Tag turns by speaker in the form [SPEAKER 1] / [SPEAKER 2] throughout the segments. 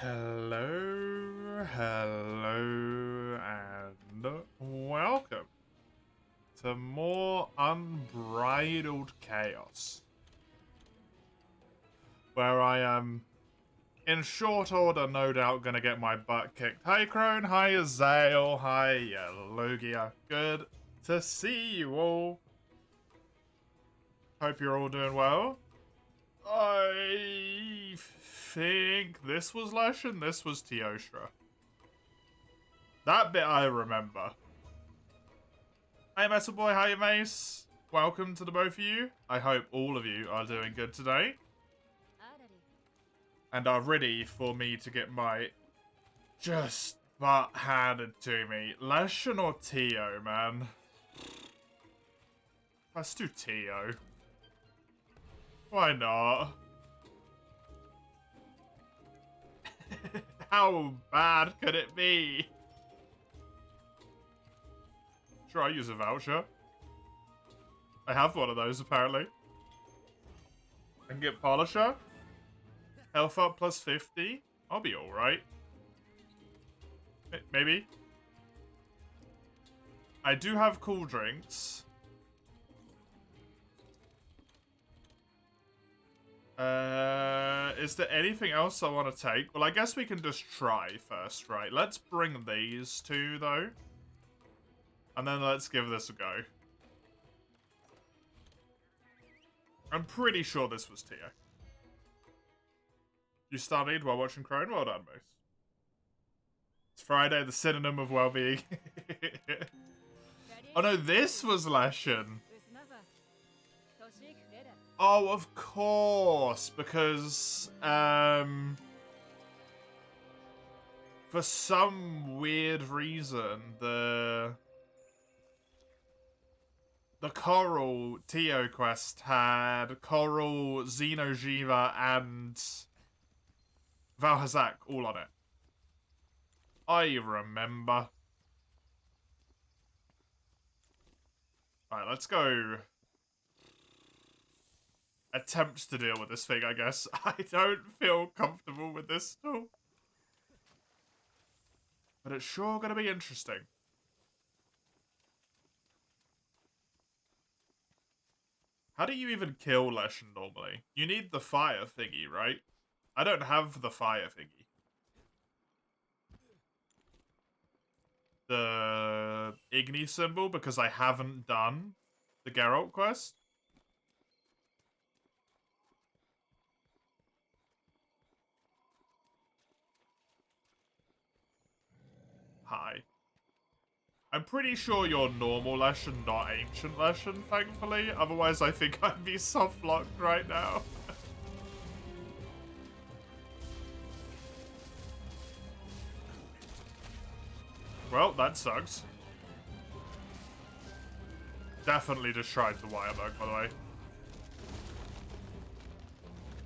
[SPEAKER 1] Hello, hello, and welcome to more unbridled chaos, where I am, in short order, no doubt gonna get my butt kicked. Hi Crone, hi Azael, hi Logia. Good to see you all. Hope you're all doing well. I think this was Lesh and this was Teostra. That bit I remember. Hey Metal Boy, hi Mace. Welcome to the both of you. I hope all of you are doing good today. And are ready for me to get my just butt handed to me. Leshen or Tio, man? Let's do Tio. Why not? How bad could it be? Sure, I use a voucher. I have one of those, apparently. I can get Polisher. Health up plus 50. I'll be alright. Maybe. I do have cool drinks. Is there anything else I want to take? Well, I guess we can just try first, right? Let's bring these two, though. And then let's give this a go. I'm pretty sure this was Tio. You studied while watching Crone? Well done, Moose. It's Friday, the synonym of well-being. Oh no, this was Leshen. Oh, of course, because, for some weird reason, the Coral Tio quest had Coral, Xenojiva, and Valhazak all on it. I remember. Right, let's go attempt to deal with this thing, I guess. I don't feel comfortable with this still. But it's sure gonna be interesting. How do you even kill Leshen normally? You need the fire thingy, right? I don't have the fire thingy. The Igni symbol, because I haven't done the Geralt quest. Hi. I'm pretty sure you're normal Leshen, not ancient Leshen, thankfully. Otherwise, I think I'd be soft-locked right now. Well, that sucks. Definitely just tried the wire bug, by the way.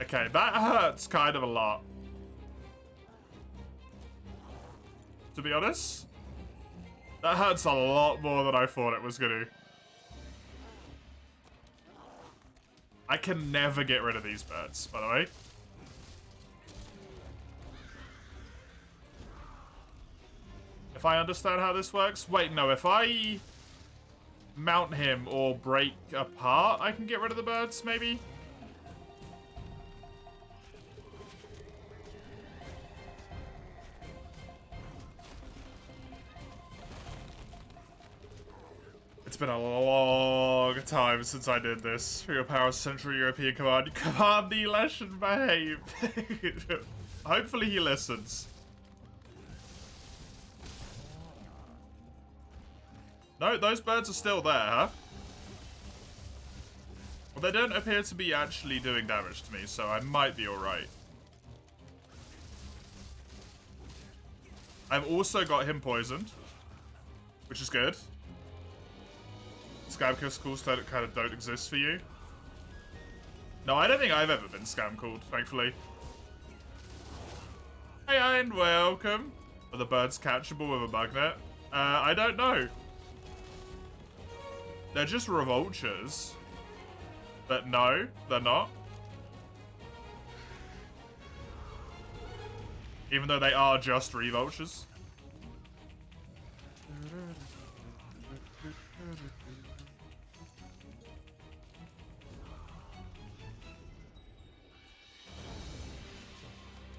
[SPEAKER 1] Okay, that hurts kind of a lot. To be honest, that hurts a lot more than I thought it was gonna. I can never get rid of these birds, by the way. If I understand how this works. Wait, no, if I mount him or break apart, I can get rid of the birds, maybe? It's been a long time since I did this. For your power Central European Command. Command the Leshen behave. Hopefully he listens. No, those birds are still there, huh? Well, they don't appear to be actually doing damage to me, so I might be alright. I've also got him poisoned, which is good. Scam kills kind of don't exist for you. No, I don't think I've ever been scam called, thankfully. Hey, and welcome. Are the birds catchable with a bug net? I don't know. They're just revultures. But no, they're not. Even though they are just revultures.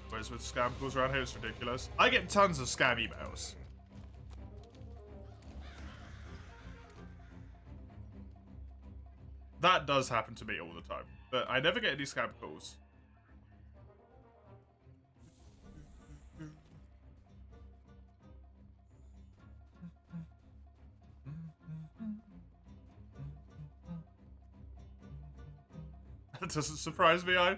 [SPEAKER 1] Whereas with scam calls around here, it's ridiculous. I get tons of scam emails. That does happen to me all the time. But I never get any scam calls. That doesn't surprise me, I.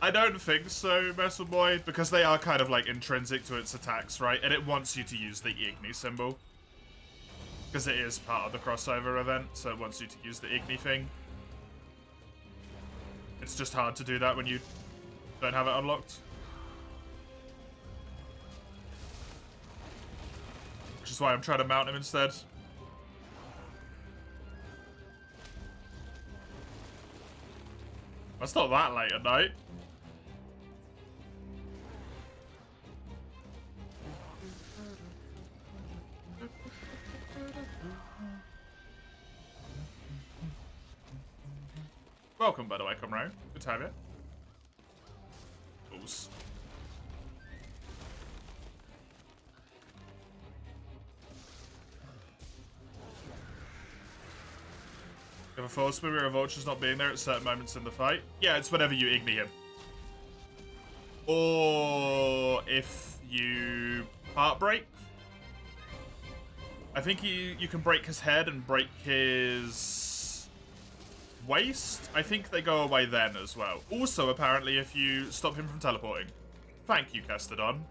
[SPEAKER 1] I don't think so, Metal Boy, because they are kind of like intrinsic to its attacks, right? And it wants you to use the Igni symbol. Because it is part of the crossover event, so it wants you to use the Igni thing. It's just hard to do that when you don't have it unlocked. Which is why I'm trying to mount him instead. It's not that late at night. Welcome, by the way, come round. Good to have you. Balls. If a false memory or vulture's not being there at certain moments in the fight, yeah, it's whenever you Igni him. Or if you heartbreak. I think you can break his head and break his waist. I think they go away then as well. Also, apparently, if you stop him from teleporting. Thank you, Castodon.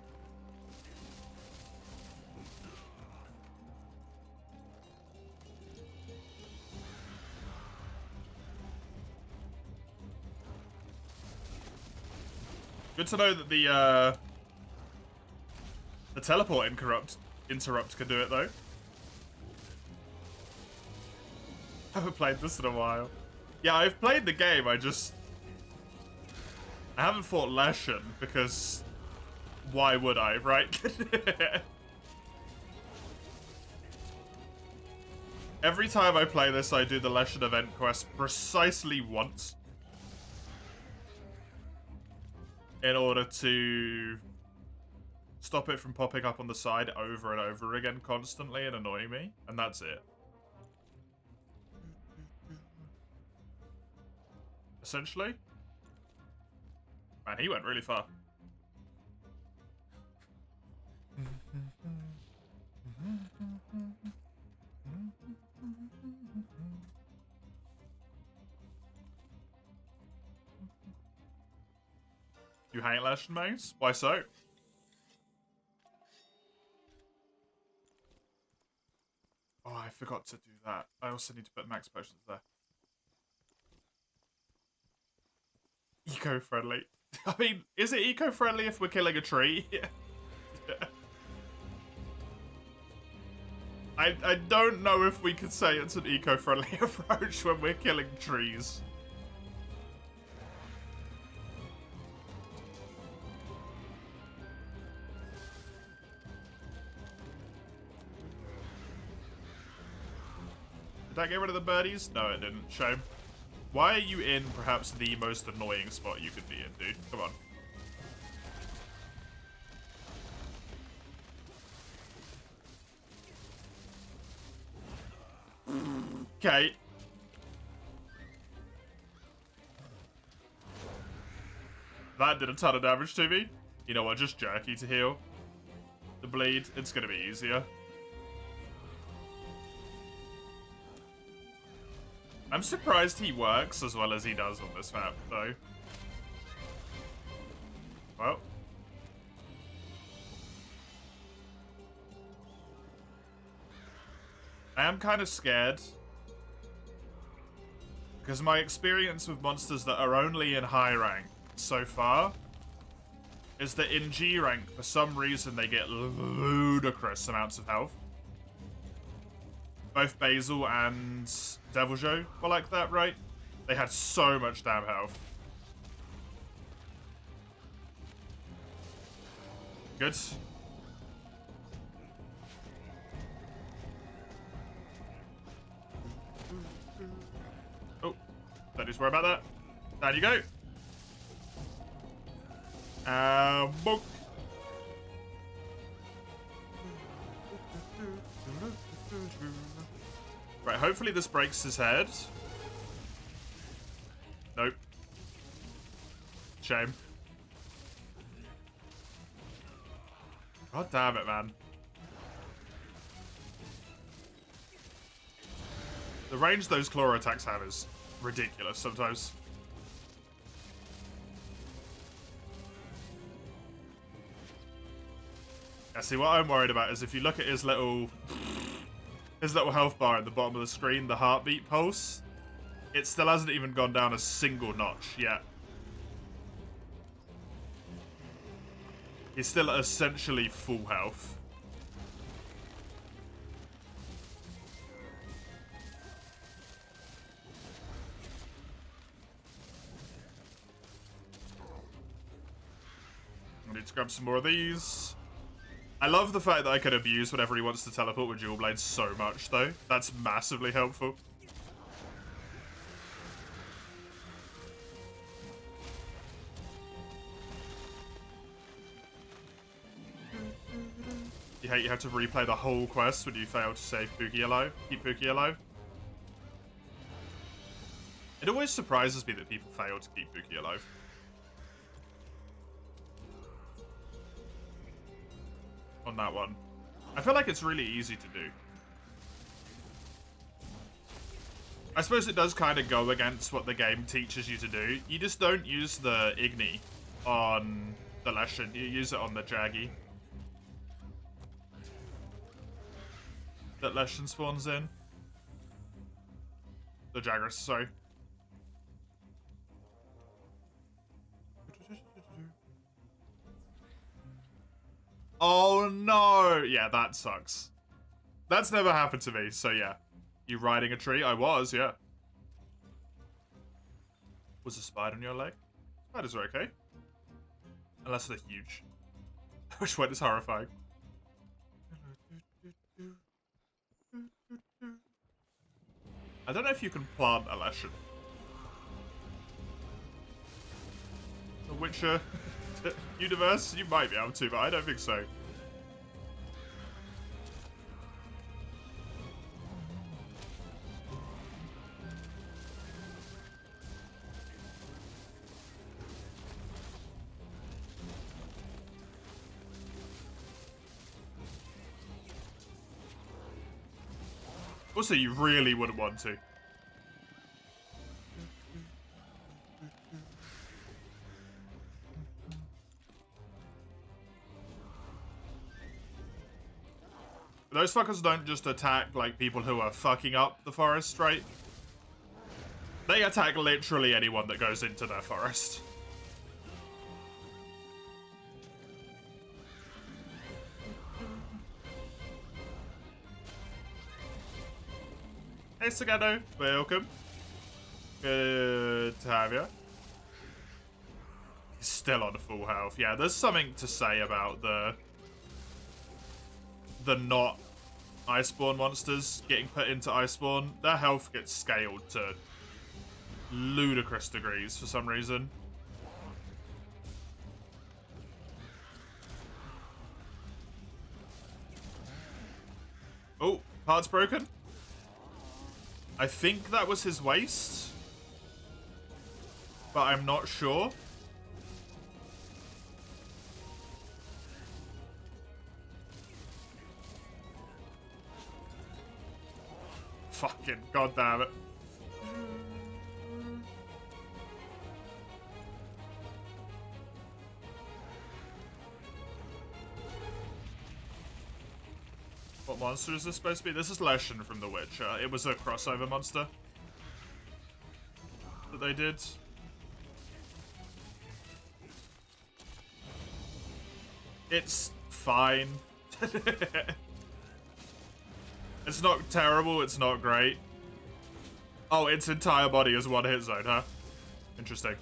[SPEAKER 1] Good to know that the teleport interrupt can do it though. Haven't played this in a while. Yeah, I've played the game, I haven't fought Leshen because why would I, right? Every time I play this, I do the Leshen event quest precisely once. In order to stop it from popping up on the side over and over again constantly and annoying me. And that's it. Essentially. Man, he went really far. You hate Leshen mains? Why so? Oh, I forgot to do that. I also need to put max potions there. Eco-friendly. I mean, is it eco-friendly if we're killing a tree? I don't know if we could say it's an eco-friendly approach when we're killing trees. Did that get rid of the birdies? No, it didn't. Shame. Why are you in perhaps the most annoying spot you could be in, dude? Come on. Okay. That did a ton of damage to me. You know what? Just jerky to heal the bleed. It's gonna be easier. I'm surprised he works as well as he does on this map, though. Well. I am kind of scared. Because my experience with monsters that are only in high rank so far is that in G rank, for some reason, they get ludicrous amounts of health. Both Basil and Deviljho were like that, right? They had so much damn health. Good. Oh, don't need to worry about that. Down you go. Bonk. Right, hopefully this breaks his head. Nope. Shame. God damn it, man. The range those claw attacks have is ridiculous sometimes. Yeah, see, what I'm worried about is if you look at his little health bar at the bottom of the screen, the heartbeat pulse, it still hasn't even gone down a single notch yet. He's still essentially full health. I need to grab some more of these. I love the fact that I can abuse whenever he wants to teleport with dual blades so much, though. That's massively helpful. You hate you have to replay the whole quest when you fail to save Pookie alive. Keep Pookie alive. It always surprises me that people fail to keep Pookie alive. On that one. I feel like it's really easy to do. I suppose it does kind of go against what the game teaches you to do. You just don't use the Igni on the Leshen. You use it on the Jaggy. That Leshen spawns in. The Jagras, sorry. Oh no! Yeah, that sucks. That's never happened to me, so yeah. You riding a tree? I was, yeah. Was a spider on your leg? Spiders are okay. Unless they're huge. Which one is horrifying? I don't know if you can plant a Leshen. The Witcher universe? You might be able to, but I don't think so. Also, you really wouldn't want to. Those fuckers don't just attack, like, people who are fucking up the forest, right? They attack literally anyone that goes into their forest. Hey, Sagado. Welcome. Good to have you. He's still on full health. Yeah, there's something to say about the not Iceborne monsters getting put into Iceborne. Their health gets scaled to ludicrous degrees for some reason. Oh, part's broken. I think that was his waist, but I'm not sure. Fucking goddamn it. What monster is this supposed to be? This is Leshen from The Witcher. It was a crossover monster that they did. It's fine. It's not terrible, it's not great. Oh, its entire body is one hit zone, huh? Interesting.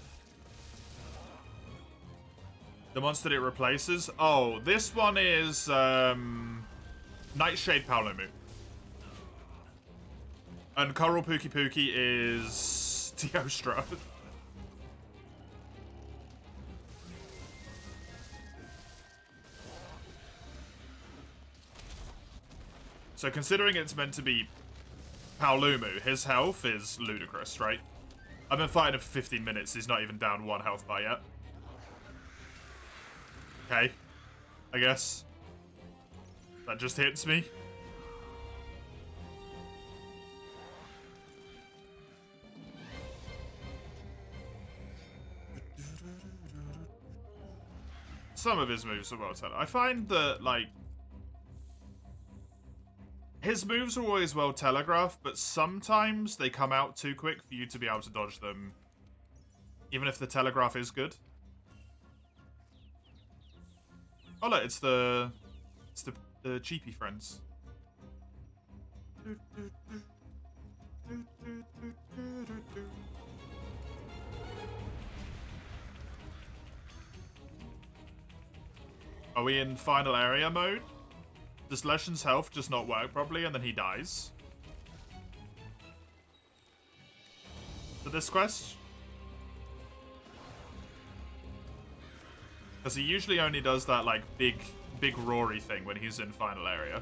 [SPEAKER 1] The monster that it replaces? Oh, this one is Nightshade Paolumu. And Coral Pookie Pookie is Teostra. So considering it's meant to be Paolumu, his health is ludicrous, right? I've been fighting him for 15 minutes, he's not even down 1 health bar yet. Okay, I guess. That just hits me. Some of his moves are well done. I find that, like, his moves are always well telegraphed, but sometimes they come out too quick for you to be able to dodge them, even if the telegraph is good. Oh look, it's the cheapy friends. Are we in final area mode? Does Leshen's health just not work properly and then he dies? For this quest? Because he usually only does that, like, big Rory thing when he's in final area.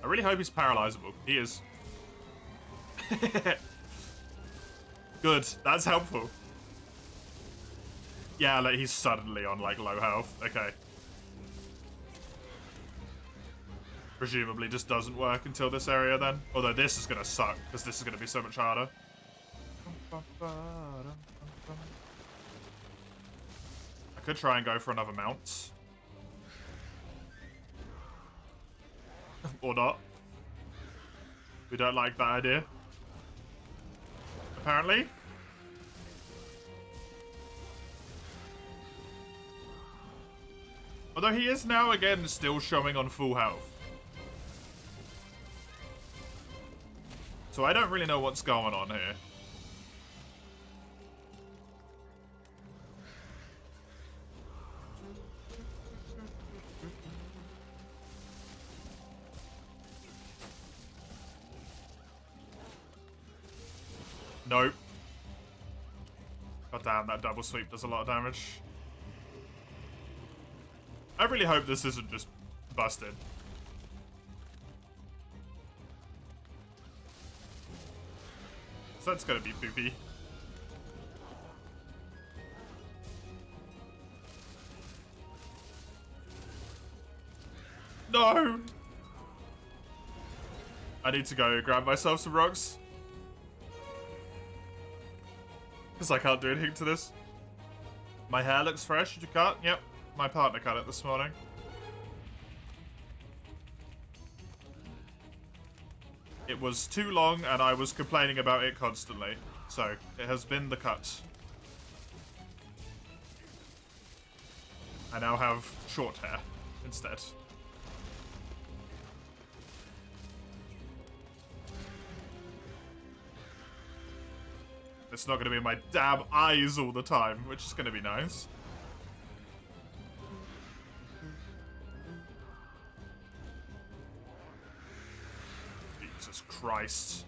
[SPEAKER 1] I really hope he's paralyzable. He is. Good. That's helpful. Yeah, like, he's suddenly on, like, low health. Okay. Presumably just doesn't work until this area, then. Although this is gonna suck, because this is gonna be so much harder. I could try and go for another mount. Or not. We don't like that idea. Apparently. Although he is now, again, still showing on full health. So I don't really know what's going on here. Nope. God damn, that double sweep does a lot of damage. I really hope this isn't just busted. So that's gonna be poopy. No! I need to go grab myself some rocks. Because I can't do anything to this. My hair looks fresh. Did you cut? Yep. My partner cut it this morning. It was too long and I was complaining about it constantly. So, it has been the cut. I now have short hair instead. It's not going to be in my damn eyes all the time, which is going to be nice. Jesus Christ.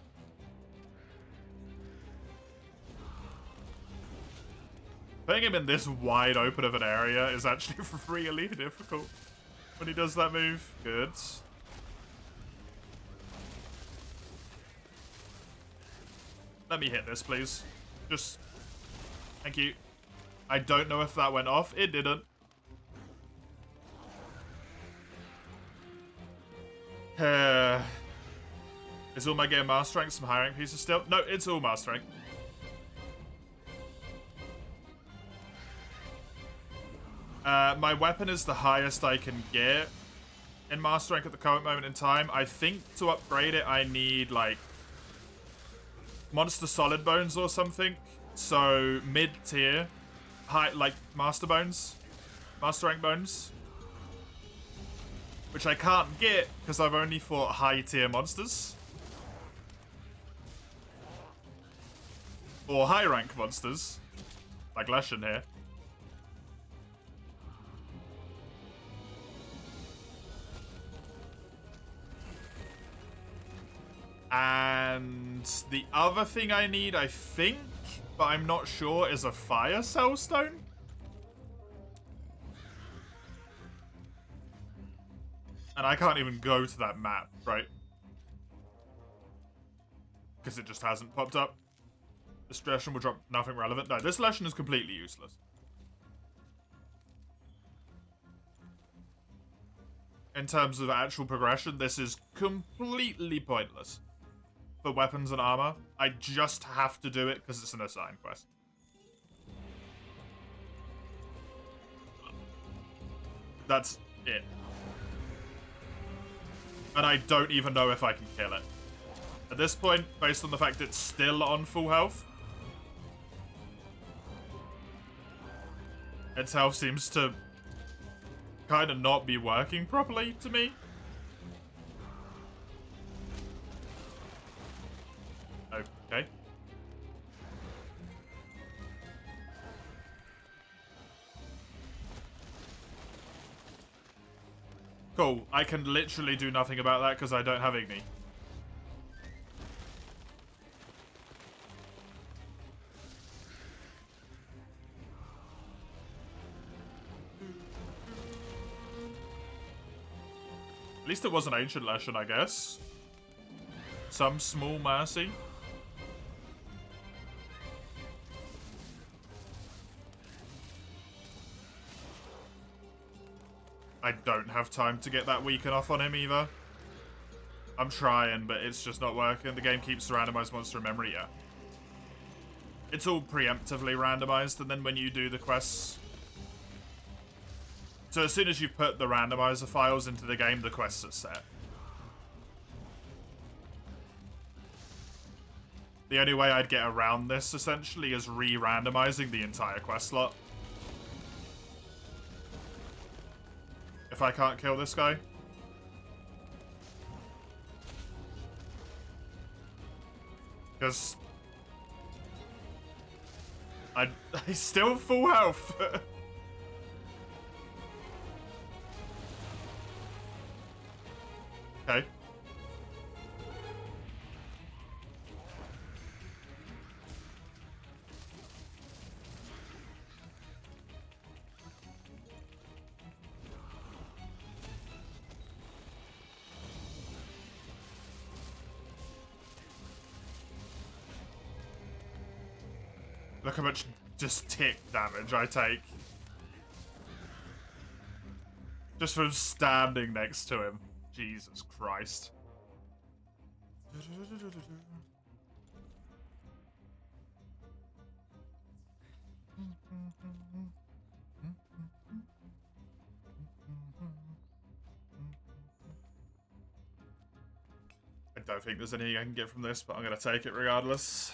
[SPEAKER 1] Putting him in this wide open of an area is actually really difficult when he does that move. Good. Let me hit this, please. Just... Thank you. I don't know if that went off. It didn't. Is all my game master rank some high rank pieces still? No, it's all master rank. My weapon is the highest I can get in master rank at the current moment in time. I think to upgrade it, I need, like, monster solid bones or something. So mid-tier, high, like master bones, master rank bones, which I can't get because I've only fought high tier monsters. Or high rank monsters, like Leshen here. And the other thing I need, I think, but I'm not sure, is a fire cell stone. And I can't even go to that map, right? Because it just hasn't popped up. This lesson will drop nothing relevant. No, this lesson is completely useless. In terms of actual progression, this is completely pointless. For weapons and armor, I just have to do it because it's an assigned quest. That's it. And I don't even know if I can kill it. At this point, based on the fact it's still on full health, its health seems to kind of not be working properly to me. Okay. Cool. I can literally do nothing about that because I don't have Igni. At least it was an ancient lesson, I guess. Some small mercy. I don't have time to get that weaken off on him either. I'm trying, but it's just not working. The game keeps the randomized monster in memory, yeah. It's all preemptively randomized, and then when you do the quests... So as soon as you put the randomizer files into the game, the quests are set. The only way I'd get around this, essentially, is re-randomizing the entire quest slot. If I can't kill this guy. Because... He's still full health. Okay. Look how much just tick damage I take. Just from standing next to him. Jesus Christ. I don't think there's anything I can get from this, but I'm going to take it regardless.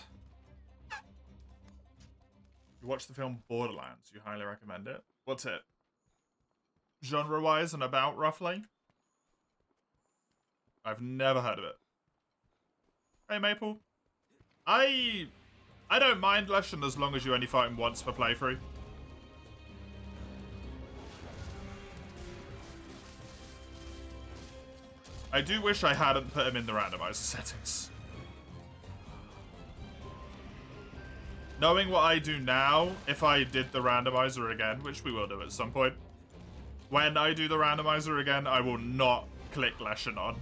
[SPEAKER 1] You watched the film Borderlands. You highly recommend it. What's it? Genre-wise and about, roughly? I've never heard of it. Hey, Maple. I don't mind Leshen as long as you only fight him once per playthrough. I do wish I hadn't put him in the randomizer settings. Knowing what I do now, if I did the randomizer again, which we will do at some point, when I do the randomizer again, I will not click Leshen on.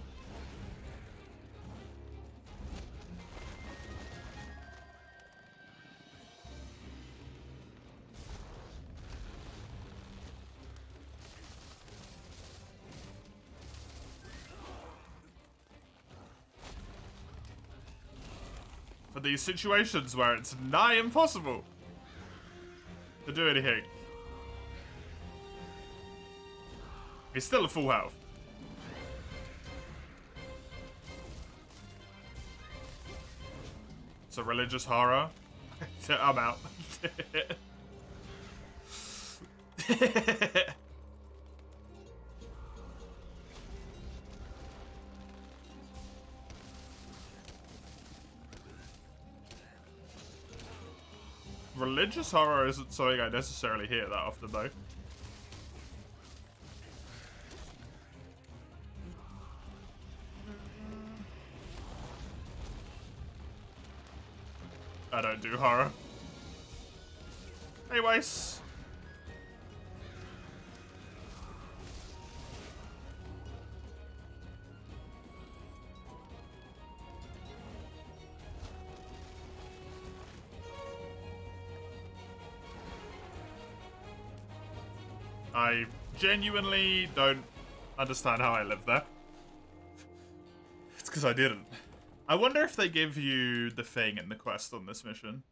[SPEAKER 1] For these situations where it's nigh impossible to do anything. He's still at full health. It's a religious horror. I'm out. religious horror isn't something I necessarily hear that often, though. I don't do horror. Hey, Weiss. I genuinely don't understand how I live there. It's because I didn't. I wonder if they give you the thing in the quest on this mission.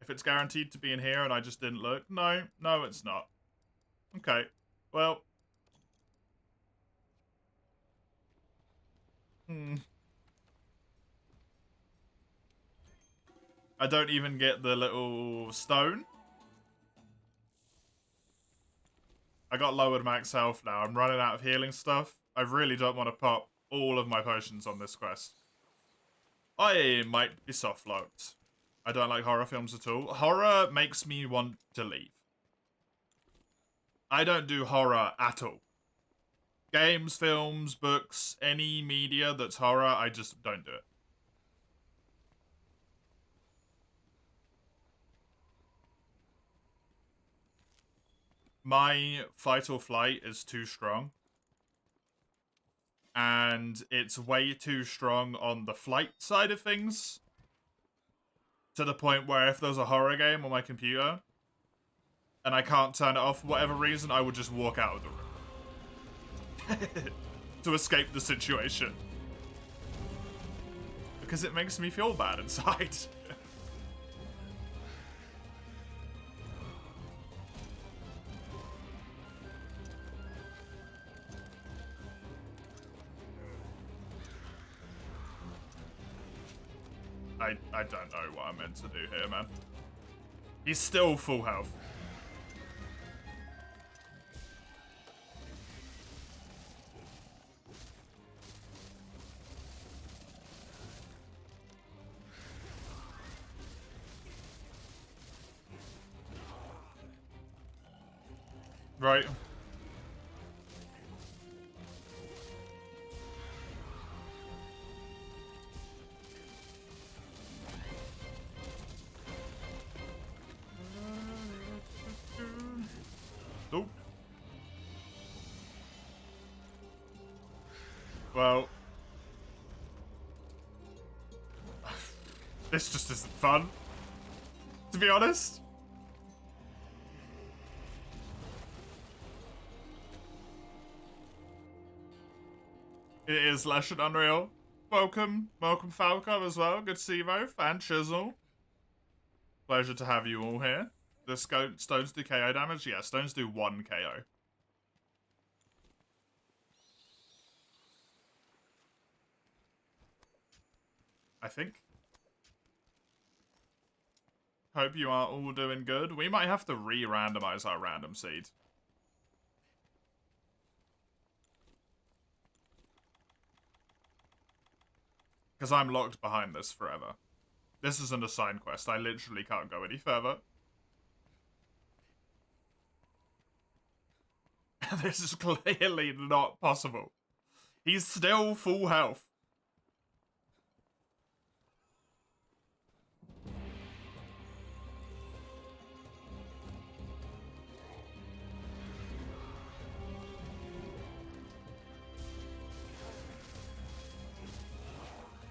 [SPEAKER 1] If it's guaranteed to be in here and I just didn't look. No, it's not. Okay, well. I don't even get the little stone. I got lowered max health now. I'm running out of healing stuff. I really don't want to pop all of my potions on this quest. I might be soft-locked. I don't like horror films at all. Horror makes me want to leave. I don't do horror at all. Games, films, books, any media that's horror, I just don't do it. My fight or flight is too strong. And it's way too strong on the flight side of things. To the point where if there's a horror game on my computer and I can't turn it off for whatever reason, I would just walk out of the room. To escape the situation. Because it makes me feel bad inside. I don't know what I'm meant to do here, man. He's still full health. Right. Nope. Well. This just isn't fun. To be honest. It is Lash and Unreal. Welcome Falco as well. Good to see you both. And Chisel. Pleasure to have you all here. The stones do KO damage? Yeah, stones do 1 KO. I think. Hope you are all doing good. We might have to re-randomize our random seed. Because I'm locked behind this forever. This isn't a side quest. I literally can't go any further. This is clearly not possible. He's still full health.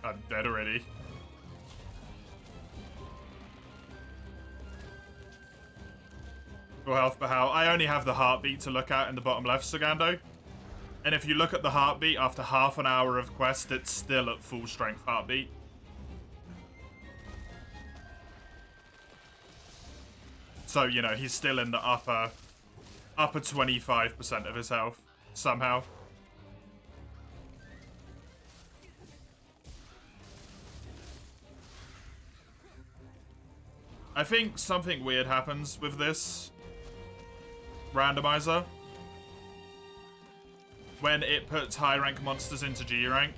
[SPEAKER 1] I'm dead already. Full health per how. I only have the heartbeat to look at in the bottom left, Sagando. And if you look at the heartbeat after half an hour of quest, it's still at full strength heartbeat. So, you know, he's still in the upper 25% of his health, somehow. I think something weird happens with this randomizer when it puts high rank monsters into G rank.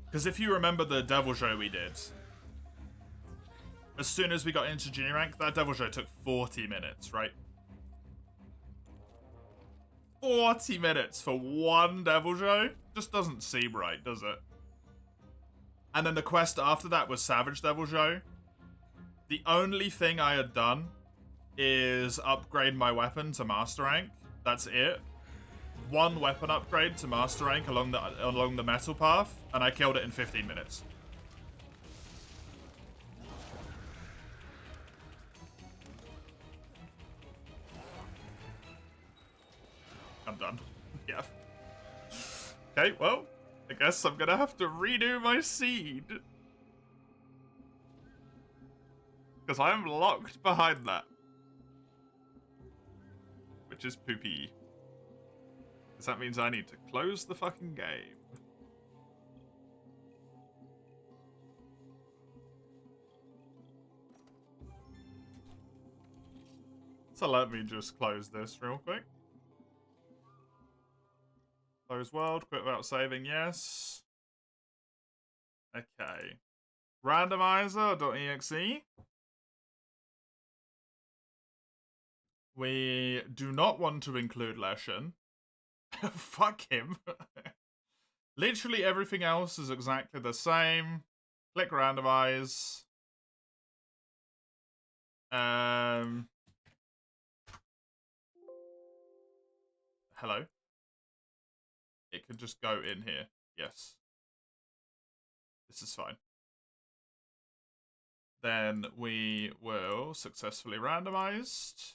[SPEAKER 1] Because if you remember the devil show we did, as soon as we got into junior rank, that Devil Joe took 40 minutes, right? 40 minutes for one Devil Joe? Just doesn't seem right, does it? And then the quest after that was Savage Devil Joe. The only thing I had done is upgrade my weapon to Master Rank. That's it. One weapon upgrade to Master Rank along the metal path, and I killed it in 15 minutes. I'm done. Yeah. Okay, well, I guess I'm gonna have to redo my seed. Because I'm locked behind that. Which is poopy. Because that means I need to close the fucking game. So let me just close this real quick. Close world, quit without saving, yes. Okay. Randomiser.exe. We do not want to include Leshen. Fuck him. Literally everything else is exactly the same. Click randomize. Hello? It could just go in here. Yes. This is fine. Then we will successfully randomized.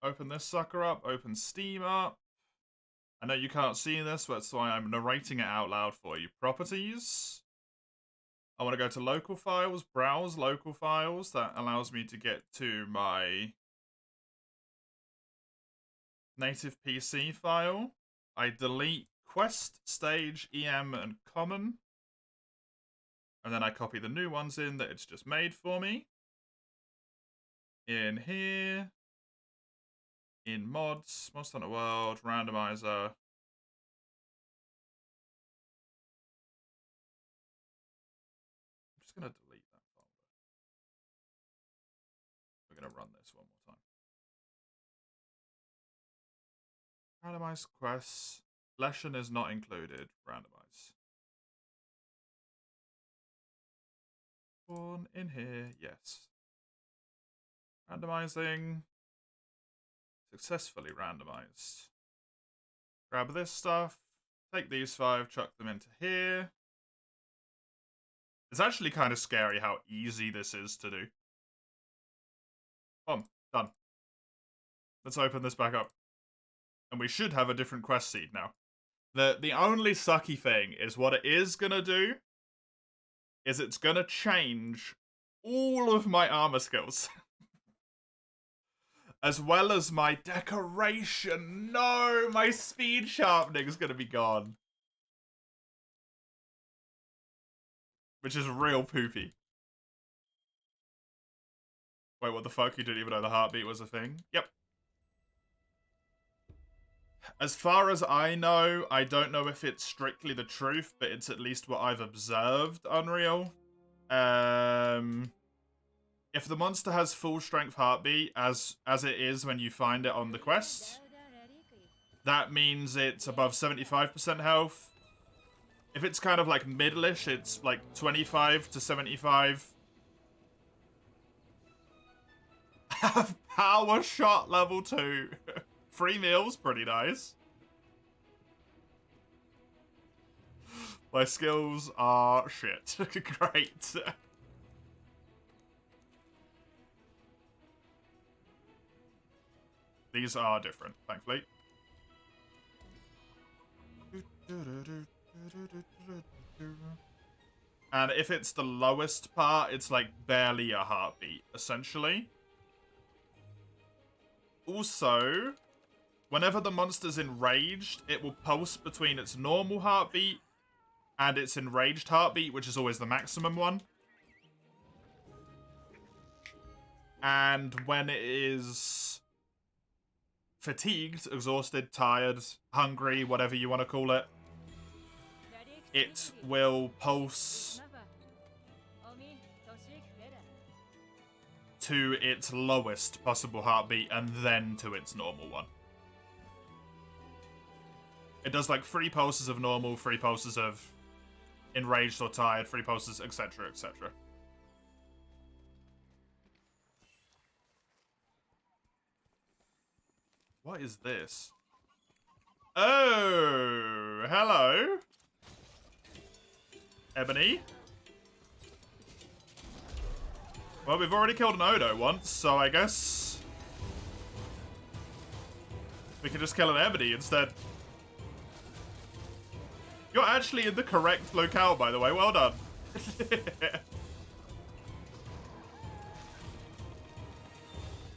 [SPEAKER 1] Open this sucker up. Open Steam up. I know you can't see this, but that's why I'm narrating it out loud for you. Properties. I want to go to local files. Browse local files. That allows me to get to my native PC file. I delete quest, stage, EM, and common. And then I copy the new ones in that it's just made for me. In here. In mods, Monster Hunter World, Randomiser. I'm just going to delete that folder. We're going to run this one more time. Randomize quests. Leshen is not included. Randomize. One in here, yes. Randomizing. Successfully randomized. Grab this stuff. Take these 5, chuck them into here. It's actually kind of scary how easy this is to do. Boom. Done. Let's open this back up. And we should have a different quest seed now. The only sucky thing is what it is going to do is it's going to change all of my armor skills. As well as my decoration. No, my speed sharpening is going to be gone. Which is real poopy. Wait, what the fuck? You didn't even know the heartbeat was a thing? Yep. As far as I know, I don't know if it's strictly the truth, but it's at least what I've observed, Unreal. If the monster has full strength heartbeat, as it is when you find it on the quest, that means it's above 75% health. If it's kind of like middle-ish, it's like 25 to 75. Have power shot level 2. 3 meals, pretty nice. My skills are shit. Great. These are different, thankfully. And if it's the lowest part, it's like barely a heartbeat, essentially. Also, whenever the monster's enraged, it will pulse between its normal heartbeat and its enraged heartbeat, which is always the maximum one. And when it is fatigued, exhausted, tired, hungry, whatever you want to call it, it will pulse to its lowest possible heartbeat and then to its normal one. It does like 3 pulses of normal, 3 pulses of enraged or tired, 3 pulses, etc., etc. What is this? Oh, hello. Ebony. Well, we've already killed an Odo once, so I guess we can just kill an Ebony instead. You're actually in the correct locale, by the way. Well done.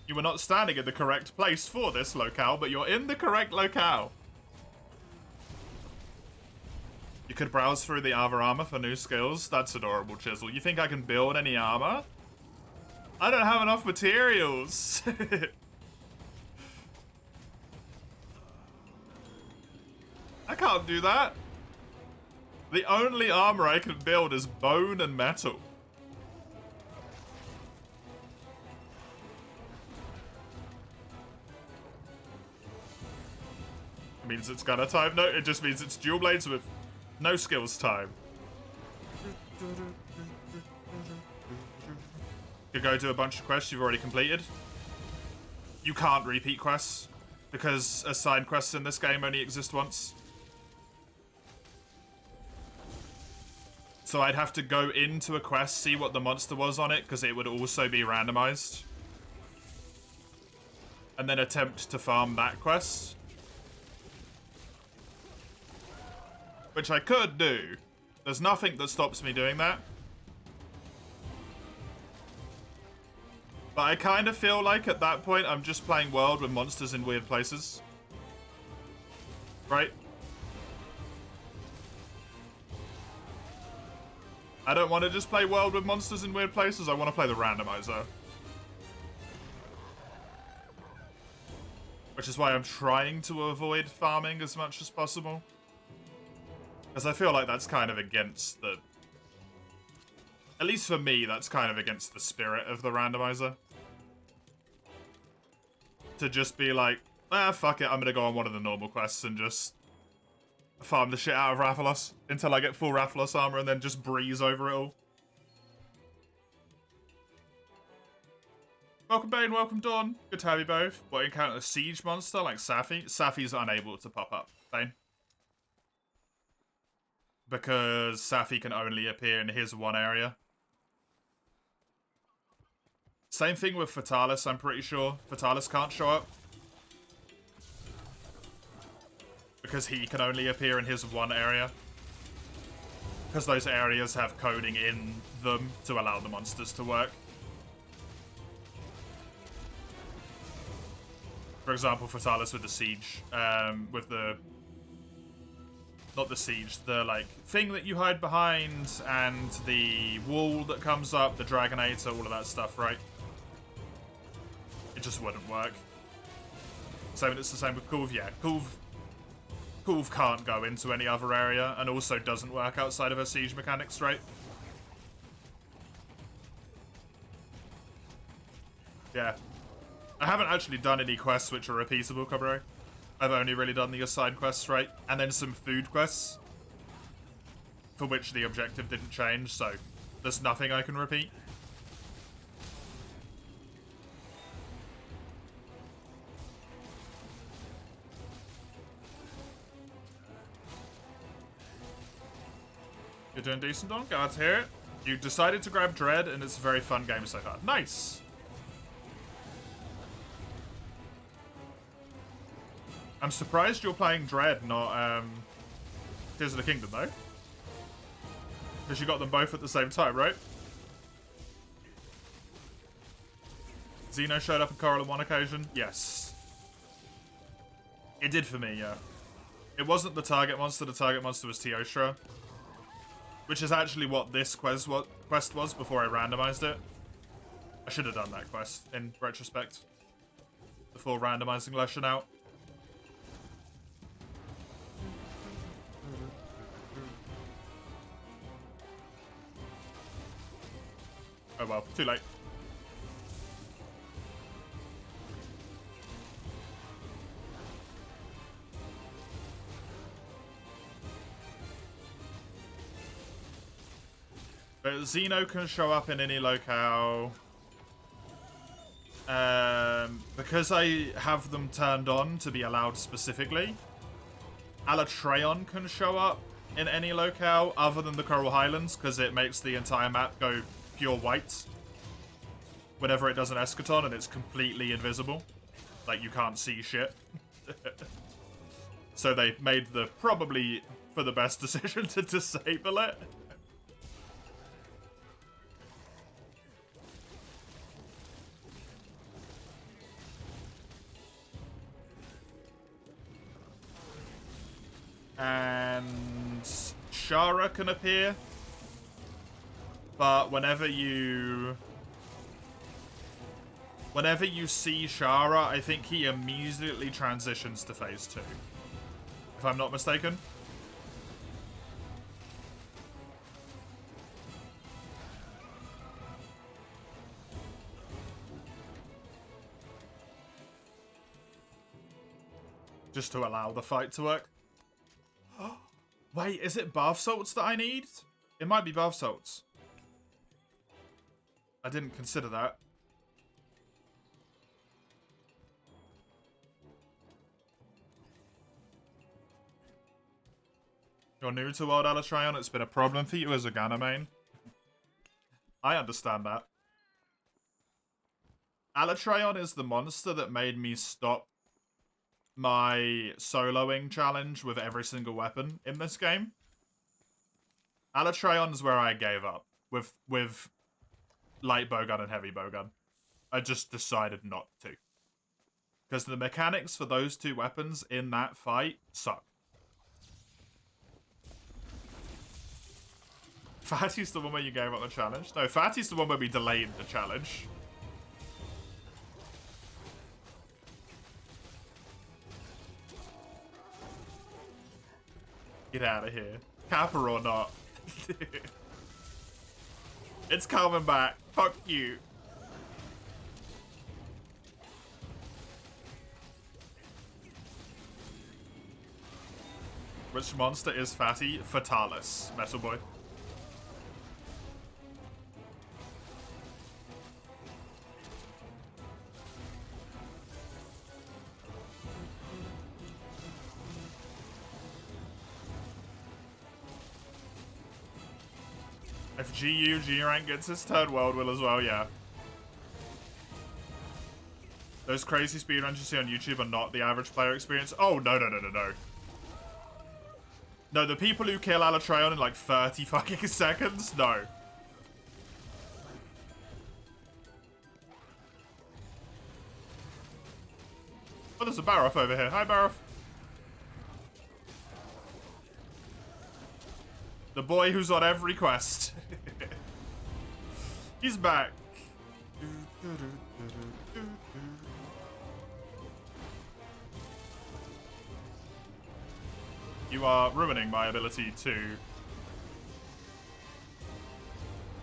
[SPEAKER 1] You were not standing in the correct place for this locale, but you're in the correct locale. You could browse through the other armor for new skills. That's adorable, Chisel. You think I can build any armor? I don't have enough materials. I can't do that. The only armor I can build is bone and metal. It means it's gunner time. No, it just means it's dual blades with no skills time. You go do a bunch of quests you've already completed. You can't repeat quests because assigned quests in this game only exist once. So I'd have to go into a quest, see what the monster was on it, because it would also be randomized. And then attempt to farm that quest. Which I could do. There's nothing that stops me doing that. But I kind of feel like at that point I'm just playing World with monsters in weird places. Right? I don't want to just play World with monsters in weird places, I want to play the randomizer. Which is why I'm trying to avoid farming as much as possible. Because I feel like that's kind of against the... At least for me, that's kind of against the spirit of the randomizer. To just be like, ah, fuck it, I'm gonna go on one of the normal quests and just farm the shit out of Rathalos until I get full Rathalos armor and then just breeze over it all. Welcome Bane, welcome Dawn. Good to have you both. What, encounter a siege monster like Safi? Safi's unable to pop up, Bane. Because Safi can only appear in his one area. Same thing with Fatalis, I'm pretty sure. Fatalis can't show up. Because he can only appear in his one area. Because those areas have coding in them to allow the monsters to work. For example, Fatalis with the siege, with the... Not the siege, the, like, thing that you hide behind, and the wall that comes up, the Dragonator, all of that stuff, right? It just wouldn't work. So it's the same with Kulve, yeah. Kulve can't go into any other area, and also doesn't work outside of her siege mechanics, right? Yeah. I haven't actually done any quests which are repeatable, Cabaret. I've only really done the assigned quests, right? And then some food quests, for which the objective didn't change, so there's nothing I can repeat. You're doing decent, Don? Glad to hear it. You decided to grab Dread, and it's a very fun game so far. Nice! I'm surprised you're playing Dread, not Tears of the Kingdom, though. Because you got them both at the same time, right? Xeno showed up in Coral on one occasion? Yes. It did for me, yeah. It wasn't the target monster was Teostra. Which is actually what this quest was before I randomized it. I should have done that quest, in retrospect. Before randomizing Leshen out. Oh well, too late. But Xeno can show up in any locale. Because I have them turned on to be allowed specifically, Alatreon can show up in any locale other than the Coral Highlands, because it makes the entire map go pure white whenever it does an eschaton, and it's completely invisible. Like, you can't see shit. So they made the probably for the best decision to disable it. And Shara can appear, but whenever you see Shara, I think he immediately transitions to phase 2, if I'm not mistaken. Just to allow the fight to work. Wait, is it bath salts that I need? It might be bath salts. I didn't consider that. You're new to World Alatreon, it's been a problem for you as a Ghana main. I understand that. Alatreon is the monster that made me stop my soloing challenge with every single weapon in this game. Alatreon is where I gave up with light bowgun and heavy bowgun. I just decided not to. Because the mechanics for those two weapons in that fight suck. Fatty's the one where you gave up the challenge? No, Fatty's the one where we delayed the challenge. Get out of here. Kappa or not. It's coming back. Fuck you. Which monster is Fatty? Fatalis, Metal Boy. If G-Rank gets his turn, World will as well, yeah. Those crazy speedruns you see on YouTube are not the average player experience. Oh, no. No, the people who kill Alatreon in like 30 fucking seconds, no. Oh, there's a Baroth over here. Hi, Baroth. The boy who's on every quest. He's back. You are ruining my ability to...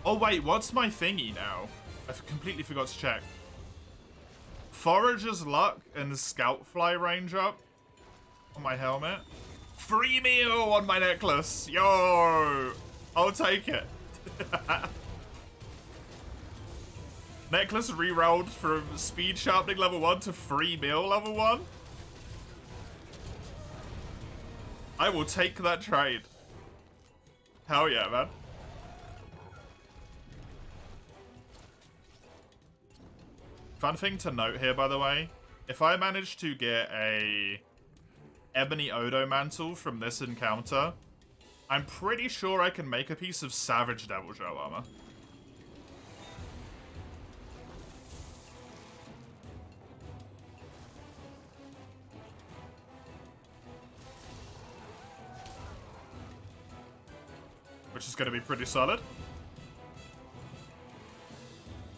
[SPEAKER 1] Oh wait, what's my thingy now? I completely forgot to check. Forager's Luck and Scoutfly range up on my helmet. Free meal on my necklace. Yo! I'll take it. Necklace rerolled from speed sharpening level 1 to free meal level 1. I will take that trade. Hell yeah, man. Fun thing to note here, by the way. If I manage to get a Ebony Odo Mantle from this encounter, I'm pretty sure I can make a piece of Savage Devil Joe armor. Which is going to be pretty solid.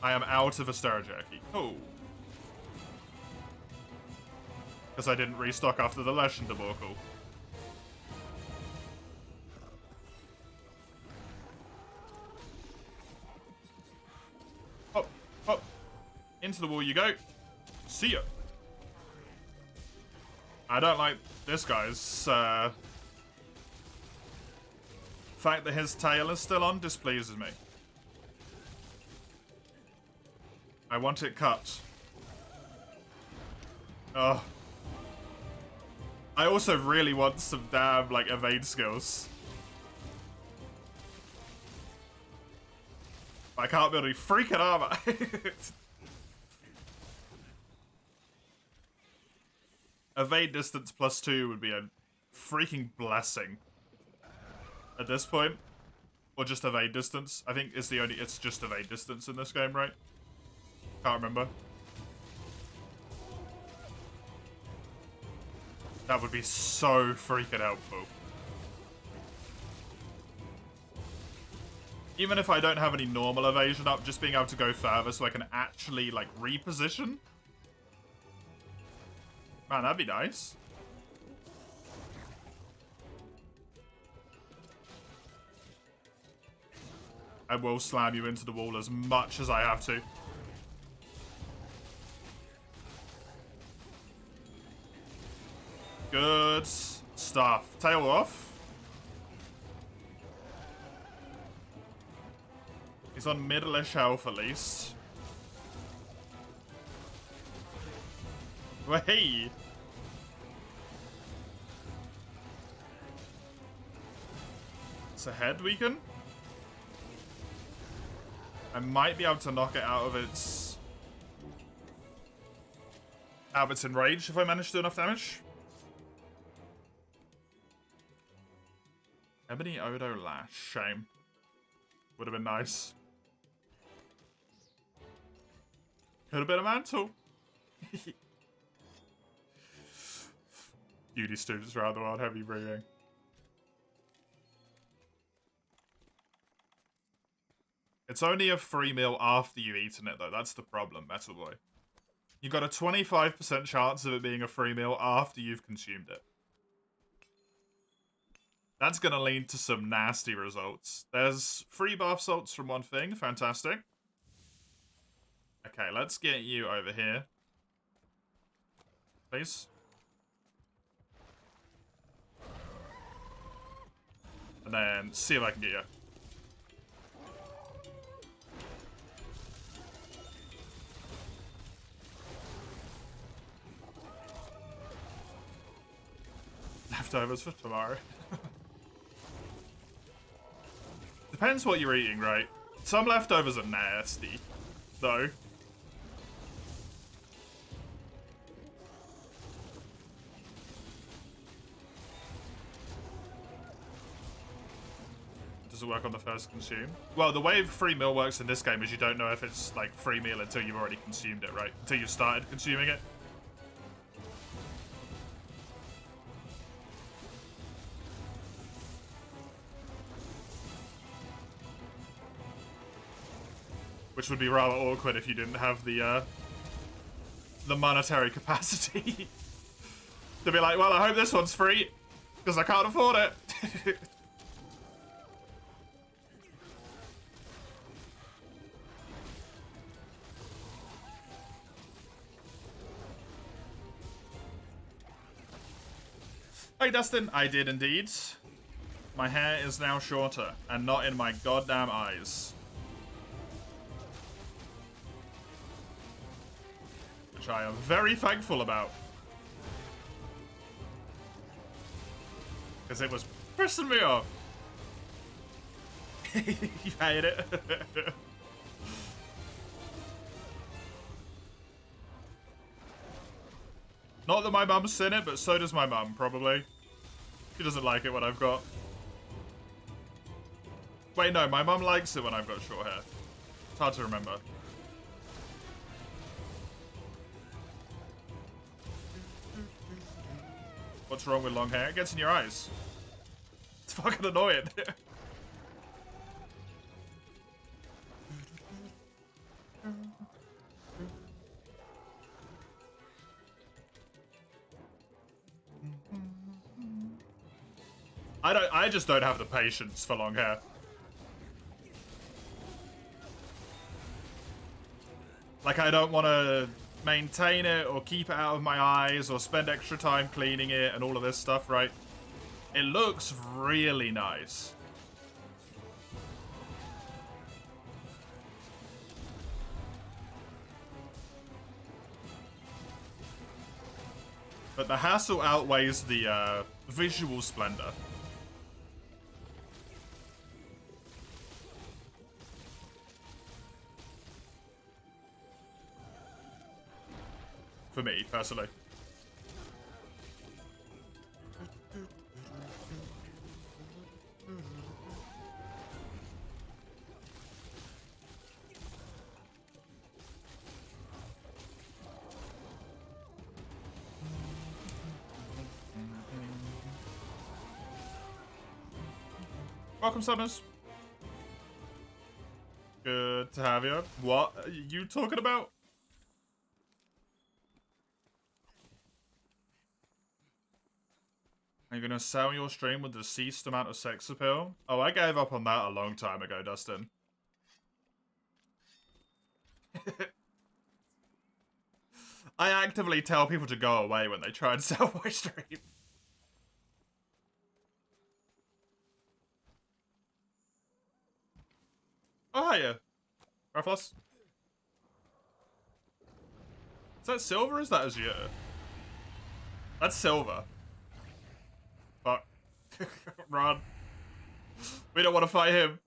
[SPEAKER 1] I am out of Astera Jerky. Cool. Because I didn't restock after the Leshen debacle. Into the wall you go. See ya. I don't like this guy's fact that his tail is still on displeases me. I want it cut. Oh. I also really want some damn, like, evade skills. I can't build any freaking armor. Evade distance +2 would be a freaking blessing at this point. Or just evade distance. I think it's just evade distance in this game, right? Can't remember. That would be so freaking helpful. Even if I don't have any normal evasion up, just being able to go further so I can actually, like, reposition. Man, that'd be nice. I will slam you into the wall as much as I have to. Good stuff. Tail off. He's on middle-ish health at least. Hey! It's a head weaken. I might be able to knock it out of its enrage if I manage to do enough damage. Ebony Odo Lash. Shame. Would have been nice. Could have been a mantle. Beauty students around the world, heavy breathing. It's only a free meal after you've eaten it, though. That's the problem, Metal Boy. You got a 25% chance of it being a free meal after you've consumed it. That's going to lead to some nasty results. There's free bath salts from one thing. Fantastic. Okay, let's get you over here. Please. And then see if I can get you. Leftovers for tomorrow. Depends what you're eating, right? Some leftovers are nasty, though. Does it work on the first consume? Well, the way free meal works in this game is you don't know if it's, like, free meal until you've already consumed it, right? Until you've started consuming it. Which would be rather awkward if you didn't have the monetary capacity to be like, well, I hope this one's free because I can't afford it. Hey, Dustin. I did indeed. My hair is now shorter and not in my goddamn eyes. Which I am very thankful about. Because it was pissing me off. You hate it. Not that my mum's seen it, but so does my mum, probably. She doesn't like it when I've got... Wait, no, my mum likes it when I've got short hair. It's hard to remember. What's wrong with long hair? It gets in your eyes. It's fucking annoying. I just don't have the patience for long hair. Like, I don't want to maintain it or keep it out of my eyes or spend extra time cleaning it and all of this stuff, right? It looks really nice. But the hassle outweighs the visual splendor. For me, personally. Welcome, Summers. Good to have you. What are you talking about? Are you gonna sell your stream with the deceased amount of sex appeal? Oh, I gave up on that a long time ago, Dustin. I actively tell people to go away when they try and sell my stream. Oh, hiya. Raffles. Is that silver or is that azure? That's silver. Fuck. Run. We don't want to fight him.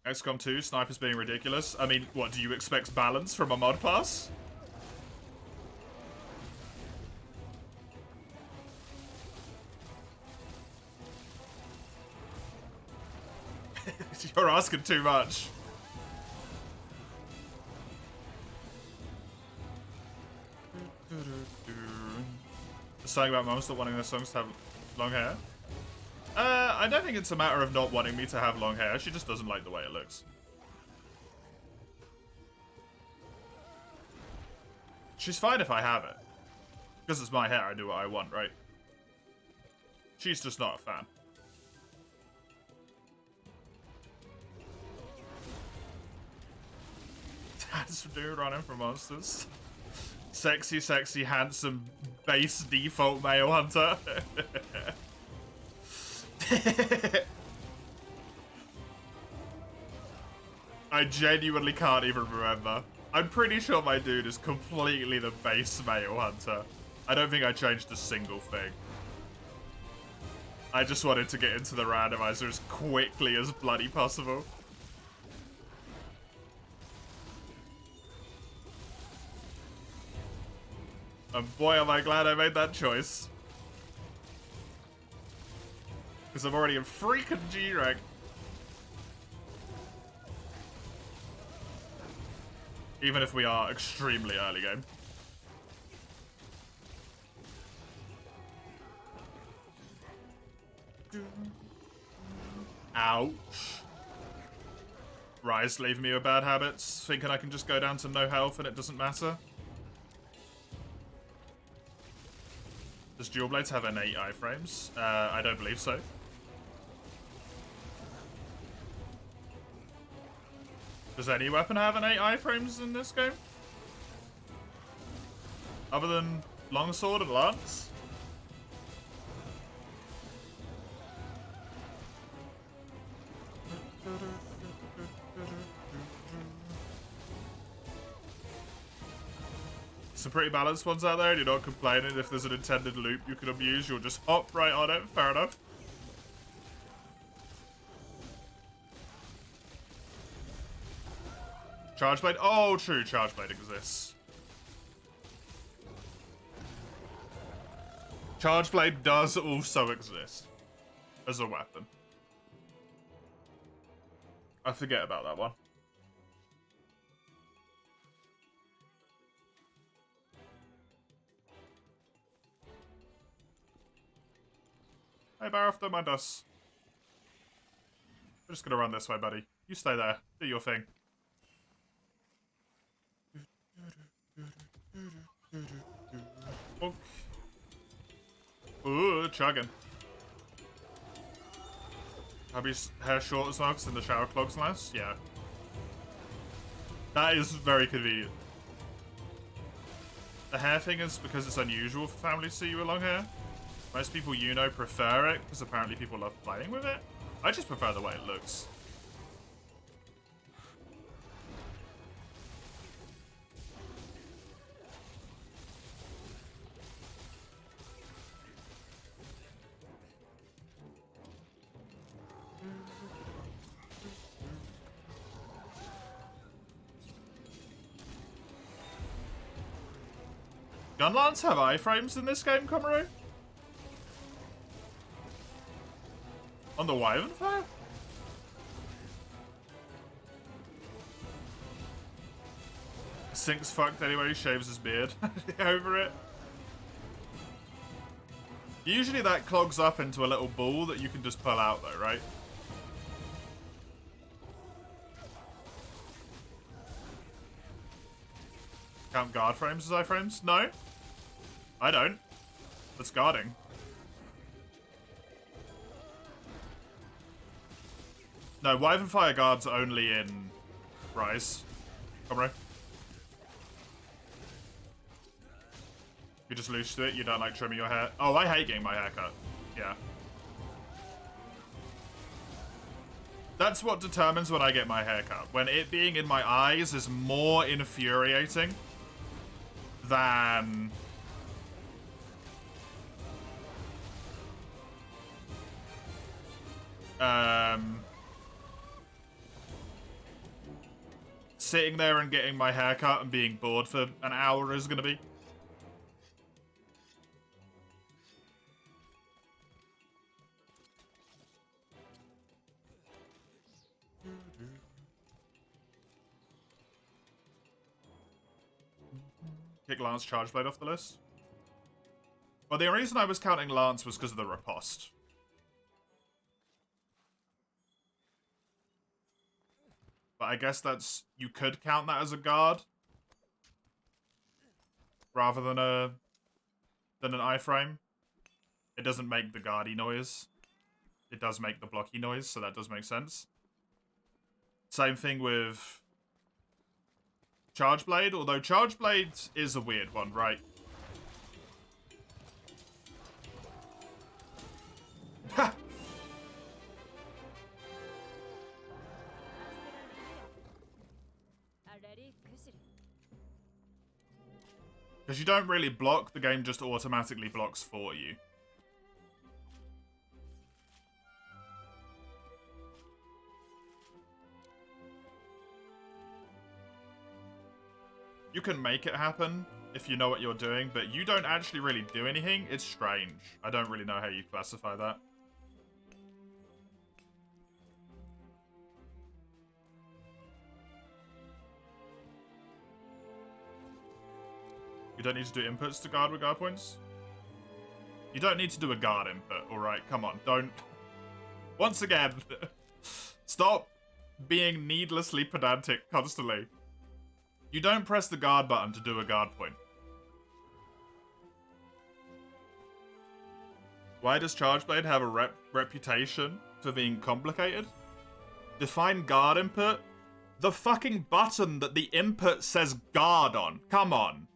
[SPEAKER 1] XCOM 2, snipers being ridiculous. I mean, what, do you expect balance from a mod pass? You're asking too much. Saying about mums not wanting their songs to have long hair. I don't think it's a matter of not wanting me to have long hair. She just doesn't like the way it looks. She's fine if I have it. Because it's my hair, I do what I want, right? She's just not a fan. That's dude running for monsters. Sexy, sexy, handsome, base default male hunter. I genuinely can't even remember. I'm pretty sure my dude is completely the base male hunter. I don't think I changed a single thing. I just wanted to get into the randomizer as quickly as bloody possible. And boy, am I glad I made that choice. Because I'm already in freaking G-rank. Even if we are extremely early game. Ouch. Rise leaving me with bad habits, thinking I can just go down to no health and it doesn't matter. Does Dual Blades have an 8 iframes? I don't believe so. Does any weapon have an 8 iframes in this game? Other than Longsword and Lance? Some pretty balanced ones out there, and you're not complaining if there's an intended loop you can abuse, you'll just hop right on it, fair enough. Charge Blade? Oh, true, Charge Blade exists. Charge Blade does also exist as a weapon. I forget about that one. Hey, Baroth, don't mind us. We're just gonna run this way, buddy. You stay there. Do your thing. Bonk. Ooh, chugging. Have your hair short as well, because then the shower clogs less? Yeah. That is very convenient. The hair thing is because it's unusual for families to see you with long hair. Most people you know prefer it, because apparently people love playing with it. I just prefer the way it looks. Gunlance have iframes in this game, Komaru? On the Wyvern Fire? Sync's fucked anyway, he shaves his beard over it. Usually that clogs up into a little ball that you can just pull out though, right? Count guard frames as iframes? No. I don't. That's guarding. No, Wyvern Fire guards only in Rise. Come on. You're just loose to it, you don't like trimming your hair. Oh, I hate getting my hair cut. Yeah. That's what determines when I get my hair cut. When it being in my eyes is more infuriating than... sitting there and getting my hair cut and being bored for an hour is going to be. Kick Lance Chargeblade off the list. Well, the reason I was counting Lance was because of the riposte. But I guess that's... You could count that as a guard. Rather than an iframe. It doesn't make the guardy noise. It does make the blocky noise, so that does make sense. Same thing with Chargeblade, although Chargeblade is a weird one, right? Ha! Because you don't really block, the game just automatically blocks for you. You can make it happen if you know what you're doing, but you don't actually really do anything. It's strange. I don't really know how you classify that. You don't need to do inputs to guard with guard points? You don't need to do a guard input, alright? Come on, don't... Once again, stop being needlessly pedantic constantly. You don't press the guard button to do a guard point. Why does Chargeblade have a reputation for being complicated? Define guard input? The fucking button that the input says guard on. Come on.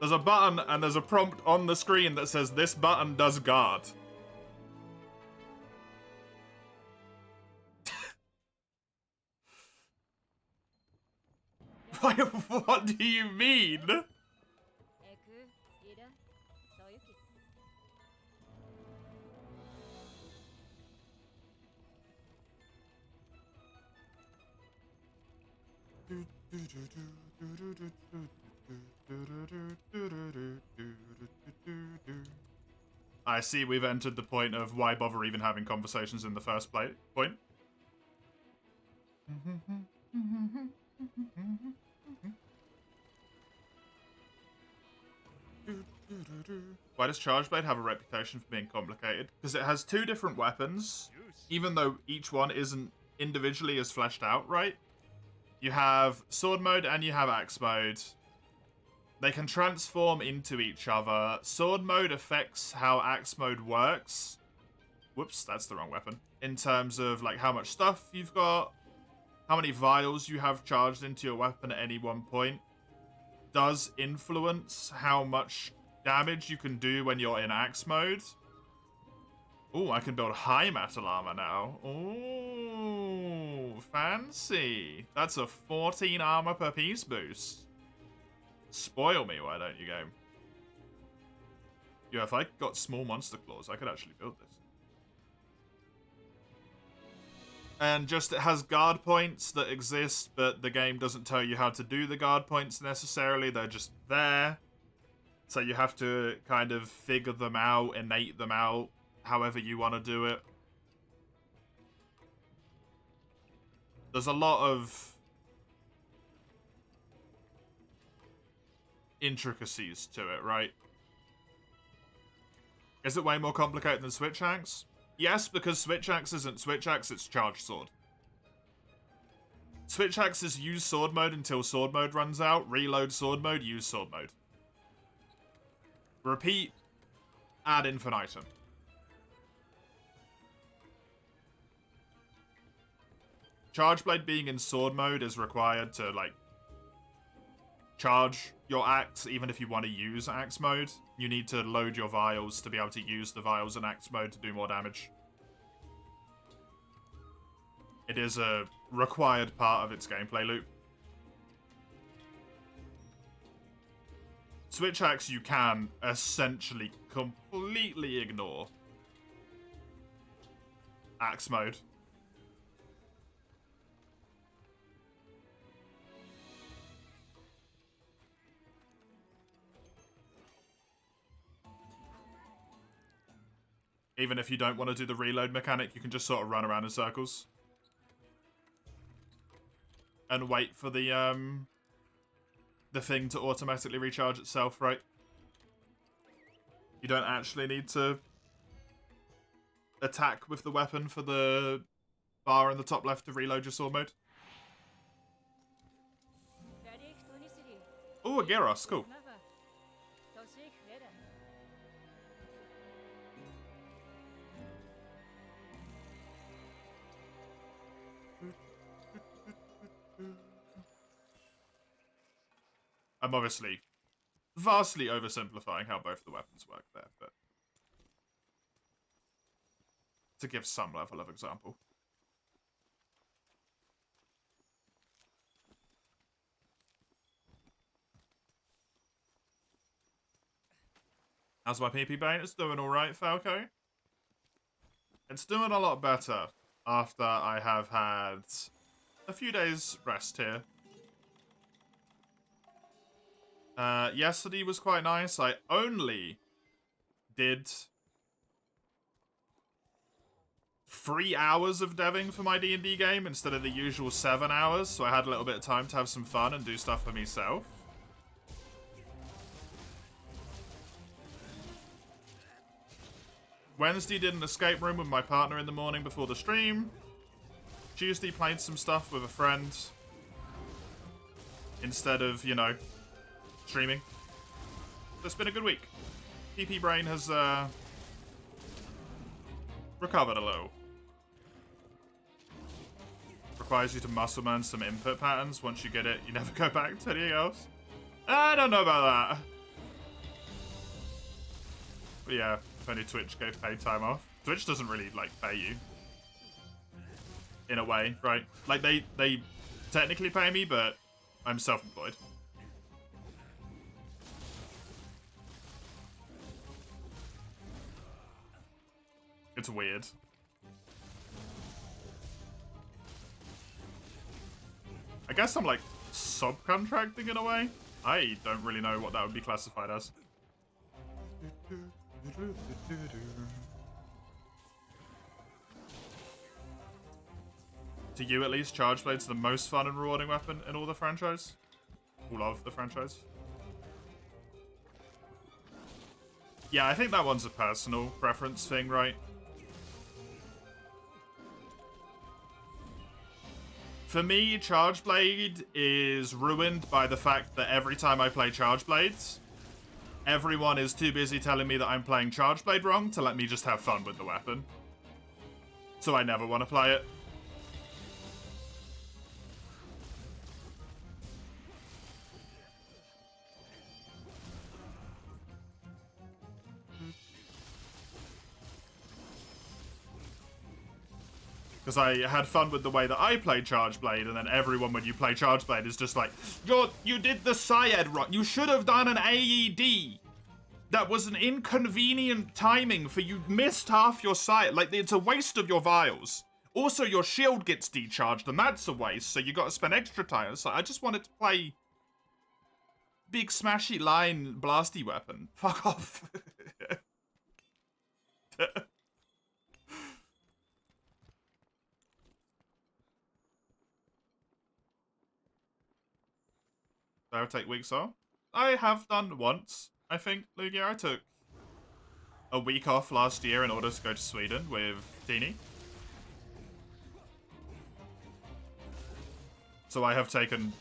[SPEAKER 1] There's a button and there's a prompt on the screen that says this button does guard. What do you mean? I see we've entered the point of why bother even having conversations in the first point. Why does Chargeblade have a reputation for being complicated? Because it has two different weapons, even though each one isn't individually as fleshed out, right? You have sword mode and you have axe mode. They can transform into each other. Sword mode affects how axe mode works. Whoops, that's the wrong weapon. In terms of like how much stuff you've got, how many vials you have charged into your weapon at any one point, does influence how much damage you can do when you're in axe mode. Oh, I can build high metal armor now. Oh, fancy. That's a 14 armor per piece boost. Spoil me, why don't you, game? Yeah, if I got small monster claws, I could actually build this. And just it has guard points that exist, but the game doesn't tell you how to do the guard points necessarily. They're just there. So you have to kind of figure them out, innate them out, however you want to do it. There's a lot of intricacies to it, right? Is it way more complicated than Switch Axe? Yes, because Switch Axe isn't Switch Axe, it's Charged Sword. Switch Axe is use sword mode until sword mode runs out, reload sword mode, use sword mode. Repeat, ad infinitum. Charge Blade being in sword mode is required to, like, charge your axe, even if you want to use axe mode. You need to load your vials to be able to use the vials in axe mode to do more damage. It is a required part of its gameplay loop. Switch Axe you can essentially completely ignore axe mode. Even if you don't want to do the reload mechanic, you can just sort of run around in circles. And wait for the thing to automatically recharge itself, right? You don't actually need to attack with the weapon for the bar in the top left to reload your sword mode. Oh, a Gyros, cool. I'm obviously vastly oversimplifying how both the weapons work there, but to give some level of example. How's my PP Bane? It's doing alright, Falco. It's doing a lot better after I have had a few days rest here. Yesterday was quite nice. I only did 3 hours of deving for my D&D game instead of the usual 7 hours, so I had a little bit of time to have some fun and do stuff for myself. Wednesday did an escape room with my partner in the morning before the stream. Tuesday played some stuff with a friend instead of, you know, streaming. So it's been a good week. PP Brain has recovered a little. Requires you to muscle man some input patterns. Once you get it, you never go back to anything else. I don't know about that. But yeah, if only Twitch gave paid time off. Twitch doesn't really, like, pay you. In a way, right? Like, they technically pay me, but I'm self-employed. It's weird. I guess I'm, like, subcontracting in a way. I don't really know what that would be classified as. To you, at least, Charge Blade's the most fun and rewarding weapon in all the franchise. All of the franchise. Yeah, I think that one's a personal preference thing, right? For me, Charge Blade is ruined by the fact that every time I play Charge Blades, everyone is too busy telling me that I'm playing Charge Blade wrong to let me just have fun with the weapon. So I never want to play it. Because I had fun with the way that I played Charge Blade, and then everyone, when you play Charge Blade, is just like, you did the Syed wrong. You should have done an AED. That was an inconvenient timing for you missed half your Syed. Like, it's a waste of your vials. Also, your shield gets decharged, and that's a waste, so you got to spend extra time. So I just wanted to play big smashy line blasty weapon. Fuck off. I would take weeks off. I have done once, I think, Lugia. I took a week off last year in order to go to Sweden with Teeny. So I have taken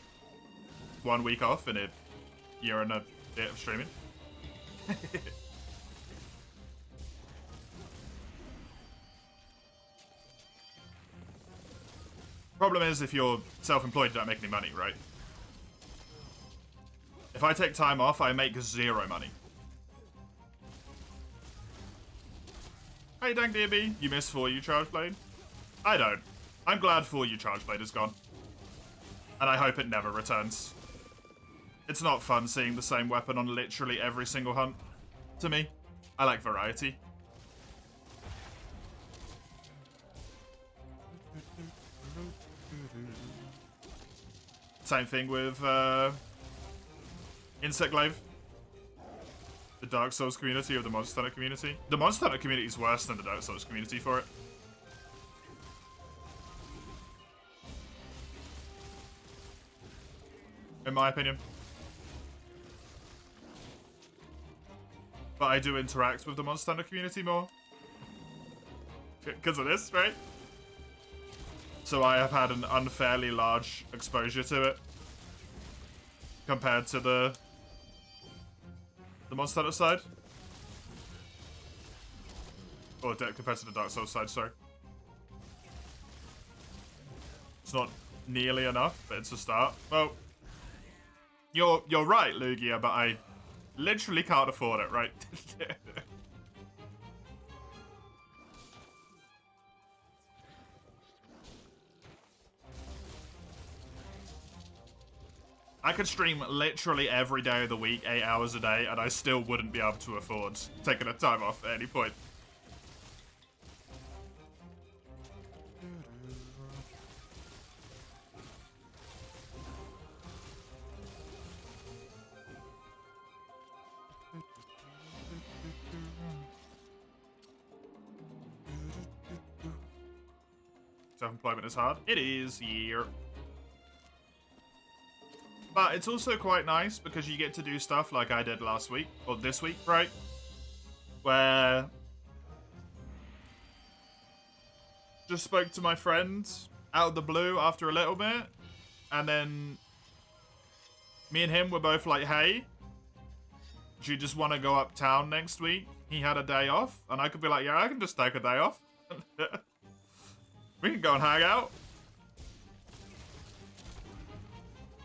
[SPEAKER 1] 1 week off in a year and a bit of streaming. Problem is, if you're self-employed, you don't make any money, right? If I take time off, I make 0 money. Hey, dang DB, you missed For You Charge Blade? I don't. I'm glad For You Charge Blade is gone. And I hope it never returns. It's not fun seeing the same weapon on literally every single hunt. To me, I like variety. Same thing with Insect Glaive. The Dark Souls community or the Monster Hunter community. The Monster Hunter community is worse than the Dark Souls community for it. In my opinion. But I do interact with the Monster Hunter community more. Because of this, right? So I have had an unfairly large exposure to it. Compared to the Monster Hunter side. Or compared to the Dark Souls side, sorry. It's not nearly enough, but it's a start. Well, you're right, Lugia, but I literally can't afford it, right? I could stream literally every day of the week, 8 hours a day, and I still wouldn't be able to afford taking a time off at any point. Self-employment is hard. It is, yeah. But it's also quite nice because you get to do stuff like I did last week, or this week, right? Where just spoke to my friend out of the blue after a little bit, and then me and him were both like, hey, do you just want to go uptown next week? He had a day off, and I could be like, yeah, I can just take a day off. We can go and hang out.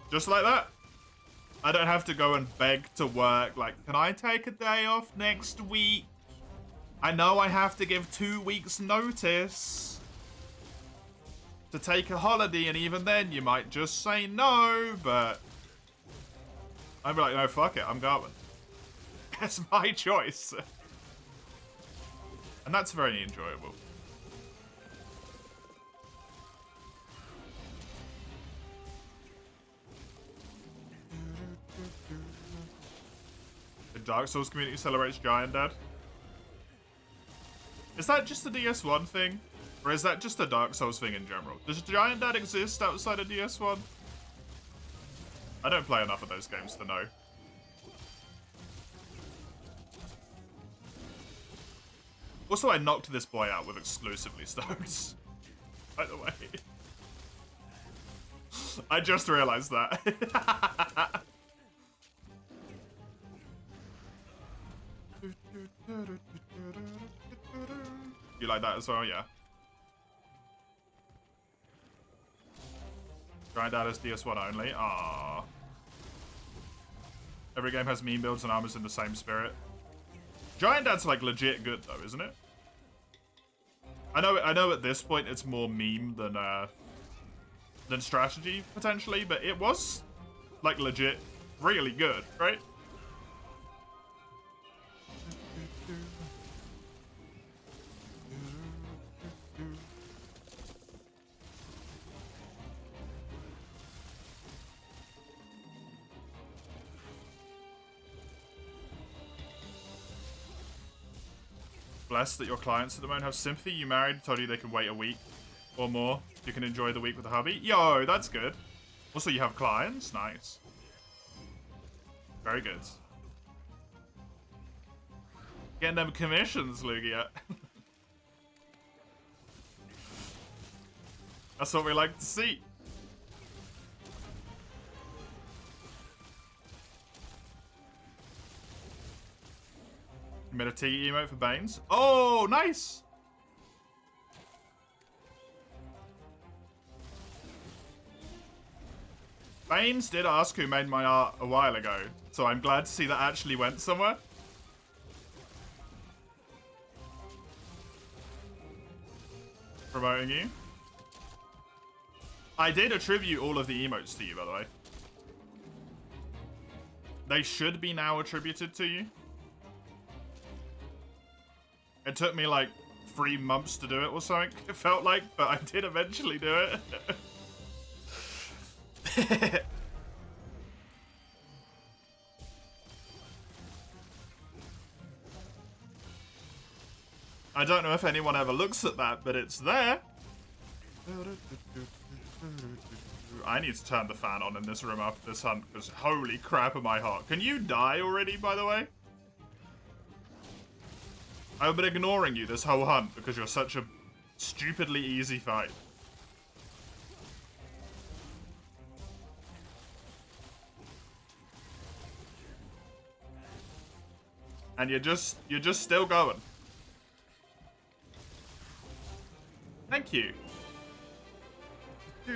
[SPEAKER 1] Just like that. I don't have to go and beg to work. Like, can I take a day off next week? I know I have to give 2 weeks notice to take a holiday, and even then you might just say no, but I'd be like, no, fuck it, I'm going. That's my choice. And that's very enjoyable. The Dark Souls community celebrates Giant Dad. Is that just a DS1 thing? Or is that just a Dark Souls thing in general? Does Giant Dad exist outside of DS1? I don't play enough of those games to know. Also, I knocked this boy out with exclusively stones. By the way. I just realized that. You like that as well? Yeah. Giant Dad is DS1 only. Ah. Every game has meme builds and armors in the same spirit. Giant Dad's like legit good though, isn't it? I know at this point it's more meme than strategy potentially, but it was like legit really good, right? Blessed that your clients at the moment have sympathy. You married, told you they can wait a week or more. You can enjoy the week with the hubby. Yo, that's good. Also, you have clients? Nice. Very good. Getting them commissions, Lugia. That's what we like to see. You made a T emote for Banes. Oh, nice! Banes did ask who made my art a while ago, so I'm glad to see that actually went somewhere. Promoting you. I did attribute all of the emotes to you, by the way. They should be now attributed to you. It took me like 3 months to do it or something, it felt like, but I did eventually do it. I don't know if anyone ever looks at that, but it's there. I need to turn the fan on in this room after this hunt, because holy crap in my heart. Can you die already, by the way? I've been ignoring you this whole hunt because you're such a stupidly easy fight. And you're just still going. Thank you. A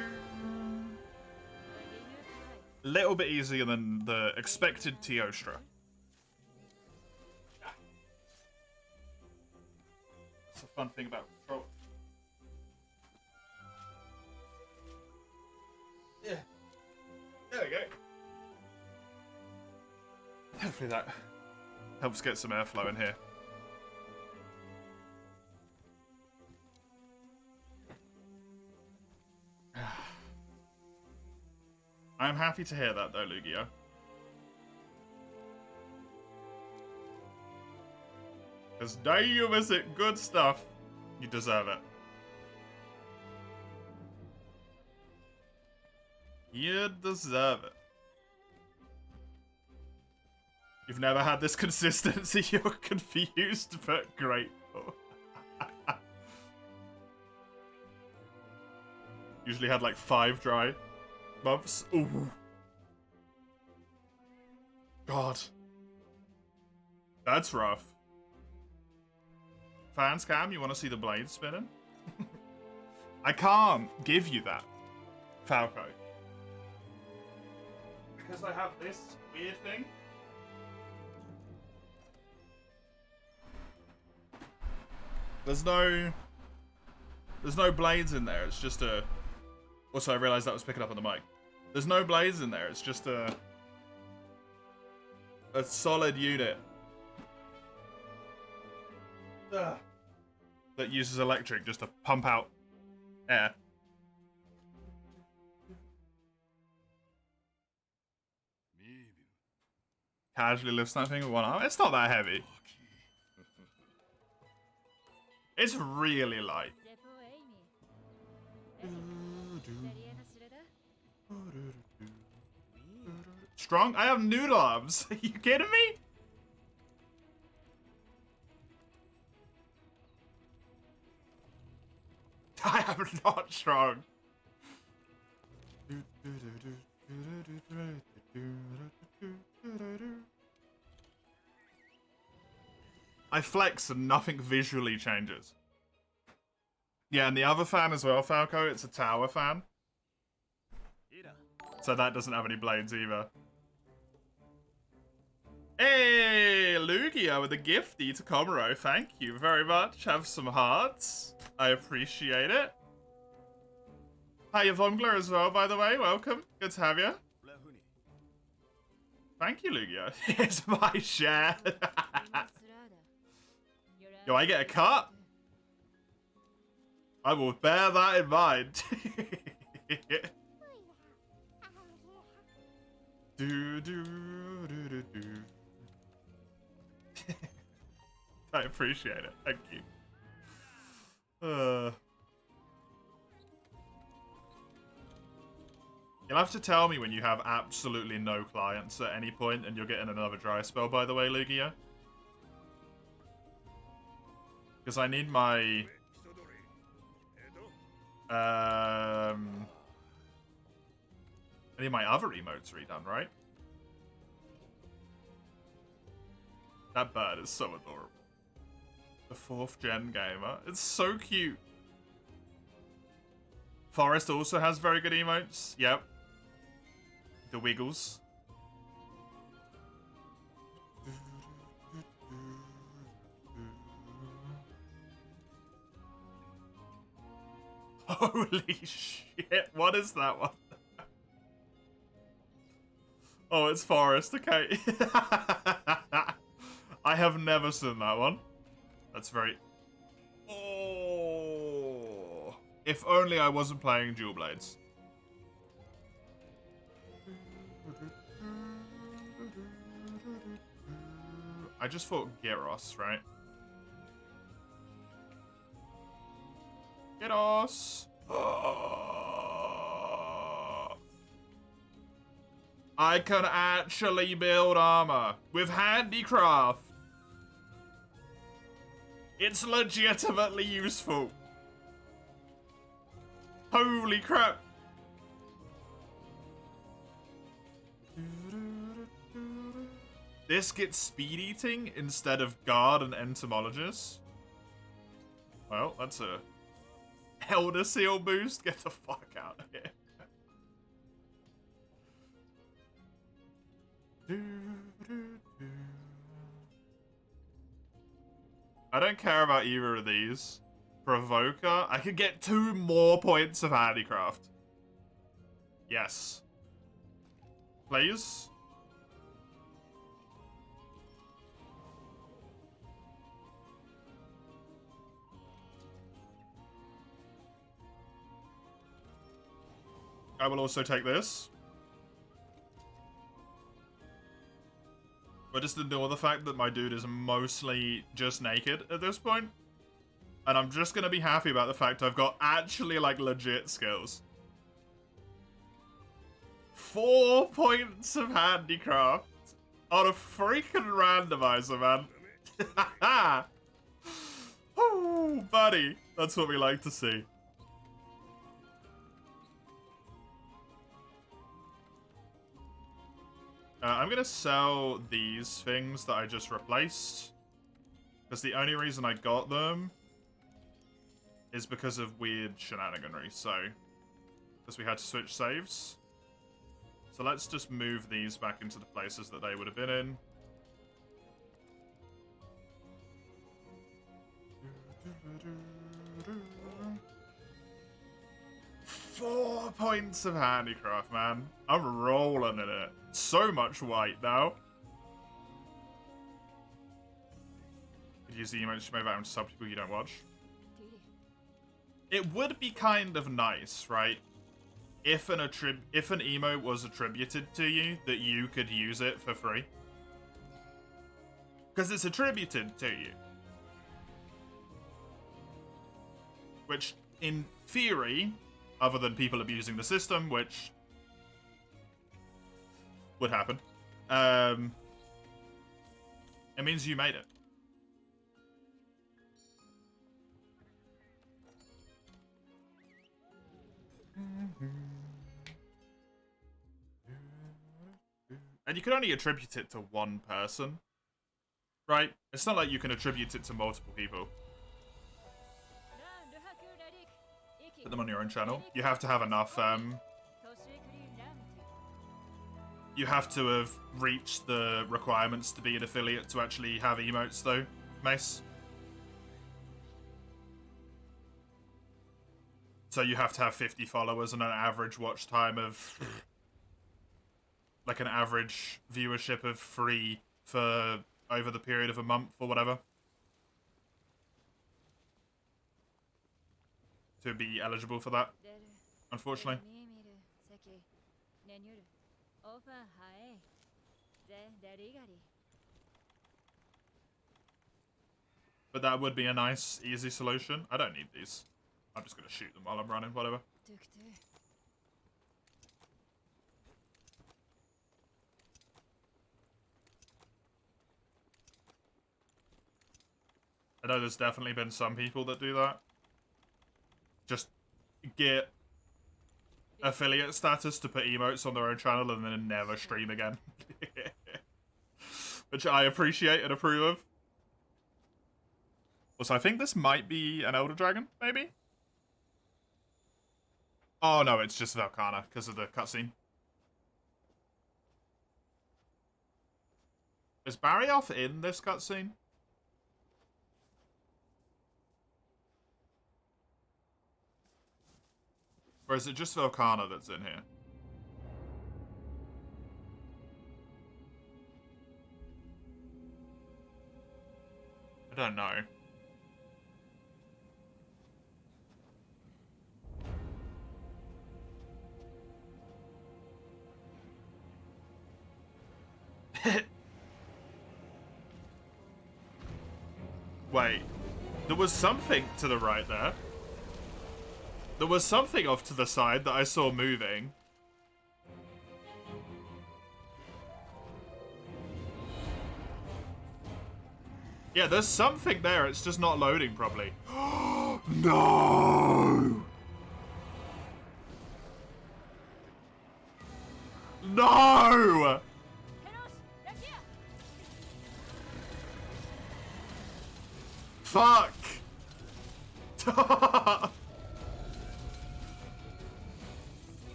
[SPEAKER 1] little bit easier than the expected Teostra. That's a fun thing about control. Yeah. There we go. Hopefully that helps get some airflow in here. I'm happy to hear that though, Lugia. Because damn, is it good stuff. You deserve it. You deserve it. You've never had this consistency, you're confused, but grateful. Usually had like 5 dry months. Ooh. God. That's rough. Fans cam, you want to see the blade spinning? I can't give you that, Falco. Because I have this weird thing. There's no blades in there, it's just a... Also, I realized that was picking up on the mic. There's no blades in there, it's just a solid unit. That uses electric just to pump out air. Casually lift something with one arm. It's not that heavy. It's really light. Strong? I have noodle arms. Are you kidding me? I am not strong. I flex and nothing visually changes. Yeah, and the other fan as well, Falco, it's a tower fan. So that doesn't have any blades either. Hey, Lugia with a gifty to Komuro. Thank you very much. Have some hearts. I appreciate it. Hi, Yvongler as well, by the way. Welcome. Good to have you. Thank you, Lugia. Here's my share. Yo, I get a cut? I will bear that in mind. I appreciate it. Thank you. You'll have to tell me when you have absolutely no clients at any point and you're getting another dry spell, by the way, Lugia. Because I need my... I need my other emotes redone, right? That bird is so adorable. The 4th gen gamer. It's so cute. Forest also has very good emotes. Yep. The Wiggles. Holy shit, what is that one? Oh, it's Forest, okay. I have never seen that one. That's very... Oh. If only I wasn't playing Dual Blades. I just fought Gyros, right? Gyros! I can actually build armor with handicraft. It's legitimately useful. Holy crap. This gets speed eating instead of guard and entomologist. Well, that's a Elder Seal boost. Get the fuck out of here. I don't care about either of these. Provoker. I could get 2 more points of handicraft. Yes. Please. I will also take this. But just ignore the fact that my dude is mostly just naked at this point. And I'm just gonna be happy about the fact I've got actually, like, legit skills. 4 points of handicraft on a freaking randomizer, man. Oh, buddy. That's what we like to see. I'm going to sell these things that I just replaced. Because the only reason I got them is because of weird shenaniganry. So, because we had to switch saves. So let's just move these back into the places that they would have been in. Four points of handicraft, man. I'm rolling in it. So much white now. Could use the emotes to move out into sub people you don't watch. It would be kind of nice, right? If an emote was attributed to you, that you could use it for free. Because it's attributed to you. Which, in theory, other than people abusing the system, which would happen, it means you made it. And you can only attribute it to one person, right? It's not like you can attribute it to multiple people. Put them on your own channel. You have to have enough, you have to have reached the requirements to be an affiliate to actually have emotes, though, Mace. So you have to have 50 followers and an average watch time of... like an average viewership of 3 for over the period of a month or whatever. To be eligible for that, unfortunately. But that would be a nice, easy solution. I don't need these. I'm just going to shoot them while I'm running, whatever. I know there's definitely been some people that do that. Just get affiliate status to put emotes on their own channel and then never stream again. Which I appreciate and approve of. Also, I think this might be an Elder Dragon, maybe? Oh no, it's just Velkhana because of the cutscene. Is Barrioth in this cutscene? Or is it just Velkhana that's in here? I don't know. Wait. There was something to the right there. There was something off to the side that I saw moving. Yeah, there's something there. It's just not loading properly. No! No! Fuck!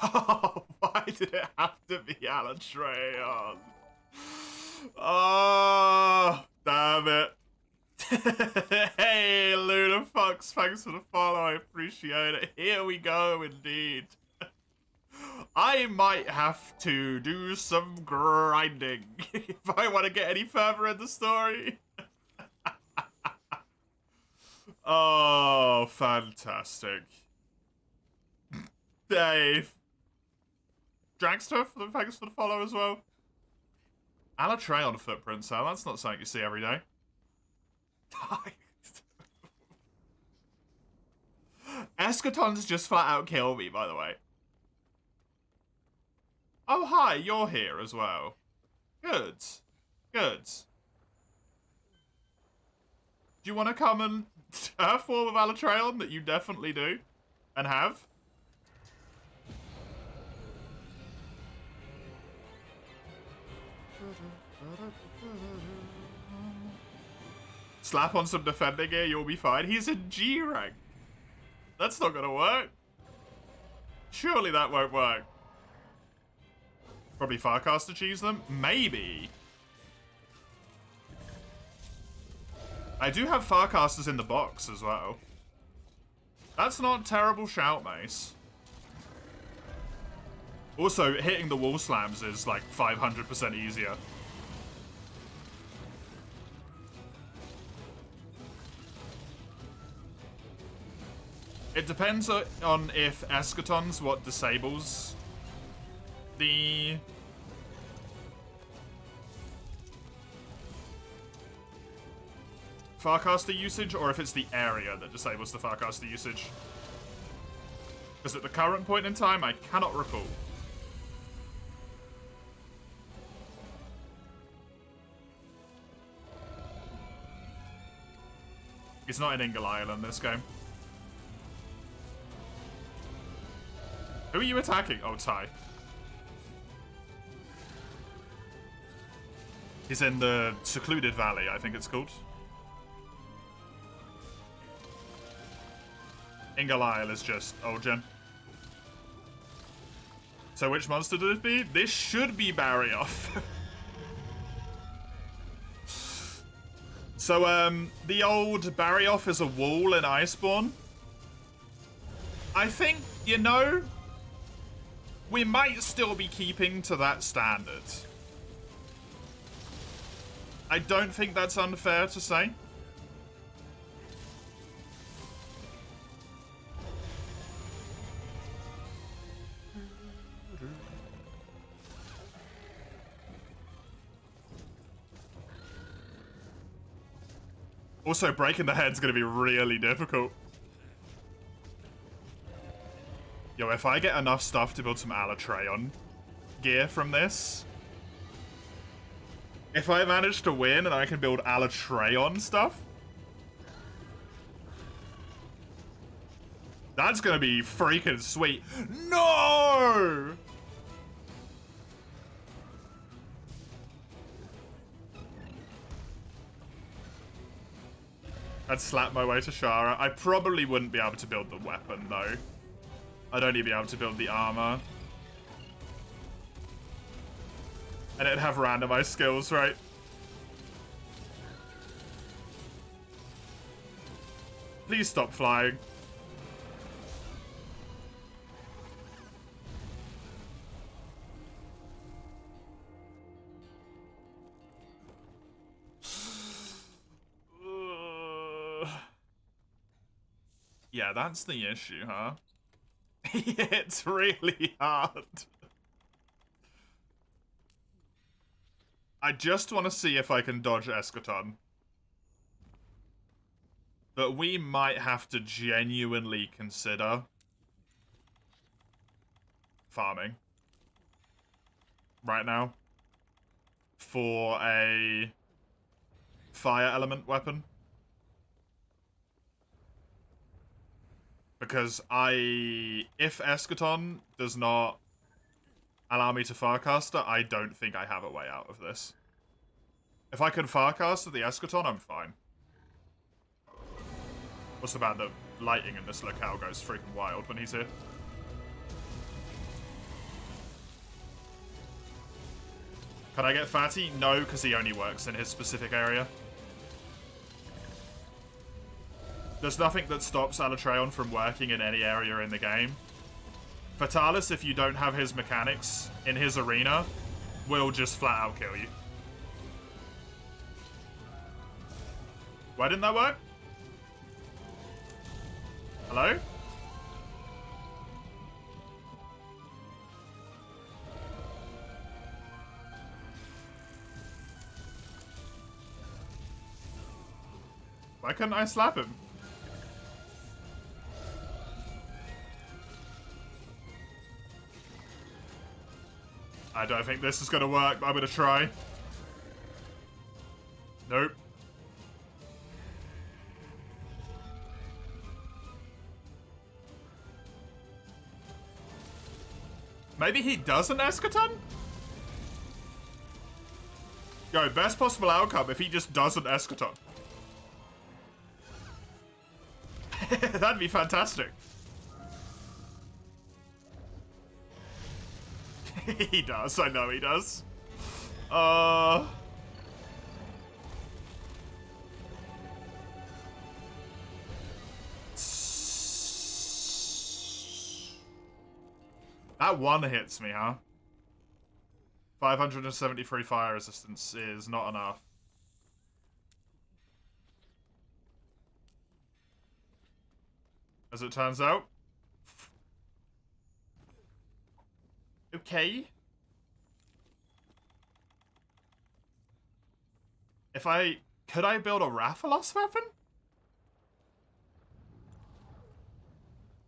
[SPEAKER 1] Oh, why did it have to be Alatreon? Oh, damn it. Hey, Lunafox, thanks for the follow, I appreciate it. Here we go, indeed. I might have to do some grinding if I want to get any further in the story. Oh, fantastic. Dave. Dragster, thanks for the follow as well. Alatreon footprints, Sal. That's not something you see every day. Eschaton's just flat out kill me, by the way. Oh, hi, you're here as well. Good. Good. Do you want to come and turf form of Alatreon that you definitely do and have? Slap on some defender gear, you'll be fine. He's in G rank. That's not gonna work. Surely that won't work. Probably Farcaster cheese them? Maybe. I do have Farcasters in the box as well. That's not a terrible shout, Mace. Also, hitting the wall slams is like 500% easier. It depends on if Eschaton's what disables the Farcaster usage, or if it's the area that disables the Farcaster usage. Because at the current point in time, I cannot recall. He's not in Ingle in this game. Who are you attacking? Oh, Ty. He's in the Secluded Valley, I think it's called. Ingle is just old gen. So which monster did it be? This should be Barrioff. So, the old Barrioff is a wall in Iceborne. I think, you know, we might still be keeping to that standard. I don't think that's unfair to say. Also, breaking the head's gonna be really difficult. Yo, if I get enough stuff to build some Alatreon gear from this... If I manage to win and I can build Alatreon stuff... That's gonna be freaking sweet. No! I'd slap my way to Shara. I probably wouldn't be able to build the weapon, though. I'd only be able to build the armor. And it'd have randomized skills, right? Please stop flying. Yeah, that's the issue, huh? It's really hard. I just want to see if I can dodge Eschaton. But we might have to genuinely consider farming right now for a fire element weapon. Because if Eschaton does not allow me to Farcaster, I don't think I have a way out of this. If I can Farcaster the Eschaton, I'm fine. What's about the lighting in this locale goes freaking wild when he's here. Can I get Fatty? No, because he only works in his specific area. There's nothing that stops Alatreon from working in any area in the game. Fatalis, if you don't have his mechanics in his arena, will just flat out kill you. Why didn't that work? Hello? Why couldn't I slap him? I don't think this is gonna work, but I'm gonna try. Nope. Maybe he does an Eschaton? Yo, best possible outcome if he just does an Eschaton. That'd be fantastic. He does, I know he does. That one hits me, huh? 573 fire resistance is not enough. As it turns out. Okay. Could I build a Rathalos weapon?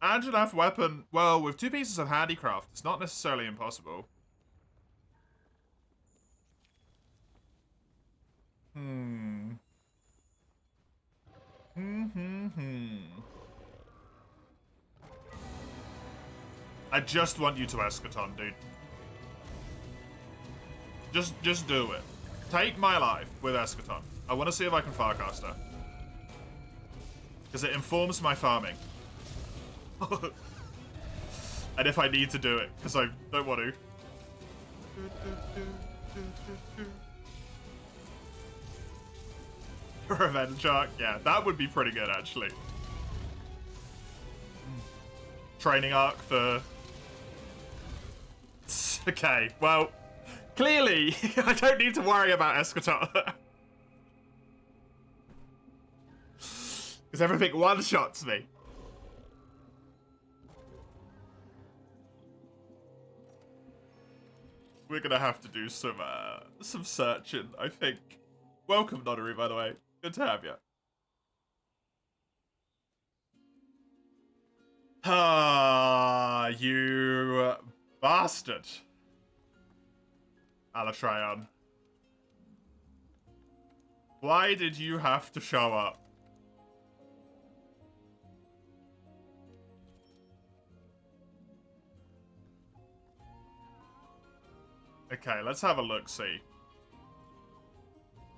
[SPEAKER 1] Anjanath weapon, well, with 2 pieces of handicraft, it's not necessarily impossible. I just want you to Eschaton, dude. Just do it. Take my life with Eschaton. I want to see if I can Farcast her. Because it informs my farming. And if I need to do it, because I don't want to. Revenge arc, yeah, that would be pretty good, actually. Training arc for... Okay, well, clearly, I don't need to worry about Eschaton. Because everything one-shots me. We're gonna have to do some searching, I think. Welcome, Nonary, by the way. Good to have you. Ah, you bastard. Alatreon. Why did you have to show up? Okay, let's have a look-see.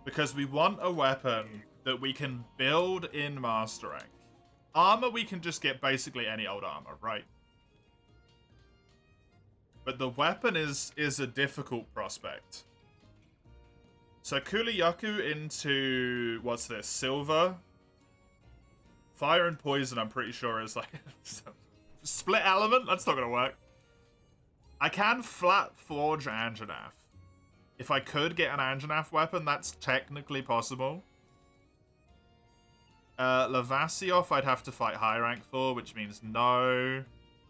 [SPEAKER 1] Because we want a weapon that we can build in Master Rank. Armor, we can just get basically any old armor, right? But the weapon is a difficult prospect. So Kuliyaku into, what's this, silver? Fire and poison, I'm pretty sure is like... Split element? That's not going to work. I can flat forge Anjanath. If I could get an Anjanath weapon, that's technically possible. Lavasioth, I'd have to fight high rank for, which means no.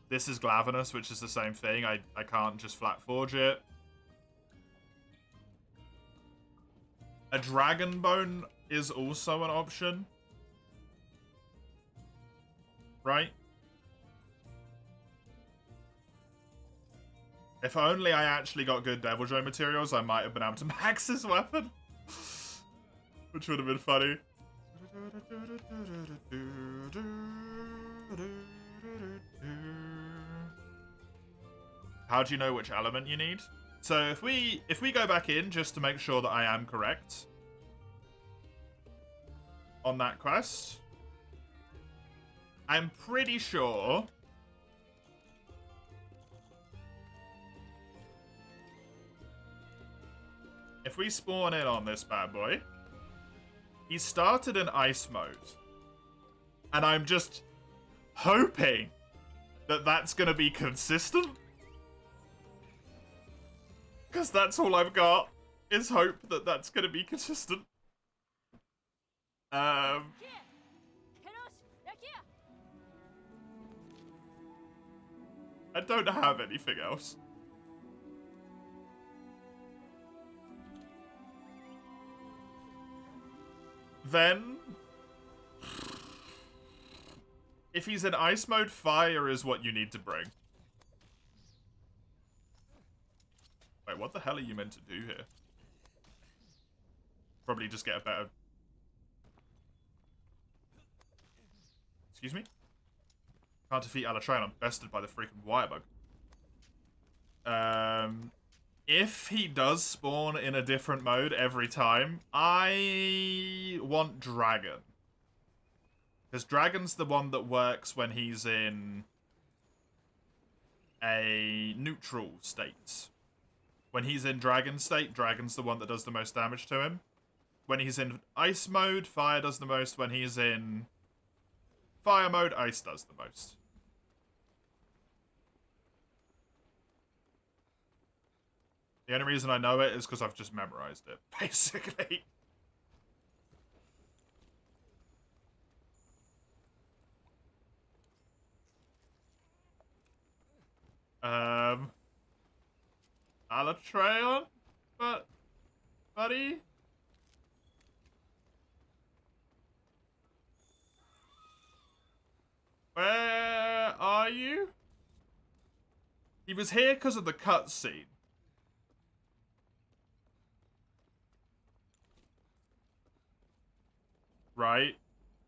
[SPEAKER 1] This is Glavenus, which is the same thing. I can't just flat forge it. A Dragon Bone is also an option. Right? If only I actually got good Devil Joy materials, I might have been able to max his weapon. Which would have been funny. How do you know which element you need? So if we go back in just to make sure that I am correct on that quest, I'm pretty sure if we spawn in on this bad boy, he started in ice mode. And I'm just hoping that that's going to be consistent. Because that's all I've got, is hope that that's going to be consistent. I don't have anything else. Then, if he's in ice mode, fire is what you need to bring. Wait, what the hell are you meant to do here? Probably just get a better... Excuse me? Can't defeat Alatreon, I'm bested by the freaking wire bug. If he does spawn in a different mode every time, I want Dragon. Because Dragon's the one that works when he's in a neutral state. When he's in Dragon state, Dragon's the one that does the most damage to him. When he's in Ice mode, Fire does the most. When he's in Fire mode, Ice does the most. The only reason I know it is because I've just memorized it, basically. Alatreon? But, buddy? Where are you? He was here because of the cutscene. Right?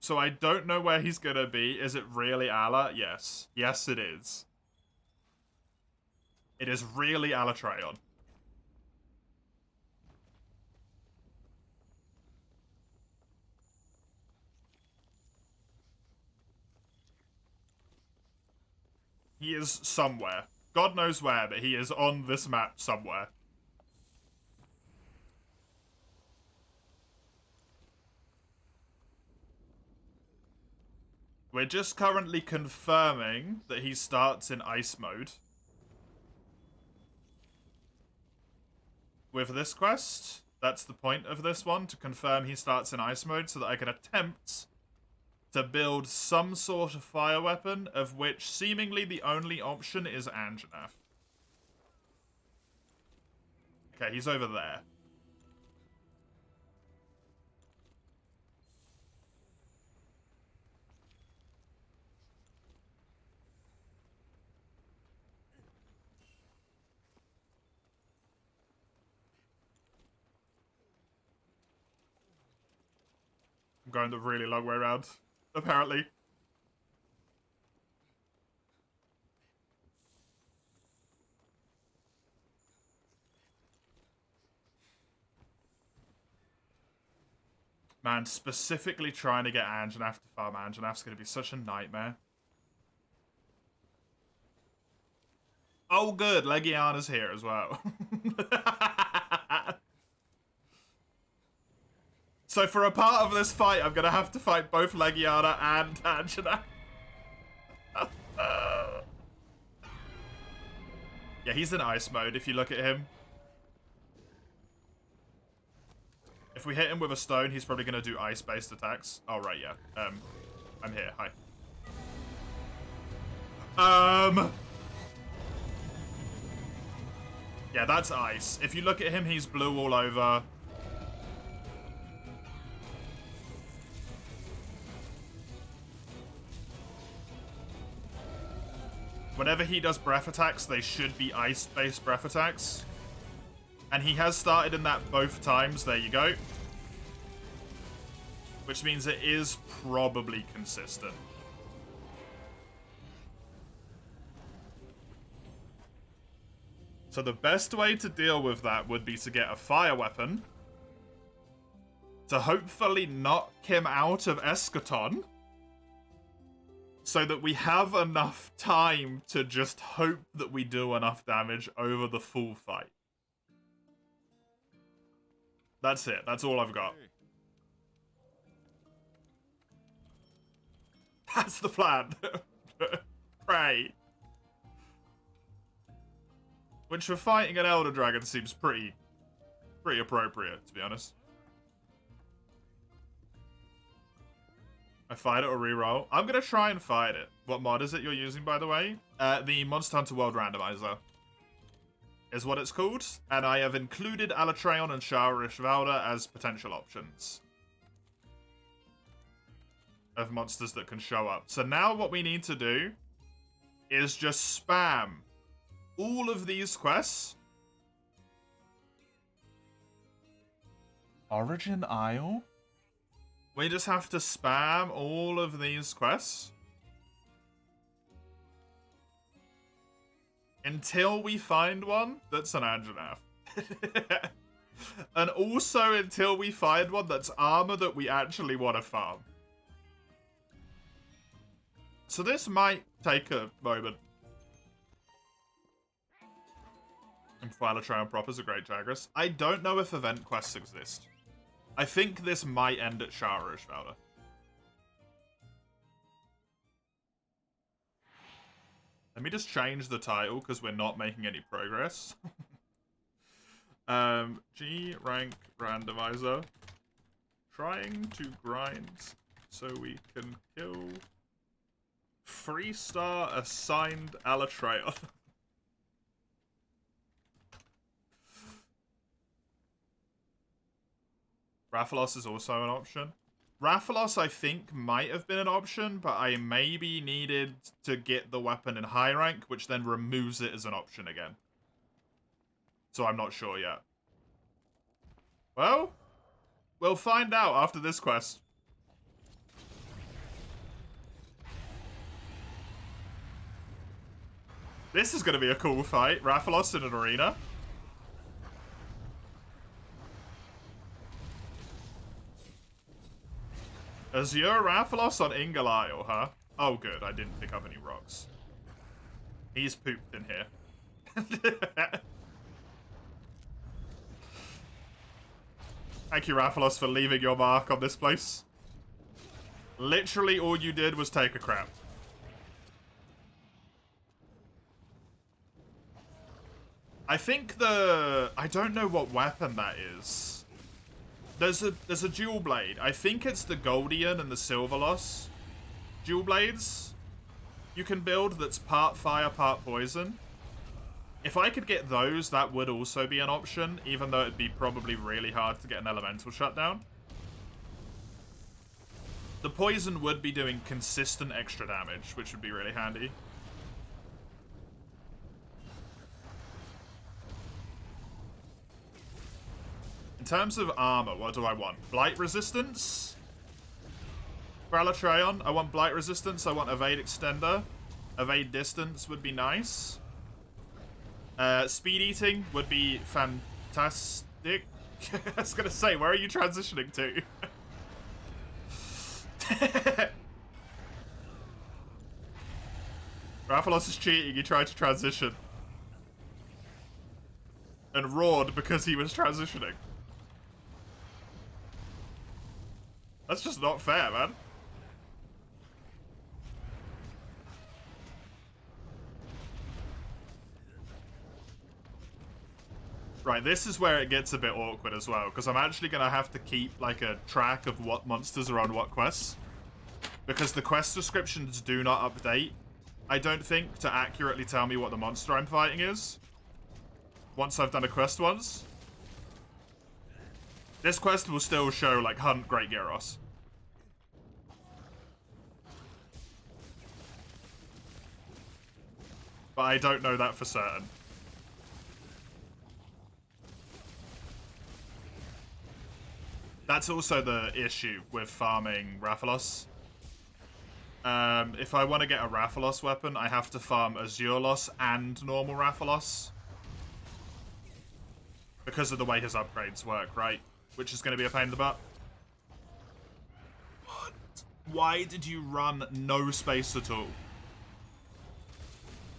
[SPEAKER 1] So I don't know where he's gonna be. Is it really Ala? Yes. Yes, it is. It is really Alatreon. He is somewhere. God knows where, but he is on this map somewhere. We're just currently confirming that he starts in ice mode. With this quest, that's the point of this one, to confirm he starts in ice mode so that I can attempt to build some sort of fire weapon, of which seemingly the only option is Anjanath. Okay, he's over there. I'm going the really long way around, apparently. Man, specifically trying to get Anjanath to farm Anjanath's going to be such a nightmare. Oh, good. Legiana's here as well. So for a part of this fight, I'm going to have to fight both Legiana and Anjanath. Yeah, he's in ice mode if you look at him. If we hit him with a stone, he's probably going to do ice-based attacks. Oh, right, yeah. I'm here. Hi. Yeah, that's ice. If you look at him, he's blue all over. Whenever he does breath attacks, they should be ice-based breath attacks. And he has started in that both times. There you go. Which means it is probably consistent. So the best way to deal with that would be to get a fire weapon to hopefully knock him out of Eschaton so that we have enough time to just hope that we do enough damage over the full fight. That's it. That's all I've got. That's the plan. Pray. Which for fighting an Elder Dragon seems pretty appropriate, to be honest. I fight it or reroll. I'm gonna try and fight it. What mod is it you're using, by the way? The Monster Hunter World Randomiser is what it's called, and I have included Alatreon and Shara Ishvalda as potential options of monsters that can show up. So now what we need to do is just spam all of these quests. Origin Isle? We just have to spam all of these quests until we find one that's an Anjanath. And also until we find one that's armor that we actually want to farm. So this might take a moment. And Alatreon proper is a great Jagras. I don't know if event quests exist. I think this might end at Shara Ishvalda. Let me just change the title because we're not making any progress. G rank randomizer. Trying to grind so we can kill 3-star assigned Alatreon. Rathalos is also an option. Rathalos, I think, might have been an option, but I maybe needed to get the weapon in high rank, which then removes it as an option again. So I'm not sure yet. Well, we'll find out after this quest. This is going to be a cool fight. Rathalos in an arena. Azure Rathalos on Ingal Isle, huh? Oh, good. I didn't pick up any rocks. He's pooped in here. Thank you, Rathalos, for leaving your mark on this place. Literally all you did was take a crap. I think I don't know what weapon that is. There's a dual blade. I think it's the Goldian and the Silverloss dual blades you can build that's part fire, part poison. If I could get those, that would also be an option, even though it'd be probably really hard to get an elemental shutdown. The poison would be doing consistent extra damage, which would be really handy. In terms of armor, what do I want? Blight resistance? Gralatreon, I want blight resistance, I want evade extender. Evade distance would be nice. Speed eating would be fantastic. I was gonna say, where are you transitioning to? Rathalos is cheating, he tried to transition. And roared because he was transitioning. That's just not fair, man. Right, this is where it gets a bit awkward as well, because I'm actually going to have to keep, like, a track of what monsters are on what quests. Because the quest descriptions do not update, I don't think, to accurately tell me what the monster I'm fighting is. Once I've done a quest once. This quest will still show, like, Hunt Great Gyros. But I don't know that for certain. That's also the issue with farming Rathalos. If I want to get a Rathalos weapon, I have to farm Azurelos and normal Rathalos. Because of the way his upgrades work, right? Which is going to be a pain in the butt. What? Why did you run no space at all?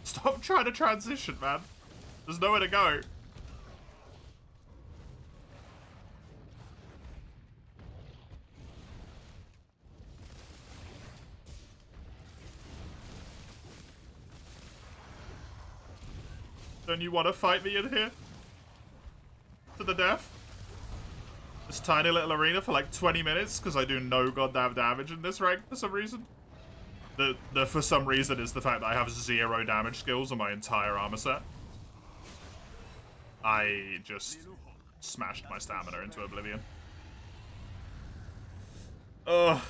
[SPEAKER 1] Stop trying to transition, man. There's nowhere to go. Don't you want to fight me in here? To the death? This tiny little arena for like 20 minutes because I do no goddamn damage in this rank for some reason. The for some reason is the fact that I have 0 damage skills on my entire armor set. I just smashed my stamina into oblivion. Ugh.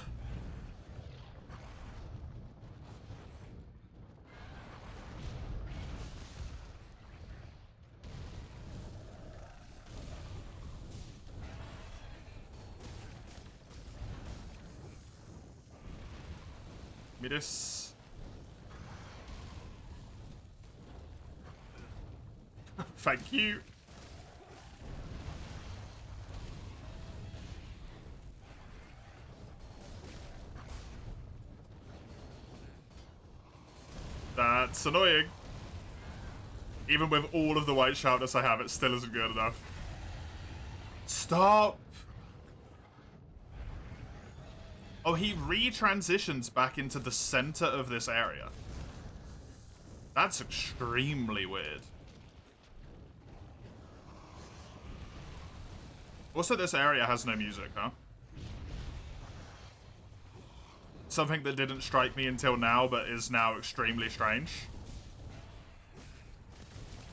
[SPEAKER 1] Me this. Thank you. That's annoying. Even with all of the white sharpness I have, it still isn't good enough. Stop! Oh, he re-transitions back into the center of this area. That's extremely weird. Also, this area has no music, huh? Something that didn't strike me until now, but is now extremely strange.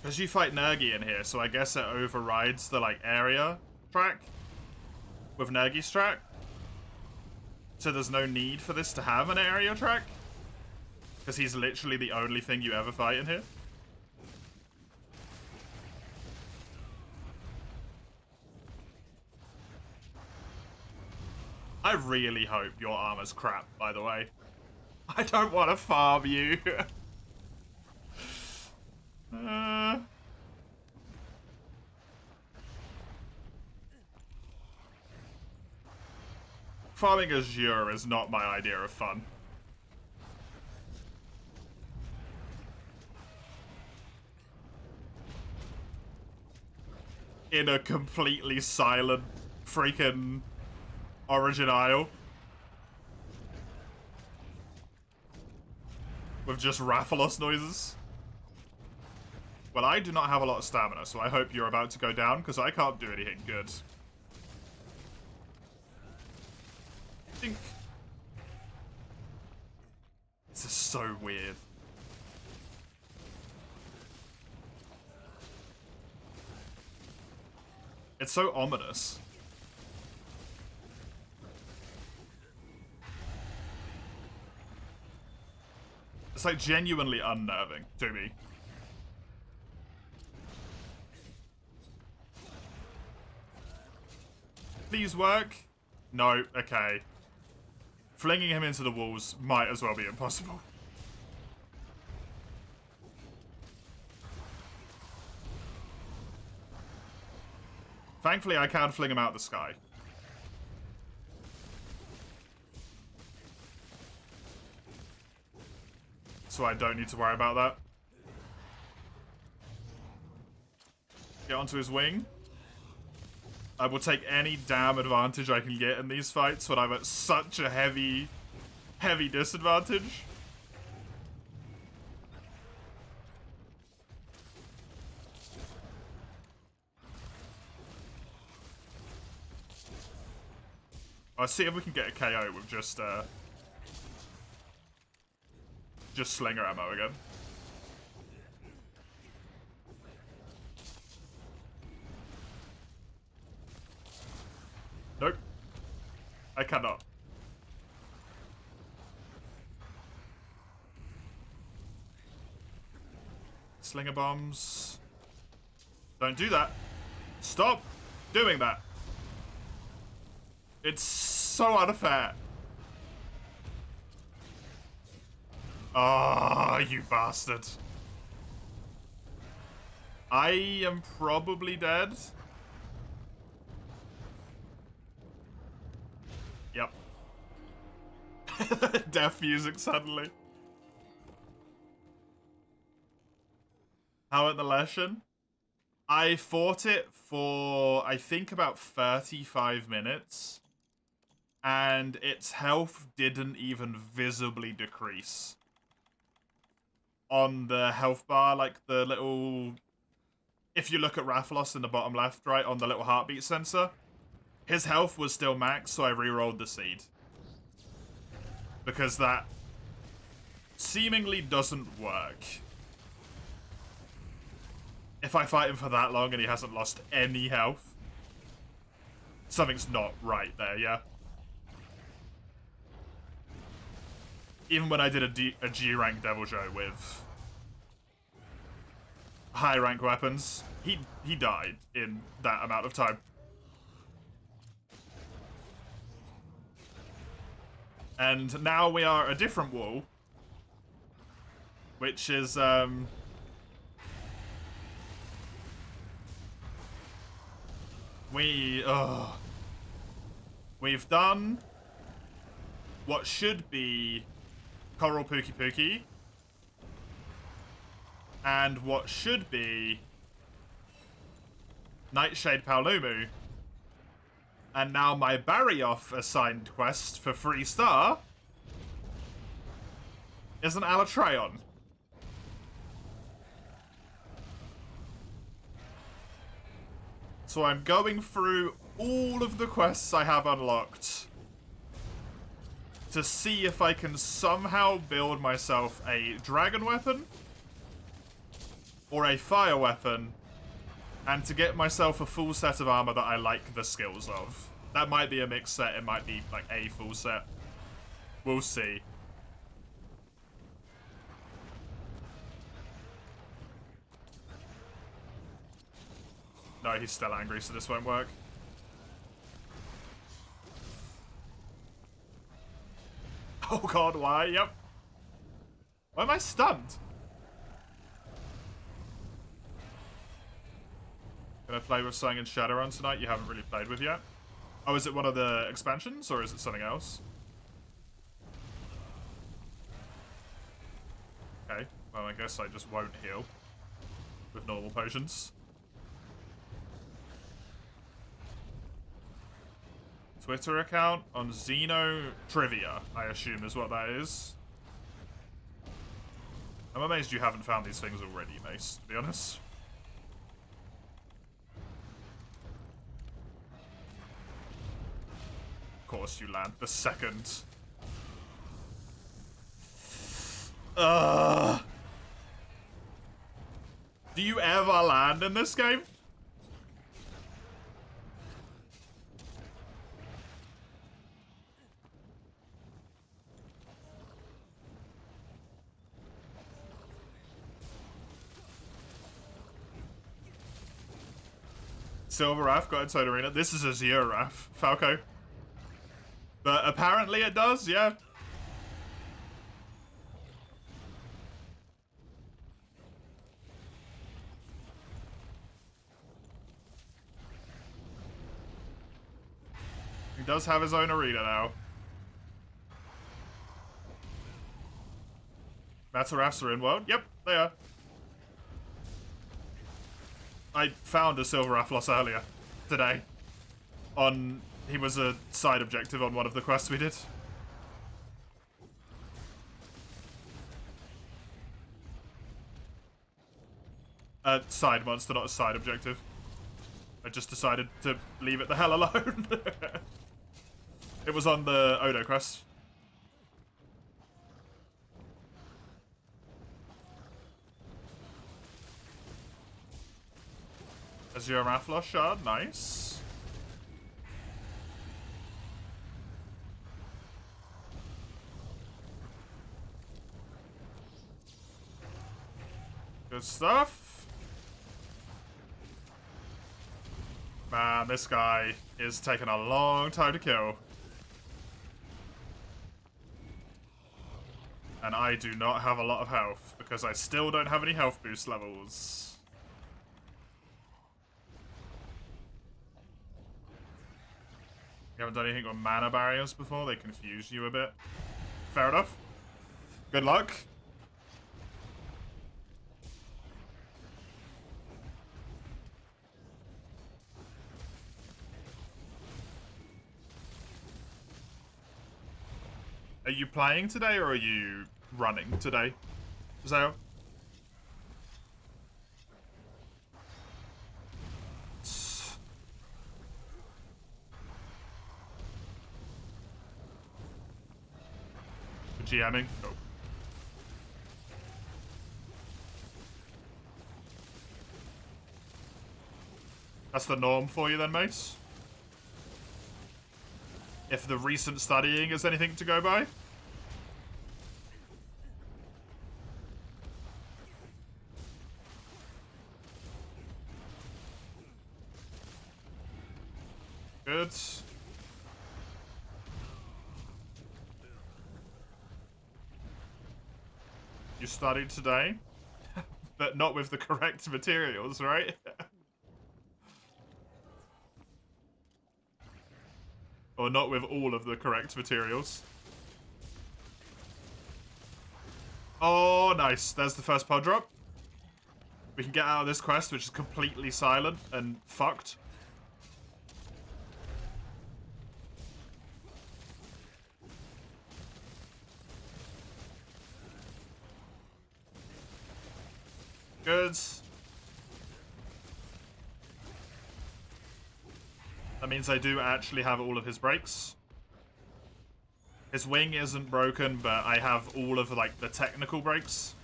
[SPEAKER 1] Because you fight Nergi in here, so I guess it overrides the, like, area track with Nergi's track. So there's no need for this to have an area track. Because he's literally the only thing you ever fight in here. I really hope your armor's crap, by the way. I don't want to farm you. Farming Azure is not my idea of fun. In a completely silent freaking Origin Isle. With just Rathalos noises. Well, I do not have a lot of stamina, so I hope you're about to go down, because I can't do anything good. Think. This is so weird. It's so ominous. It's like genuinely unnerving to me. Please work? No, okay. Flinging him into the walls might as well be impossible. Thankfully, I can fling him out the sky. So I don't need to worry about that. Get onto his wing. I will take any damn advantage I can get in these fights when I'm at such a heavy disadvantage. I'll see if we can get a KO with just slinger ammo again. Nope. I cannot. Slinger bombs. Don't do that. Stop doing that. It's so unfair. Ah, you bastard. I am probably dead. Yep. Death music suddenly. How went the lesson? I fought it for, I think, about 35 minutes. And its health didn't even visibly decrease. On the health bar, like the little... If you look at Rathalos in the bottom left, right, on the little heartbeat sensor, his health was still max, so I re-rolled the seed. Because that seemingly doesn't work. If I fight him for that long and he hasn't lost any health, something's not right there, yeah? Even when I did a G-rank Devil Joe with high-rank weapons, he died in that amount of time. And now we are a different wall, which is, we've done what should be Coral Pookie Pookie, and what should be Nightshade Paolumu, and now my Barrioff assigned quest for 3-star is an Alatreon. So I'm going through all of the quests I have unlocked to see if I can somehow build myself a dragon weapon or a fire weapon, and to get myself a full set of armor that I like the skills of. That might be a mixed set, it might be like a full set. We'll see. No, he's still angry, so this won't work. Oh god, why? Yep. Why am I stunned? Gonna play with something in Shadowrun tonight you haven't really played with yet. Oh, is it one of the expansions, or is it something else? Okay, well, I guess I just won't heal with normal potions. Twitter account on Xeno Trivia, I assume is what that is. I'm amazed you haven't found these things already, Mace, to be honest. Of course you land the second. Do you ever land in this game? Silver Raph got inside arena. This is a Zero Raph, Falco. But apparently it does, yeah. He does have his own arena now. Battle Raphs are in world? Yep, they are. I found a Silver Raphlos earlier today. He was a side objective on one of the quests we did. A side monster, not a side objective. I just decided to leave it the hell alone. It was on the Odo quest. Azure Raphlos shard, nice. Good stuff. Man, this guy is taking a long time to kill. And I do not have a lot of health, because I still don't have any health boost levels. You haven't done anything with mana barriers before? They confuse you a bit. Fair enough. Good luck. Are you playing today, or are you running today, Zao? GMing? Oh. That's the norm for you then, Mace? If the recent studying is anything to go by? Good. You studied today? But not with the correct materials, right? Or not with all of the correct materials. Oh, nice. There's the first pod drop. We can get out of this quest, which is completely silent and fucked. Good. That means I do actually have all of his breaks. His wing isn't broken, but I have all of like the technical breaks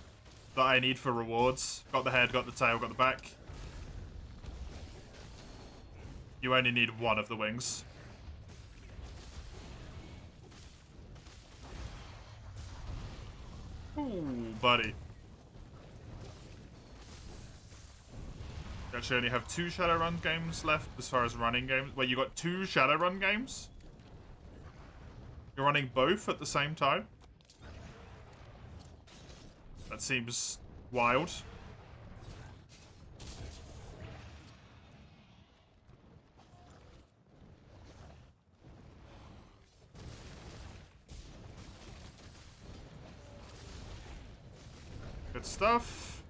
[SPEAKER 1] that I need for rewards. Got the head, got the tail, got the back. You only need one of the wings. Ooh, buddy. Actually, only have 2 Shadowrun games left as far as running games. Wait, you got 2 Shadowrun games? You're running both at the same time? That seems wild. Good stuff.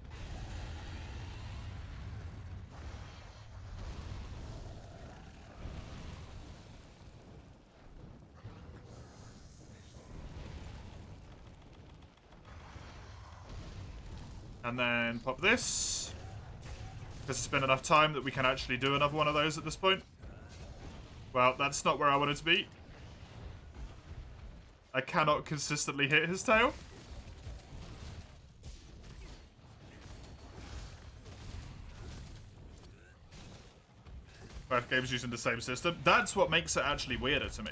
[SPEAKER 1] And then pop this. Because it's been enough time that we can actually do another one of those at this point. Well, that's not where I wanted to be. I cannot consistently hit his tail. Both games using the same system. That's what makes it actually weirder to me.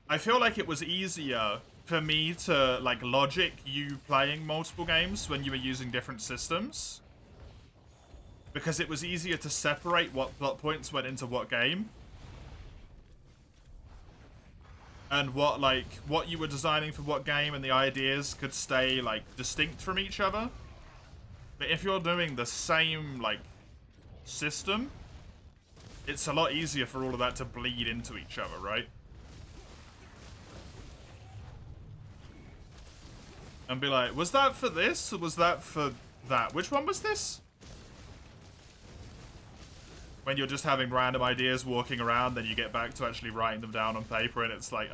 [SPEAKER 1] I feel like it was easier for me to, like, logic you playing multiple games when you were using different systems. Because it was easier to separate what plot points went into what game. And what you were designing for what game and the ideas could stay, like, distinct from each other. But if you're doing the same, like, system, it's a lot easier for all of that to bleed into each other, right? And be like, was that for this or was that for that? Which one was this? When you're just having random ideas walking around, then you get back to actually writing them down on paper and it's like,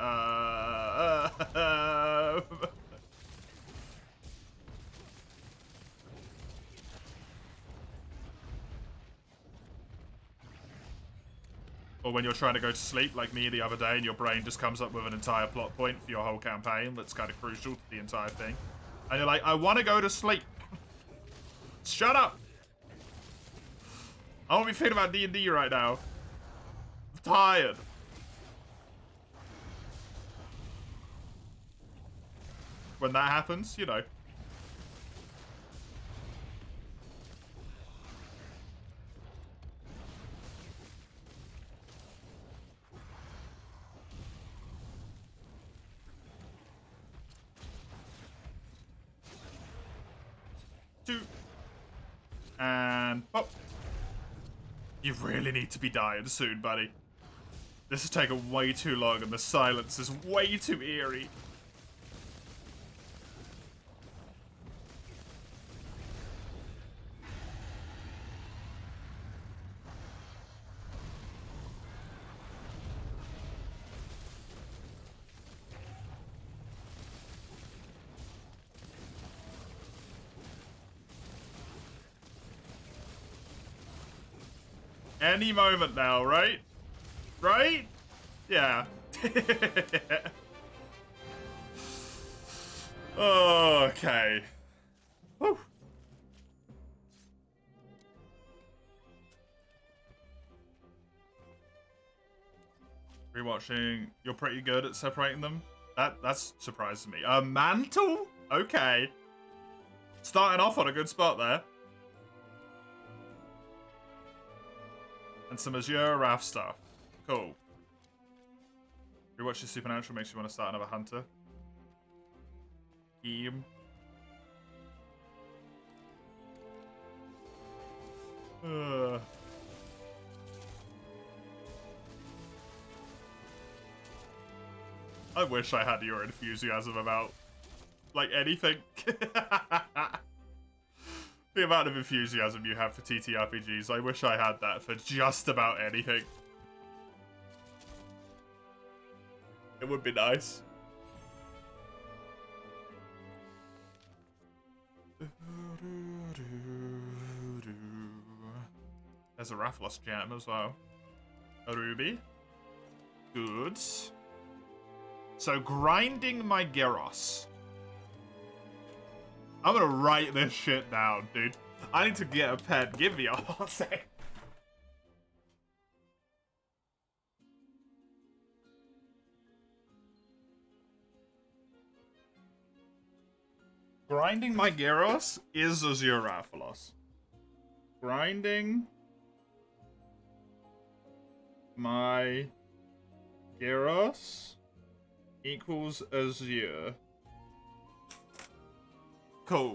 [SPEAKER 1] Or when you're trying to go to sleep, like me the other day, and your brain just comes up with an entire plot point for your whole campaign that's kind of crucial to the entire thing. And you're like, I want to go to sleep. Shut up! I won't be thinking about D&D right now. I'm tired. When that happens, you know. Two. And pop. You really need to be dying soon, buddy. This is taking way too long and the silence is way too eerie. Any moment now, right? Right? Yeah. Okay. Whew. Rewatching. You're pretty good at separating them. That's surprising me. A mantle? Okay. Starting off on a good spot there. And some Azure Wrath stuff. Cool. Rewatching Supernatural makes you want to start another Hunter. Game. I wish I had your enthusiasm about, like, anything. The amount of enthusiasm you have for TTRPGs, I wish I had that for just about anything. It would be nice. There's a Rathalos gem as well. A ruby. Good. So, grinding my Gyros. I'm gonna write this shit down, dude. I need to get a pen. Give me a hot sec. Grinding my Gyros is Azure Rathalos. Grinding my Gyros equals Azure. Cool.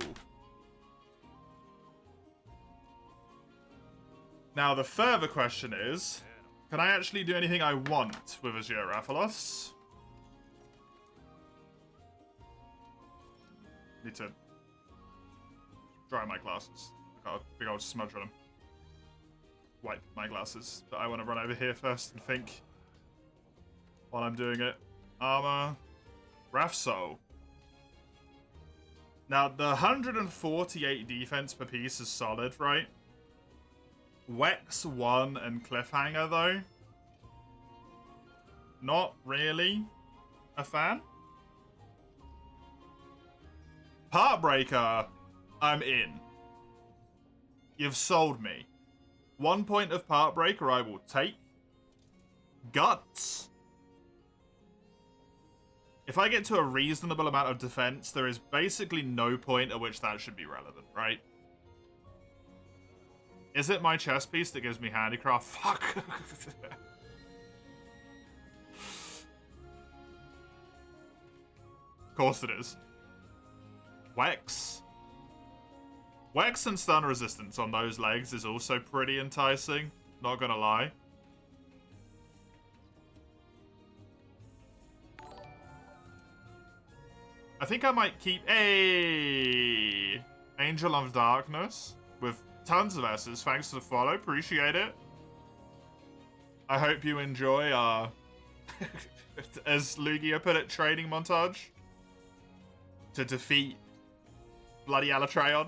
[SPEAKER 1] Now the further question is, can I actually do anything I want with Azure Rathalos? Need to dry my glasses. Got a big old smudge on them. Wipe my glasses. But I want to run over here first and think while I'm doing it. Armor. Rafso. Now, the 148 defense per piece is solid, right? Wex 1 and Cliffhanger, though. Not really a fan. Heartbreaker, I'm in. You've sold me. 1 point of Heartbreaker I will take. Guts. If I get to a reasonable amount of defense, there is basically no point at which that should be relevant, right? Is it my chess piece that gives me handicraft? Fuck. Of course it is. Wex. Wex and stun resistance on those legs is also pretty enticing. Not gonna lie. I think I might keep a Angel of Darkness with tons of S's. Thanks for the follow. Appreciate it. I hope you enjoy our, as Lugia put it, training montage to defeat bloody Alatreon.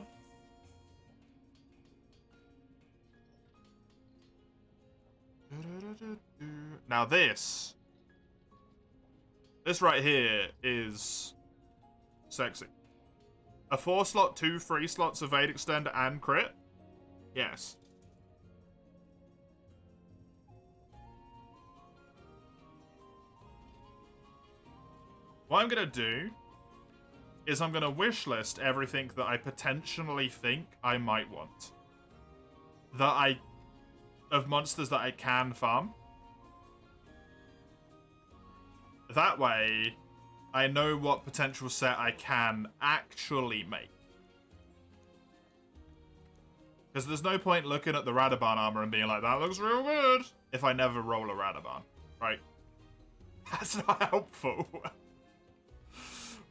[SPEAKER 1] Now this right here is sexy. A 4-slot, 2 free slots, Evade Extender, and crit? Yes. What I'm gonna do is I'm gonna wishlist everything that I potentially think I might want. Of monsters that I can farm. That way, I know what potential set I can actually make. Because there's no point looking at the Radaban armor and being like, that looks real good, if I never roll a Radaban, right? That's not helpful.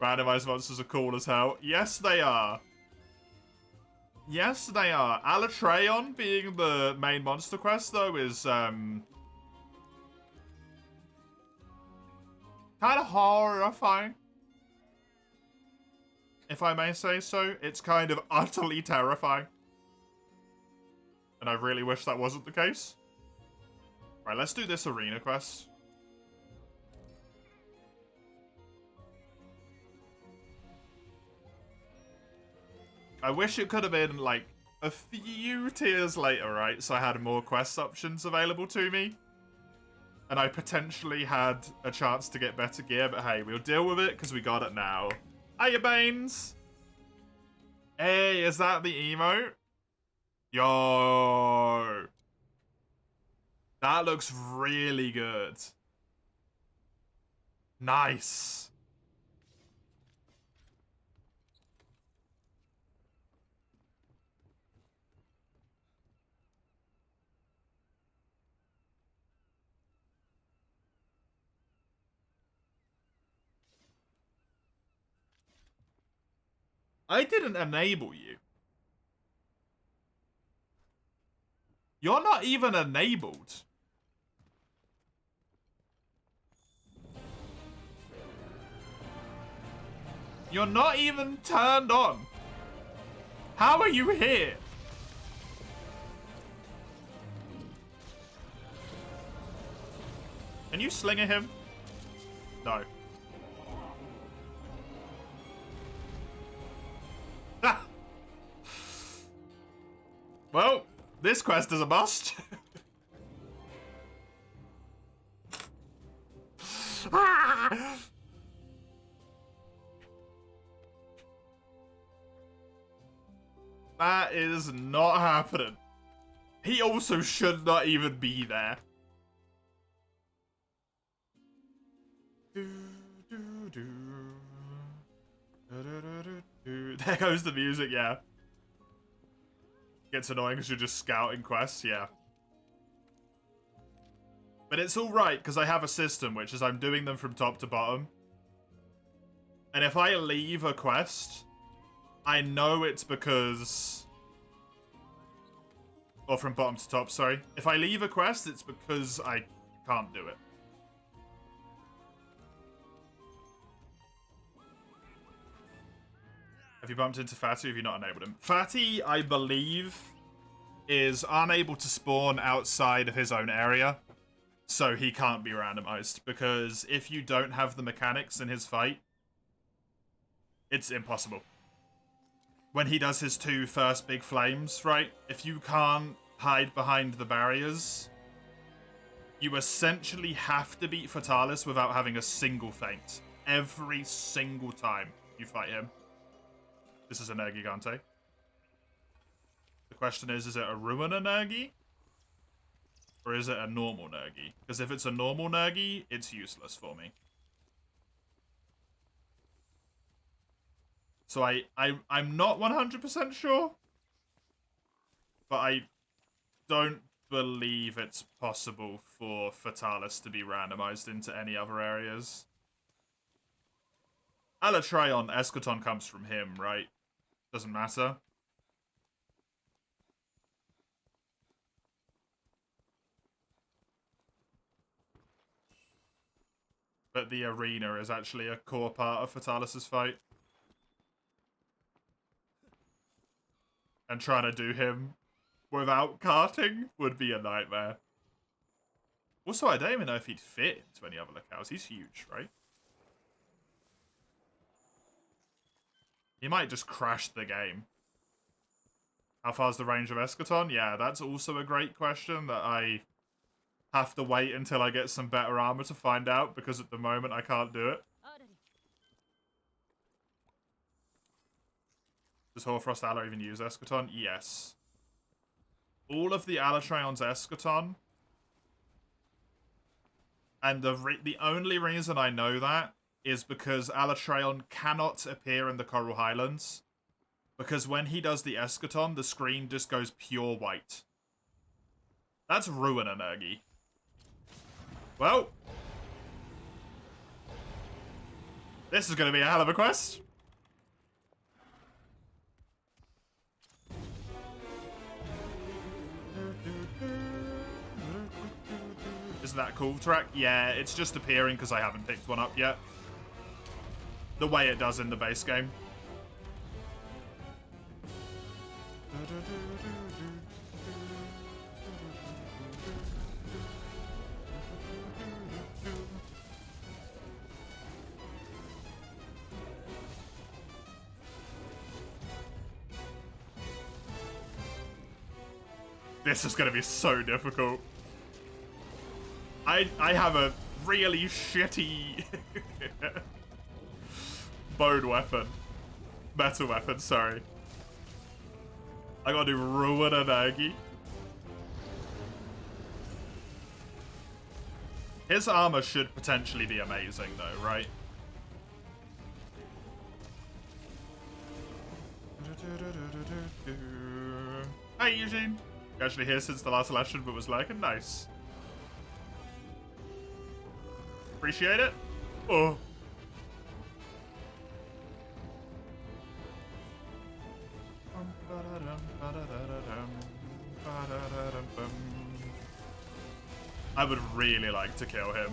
[SPEAKER 1] Randomized monsters are cool as hell. Yes, they are. Yes, they are. Alatreon being the main monster quest, though, is, kind of horrifying. If I may say so. It's kind of utterly terrifying. And I really wish that wasn't the case. Right, let's do this arena quest. I wish it could have been, like, a few tiers later, right? So I had more quest options available to me. And I potentially had a chance to get better gear, but hey, we'll deal with it because we got it now. Hiya, Banes! Hey, is that the emote? Yo! That looks really good. Nice. I didn't enable you. You're not even enabled. You're not even turned on. How are you here? Can you slinger him? No. Well, this quest is a must. That is not happening. He also should not even be there. There goes the music, yeah. Gets annoying because you're just scouting quests, yeah. But it's alright, because I have a system, which is I'm doing them from top to bottom. And if I leave a quest, I know it's because... Or from bottom to top, sorry. If I leave a quest, it's because I can't do it. Have you bumped into Fatty or have you not enabled him? Fatty, I believe, is unable to spawn outside of his own area. So he can't be randomized. Because if you don't have the mechanics in his fight, it's impossible. When he does his 2 first big flames, right? If you can't hide behind the barriers, you essentially have to beat Fatalis without having a single feint. Every single time you fight him. This is a Nergigante. The question is it a Ruiner Nergi? Or is it a normal Nergi? Because if it's a normal Nergi, it's useless for me. So I'm not 100% sure. But I don't believe it's possible for Fatalis to be randomized into any other areas. Alatreon, Eschaton comes from him, right? Doesn't matter. But the arena is actually a core part of Fatalis' fight. And trying to do him without karting would be a nightmare. Also, I don't even know if he'd fit into any other locales. He's huge, right? He might just crash the game. How far's the range of Eschaton? Yeah, that's also a great question that I have to wait until I get some better armor to find out, because at the moment I can't do it. Does Hoarfrost Aloe even use Eschaton? Yes. All of the Alatreon's Eschaton. And the only reason I know that is because Alatreon cannot appear in the Coral Highlands. Because when he does the Eschaton, the screen just goes pure white. That's Ruiner Nergi. Well. This is going to be a hell of a quest. Isn't that cool track? Yeah, it's just appearing because I haven't picked one up yet. The way it does in the base game. This is going to be so difficult. I have a really shitty bone weapon. Metal weapon, sorry. I gotta do Ruiner Nergi. His armor should potentially be amazing though, right? Hi Eugene. Actually here since the last election, but was like, nice. Appreciate it. Oh. I would really like to kill him.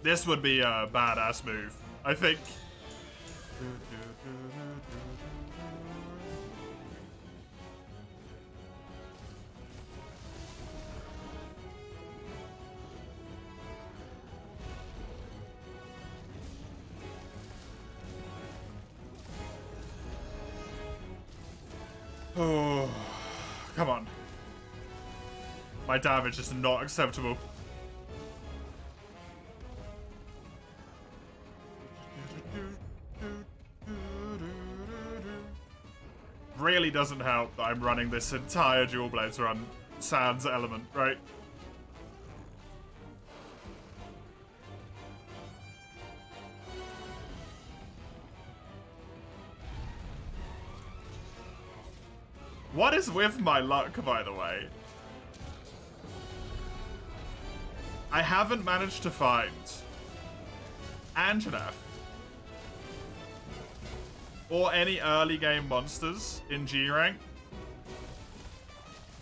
[SPEAKER 1] This would be a badass move, I think. Oh, come on. My damage is not acceptable. Really doesn't help that I'm running this entire Dual Blades run sans element, right? What is with my luck, by the way? I haven't managed to find Anjanath. Or any early game monsters in G rank.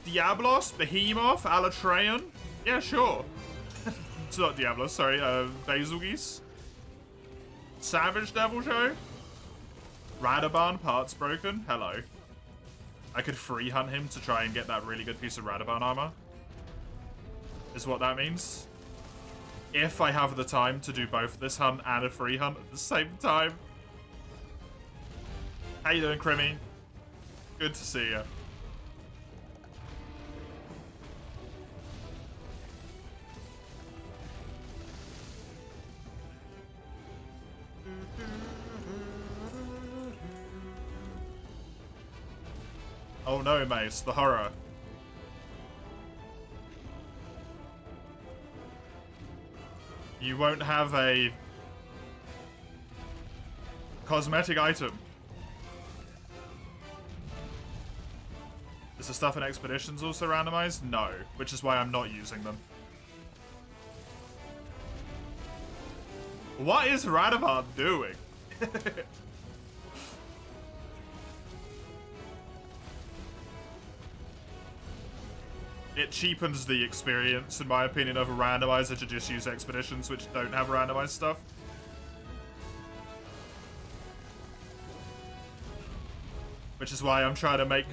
[SPEAKER 1] Diablos, Behemoth, Alatreon. Yeah, sure. It's not Diablos, sorry. Basilgeuse. Savage Devil Show. Radaban, parts broken. Hello. I could free hunt him to try and get that really good piece of Radaban armor. Is what that means. If I have the time to do both this hunt and a free hunt at the same time. How you doing, Crimmy? Good to see you. Oh no, Mace, the horror. You won't have a cosmetic item. Is the stuff in Expeditions also randomized? No, which is why I'm not using them. What is Radavan doing? It cheapens the experience, in my opinion, of a randomizer to just use Expeditions, which don't have randomized stuff. Which is why I'm trying to make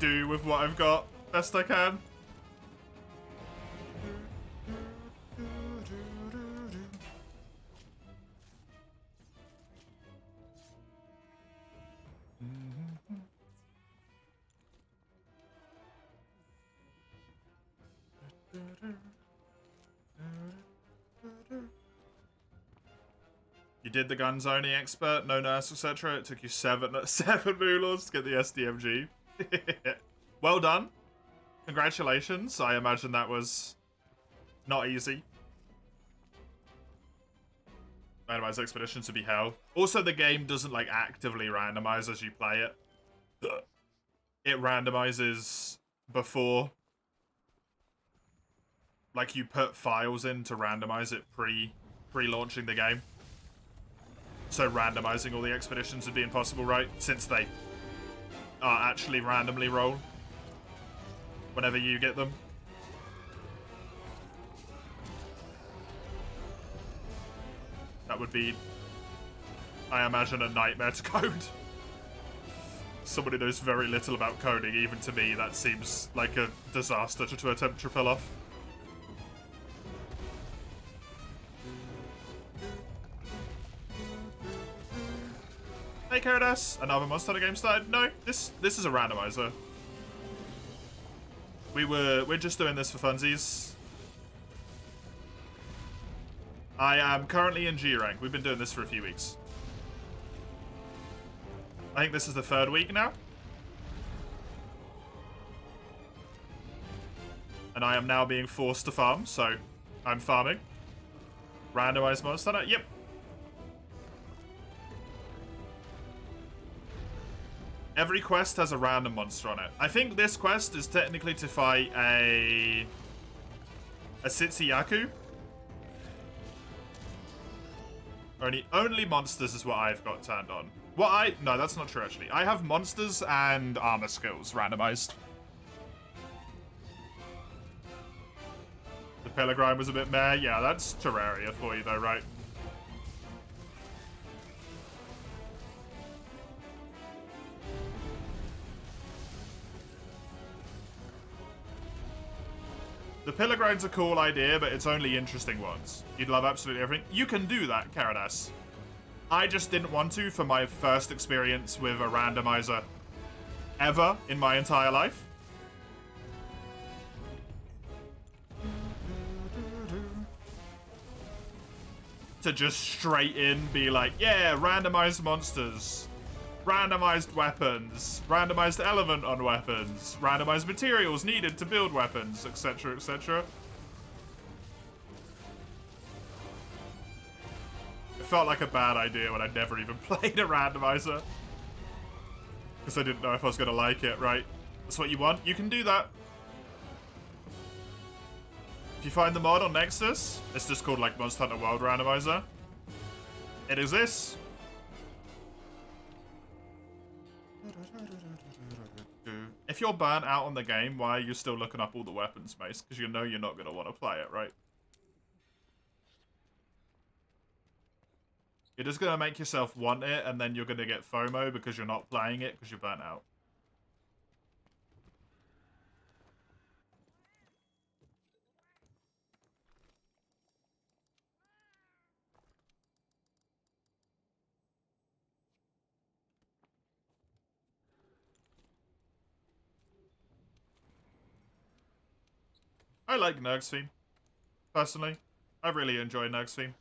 [SPEAKER 1] do with what I've got best I can. You did the guns only expert, no nurse, etc. It took you seven moolors to get the SDMG. Well done. Congratulations. I imagine that was not easy. Randomized expeditions to be hell. Also, the game doesn't like actively randomize as you play it. It randomizes before. Like you put files in to randomize it pre-launching the game. So randomizing all the expeditions would be impossible, right? Since they are actually randomly roll whenever you get them. That would be, I imagine, a nightmare to code. Somebody knows very little about coding. Even to me, that seems like a disaster to attempt to pull off. Hey, Karadas, another Monster Hunter game started? No, this is a randomizer. We're just doing this for funsies. I am currently in G rank. We've been doing this for a few weeks. I think this is the 3rd week now. And I am now being forced to farm, so I'm farming. Randomized Monster Hunter? Yep. Every quest has a random monster on it. I think this quest is technically to fight a Sitsuyaku. Only monsters is what I've got turned on. No, that's not true actually. I have monsters and armor skills randomized. The Pilgrim was a bit meh. Yeah, that's Terraria for you though, right? The Pillar Grind's a cool idea, but it's only interesting ones. You'd love absolutely everything. You can do that, Karadas. I just didn't want to for my first experience with a randomizer ever in my entire life. To just straight in be like, yeah, randomized monsters. Randomized weapons, randomized element on weapons, randomized materials needed to build weapons, etc., etc. It felt like a bad idea when I'd never even played a randomizer. Because I didn't know if I was going to like it, right? That's what you want? You can do that. If you find the mod on Nexus, it's just called like Monster Hunter World Randomizer. It exists. If you're burnt out on the game, why are you still looking up all the weapons, Mace? Because you know you're not going to want to play it, right? You're just going to make yourself want it, and then you're going to get FOMO because you're not playing it because you're burnt out. I like Nurg's theme, personally. I really enjoy Nurg's theme.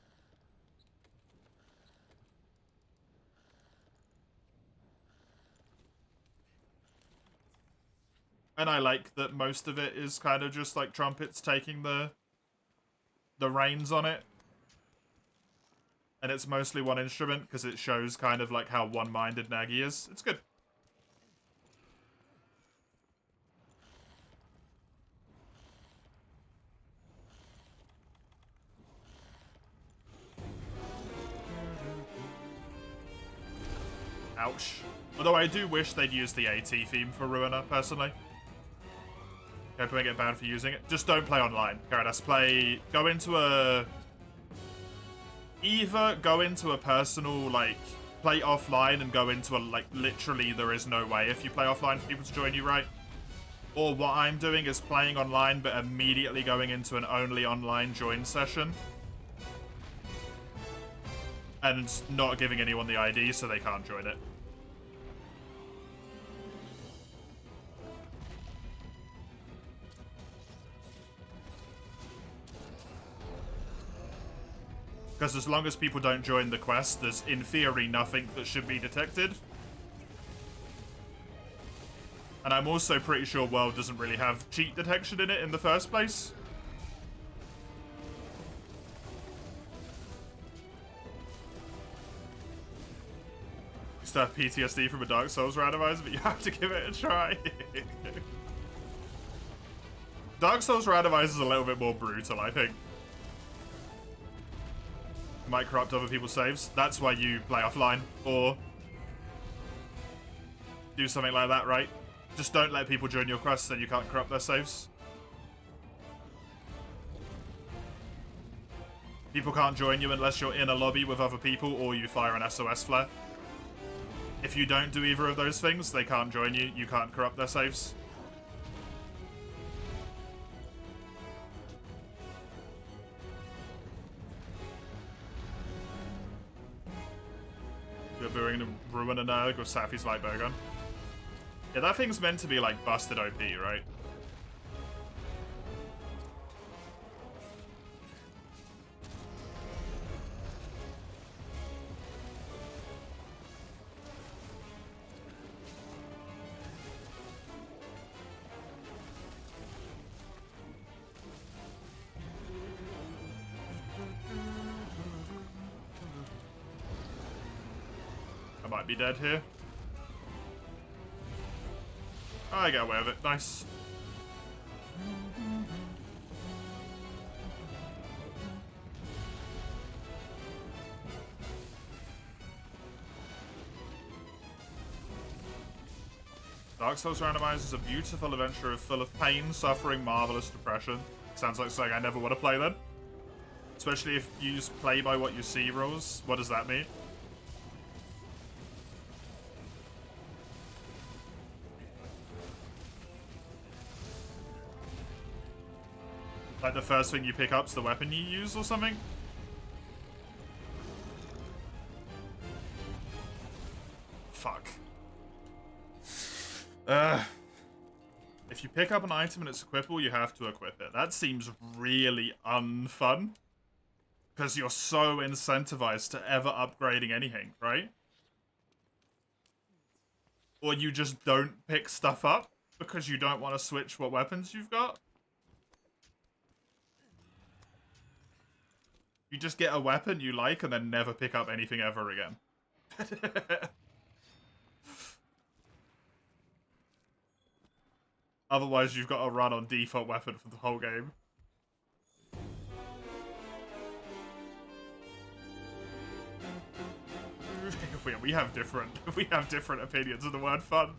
[SPEAKER 1] And I like that most of it is kind of just like trumpets taking the reins on it. And it's mostly one instrument because it shows kind of like how one-minded Nagi is. It's good. Ouch. Although I do wish they'd use the AT theme for Ruiner, personally. Hoping I get banned for using it. Just don't play online. Gyarados, go into a... Either go into a personal, like, play offline and go into a, like, literally there is no way if you play offline for people to join you, right? Or what I'm doing is playing online but immediately going into an only online join session. And not giving anyone the ID so they can't join it. Because as long as people don't join the quest, there's, in theory, nothing that should be detected. And I'm also pretty sure World doesn't really have cheat detection in it in the first place. You still have PTSD from a Dark Souls randomizer, but you have to give it a try. Dark Souls randomizer is a little bit more brutal, I think. Might corrupt other people's saves. That's why you play offline, or do something like that, right? Just don't let people join your quests, then you can't corrupt their saves. People can't join you unless you're in a lobby with other people or you fire an SOS flare. If you don't do either of those things, they can't join you. You can't corrupt their saves. You're booing to ruin an Erg with Safi's light bowgun. Yeah, that thing's meant to be like busted OP, right? I might be dead here. Oh, I got away with it. Nice. Dark Souls Randomizer is a beautiful adventure full of pain, suffering, marvelous depression. Sounds like something I never want to play then. Especially if you just play by what you see rules. What does that mean? Like the first thing you pick up's the weapon you use or something? Fuck. If you pick up an item and it's equipable, you have to equip it. That seems really unfun. Because you're so incentivized to ever upgrading anything, right? Or you just don't pick stuff up because you don't want to switch what weapons you've got. You just get a weapon you like and then never pick up anything ever again. Otherwise, you've got to run on default weapon for the whole game. we have different opinions of the word fun.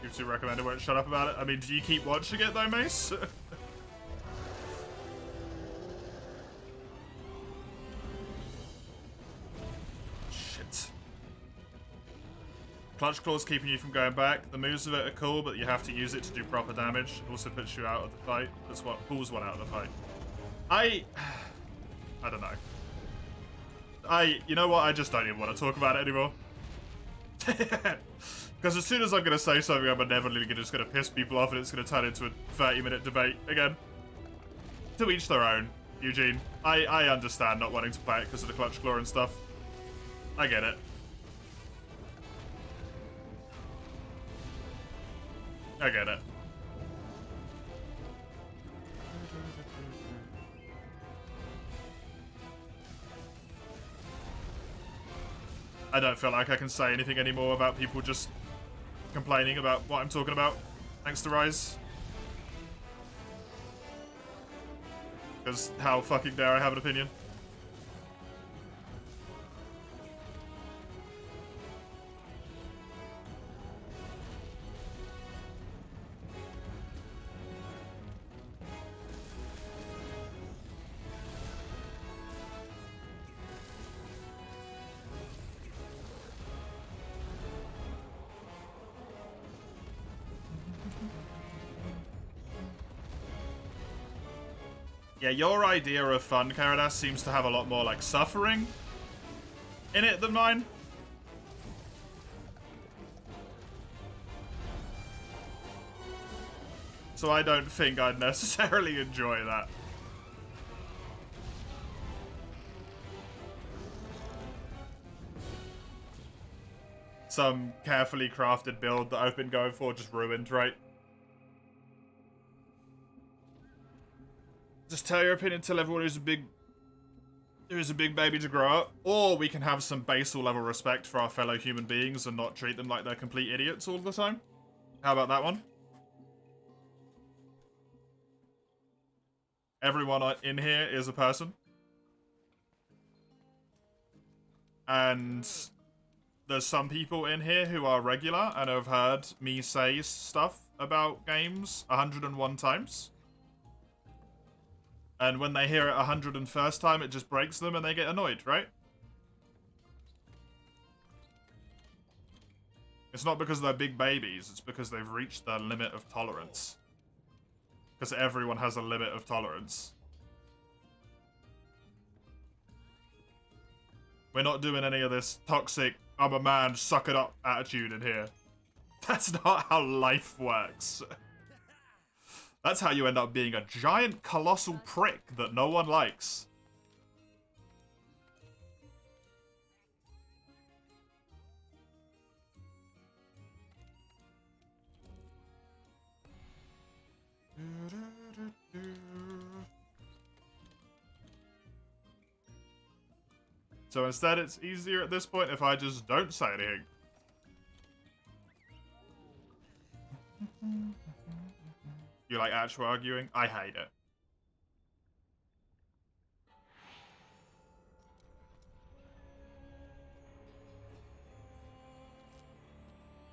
[SPEAKER 1] You two recommended won't shut up about it. I mean, do you keep watching it though, Mace? Shit. Clutch Claw's keeping you from going back. The moves of it are cool, but you have to use it to do proper damage. It also puts you out of the fight. That's what pulls one out of the fight. I don't know. You know what? I just don't even want to talk about it anymore. Because as soon as I'm going to say something, I'm inevitably just going to piss people off and it's going to turn into a 30-minute debate again. To each their own, Eugene. I understand not wanting to play it because of the Clutch Claw and stuff. I get it. I get it. I don't feel like I can say anything anymore about people just complaining about what I'm talking about, thanks to Rise. Because how fucking dare I have an opinion? Yeah, your idea of fun, Karadas, seems to have a lot more, like, suffering in it than mine. So I don't think I'd necessarily enjoy that. Some carefully crafted build that I've been going for just ruined, right? Just tell your opinion, tell everyone who's a big baby to grow up, or we can have some basal level respect for our fellow human beings and not treat them like they're complete idiots all the time. How about that one? Everyone in here is a person. And there's some people in here who are regular and have heard me say stuff about games 101 times. And when they hear it 101st time, it just breaks them and they get annoyed, right? It's not because they're big babies, it's because they've reached their limit of tolerance. Because everyone has a limit of tolerance. We're not doing any of this toxic, I'm a man, suck it up attitude in here. That's not how life works. That's how you end up being a giant, colossal prick that no one likes. So instead, it's easier at this point if I just don't say anything. You like actual arguing? I hate it.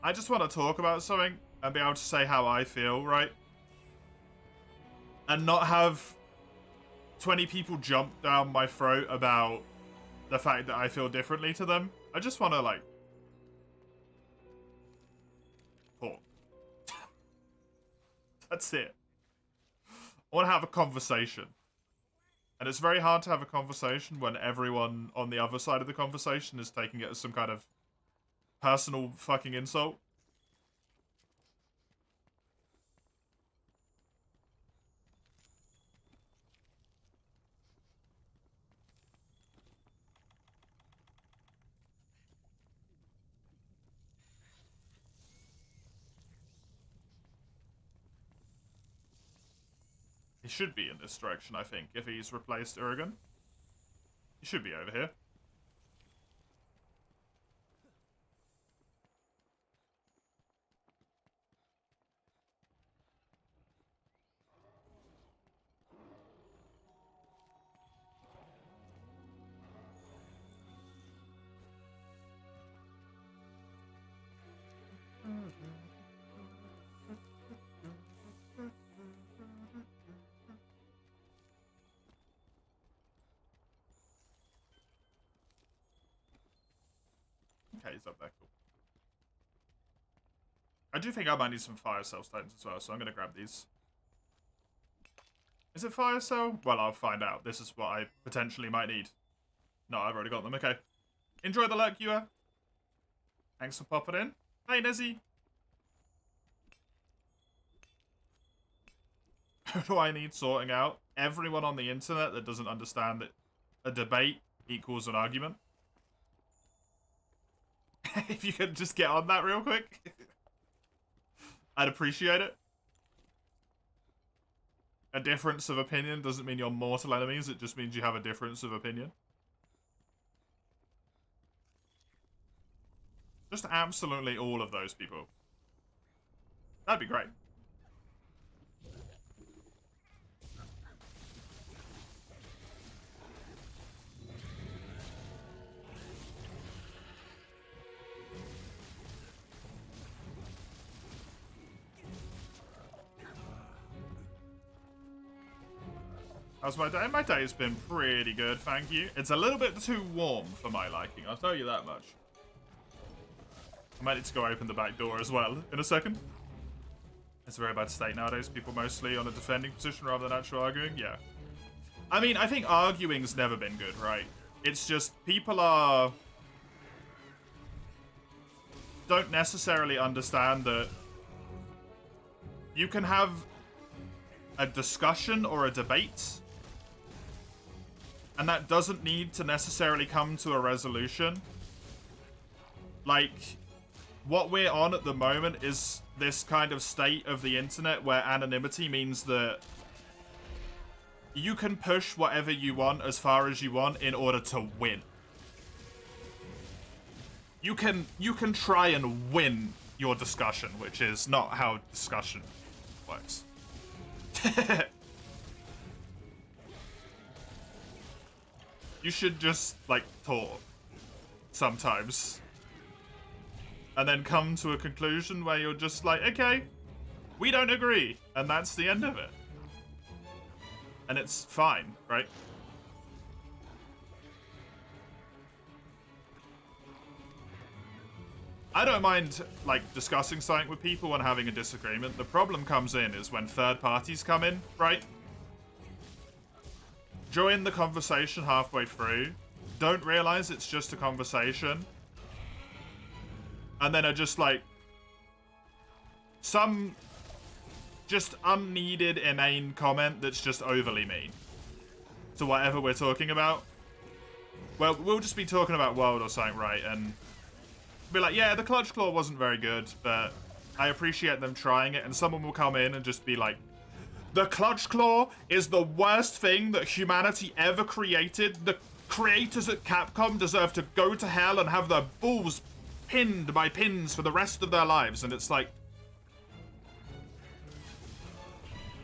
[SPEAKER 1] I just want to talk about something and be able to say how I feel, right? And not have 20 people jump down my throat about the fact that I feel differently to them. I just want to, like, talk. That's it. I want to have a conversation. And it's very hard to have a conversation when everyone on the other side of the conversation is taking it as some kind of personal fucking insult. He should be in this direction, I think, if he's replaced Urigan. He should be over here. Okay, he's up there, cool. I do think I might need some fire cell stones as well, so I'm going to grab these. Is it fire cell? Well, I'll find out. This is what I potentially might need. No, I've already got them. Okay. Enjoy the lurk, you are. Thanks for popping in. Hey, Nezzy. Who do I need sorting out? Everyone on the internet that doesn't understand that a debate equals an argument. If you could just get on that real quick, I'd appreciate it. A difference of opinion doesn't mean you're mortal enemies, it just means you have a difference of opinion. Just absolutely all of those people. That'd be great. How's my day? My day's been pretty good, thank you. It's a little bit too warm for my liking, I'll tell you that much. I might need to go open the back door as well in a second. It's a very bad state nowadays. People mostly on a defending position rather than actual arguing. Yeah. I mean, I think arguing's never been good, right? It's just people don't necessarily understand that you can have a discussion or a debate, and that doesn't need to necessarily come to a resolution. Like, what we're on at the moment is this kind of state of the internet where anonymity means that you can push whatever you want as far as you want in order to win. You can try and win your discussion, which is not how discussion works. You should just, like, talk sometimes. And then come to a conclusion where you're just like, okay, we don't agree. And that's the end of it. And it's fine, right? I don't mind, like, discussing something with people and having a disagreement. The problem comes in is when third parties come in, right? Join the conversation halfway through, don't realize it's just a conversation, and then are just like, some just unneeded, inane comment that's just overly mean to whatever we're talking about. Well, we'll just be talking about World or something, right? And be like, yeah, the Clutch Claw wasn't very good, but I appreciate them trying it. And someone will come in and just be like, the Clutch Claw is the worst thing that humanity ever created. The creators at Capcom deserve to go to hell and have their balls pinned by pins for the rest of their lives. And it's like,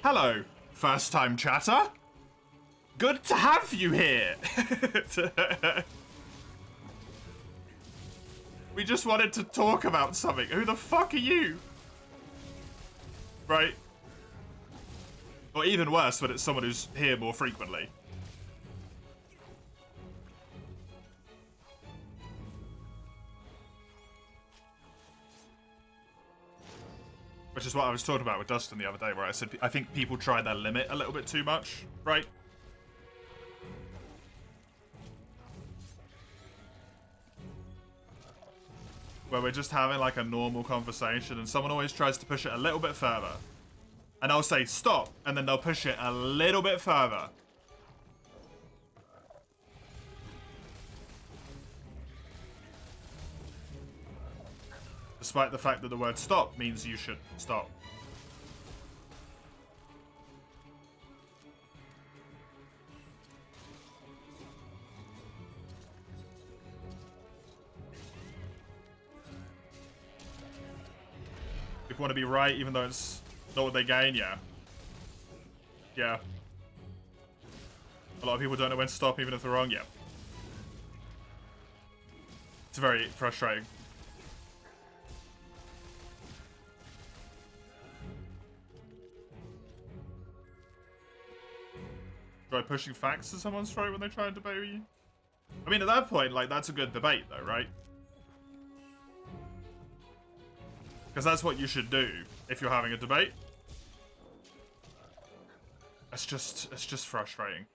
[SPEAKER 1] hello, first time chatter. Good to have you here. We just wanted to talk about something. Who the fuck are you? Right? Or even worse, when it's someone who's here more frequently. Which is what I was talking about with Dustin the other day, where I said I think people try their limit a little bit too much, right? Where we're just having like a normal conversation and someone always tries to push it a little bit further. And I'll say stop, and then they'll push it a little bit further. Despite the fact that the word stop means you should stop. People want to be right even though it's not what they gain, yeah. Yeah. A lot of people don't know when to stop even if they're wrong, yeah. It's very frustrating. Try pushing facts to someone's throat when they try and debate with you? I mean, at that point, like, that's a good debate, though, right? Because that's what you should do if you're having a debate. It's just frustrating.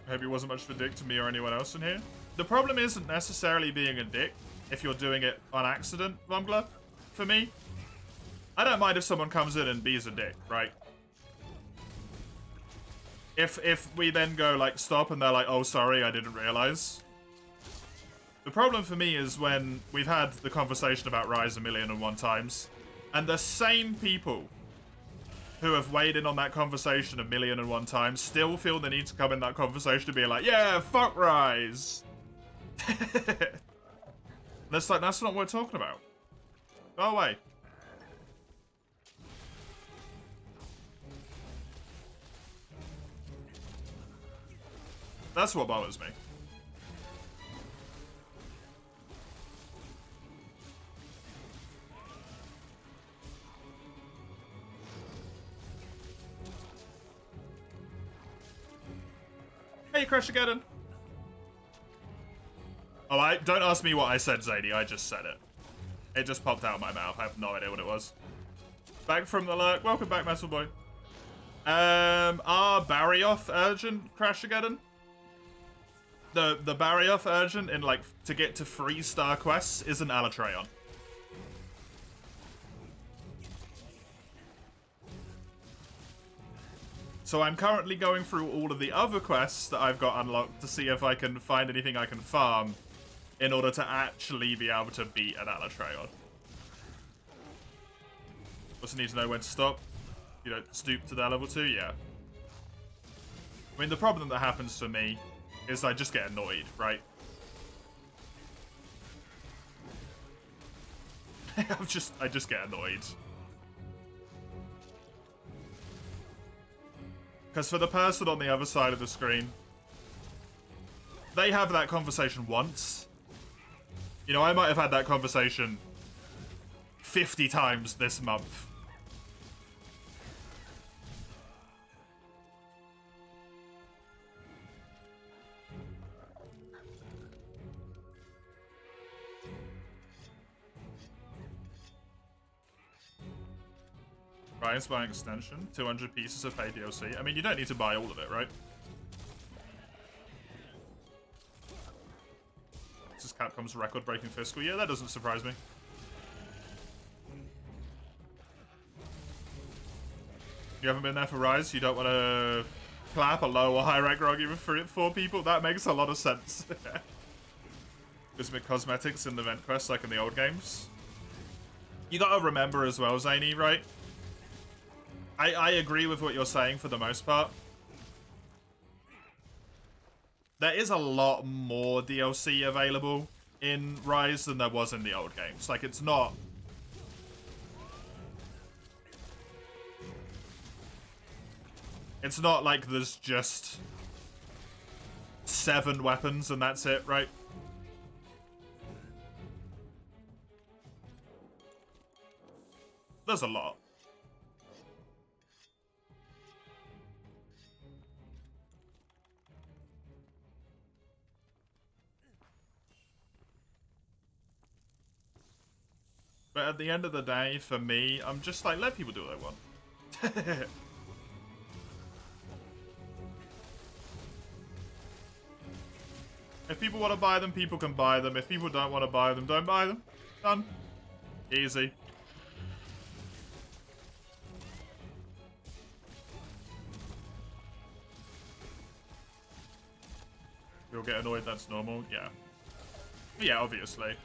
[SPEAKER 1] I hope he wasn't much of a dick to me or anyone else in here. The problem isn't necessarily being a dick if you're doing it on accident, Lumbler, for me. I don't mind if someone comes in and bees a dick, right? If we then go, like, stop and they're like, oh, sorry, I didn't realize. The problem for me is when we've had the conversation about Rise 1,000,001 times, and the same people who have weighed in on that conversation 1,000,001 times still feel the need to come in that conversation to be like, yeah, fuck Rise. That's like, that's not what we're talking about. Go away. That's what bothers me. Hey, Crashageddon. Oh, don't ask me what I said, Zadie. I just said it. It just popped out of my mouth. I have no idea what it was. Back from the lurk. Welcome back, Metal Boy. Are Barrioth urgent, Crashageddon? The Barrioth urgent in, like, to get to 3-star quests isn't Alatreon. So I'm currently going through all of the other quests that I've got unlocked to see if I can find anything I can farm in order to actually be able to beat an Alatreon. Also need to know when to stop. You know, stoop to their level 2, yeah. I mean, the problem that happens for me is I just get annoyed, right? I just get annoyed. Because for the person on the other side of the screen, they have that conversation once. You know, I might have had that conversation 50 times this month. Ryan's buying extension, 200 pieces of paid DLC. I mean, you don't need to buy all of it, right? This is Capcom's record-breaking fiscal year. That doesn't surprise me. You haven't been there for Rise? You don't want to clap a low or high rank argument for it for people? That makes a lot of sense. Cosmic cosmetics in the event quests like in the old games. You gotta remember as well, Zany, right? I agree with what you're saying for the most part. There is a lot more DLC available in Rise than there was in the old games. Like, it's not... It's not like there's just 7 weapons and that's it, right? There's a lot. But at the end of the day, for me, I'm just like, let people do what they want. If people want to buy them, people can buy them. If people don't want to buy them, don't buy them. Done. Easy. You'll get annoyed, that's normal. Yeah. Yeah, obviously.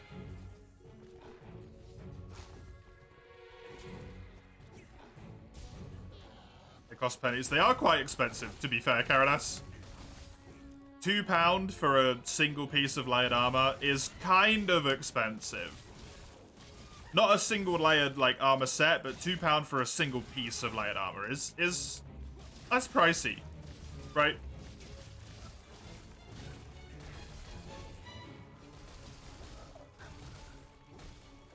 [SPEAKER 1] They cost pennies. They are quite expensive, to be fair, Caradas. £2 for a single piece of layered armor is kind of expensive. Not a single layered like armor set, but £2 for a single piece of layered armor is that's pricey, right?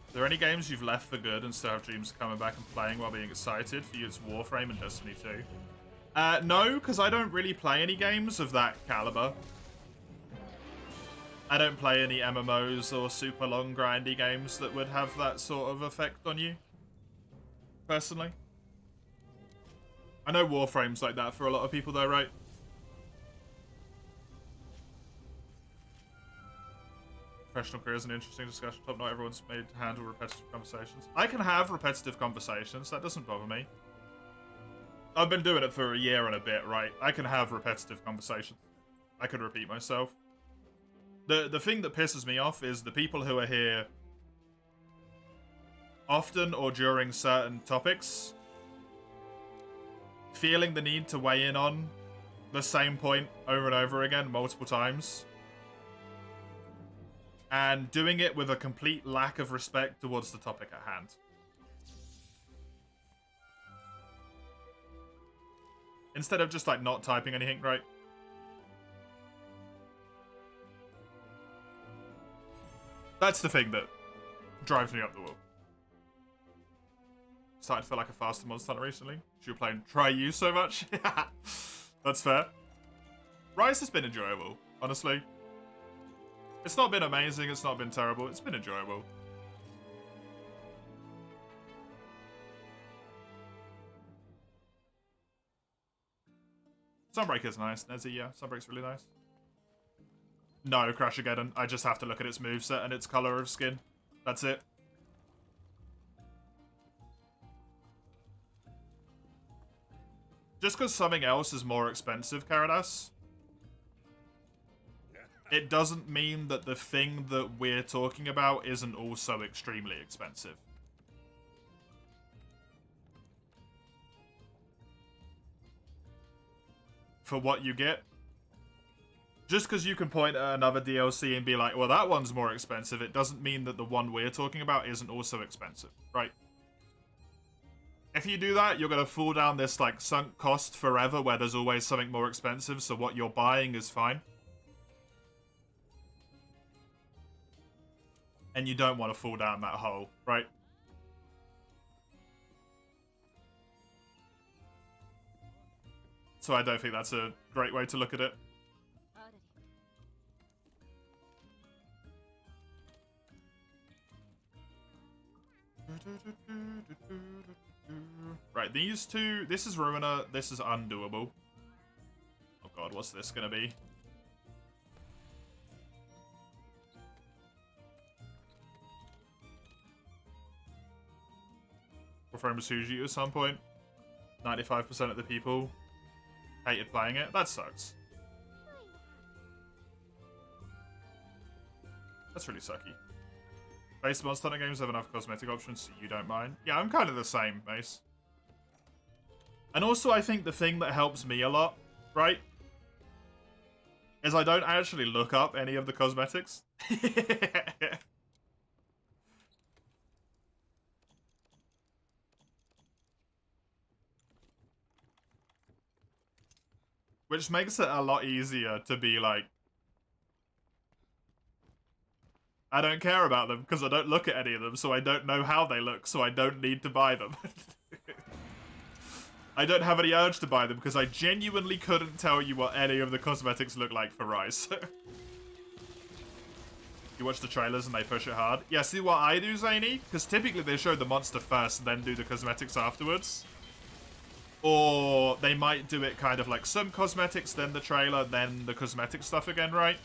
[SPEAKER 1] Are there any games you've left for good and still have dreams of coming back and playing while being excited? For you, it's Warframe and Destiny 2. No, because I don't really play any games of that caliber. I don't play any MMOs or super long grindy games that would have that sort of effect on you. Personally. I know Warframe's like that for a lot of people though, right? Professional career is an interesting discussion top. Not everyone's made to handle repetitive conversations. I can have repetitive conversations. That doesn't bother me. I've been doing it for a year and a bit, right? I can have repetitive conversations. I could repeat myself. The thing that pisses me off is the people who are here often or during certain topics feeling the need to weigh in on the same point over and over again multiple times. And doing it with a complete lack of respect towards the topic at hand. Instead of just, like, not typing anything, right? That's the thing that drives me up the wall. Started to feel like a faster Monster Hunter recently. You were playing Try You so much. That's fair. Rise has been enjoyable, honestly. It's not been amazing, it's not been terrible, it's been enjoyable. Sunbreak is nice, Nezzy, yeah. Sunbreak's really nice. No, Crashageddon. I just have to look at its moveset and its color of skin. That's it. Just because something else is more expensive, Caradas, it doesn't mean that the thing that we're talking about isn't also extremely expensive. For what you get. Just because you can point at another DLC and be like, well, that one's more expensive, it doesn't mean that the one we're talking about isn't also expensive, right? If you do that, you're going to fall down this, like, sunk cost forever where there's always something more expensive, so what you're buying is fine. And you don't want to fall down that hole, right? So I don't think that's a great way to look at it. Right, these two... This is Ruiner, this is undoable. Oh god, what's this gonna be? From Suji at some point. 95% of the people hated playing it. That sucks. That's really sucky. Base Monster Hunter games have enough cosmetic options, so you don't mind. Yeah, I'm kind of the same, Mace. And also, I think the thing that helps me a lot, right, is I don't actually look up any of the cosmetics. Which makes it a lot easier to be like, I don't care about them because I don't look at any of them, so I don't know how they look, so I don't need to buy them. I don't have any urge to buy them because I genuinely couldn't tell you what any of the cosmetics look like for Rise. You watch the trailers and they push it hard. Yeah, see what I do, Zany? Because typically they show the monster first, then do the cosmetics afterwards. Or they might do it kind of like some cosmetics, then the trailer, then the cosmetic stuff again, right?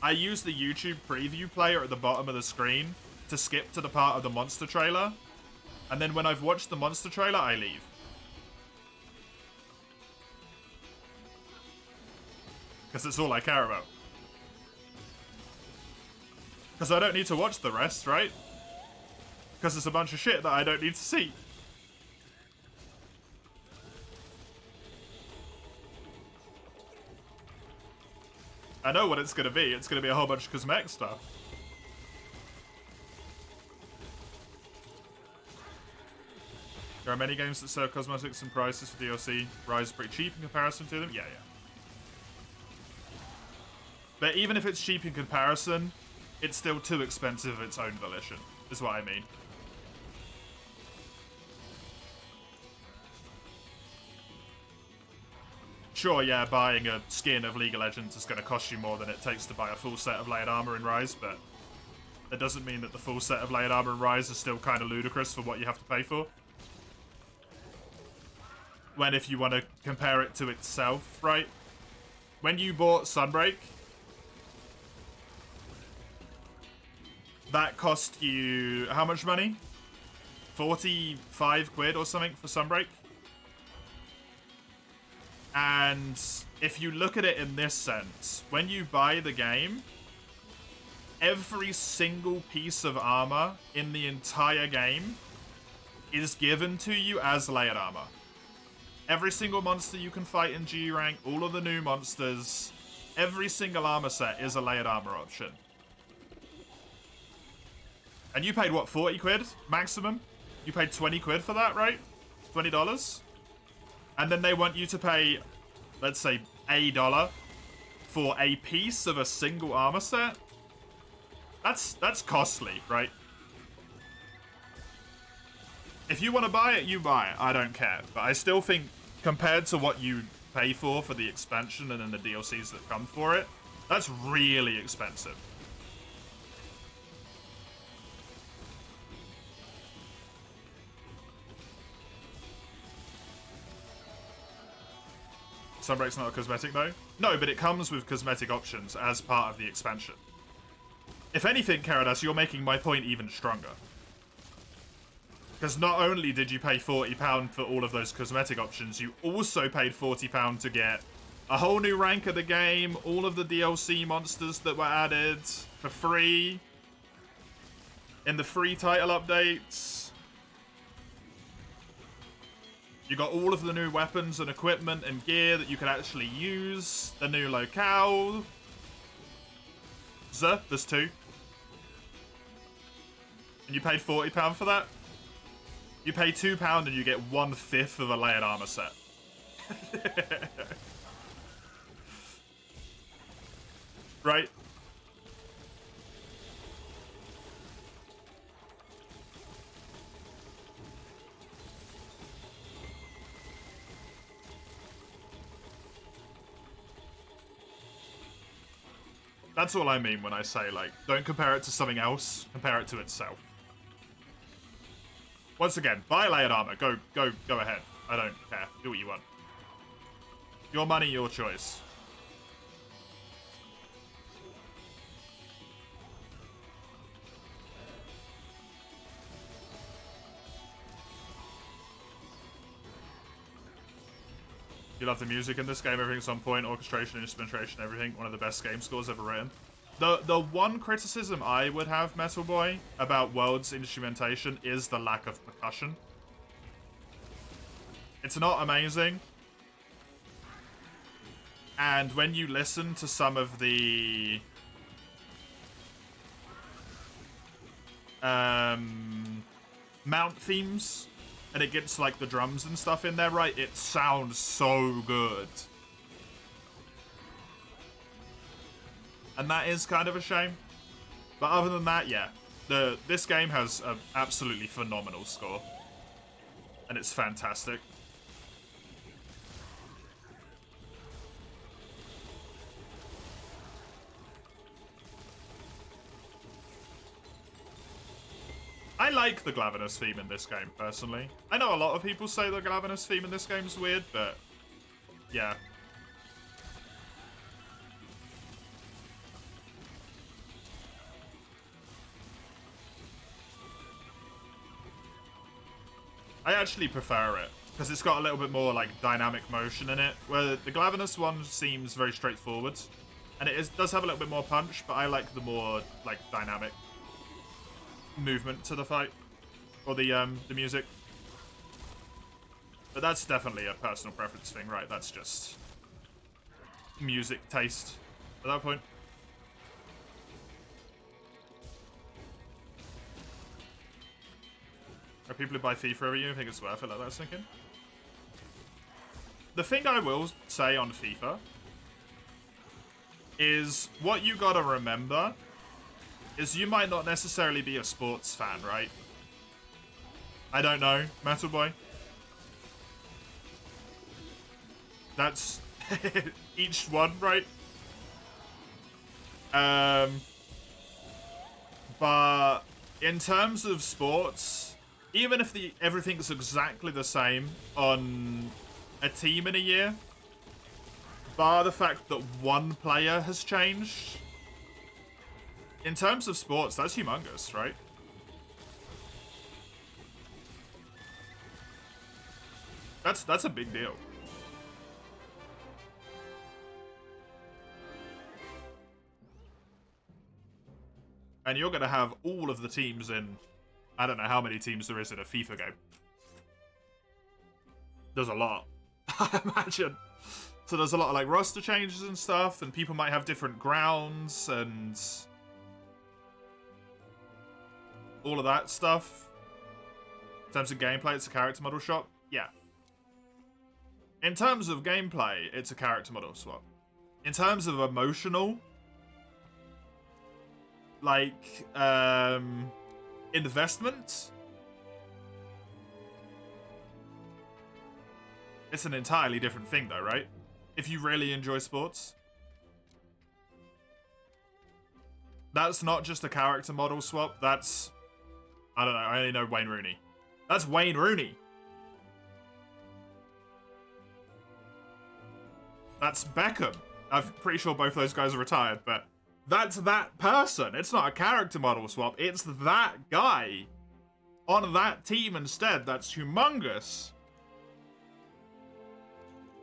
[SPEAKER 1] I use the YouTube preview player at the bottom of the screen to skip to the part of the monster trailer. And then when I've watched the monster trailer, I leave. Because it's all I care about. Because I don't need to watch the rest, right? Because it's a bunch of shit that I don't need to see. I know what it's going to be. It's going to be a whole bunch of cosmetic stuff. There are many games that serve cosmetics and prices for DLC. Rise is pretty cheap in comparison to them. Yeah. But even if it's cheap in comparison, it's still too expensive of its own volition, is what I mean. Sure, yeah, buying a skin of League of Legends is going to cost you more than it takes to buy a full set of layered armor in Rise, but that doesn't mean that the full set of layered armor in Rise is still kind of ludicrous for what you have to pay for. When if you want to compare it to itself, right? When you bought Sunbreak, that cost you how much money? 45 quid or something for Sunbreak? And if you look at it in this sense, when you buy the game, every single piece of armor in the entire game is given to you as layered armor. Every single monster you can fight in G rank, all of the new monsters, every single armor set is a layered armor option. And you paid what, 40 quid maximum? You paid 20 quid for that, right? $20? And then they want you to pay, let's say, $1 for a piece of a single armor set? That's costly, right? If you want to buy it, you buy it. I don't care. But I still think, compared to what you pay for the expansion and then the DLCs that come for it, that's really expensive. Sunbreak's not a cosmetic, though? No, but it comes with cosmetic options as part of the expansion. If anything, Karadas, you're making my point even stronger. Because not only did you pay £40 for all of those cosmetic options, you also paid £40 to get a whole new rank of the game, all of the DLC monsters that were added for free in the free title updates. You got all of the new weapons and equipment and gear that you can actually use. The new locale. There's 2. And you paid £40 for that? You pay £2 and you get 1/5 of a layered armor set. Right? That's all I mean when I say, like, don't compare it to something else, compare it to itself. Once again, buy layered armor. Go ahead. I don't care. Do what you want. Your money, your choice. You love the music in this game, everything's on point, orchestration, instrumentation, everything. One of the best game scores ever written. The one criticism I would have, Metal Boy, about World's instrumentation is the lack of percussion. It's not amazing. And when you listen to some of the mount themes, and it gets like the drums and stuff in there, right? It sounds so good. And that is kind of a shame. But other than that, yeah. This game has an absolutely phenomenal score. And it's fantastic. I like the Glavenus theme in this game, personally. I know a lot of people say the Glavenus theme in this game's weird, but yeah. I actually prefer it, because it's got a little bit more, like, dynamic motion in it, where the Glavenus one seems very straightforward. And it does have a little bit more punch, but I like the more, like, dynamic movement to the fight. Or the music. But that's definitely a personal preference thing, right? That's just music taste at that point. Are people who buy FIFA every year think it's worth it like that thinking? The thing I will say on FIFA is what you gotta remember is you might not necessarily be a sports fan, right? I don't know, Metal Boy. That's each one, right? But in terms of sports, even if everything's exactly the same on a team in a year, bar the fact that one player has changed, in terms of sports, that's humongous, right? That's a big deal. And you're going to have all of the teams in... I don't know how many teams there is in a FIFA game. There's a lot, I imagine. So there's a lot of like roster changes and stuff, and people might have different grounds and all of that stuff. In terms of gameplay, it's a character model shop. Yeah. In terms of gameplay, it's a character model swap. In terms of emotional, like, investment, it's an entirely different thing though, right? If you really enjoy sports. That's not just a character model swap, that's... I don't know, I only know Wayne Rooney. That's Wayne Rooney! That's Beckham. I'm pretty sure both those guys are retired, but... That's that person. It's not a character model swap. It's that guy on that team instead. That's humongous.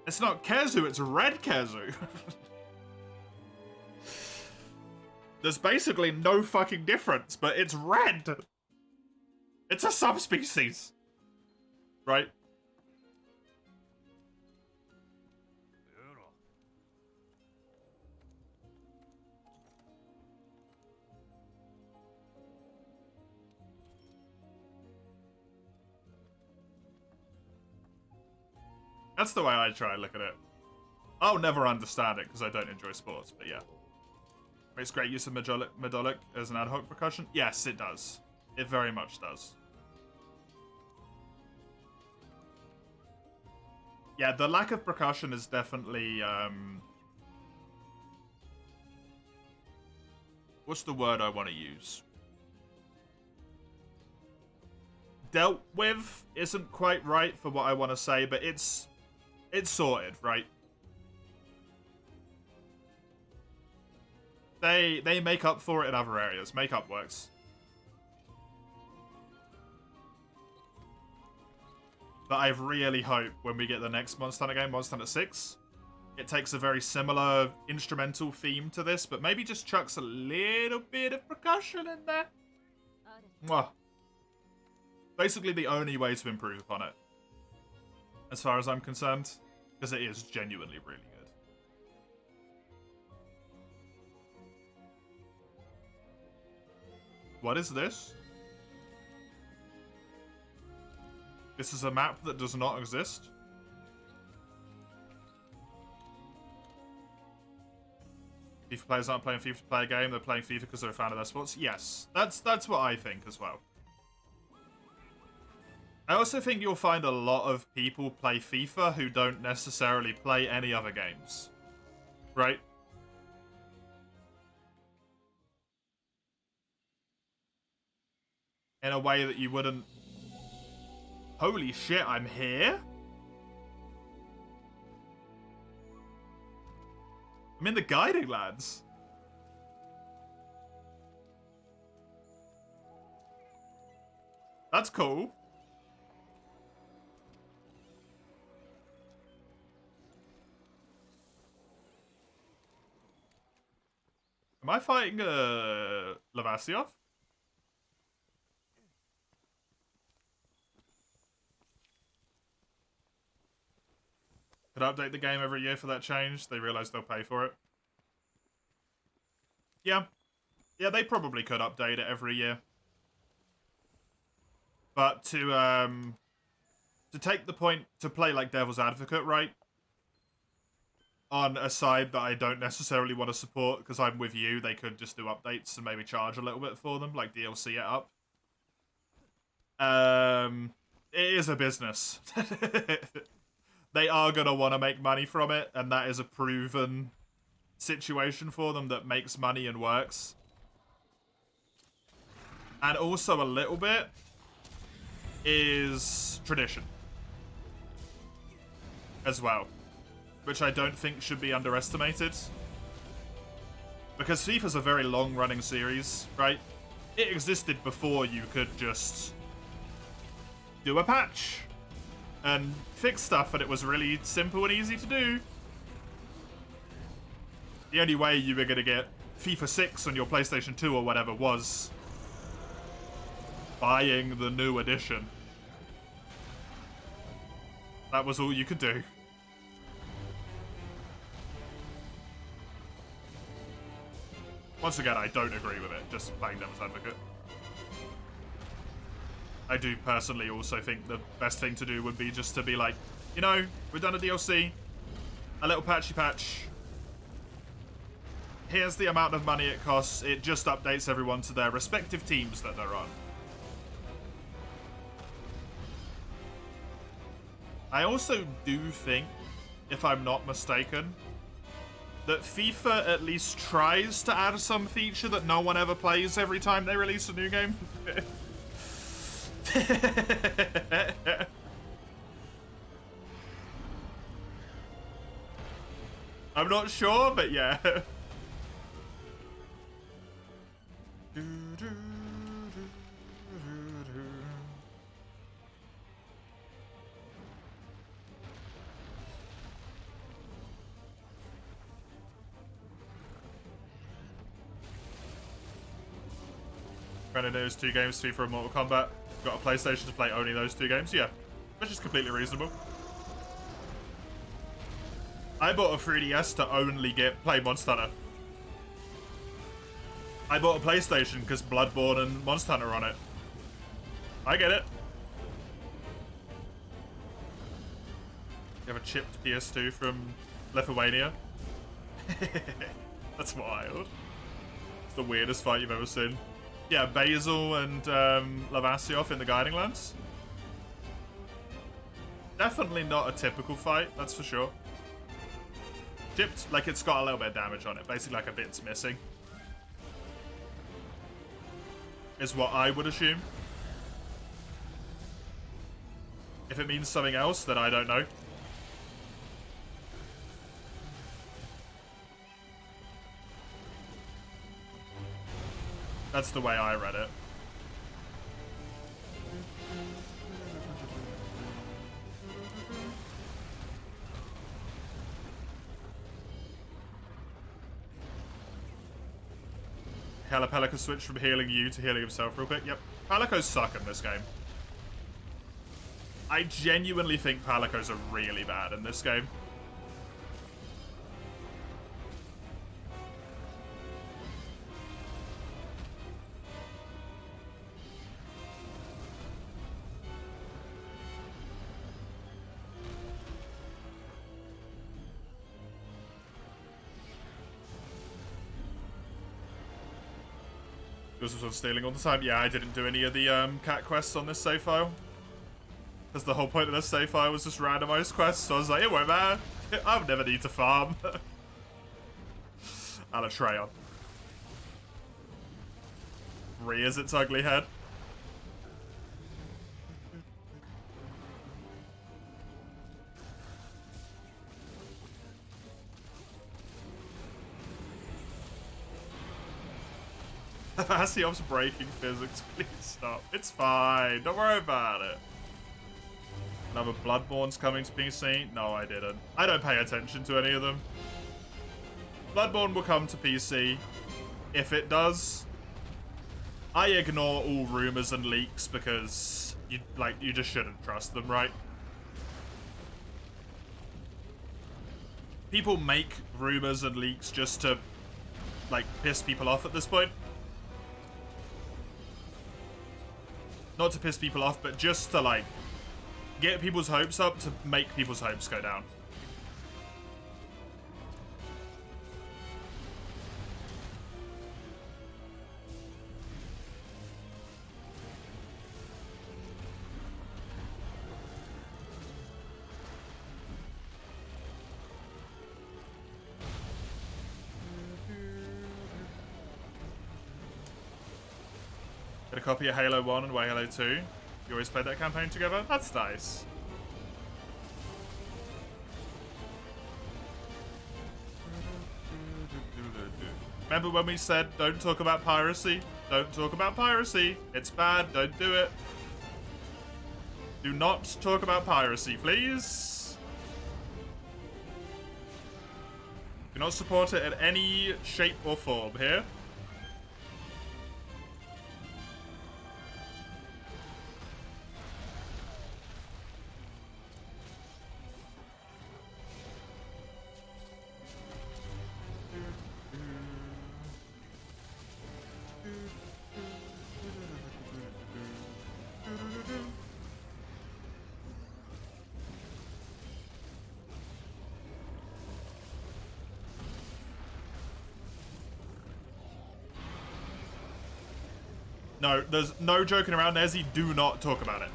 [SPEAKER 1] It's not Kezu, it's Red Kezu. There's basically no fucking difference, but it's red. It's a subspecies. Right? That's the way I try and look at it. I'll never understand it because I don't enjoy sports, but yeah. Makes great use of Medolic as an ad hoc percussion. Yes, it does. It very much does. Yeah, the lack of percussion is definitely... what's the word I want to use? Dealt with isn't quite right for what I want to say, but it's sorted, right? They make up for it in other areas. Makeup works. But I really hope when we get the next Monster Hunter game, Monster Hunter 6, it takes a very similar instrumental theme to this, but maybe just chucks a little bit of percussion in there. Mwah. Basically the only way to improve upon it, as far as I'm concerned, because it is genuinely really good. What is this? This is a map that does not exist? FIFA players aren't playing FIFA to play a game, they're playing FIFA because they're a fan of their sports. Yes, that's what I think as well. I also think you'll find a lot of people play FIFA who don't necessarily play any other games. Right? In a way that you wouldn't... Holy shit, I'm here? I'm in the Guiding Lands. That's cool. Am I fighting Lavasioff? Could update the game every year for that change. They realize they'll pay for it. Yeah. Yeah, they probably could update it every year. But to take the point, to play like devil's advocate, right? On a side that I don't necessarily want to support, because I'm with you, they could just do updates and maybe charge a little bit for them, like DLC it up. It is a business. They are going to want to make money from it, and that is a proven situation for them that makes money and works. And also a little bit is tradition as well, which I don't think should be underestimated. Because FIFA's a very long-running series, right? It existed before you could just do a patch and fix stuff, and it was really simple and easy to do. The only way you were going to get FIFA 6 on your PlayStation 2 or whatever was buying the new edition. That was all you could do. Once again, I don't agree with it, just playing devil's advocate. I do personally also think the best thing to do would be just to be like, you know, we've done a DLC, a little patchy patch. Here's the amount of money it costs. It just updates everyone to their respective teams that they're on. I also do think, if I'm not mistaken, that FIFA at least tries to add some feature that no one ever plays every time they release a new game. I'm not sure, but yeah. Running those two games, FIFA and Mortal Kombat. Got a PlayStation to play only those two games? Yeah, which is completely reasonable. I bought a 3DS to only play Monster Hunter. I bought a PlayStation because Bloodborne and Monster Hunter are on it. I get it. You have a chipped PS2 from Lithuania? That's wild. It's the weirdest fight you've ever seen. Yeah, Basil and Lavasioff in the Guiding Lands. Definitely not a typical fight, that's for sure. Chipped, like it's got a little bit of damage on it, basically like a bit's missing. Is what I would assume. If it means something else, then I don't know. That's the way I read it. Hella Pelican switch from healing you to healing himself real quick. Yep. Palicos suck in this game. I genuinely think Palicos are really bad in this game. This was on stealing all the time. Yeah, I didn't do any of the cat quests on this save file. Because the whole point of this save file was just randomized quests, so I was like, it won't matter. I'll never need to farm. Alatreon. Rears its ugly head. Asiov's breaking physics, please stop. It's fine, don't worry about it. Another Bloodborne's coming to PC? No, I didn't. I don't pay attention to any of them. Bloodborne will come to PC. If it does, I ignore all rumors and leaks because you just shouldn't trust them, right? People make rumors and leaks just to like piss people off at this point. Not to piss people off, but just to like get people's hopes up, to make people's hopes go down. Get a copy of Halo 1 and Halo 2. You always played that campaign together? That's nice. Remember when we said, don't talk about piracy? Don't talk about piracy. It's bad. Don't do it. Do not talk about piracy, please. Do not support it in any shape or form here. No, there's no joking around, Nezzy. Do not talk about it.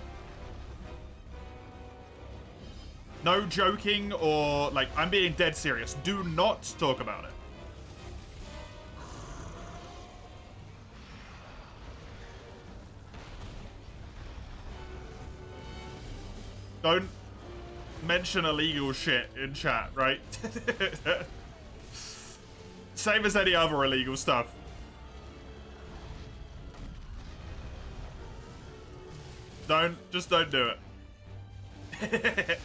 [SPEAKER 1] No joking or, like, I'm being dead serious. Do not talk about it. Don't mention illegal shit in chat, right? Same as any other illegal stuff. Just don't do it.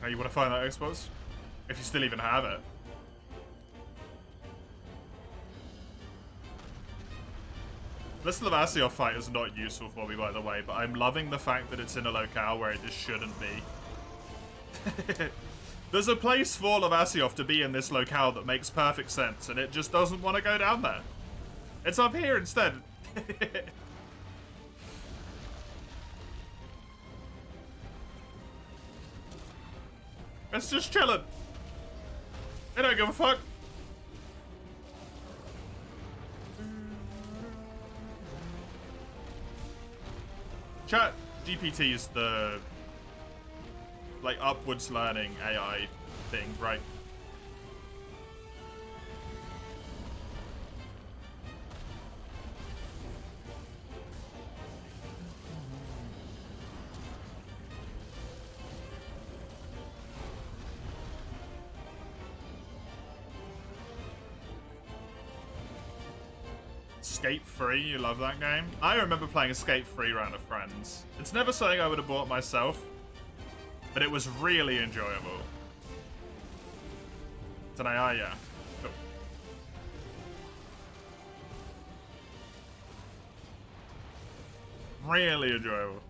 [SPEAKER 1] You want to find that Xbox? If you still even have it. This Lavasioth fight is not useful for me, by the way, but I'm loving the fact that it's in a locale where it just shouldn't be. There's a place for Lavasioth to be in this locale that makes perfect sense, and it just doesn't want to go down there. It's up here instead. It's just chilling. They don't give a fuck. Chat GPT is the like upwards learning AI thing, right? Escape Free, you love that game? I remember playing Escape Free around with friends. It's never something I would have bought myself, but it was really enjoyable. It's an AI, yeah. Cool. Really enjoyable.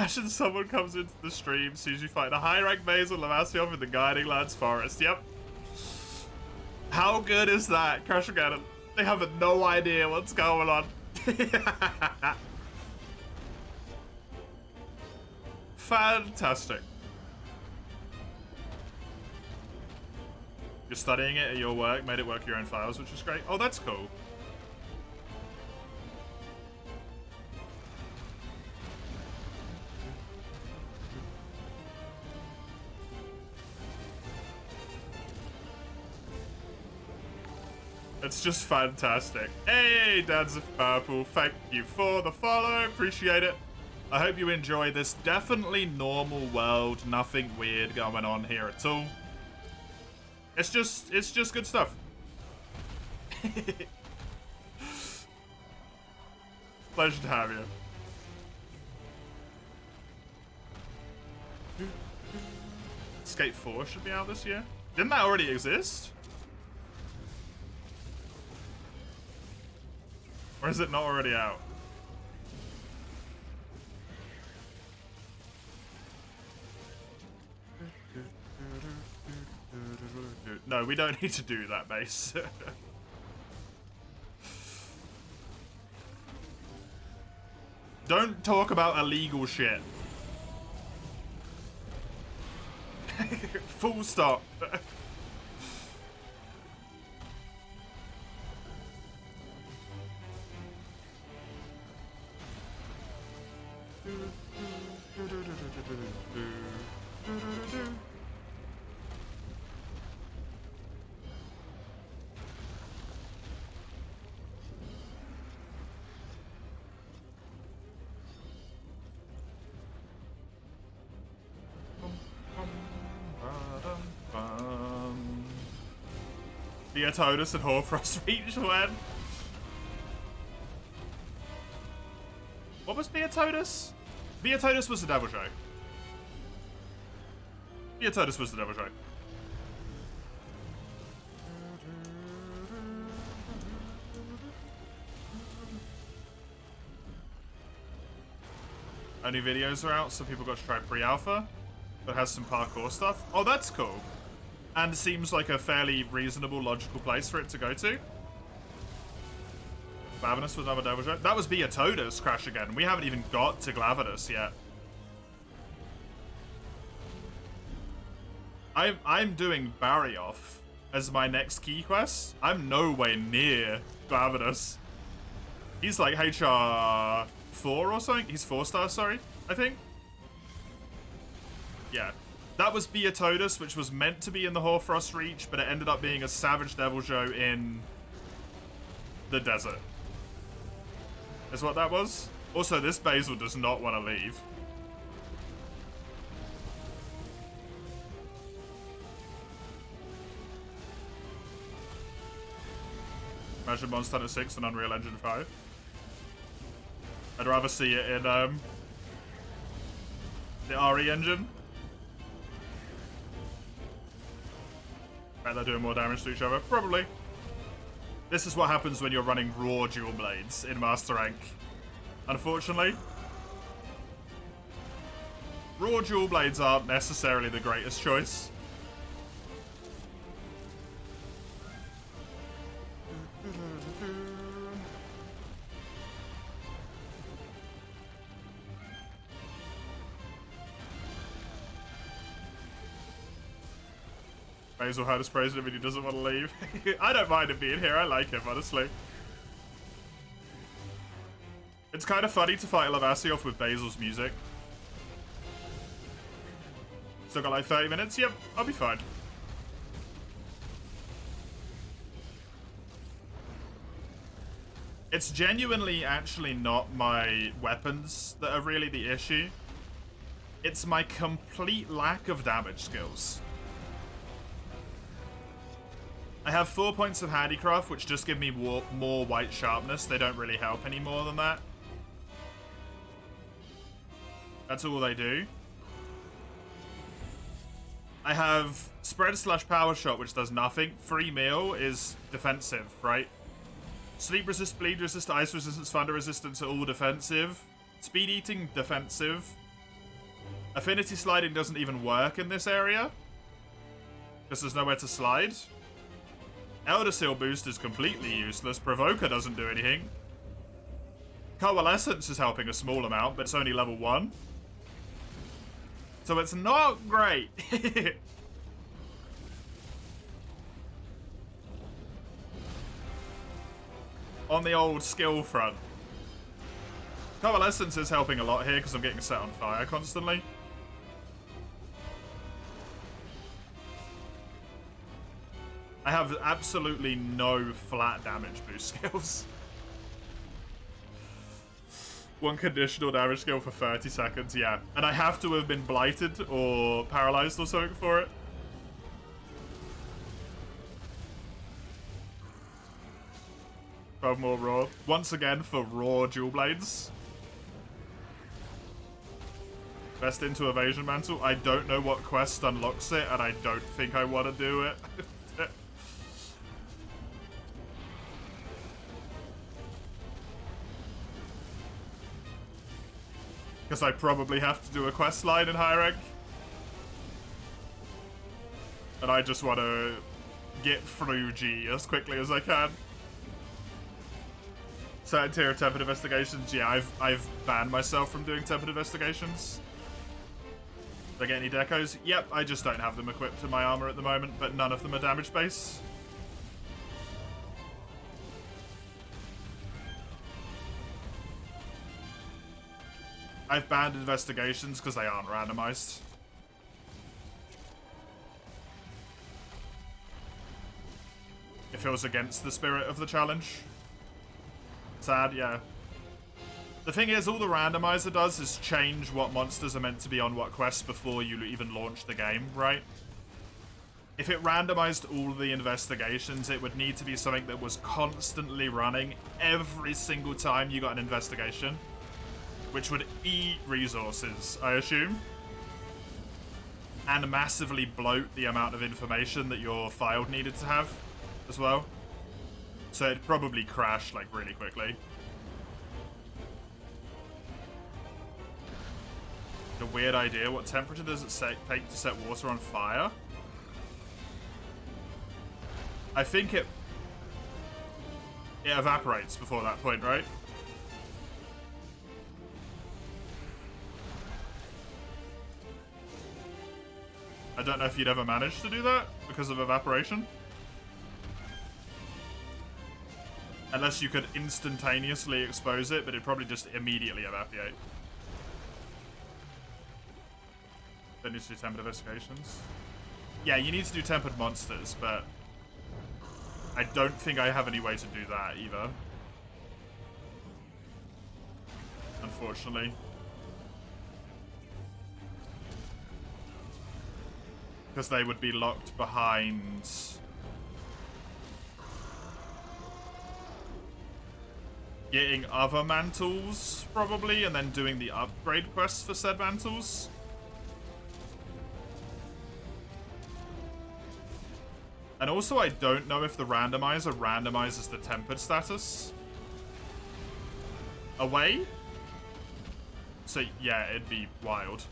[SPEAKER 1] Imagine someone comes into the stream, sees you fight a high-rank Basil Lavasiov in the Guiding Lands Forest. Yep. How good is that, Crash Cannon? They have no idea what's going on. Fantastic. You're studying it at your work, made it work your own files, which is great. Oh, that's cool. It's just fantastic. Hey, Dads of Purple, thank you for the follow. Appreciate it. I hope you enjoy this definitely normal world. Nothing weird going on here at all. It's just good stuff. Pleasure to have you. Skate 4 should be out this year. Didn't that already exist? Or is it not already out? No, we don't need to do that, base. Don't talk about illegal shit. Full stop. Beatotus and Horfrost reach when? What was Beatotus? Beatotus was the Devil Show. Beatotus was the Devil Show. Only videos are out, so people got to try pre-alpha, but has some parkour stuff. Oh, that's cool. And seems like a fairly reasonable, logical place for it to go to. Glavenus was another Devil Show. That was Beatotus, Crash again. We haven't even got to Glavenus yet. I'm doing Barrioff as my next key quest. I'm no way near Glavenus. He's like HR 4 or something. He's 4-star, sorry, I think. Yeah. That was Beatotus, which was meant to be in the Horfrost Reach, but it ended up being a Savage Devil Show in the desert. Is what that was. Also, this Basil does not want to leave. Imagine Monster Hunter 6 and Unreal Engine 5. I'd rather see it in the RE engine. Bet they're doing more damage to each other. Probably. This is what happens when you're running raw dual blades in Master Rank. Unfortunately. Raw dual blades aren't necessarily the greatest choice. Basil had us praising him and he doesn't want to leave. I don't mind him being here. I like him, honestly. It's kind of funny to fight Lavasiov with Basil's music. Still got like 30 minutes? Yep, I'll be fine. It's genuinely actually not my weapons that are really the issue. It's my complete lack of damage skills. I have 4 points of handicraft, which just give me more white sharpness. They don't really help any more than that. That's all they do. I have spread / power shot, which does nothing. Free meal is defensive, right? Sleep resist, bleed resist, ice resistance, thunder resistance are all defensive. Speed eating, defensive. Affinity sliding doesn't even work in this area, because there's nowhere to slide. Elder Seal boost is completely useless. Provoker doesn't do anything. Coalescence is helping a small amount, but it's only level 1. So it's not great. On the old skill front. Coalescence is helping a lot here because I'm getting set on fire constantly. I have absolutely no flat damage boost skills. One conditional damage skill for 30 seconds, yeah. And I have to have been blighted or paralyzed or something for it. Twelve more raw. Once again for raw dual blades. Best into Evasion Mantle. I don't know what quest unlocks it, and I don't think I want to do it. Because I probably have to do a quest line in high rank. And I just want to get through G as quickly as I can. Certain tier of tempered investigations, yeah, I've banned myself from doing tempered investigations. Do I get any decos? Yep, I just don't have them equipped in my armor at the moment, but none of them are damage base. I've banned investigations because they aren't randomized. It feels against the spirit of the challenge. Sad, yeah. The thing is, all the randomizer does is change what monsters are meant to be on what quests before you even launch the game, right? If it randomized all the investigations, it would need to be something that was constantly running every single time you got an investigation. Which would eat resources, I assume. And massively bloat the amount of information that your file needed to have as well. So it'd probably crash, like, really quickly. A weird idea. What temperature does it take to set water on fire? I think it evaporates before that point, right? I don't know if you'd ever manage to do that because of evaporation. Unless you could instantaneously expose it, but it'd probably just immediately evaporate. Don't need to do tempered investigations. Yeah, you need to do tempered monsters, but I don't think I have any way to do that either. Unfortunately. Because they would be locked behind getting other mantles, probably, and then doing the upgrade quests for said mantles. And also, I don't know if the randomizer randomizes the tempered status away. So, yeah, it'd be wild.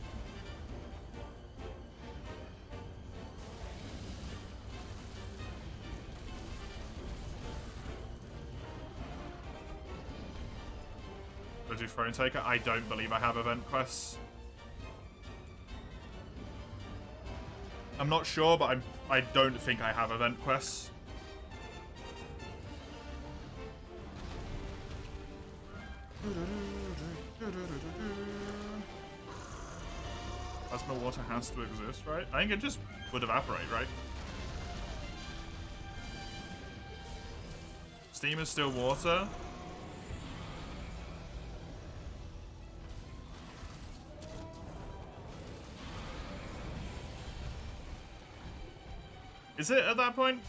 [SPEAKER 1] Do Throne Taker? I don't believe I have event quests. I'm not sure, but I don't think I have event quests. Plasma water has to exist, right? I think it just would evaporate, right? Steam is still water. Is it at that point?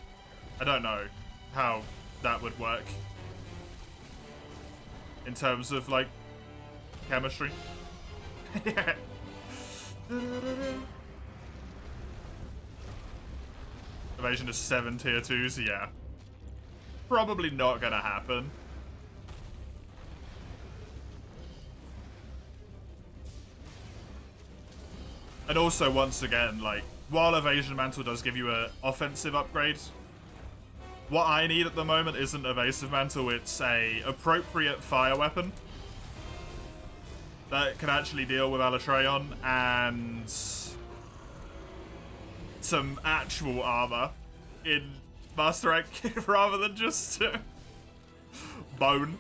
[SPEAKER 1] I don't know how that would work in terms of, like, chemistry. Yeah. Evasion is 7 tier 2s, yeah. Probably not gonna happen. And also, once again, like, while Evasion Mantle does give you an offensive upgrade, what I need at the moment isn't Evasive Mantle, it's a appropriate fire weapon that can actually deal with Alatreon and some actual armor in Master Rank rather than just bone.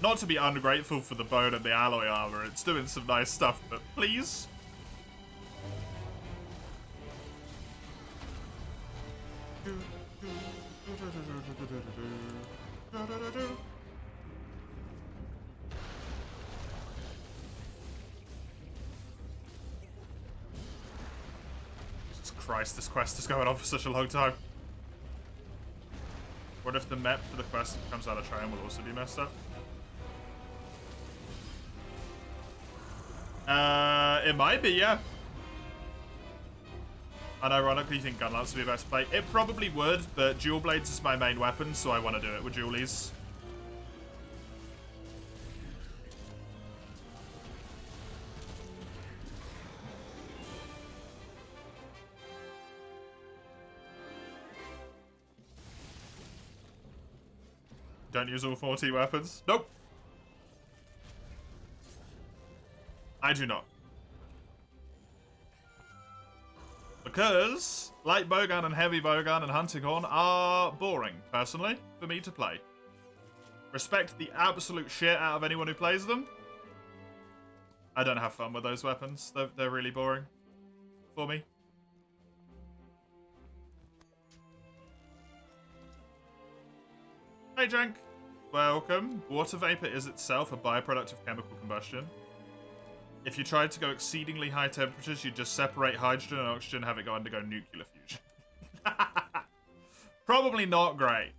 [SPEAKER 1] Not to be ungrateful for the bone and the alloy armor, it's doing some nice stuff, but please. Jesus Christ, this quest is going on for such a long time. What if the map for the quest that comes out of Triumph will also be messed up? It might be, yeah. Unironically, you think Gunlance would be the best play? It probably would, but Dual Blades is my main weapon, so I want to do it with Dualies. Don't use all 40 weapons? Nope. I do not. Because light bowgun and heavy bowgun and hunting horn are boring, personally, for me to play. Respect the absolute shit out of anyone who plays them. I don't have fun with those weapons. They're really boring for me. Hey, Jank. Welcome. Water vapor is itself a byproduct of chemical combustion. If you tried to go exceedingly high temperatures, you'd just separate hydrogen and oxygen and have it go undergo nuclear fusion. Probably not great.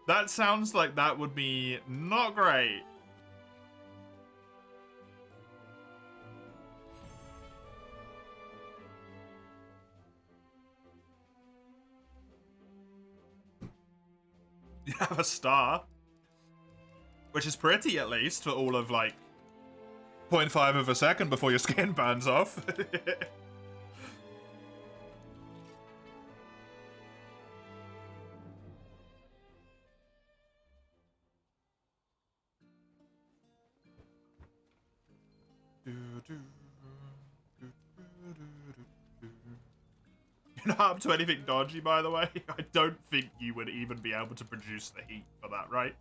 [SPEAKER 1] That sounds like that would be not great. You have a star. Which is pretty, at least, for all of, like, 0.5 of a second before your skin burns off. You're not up to anything dodgy, by the way. I don't think you would even be able to produce the heat for that, right?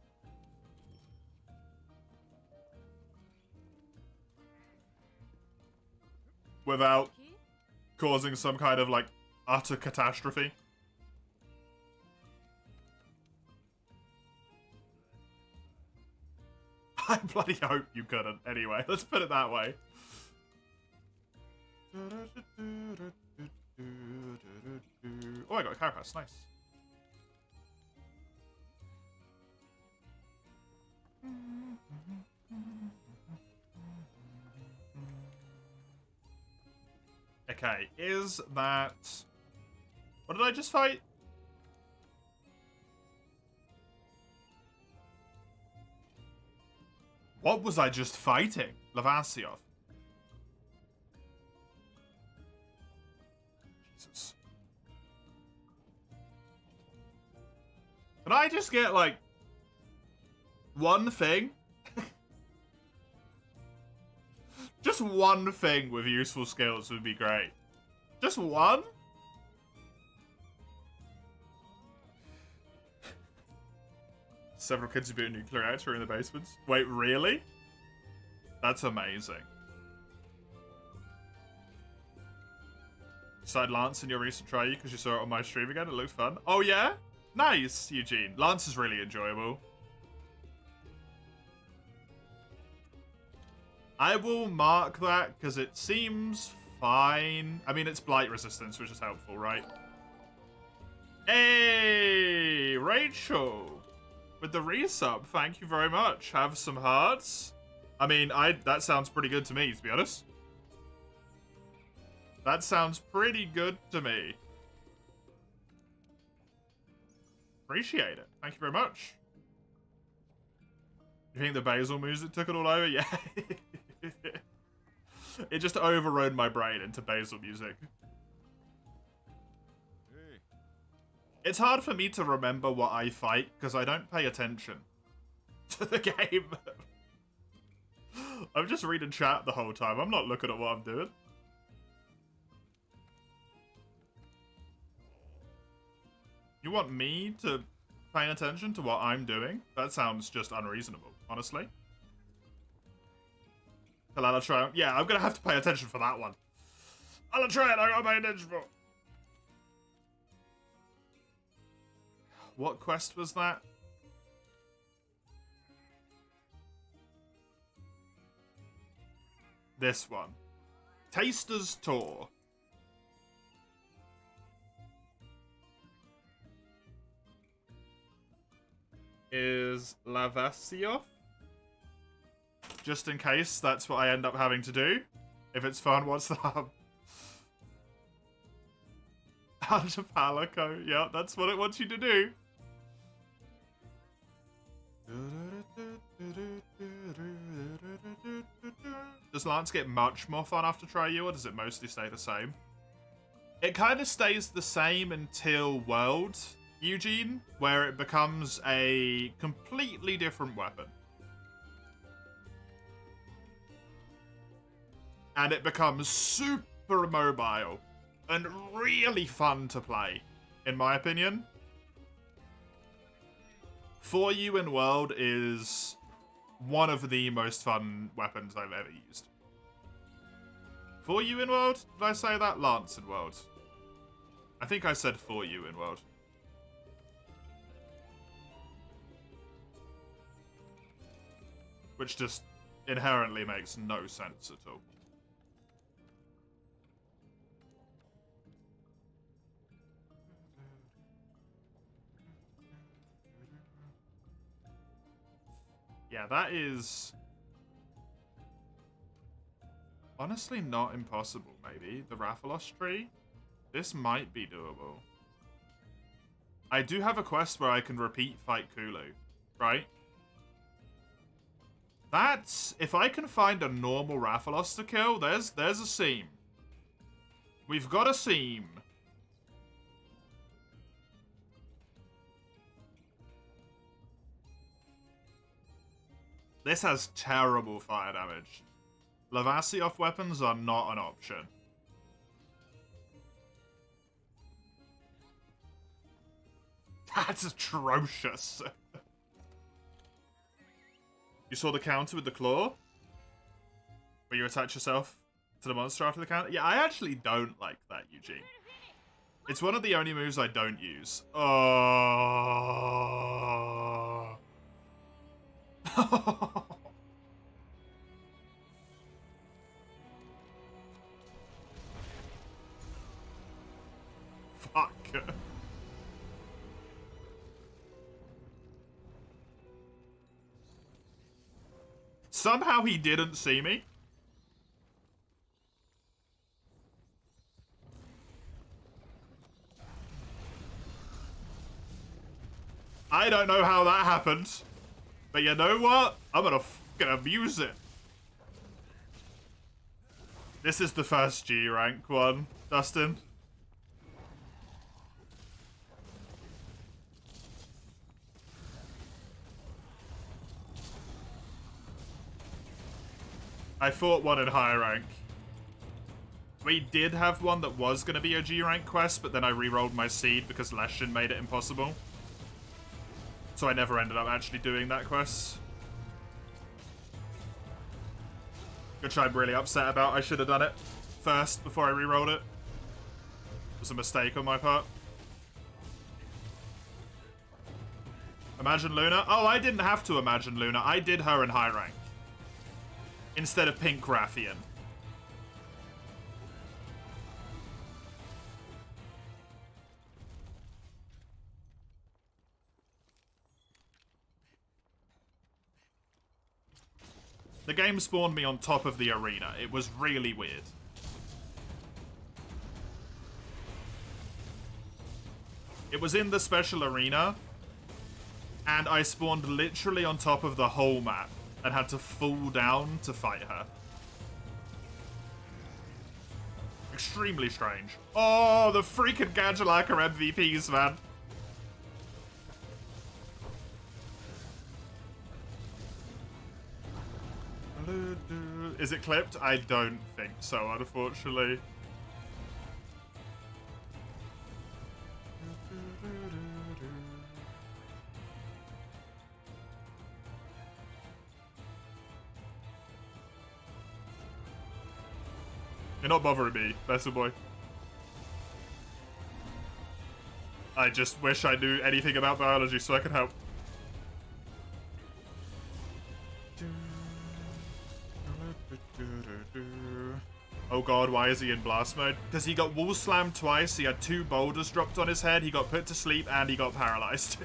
[SPEAKER 1] Without causing some kind of, like, utter catastrophe. I bloody hope you couldn't. Anyway, let's put it that way. Oh, I got a Carapace. Nice. Okay, is that... What did I just fight? What was I just fighting? Lavasiov. Jesus. Can I just get, like, one thing? Just one thing with useful skills would be great. Just one? Several kids who built a nuclear reactor in the basements. Wait, really? That's amazing. Decided Lance in your recent try because you saw it on my stream again. It looked fun. Oh yeah? Nice, Eugene. Lance is really enjoyable. I will mark that because it seems fine. I mean, it's blight resistance, which is helpful, right? Hey, Rachel. With the resub, thank you very much. Have some hearts. I mean, that sounds pretty good to me, to be honest. That sounds pretty good to me. Appreciate it. Thank you very much. You think the Basil music took it all over? Yeah. It just overrode my brain into Basil music. It's hard for me to remember what I fight because I don't pay attention to the game. I'm just reading chat the whole time. I'm not looking at what I'm doing. You want me to pay attention to what I'm doing? That sounds just unreasonable, honestly. I'll try. Yeah, I'm gonna have to pay attention for that one. I'll try it. I gotta pay attention for. What quest was that? This one. Taster's Tour. Is Lavasioff? Just in case that's what I end up having to do. If it's fun, what's the hub? Antipalico. Yeah, that's what it wants you to do. Does Lance get much more fun after Triu, or does it mostly stay the same? It kind of stays the same until World, Eugene, where it becomes a completely different weapon. And it becomes super mobile and really fun to play, in my opinion. For You in World is one of the most fun weapons I've ever used. For You in World? Did I say that? Lance in World. I think I said For You in World. Which just inherently makes no sense at all. Yeah, that is honestly not impossible, maybe. The Rathalos tree? This might be doable. I do have a quest where I can repeat fight Kulu, right? That's... if I can find a normal Rathalos to kill, there's a seam. We've got a seam. This has terrible fire damage. Lavasioff weapons are not an option. That's atrocious. You saw the counter with the claw? Where you attach yourself to the monster after the counter? Yeah, I actually don't like that, Eugene. It's one of the only moves I don't use. Oh. Fuck. Somehow he didn't see me. I don't know how that happened. But you know what? I'm gonna fucking abuse it. This is the first G rank one, Dustin. I fought one in higher rank. We did have one that was going to be a G rank quest, but then I re-rolled my seed because Leshin made it impossible. So I never ended up actually doing that quest. Which I'm really upset about. I should have done it first before I re-rolled it. It was a mistake on my part. Imagine Luna? Oh, I didn't have to imagine Luna. I did her in high rank. Instead of Pink Rathian. The game spawned me on top of the arena. It was really weird. It was in the special arena, And I spawned literally on top of the whole map and had to fall down to fight her. Extremely strange. Oh, the freaking Gadjalaka MVPs, man. Is it clipped? I don't think so, unfortunately. You're not bothering me, Vessel Boy. I just wish I knew anything about biology so I could help. Oh god, why is he in blast mode? Because he got wall slammed twice, he had 2 boulders dropped on his head, he got put to sleep, and he got paralyzed.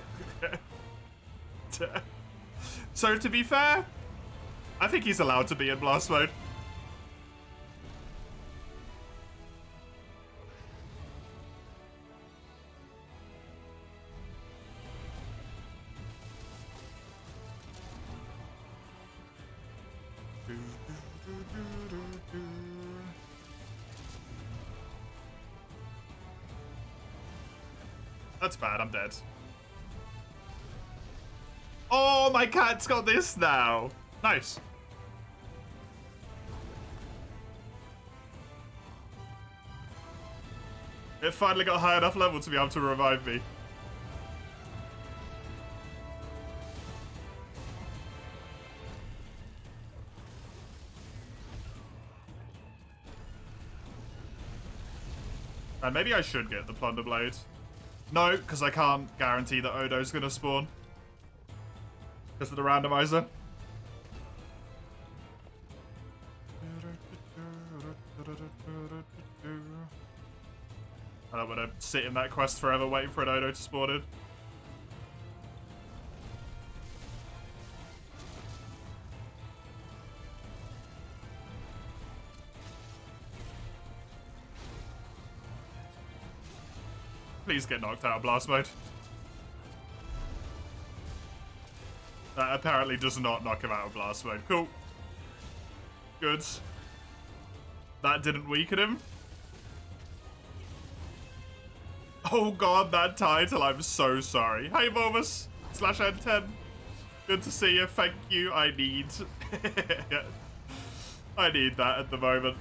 [SPEAKER 1] So to be fair, I think he's allowed to be in blast mode. That's bad, I'm dead. Oh, my cat's got this now. Nice. It finally got high enough level to be able to revive me. And maybe I should get the Plunder Blade. No, because I can't guarantee that Odo's going to spawn. Because of the randomizer. And I'm going to sit in that quest forever waiting for an Odo to spawn in. Please get knocked out of blast mode. That apparently does not knock him out of blast mode. Cool. Good. That didn't weaken him. Oh god, that title, I'm so sorry. Hey Bomus, /N10. Good to see you, thank you, I need. I need that at the moment.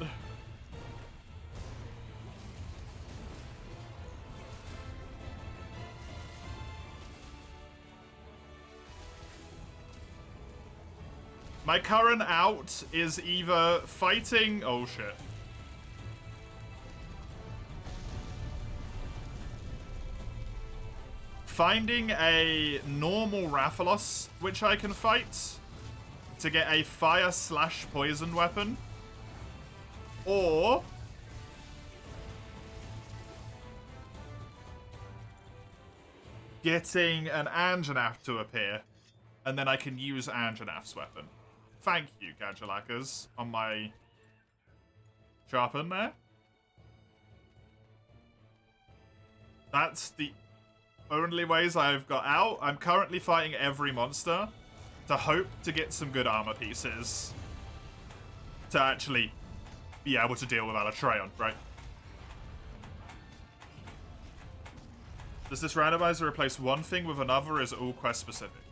[SPEAKER 1] My current out is either fighting... Oh, shit. Finding a normal Rathalos, which I can fight, to get a fire/poison weapon. Or... getting an Anjanath to appear, and then I can use Anjanath's weapon. Thank you, Gadjalakas, on my sharpen there. That's the only ways I've got out. I'm currently fighting every monster to hope to get some good armor pieces to actually be able to deal with Alatreon, right? Does this randomizer replace one thing with another, or is it all quest specific?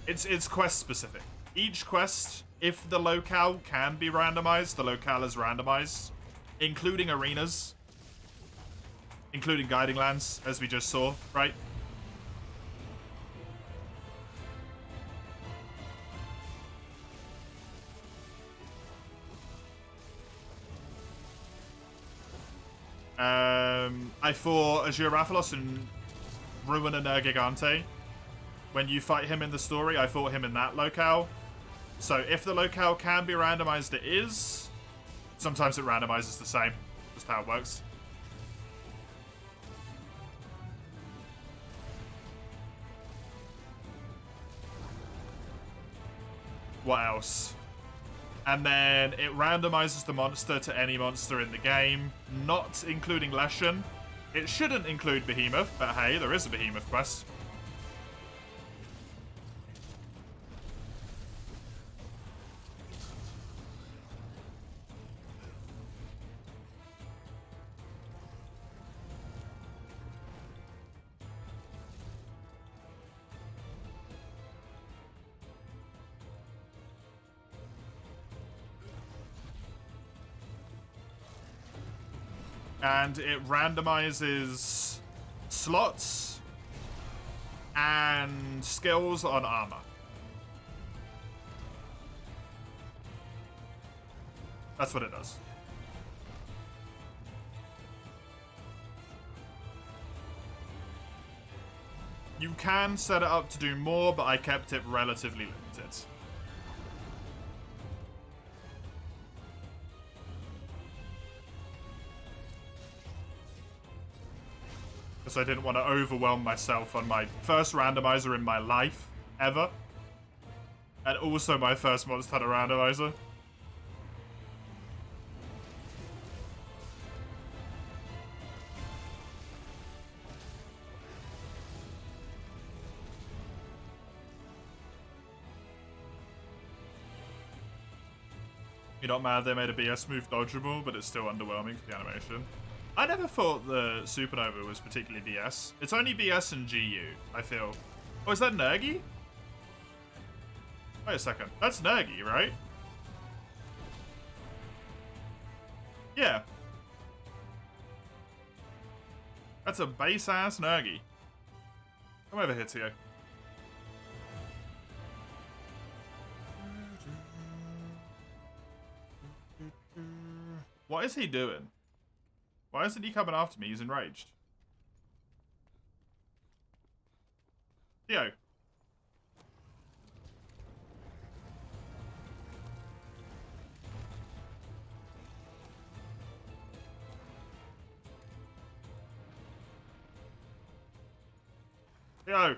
[SPEAKER 1] It's quest specific. Each quest, if the locale can be randomized, the locale is randomized, including arenas, including guiding lands, as we just saw, right? I fought Azure Rathalos and Ruin and Gigante. When you fight him in the story, I fought him in that locale. So if the locale can be randomized, it is. Sometimes it randomizes the same. Just how it works. What else? And then it randomizes the monster to any monster in the game, not including Leshen. It shouldn't include Behemoth, but hey, there is a Behemoth quest. And it randomizes slots and skills on armor. That's what it does. You can set it up to do more, but I kept it relatively limited. Because I didn't want to overwhelm myself on my first randomizer in my life, ever. And also my first Monster Hunter randomizer. You're not mad they made a BS move dodgeable, but it's still underwhelming for the animation. I never thought the Supernova was particularly BS. It's only BS and GU, I feel. Oh, is that Nergi? Wait a second. That's Nergi, right? Yeah. That's a base-ass Nergi. Come over here, Tio. What is he doing? Why isn't he coming after me? He's enraged. Theo. Theo.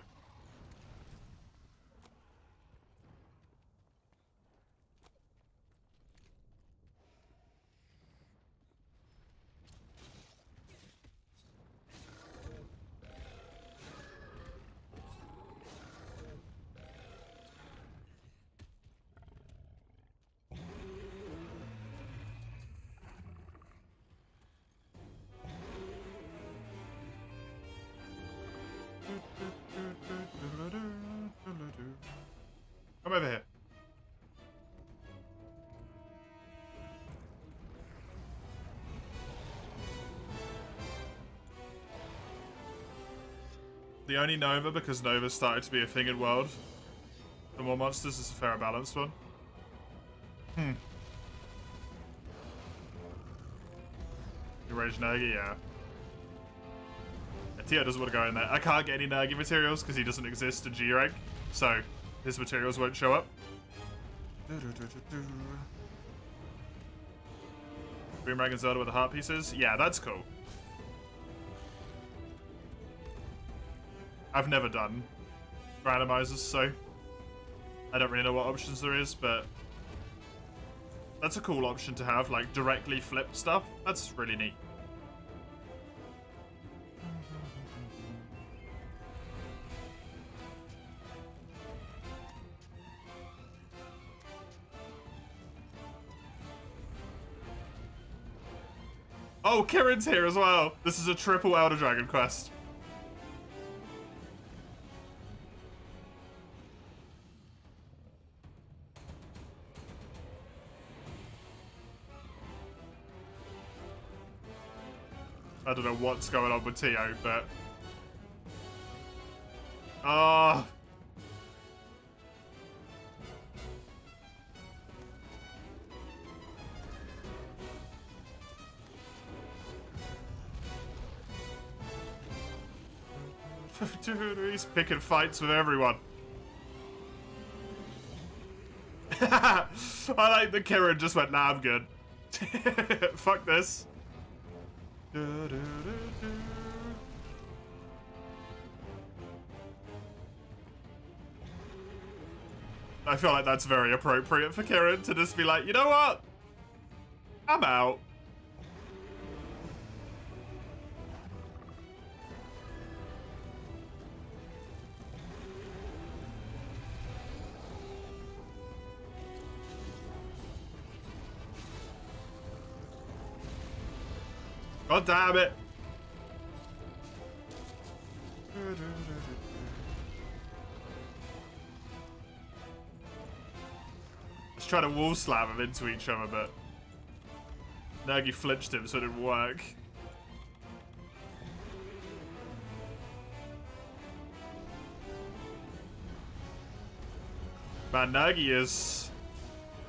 [SPEAKER 1] Come over here. The only Nova, because Nova started to be a thing in World. The more monsters is a fair balanced one. You rage Nergi, yeah. Tio doesn't want to go in there. I can't get any Nergi materials because he doesn't exist in G rank, so his materials won't show up. Boomerang and Zelda with the heart pieces? Yeah, that's cool. I've never done randomizers, so I don't really know what options there is, but that's a cool option to have, like directly flip stuff. That's really neat. Oh, Kirin's here as well. This is a triple Elder Dragon quest. I don't know what's going on with Tio, but... Ah... Dude, he's picking fights with everyone. I like the Kirin just went, nah, I'm good. Fuck this. I feel like that's very appropriate for Kirin to just be like, you know what? I'm out. God damn it! Let's try to wall slam them into each other, but Nergi flinched him, so it didn't work. Man, Nergi is...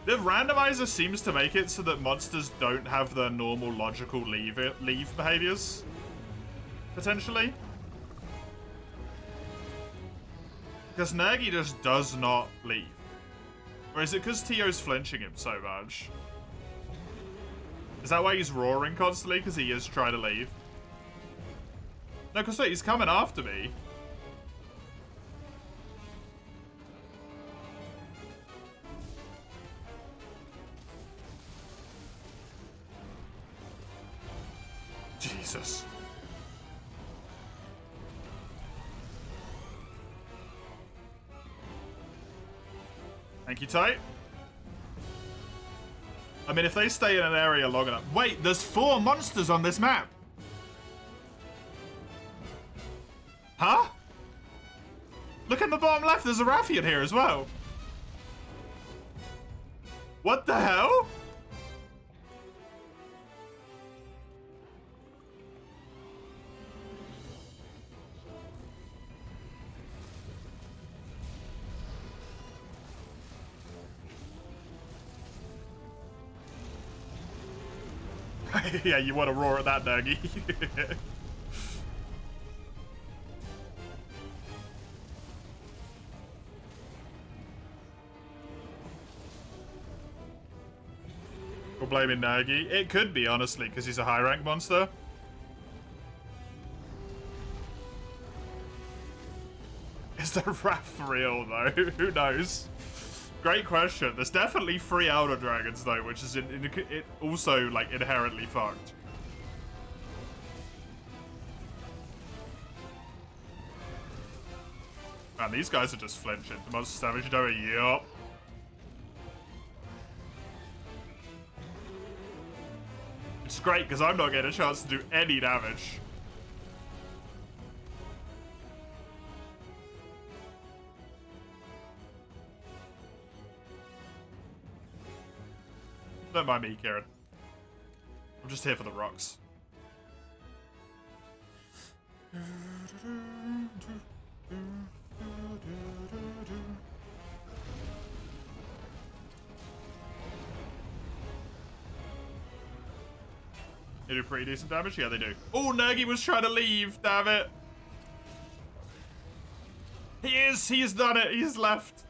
[SPEAKER 1] The randomizer seems to make it so that monsters don't have their normal logical leave behaviors. Potentially. Because Nergi just does not leave. Or is it because Tio's flinching him so much? Is that why he's roaring constantly? Because he is trying to leave? No, because wait, he's coming after me. Jesus. Thank you, Tight. I mean, if they stay in an area long enough... Wait, there's 4 monsters on this map. Huh? Look in the bottom left, there's a Rathian here as well. What the hell? Yeah, you want to roar at that, Nergi. We're blaming Nergi. It could be, honestly, because he's a high rank monster. Is the Wrath real, though? Who knows? Great question. There's definitely 3 Elder Dragons, though, which is it also, like, inherently fucked. Man, these guys are just flinching. The monster damage doing, yup. It's great, because I'm not getting a chance to do any damage. Don't mind me, Kieran. I'm just here for the rocks. They do pretty decent damage? Yeah, they do. Oh, Nergi was trying to leave, damn it. He is! He's done it! He's left!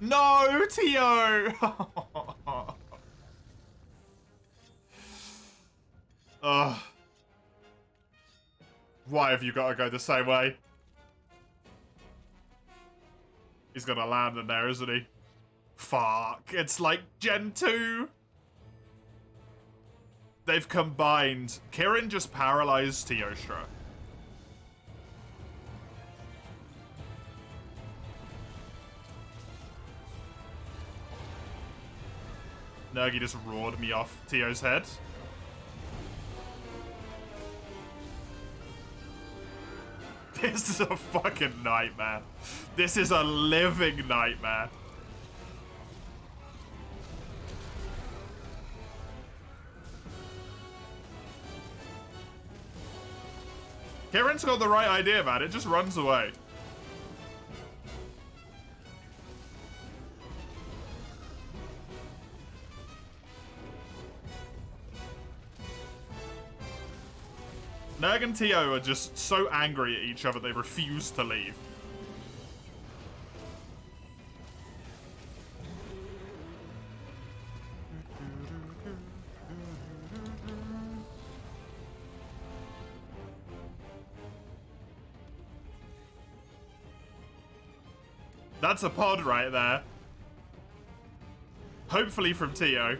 [SPEAKER 1] No, Tio! Ugh. Why have you got to go the same way? He's gonna land in there, isn't he? Fuck. It's like Gen 2. They've combined. Kirin just paralyzed Teostra. Nergi just roared me off Tio's head. This is a fucking nightmare. This is a living nightmare. Kirin's got the right idea, man. It just runs away. Nerg and Tio are just so angry at each other they refuse to leave. That's a pod right there. Hopefully from Tio.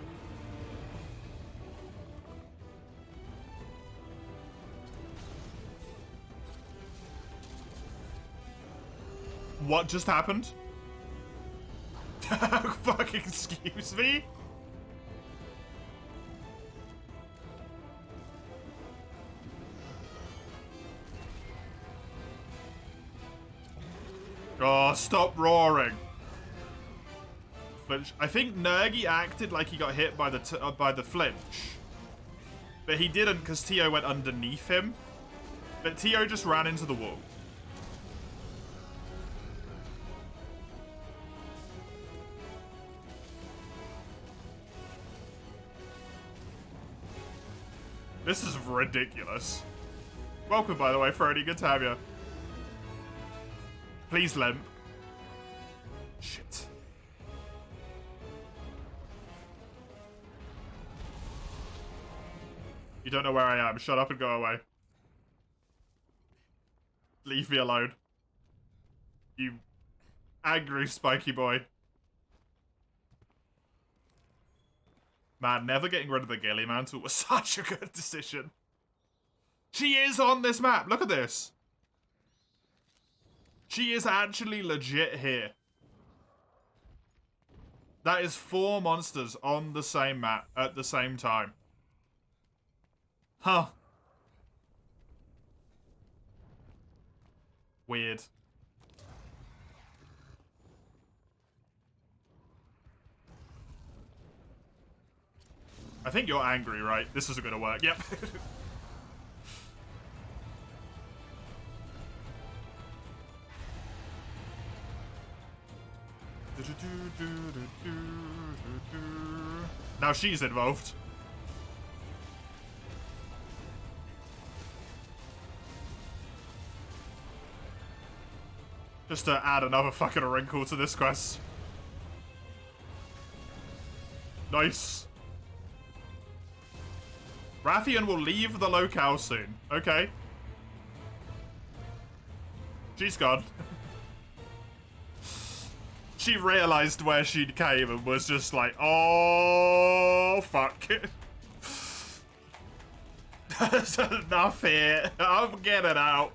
[SPEAKER 1] What just happened? Fucking excuse me? Oh, stop roaring. Flinch. I think Nergi acted like he got hit by the flinch. But he didn't because Tio went underneath him. But Tio just ran into the wall. This is ridiculous. Welcome, by the way, Frody. Good to have you. Please limp. Shit. You don't know where I am. Shut up and go away. Leave me alone. You angry spiky boy. Man, never getting rid of the Ghillie Mantle was such a good decision. She is on this map. Look at this. She is actually legit here. That is 4 monsters on the same map at the same time. Huh. Weird. I think you're angry, right? This isn't gonna work. Yep. Now she's involved. Just to add another fucking wrinkle to this quest. Nice. Rathian will leave the locale soon. Okay. She's gone. She realized where she'd came and was just like, oh, fuck. There's enough here. I'm getting out.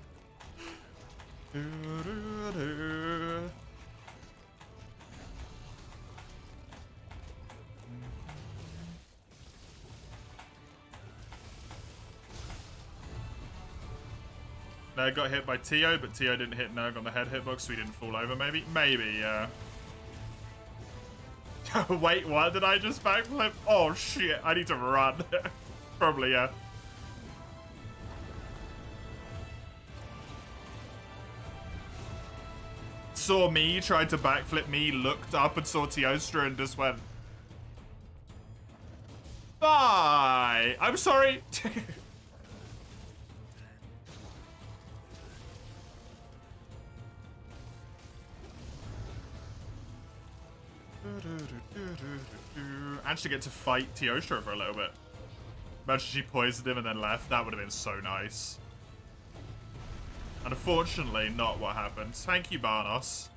[SPEAKER 1] Nerg got hit by Tio, but Tio didn't hit Nerg on the head hitbox, so he didn't fall over, maybe? Maybe, yeah. Wait, what? Did I just backflip? Oh, shit. I need to run. Probably, yeah. Saw me, tried to backflip me, looked up and saw Teostra and just went... Bye! I'm sorry. Actually get to fight Teostra for a little bit. Imagine she poisoned him and then left. That would have been so nice. Unfortunately, not what happened. Thank you, Barnos.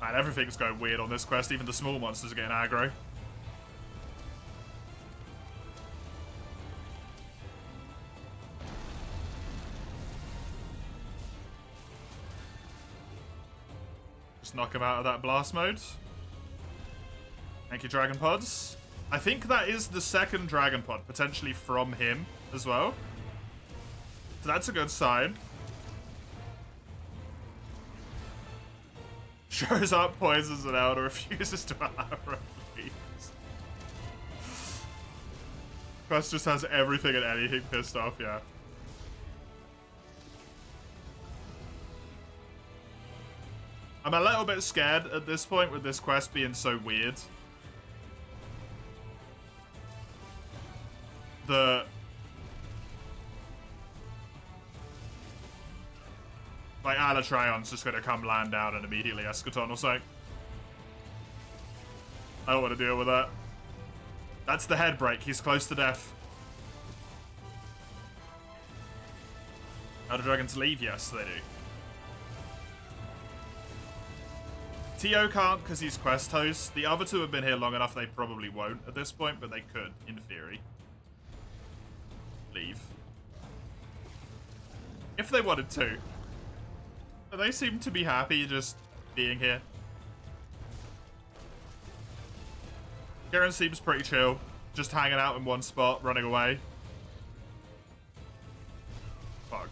[SPEAKER 1] Man, everything's going weird on this quest. Even the small monsters are getting aggro. Just knock him out of that blast mode. Thank you, Dragon Pods. I think that is the second Dragon Pod, potentially from him as well. So that's a good sign. Shows up, poisons an elder, refuses to allow release. Quest just has everything and anything pissed off, yeah. I'm a little bit scared at this point with this quest being so weird. Like, Alatreon's just gonna come land down and immediately Eschaton or something. I don't want to deal with that. That's the head break. He's close to death. How do dragons leave? Yes, they do. Tio can't because he's quest host. The other two have been here long enough they probably won't at this point, but they could, in theory. Leave. If they wanted to. But they seem to be happy just being here. Garen seems pretty chill. Just hanging out in one spot, running away. Fuck.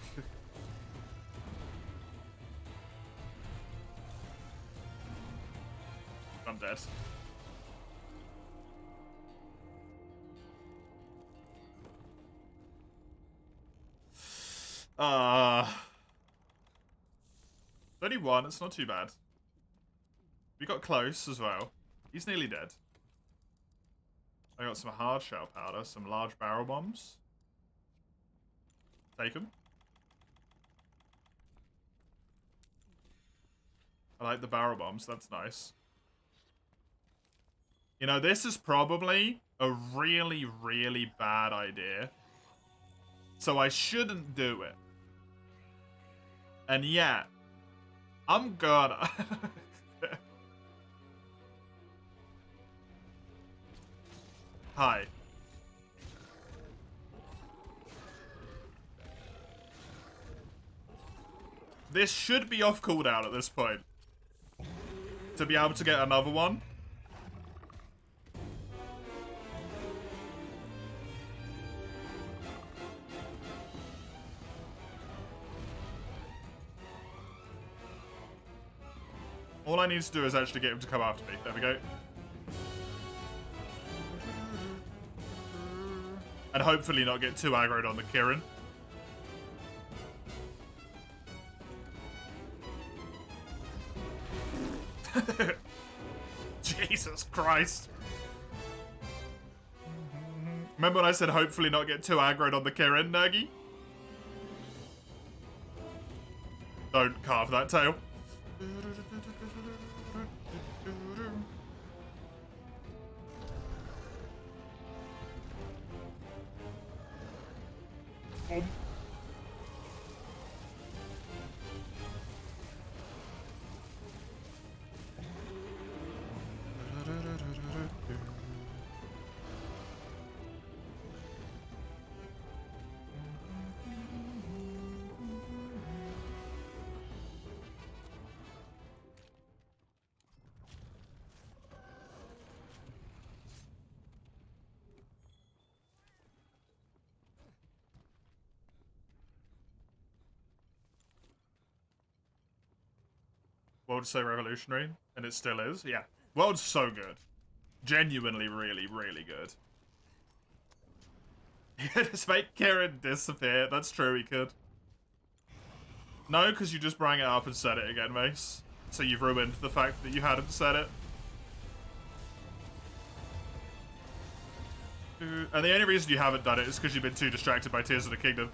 [SPEAKER 1] I'm dead. Only one, it's not too bad. We got close as well. He's nearly dead. I got some hard shell powder, some large barrel bombs. Take them. I like the barrel bombs, that's nice. You know, this is probably a really, really bad idea. So I shouldn't do it. And yet, I'm gonna. Hi. This should be off cooldown at this point. To be able to get another one. All I need to do is actually get him to come after me. There we go. And hopefully not get too aggroed on the Kirin. Jesus Christ. Remember when I said hopefully not get too aggroed on the Kirin, Nergy? Don't carve that tail. World's so revolutionary, and it still is. Yeah, World's so good. Genuinely, really, really good. He could just make Kirin disappear. That's true, he could. No, because you just bring it up and said it again, Mace. So you've ruined the fact that you had him said it. And the only reason you haven't done it is because you've been too distracted by Tears of the Kingdom.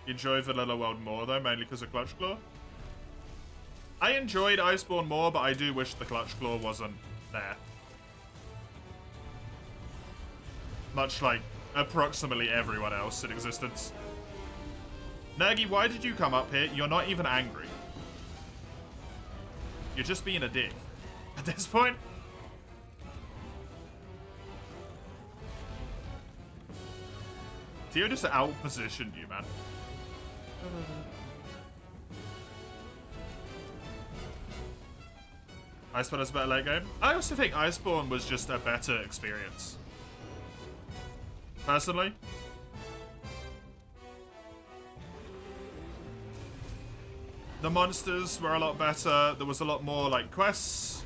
[SPEAKER 1] You enjoy Vanilla World more though, mainly because of Clutch Claw? I enjoyed Iceborne more, but I do wish the Clutch Claw wasn't there. Much like approximately everyone else in existence. Nergy, why did you come up here? You're not even angry. You're just being a dick. At this point? Tio just out-positioned you, man. Iceborne is a better late game. I also think Iceborne was just a better experience. Personally. The monsters were a lot better. There was a lot more, like, quests.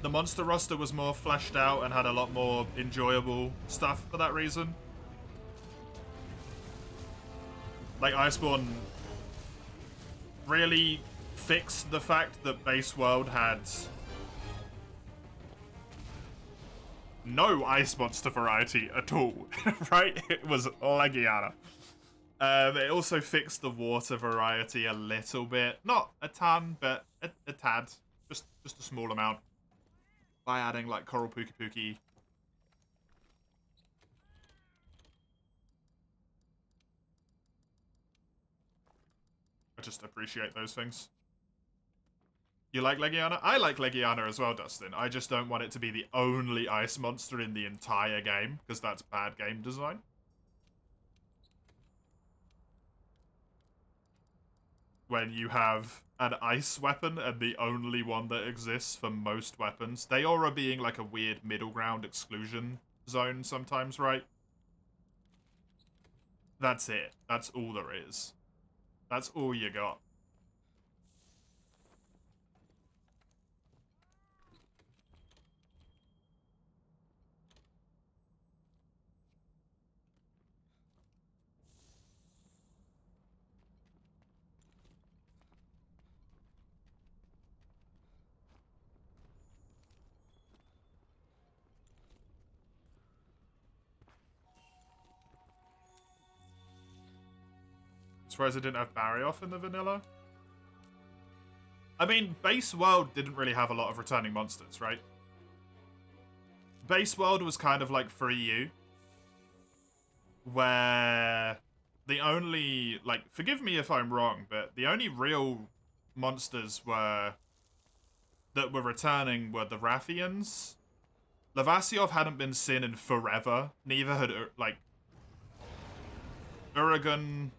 [SPEAKER 1] The monster roster was more fleshed out and had a lot more enjoyable stuff for that reason. Like, Iceborne really fixed the fact that Base World had no ice monster variety at all, right? It was Legiana. It also fixed the water variety a little bit. Not a ton, but a tad. Just a small amount. By adding, like, Coral Pookie Pookie. I just appreciate those things. You like Legiana? I like Legiana as well, Dustin. I just don't want it to be the only ice monster in the entire game, because that's bad game design. When you have an ice weapon and the only one that exists for most weapons. They are being like a weird middle ground exclusion zone sometimes, right? That's it. That's all there is. That's all you got. Surprised I didn't have Barry off in the vanilla. I mean, Base World didn't really have a lot of returning monsters, right? Base World was kind of like Free U, where the only, like, forgive me if I'm wrong, but the only real monsters that were returning were the Rathians. Lavassiov hadn't been seen in forever. Neither had, like, Uragan,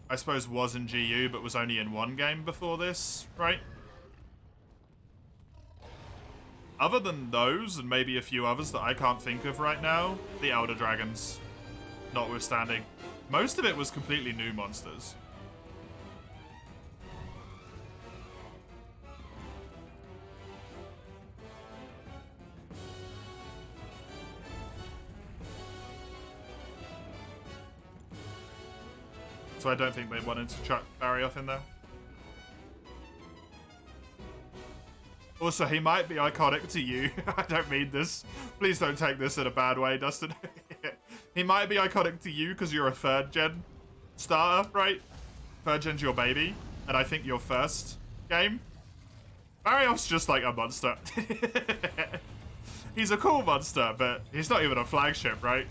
[SPEAKER 1] I suppose, was in GU, but was only in one game before this, right? Other than those, and maybe a few others that I can't think of right now, the Elder Dragons, notwithstanding. Most of it was completely new monsters. So I don't think they wanted to chuck Barry off in there. Also, he might be iconic to you. I don't mean this. Please don't take this in a bad way, Dustin. He might be iconic to you because you're a 3rd gen starter, right? 3rd gen's your baby, and I think your first game. Barrioff's just like a monster. He's a cool monster, but he's not even a flagship, right?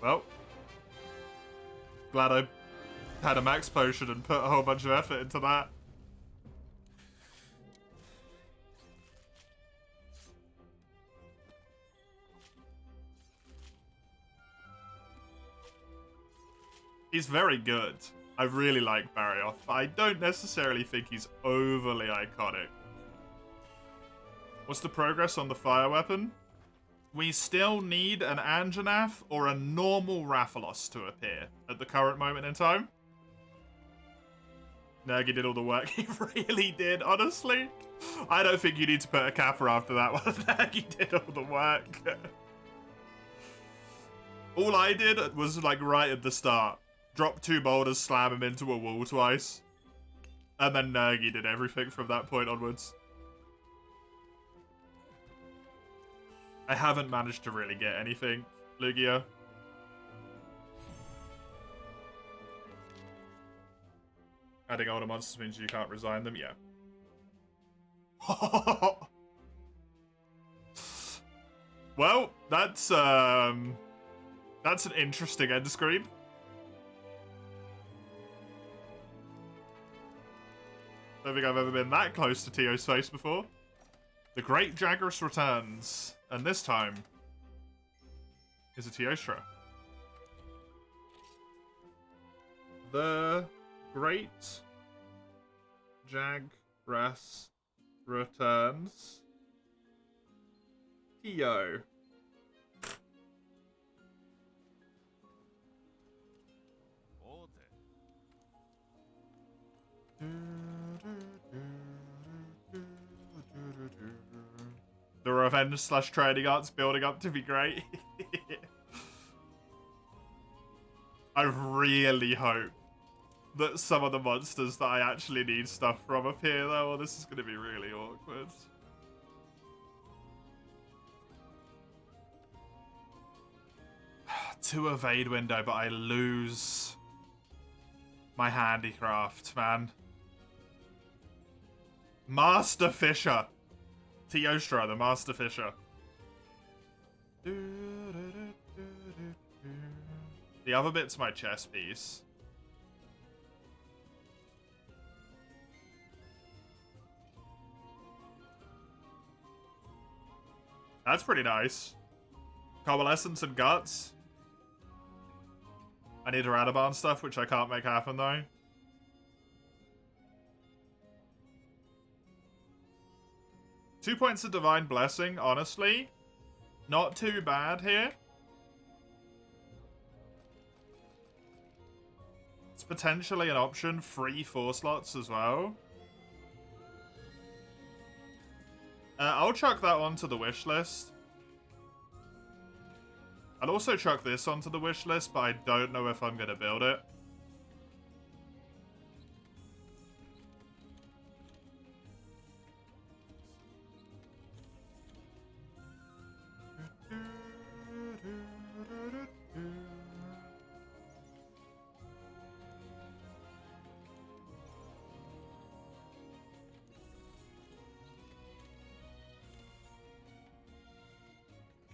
[SPEAKER 1] Well, glad I had a max potion and put a whole bunch of effort into that. He's very good. I really like Barrioff, but I don't necessarily think he's overly iconic. What's the progress on the fire weapon? We still need an Anjanath or a normal Rathalos to appear at the current moment in time. Nergi did all the work. He really did, honestly. I don't think you need to put a kappa after that one. Nergi did all the work. All I did was, like, right at the start. Drop 2 boulders, slam him into a wall twice. And then Nergi did everything from that point onwards. I haven't managed to really get anything, Lugia. Adding older monsters means you can't resign them, yeah. Well, that's an interesting end screen. Don't think I've ever been that close to Tio's face before. The Great Jagras returns, and this time is a Teostra. The Great Jagras returns. Tio. The revenge / trading art's building up to be great. I really hope that some of the monsters that I actually need stuff from appear though, or this is going to be really awkward. To evade window, but I lose my handicraft, man. Master Fisher. Teostra, the Master Fisher. The other bit's my chess piece. That's pretty nice. Coalescence and Guts. I need Radaban stuff, which I can't make happen though. 2 points of Divine Blessing, honestly. Not too bad here. It's potentially an option. Free 4 slots as well. I'll chuck that onto the wish list. I'll also chuck this onto the wish list, but I don't know if I'm going to build it.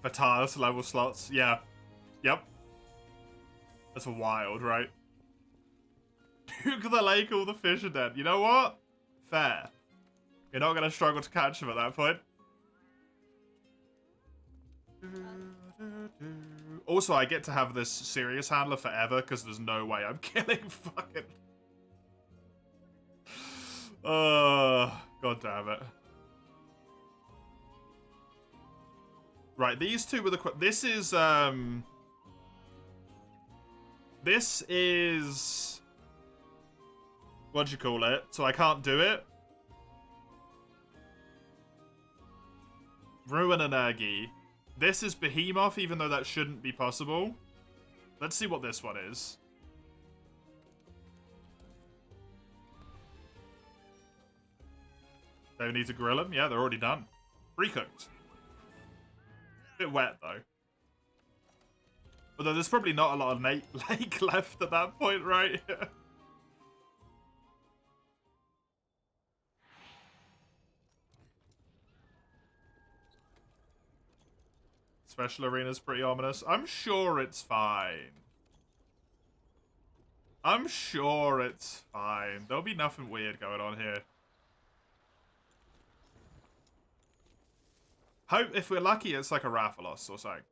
[SPEAKER 1] Vatalis level slots, yeah. Yep. That's wild, right? Nuke the lake, all the fish are dead. You know what? Fair. You're not going to struggle to catch them at that point. Also, I get to have this serious handler forever because there's no way I'm killing fucking... God damn it. Right, these two were the... This is, This is... What'd you call it? So I can't do it. Ruin and Ergi. This is Behemoth, even though that shouldn't be possible. Let's see what this one is. They need to grill them? Yeah, they're already done. Recooked. Bit wet, though. Although there's probably not a lot of lake left at that point, right? Special Arena's pretty ominous. I'm sure it's fine. I'm sure it's fine. There'll be nothing weird going on here. Hope if we're lucky it's like a Rathalos or something.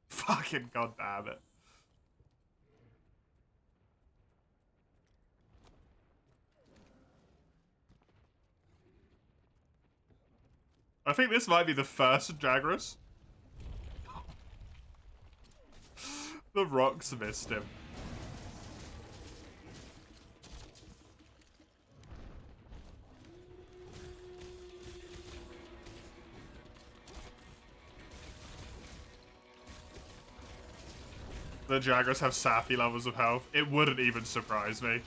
[SPEAKER 1] Fucking goddamn it. I think this might be the first Jagras. The rocks missed him. The Jagras have Sappy levels of health. It wouldn't even surprise me.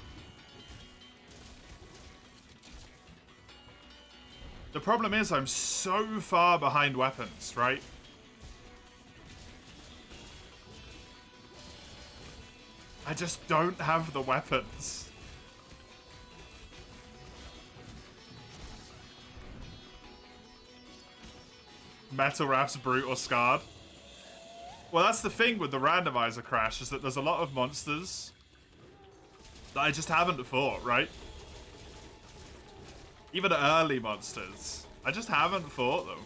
[SPEAKER 1] The problem is I'm so far behind weapons, right? I just don't have the weapons. Metal Raph's Brute or Scarred. Well, that's the thing with the randomizer crash, is that there's a lot of monsters that I just haven't fought, right? Even early monsters. I just haven't fought them.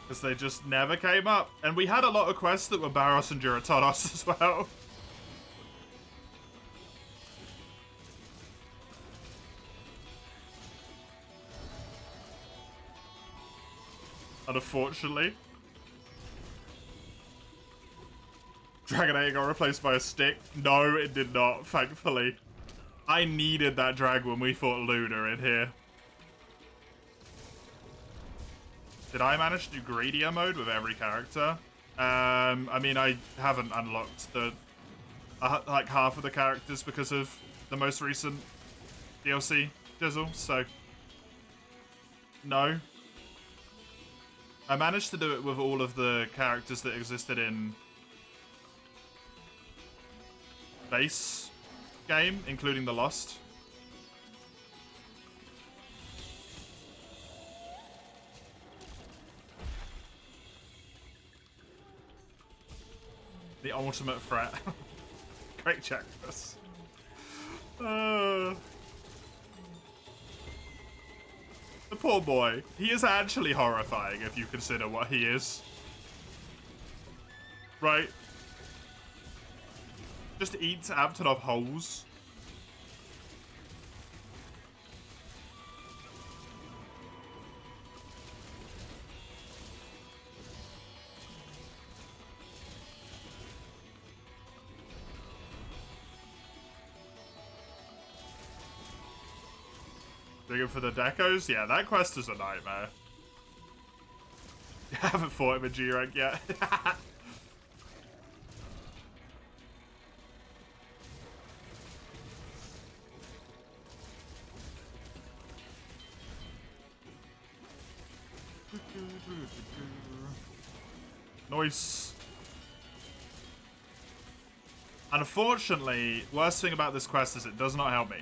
[SPEAKER 1] Because they just never came up. And we had a lot of quests that were Baros and Duratonos as well. Unfortunately. Dragonite got replaced by a stick. No, it did not, thankfully. I needed that drag when we fought Luna in here. Did I manage to do greedier mode with every character? I mean, I haven't unlocked the like half of the characters because of the most recent DLC Dizzle, so no. I managed to do it with all of the characters that existed in base game, including the Lost. The ultimate threat. Great Jackras. The poor boy. He is actually horrifying if you consider what he is. Right? Just eats Abtonov holes. Digging for the decos? Yeah, that quest is a nightmare. I haven't fought him in G rank yet. Nice. Unfortunately, worst thing about this quest is it does not help me.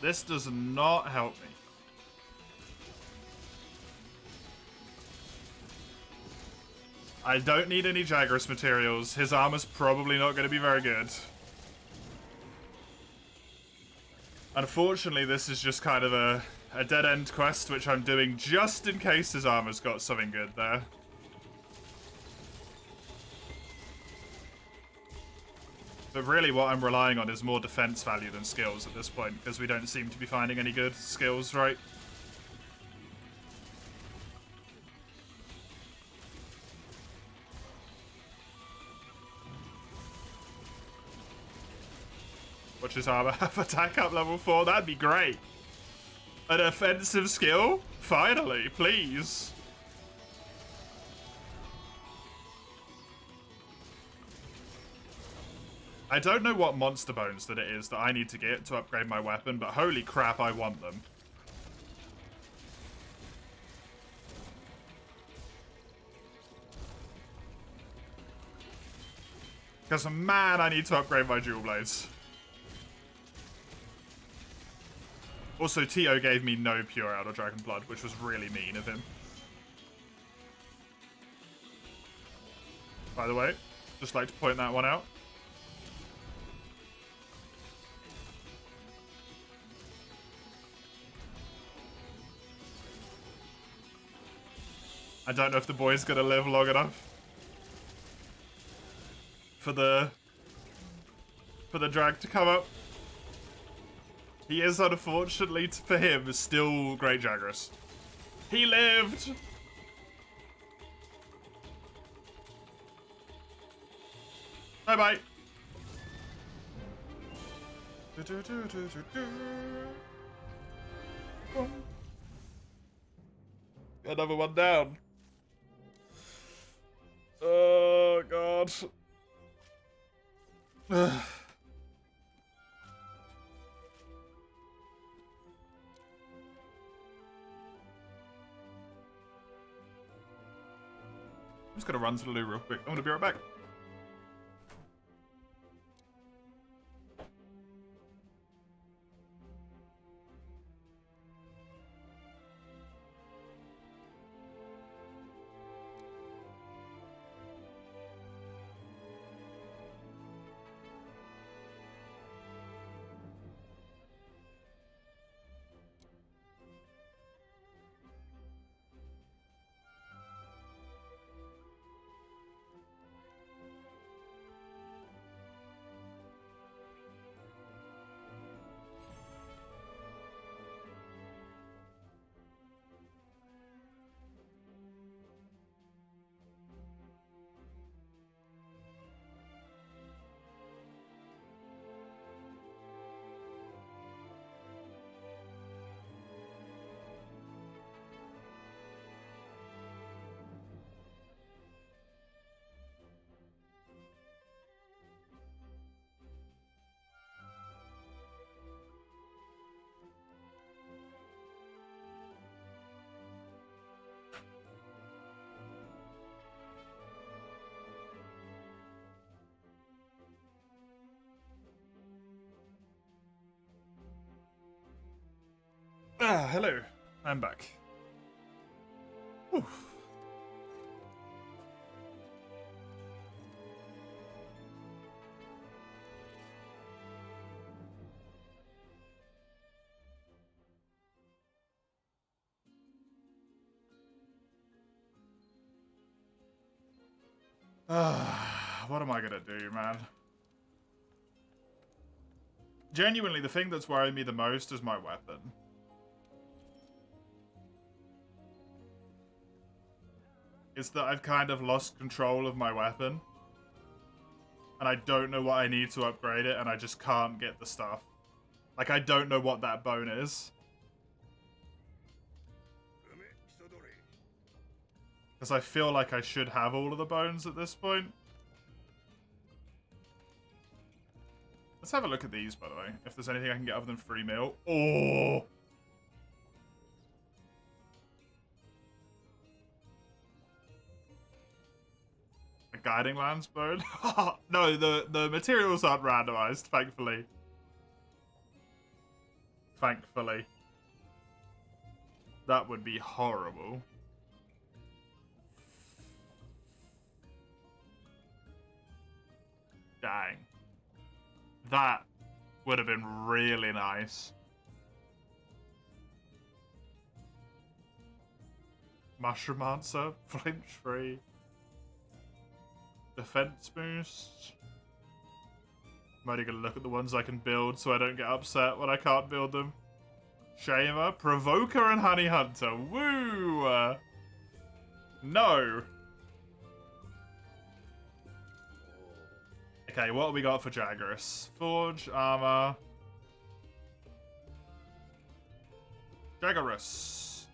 [SPEAKER 1] This does not help me. I don't need any Jagras materials. His armor's probably not going to be very good. Unfortunately, this is just kind of a dead-end quest, which I'm doing just in case his armor's got something good there. But really what I'm relying on is more defense value than skills at this point, because we don't seem to be finding any good skills, right? Watch his armor have attack up level 4, that'd be great. An offensive skill? Finally, please. I don't know what monster bones that it is that I need to get to upgrade my weapon, but holy crap, I want them. Because, man, I need to upgrade my dual blades. Also, Tio gave me no pure Elder Dragon Blood, which was really mean of him. By the way, just like to point that one out. I don't know if the boy's gonna live long enough for the drag to come up. He is, unfortunately for him, still Great Jagras. He lived! Bye-bye. Another one down. Oh, God. I'm just gonna run to the loo real quick. I'm gonna be right back. Hello. I'm back. Whew. What am I gonna do, man? Genuinely, the thing that's worrying me the most is my weapon. It's that I've kind of lost control of my weapon. And I don't know what I need to upgrade it, and I just can't get the stuff. Like, I don't know what that bone is. Because I feel like I should have all of the bones at this point. Let's have a look at these, by the way. If there's anything I can get other than free meal. Oh! A guiding lance bone? No, the materials aren't randomized, thankfully. Thankfully. That would be horrible. Dang. That would have been really nice. Mushroom answer, flinch free. Defense boost. I'm only gonna look at the ones I can build so I don't get upset when I can't build them. Shaver, Provoker, and Honey Hunter. Woo! No. Okay, what have we got for Jagras? Forge, armor. Jagras.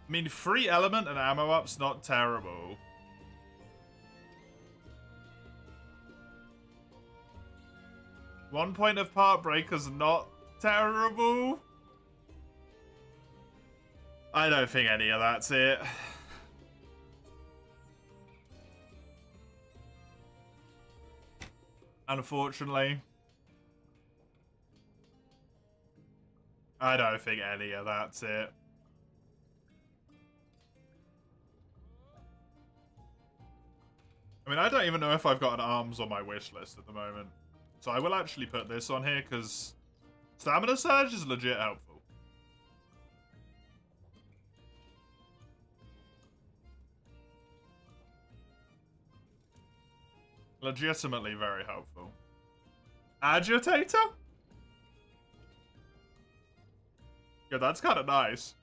[SPEAKER 1] I mean, free element and ammo up's not terrible. One point of part breaker's not terrible. I don't think any of that's it. Unfortunately. I don't think any of that's it. I mean, I don't even know if I've got an arms on my wish list at the moment. So I will actually put this on here because Stamina Surge is legit helpful. Legitimately very helpful. Agitator? Yeah, that's kind of nice.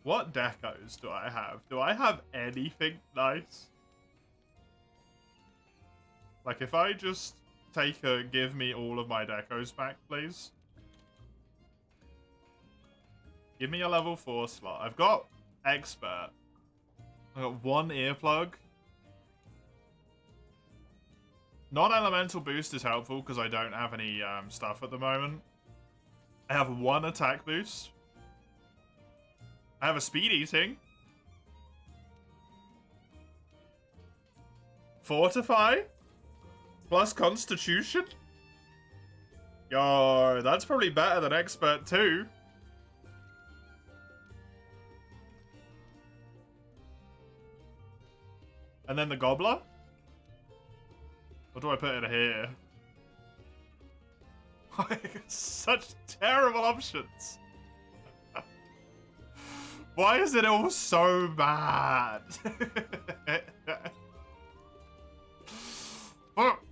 [SPEAKER 1] What decos do I have? Do I have anything nice? Like, if I just take a give me all of my decos back, please. Give me a level 4 slot. I've got expert. I've got one earplug. Non-elemental boost is helpful because I don't have any stuff at the moment. I have one attack boost. I have a speed eating. Fortify. Plus constitution. Yo, that's probably better than expert too. And then the gobbler? What do I put in here? Such terrible options. Why is it all so bad? Fuck.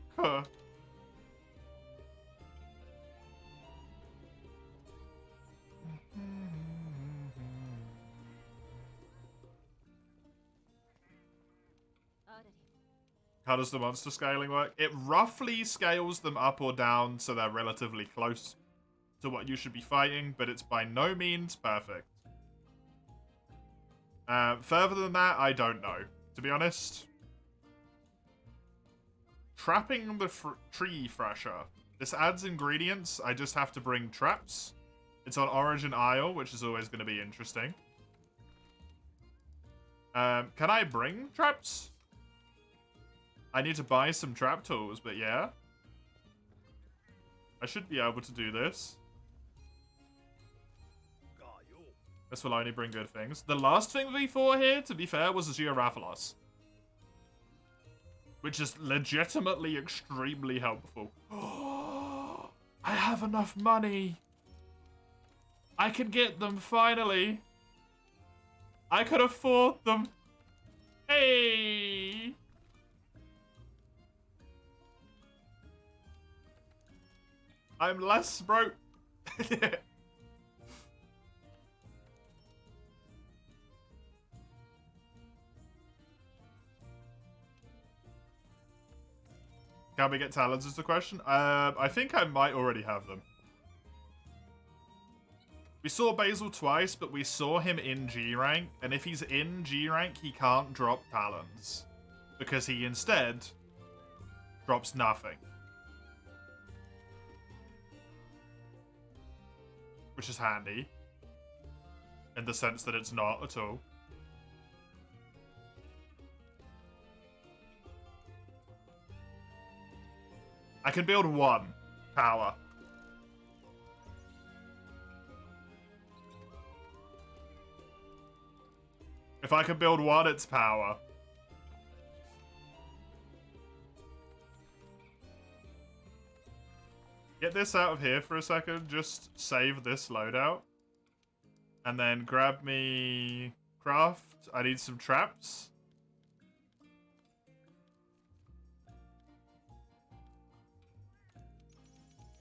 [SPEAKER 1] How does the monster scaling work? It roughly scales them up or down so they're relatively close to what you should be fighting, but it's by no means perfect. Further than that, I don't know, to be honest. Trapping the tree fresher. This adds ingredients. I just have to bring traps. It's on Origin Isle, which is always going to be interesting. Can I bring traps? I need to buy some trap tools, but yeah. I should be able to do this. This will only bring good things. The last thing we fought here, to be fair, was a Georathalos. which is legitimately extremely helpful. I have enough money. I can get them finally. I could afford them. Hey. I'm less broke. Can we get talents is the question? I think I might already have them. We saw Basil twice, but we saw him in G rank, and if he's in G rank, he can't drop talents. Because he instead drops nothing. Which is handy. In the sense that it's not at all. I can build one power. If I can build one, it's power. Get this out of here for a second. Just save this loadout. And then grab me craft. I need some traps.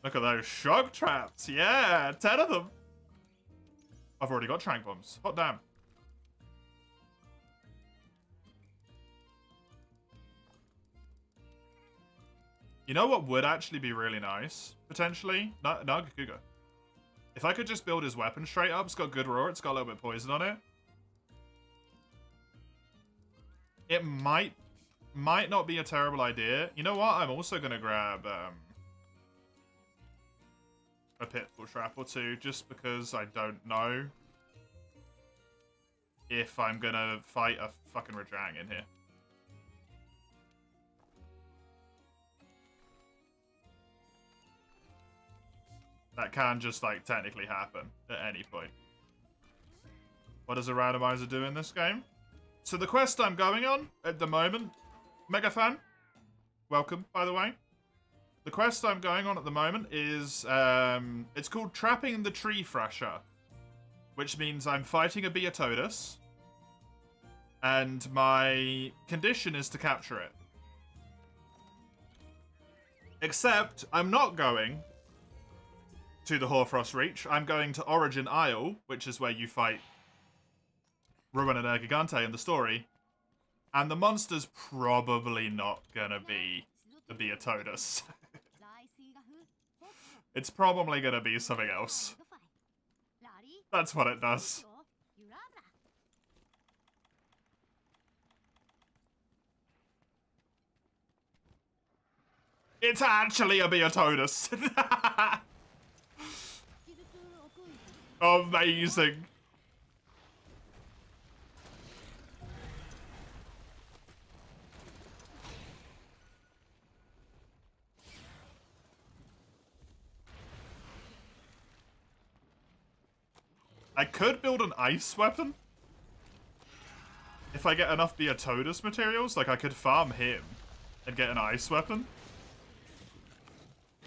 [SPEAKER 1] Look at those shock traps. Yeah, 10 of them. I've already got trank bombs. Hot damn. You know what would actually be really nice? Potentially? Nagakuga. If I could just build his weapon straight up. It's got good roar. It's got a little bit of poison on it. It might not be a terrible idea. You know what? I'm also going to grab... a pitfall trap or two, just because I don't know if I'm gonna fight a fucking Rajang in here. That can just, like, technically happen at any point. What does a randomizer do in this game? So the quest I'm going on at the moment, mega fan, welcome, by the way. The quest I'm going on at the moment is, it's called Trapping the Tree Thrasher, which means I'm fighting a Beatodus, and my condition is to capture it. Except, I'm not going to the Hoarfrost Reach. I'm going to Origin Isle, which is where you fight Ruin and Gigante in the story, and the monster's probably not gonna be the Beatodus. It's probably gonna be something else. That's what it does. It's actually a Beatodus. Amazing. I could build an ice weapon. If I get enough Beatodus materials, like I could farm him and get an ice weapon.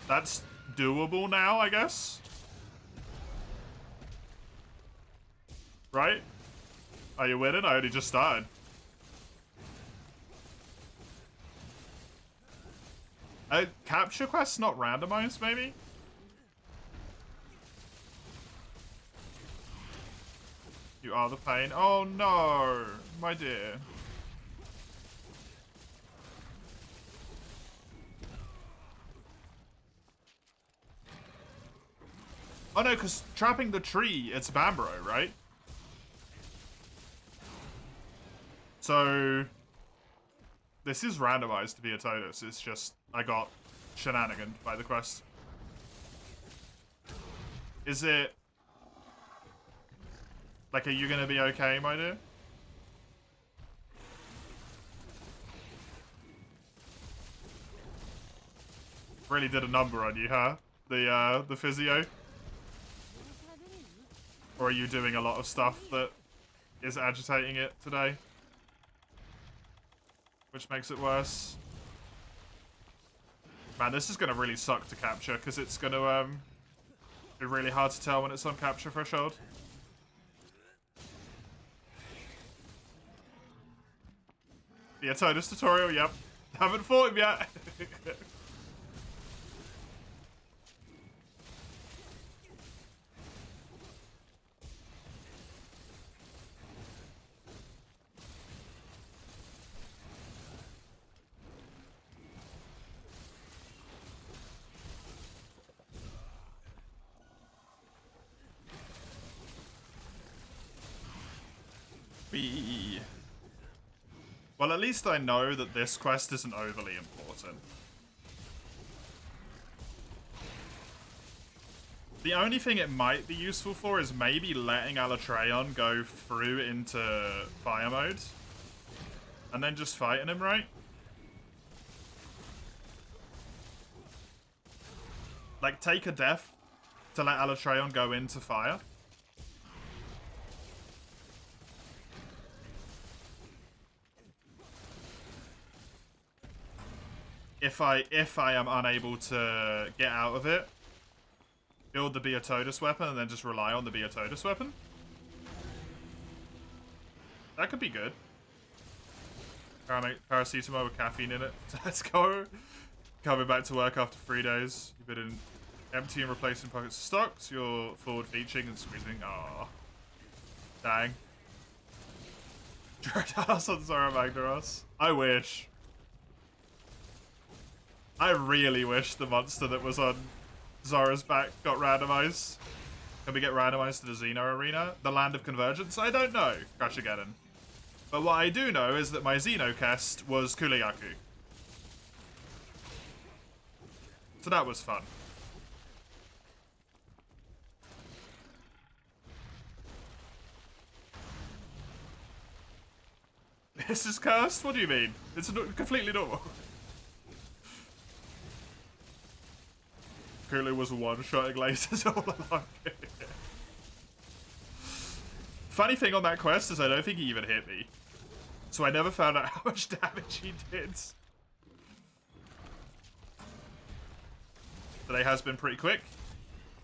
[SPEAKER 1] That's doable now, I guess. Right? Are you winning? I only just started. Capture quest not randomized, maybe? You are the pain. Oh no, my dear. Oh no, because trapping the tree, it's Bambro, right? So, this is randomized to be a Beatodus. It's just, I got shenaniganed by the quest. Is it... Like, are you gonna be okay, my dear? Really did a number on you, huh? The physio? Or are you doing a lot of stuff that is agitating it today? Which makes it worse. Man, this is going to really suck to capture, because it's going to be really hard to tell when it's on capture threshold. Yeah, Toadus tutorial, yep. Haven't fought him yet. Well, at least I know that this quest isn't overly important. The only thing it might be useful for is maybe letting Alatreon go through into fire mode. And then just fighting him, right? Like, take a death to let Alatreon go into fire. If I am unable to get out of it, build the Beotodus weapon and then just rely on the Beotodus weapon. That could be good. Paracetamol with caffeine in it. Let's go. Coming back to work after 3 days. You've been in empty and replacing pockets of stocks. You're forward featuring and squeezing. Aww. Dang. Gyarados on Zora Magdaros. I wish. I really wish the monster that was on Zora's back got randomized. Can we get randomized to the Xeno Arena? The Land of Convergence? I don't know, Crashageddon. But what I do know is that my Xenocast was Kuliyaku. So that was fun. This is cursed? What do you mean? It's completely normal. Kulu was one-shotting lasers all along. Funny thing on that quest is I don't think he even hit me. So I never found out how much damage he did. Today has been pretty quick.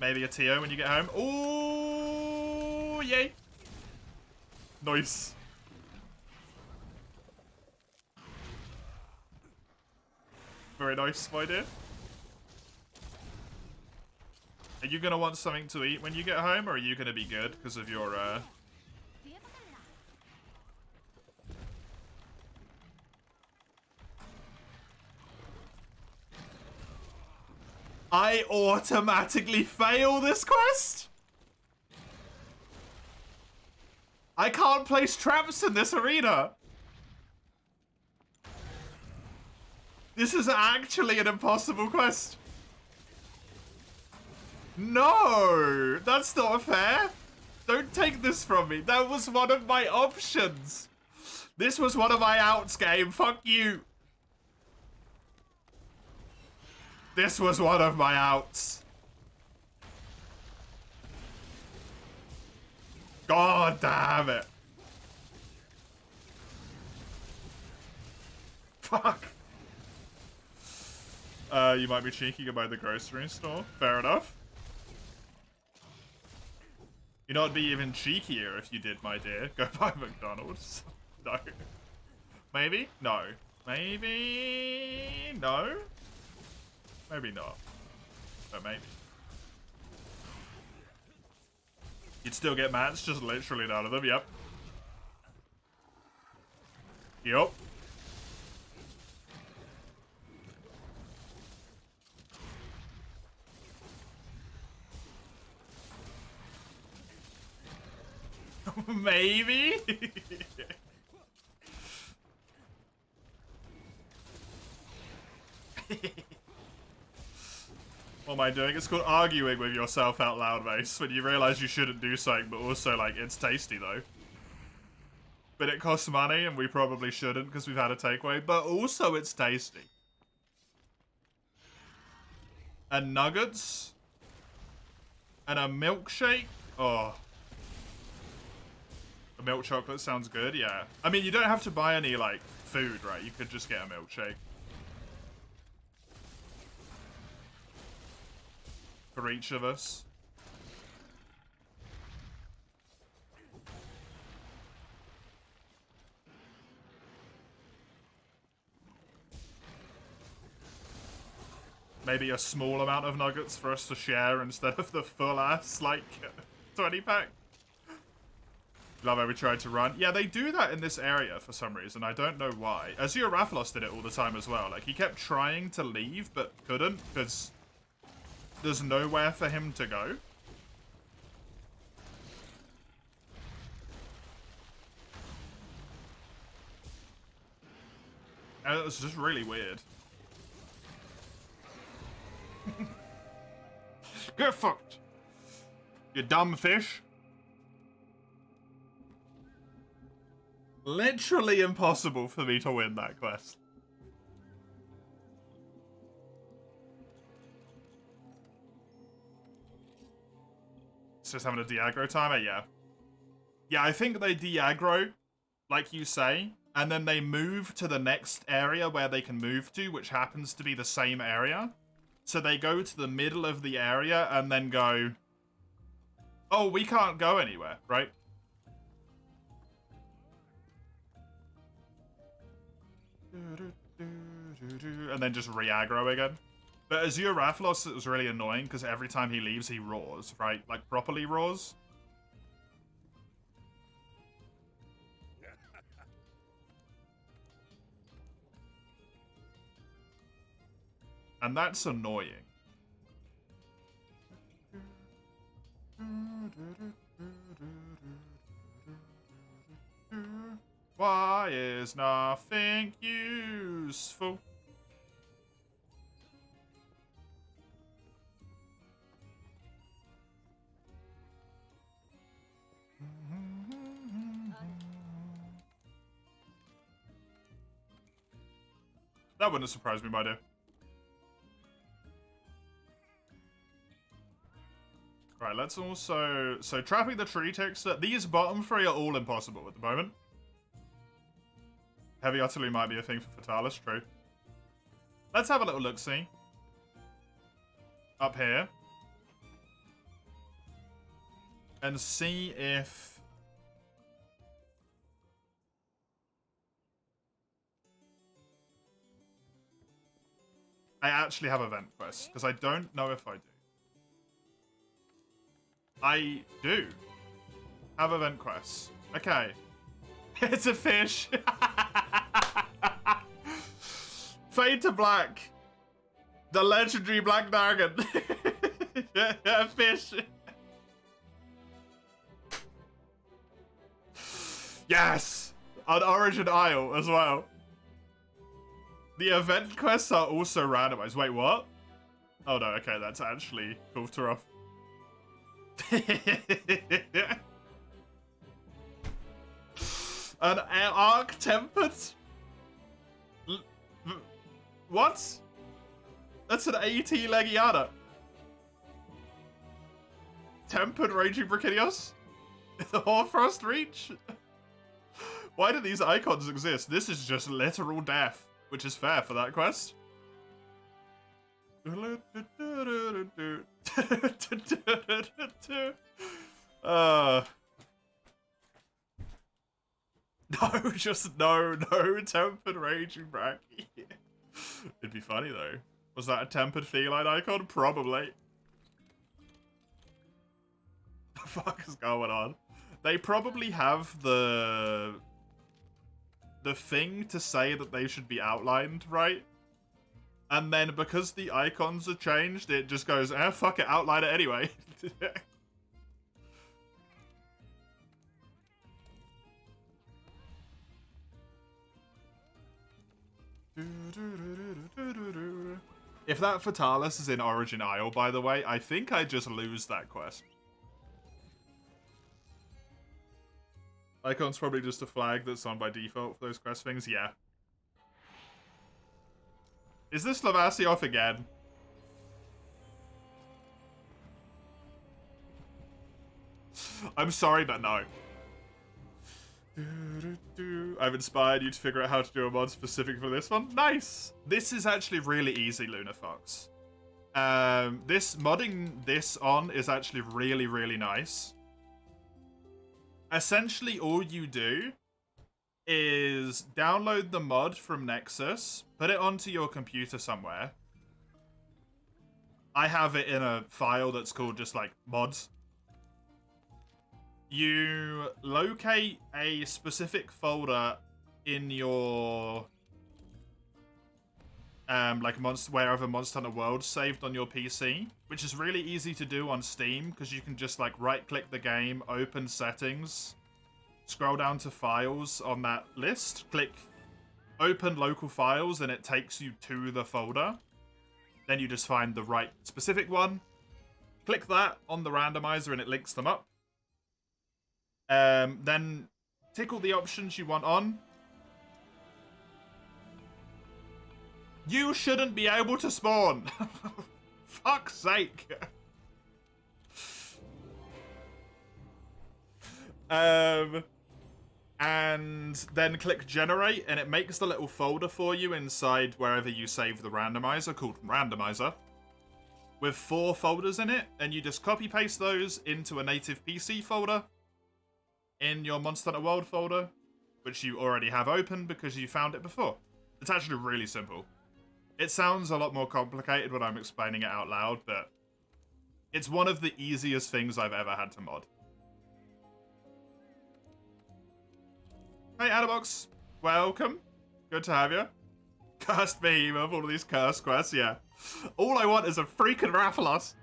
[SPEAKER 1] Maybe a TO when you get home. Ooh, yay. Nice. Very nice, my dear. Are you gonna want something to eat when you get home, or are you gonna be good because of your, I automatically fail this quest? I can't place traps in this arena. This is actually an impossible quest. No, that's not fair. Don't take this from me. That was one of my options. This was one of my outs, game. Fuck you. This was one of my outs. God damn it. Fuck. You might be cheeky about the grocery store. Fair enough. You know, it'd be even cheekier if you did, my dear. Go buy McDonald's. No. Maybe? No. Maybe? No? Maybe not. But maybe. You'd still get mats, just literally none of them. Yep. Yep. Maybe? What am I doing? It's called arguing with yourself out loud, Mace, when you realize you shouldn't do something, but also, like, it's tasty, though. But it costs money, and we probably shouldn't because we've had a takeaway, but also it's tasty. And nuggets? And a milkshake? Oh. A milk chocolate sounds good, yeah. I mean, you don't have to buy any, like, food, right? You could just get a milkshake. for each of us. Maybe a small amount of nuggets for us to share instead of the full-ass, like, 20-pack. Love how we tried to run. Yeah, they do that in this area for some reason. I don't know why. Azure Rathalos did it all the time as well. Like, he kept trying to leave, but couldn't, because there's nowhere for him to go. And it was just really weird. Get fucked, you dumb fish. Literally impossible for me to win that quest. It's just having a de-aggro timer, yeah. Yeah, I think they de-aggro, like you say, and then they move to the next area where they can move to, which happens to be the same area. So they go to the middle of the area and then go, oh, we can't go anywhere, right? And then just re-aggro again. But Azure Rathalos was really annoying because every time he leaves, he roars, right? Like, properly roars. And that's annoying. Why is nothing useful? That wouldn't have surprised me, my dear. Right, let's also... So, trapping the tree texture. These bottom three are all impossible at the moment. Heavy Artillery might be a thing for Fatalis, true. Let's have a little look-see. Up here. And see if... I actually have event quests, because I don't know if I do. I do have event quests. Okay. It's a fish. Fade to Black. The legendary Black Dragon. A fish. Yes! On Origin Isle as well. The event quests are also randomized. Wait, what? Oh no, okay, that's actually cool to rough. An arc tempered? What? That's an AT Legiana. Tempered Raging Brachinios? The Hoarfrost Reach? Why do these icons exist? This is just literal death, which is fair for that quest. No, just no tempered Raging Brachii. It'd be funny though. Was that a tempered feline icon? Probably. The fuck is going on? They probably have the thing to say that they should be outlined, right? And then because the icons are changed, it just goes, fuck it, outline it anyway. If that Fatalis is in Origin Isle, by the way, I think I just lose that quest. Icon's probably just a flag that's on by default for those quest things, yeah. Is this Lavasioth again? I'm sorry, but no. I've inspired you to figure out how to do a mod specific for this one. Nice! This is actually really easy, Luna Fox. This modding this on is actually really, really nice. Essentially, all you do is download the mod from Nexus, put it onto your computer somewhere. I have it in a file that's called just like mods. You locate a specific folder in your like wherever Monster Hunter World saved on your PC, which is really easy to do on Steam because you can just like right-click the game, open settings, scroll down to files on that list, click open local files, and it takes you to the folder. Then you just find the right specific one, click that on the randomizer, and it links them up. Then tick all the options you want on. You shouldn't be able to spawn. Fuck's sake. And then click generate, and it makes the little folder for you inside wherever you save the randomizer, called Randomiser, with 4 folders in it, and you just copy paste those into a native PC folder in your Monster Hunter World folder, which you already have open because you found it before. It's actually really simple. It sounds a lot more complicated when I'm explaining it out loud, but it's one of the easiest things I've ever had to mod. Hey, Adabox. Welcome. Good to have you. Cursed behemoth, all of these curse quests, yeah. All I want is a freaking Rathalos.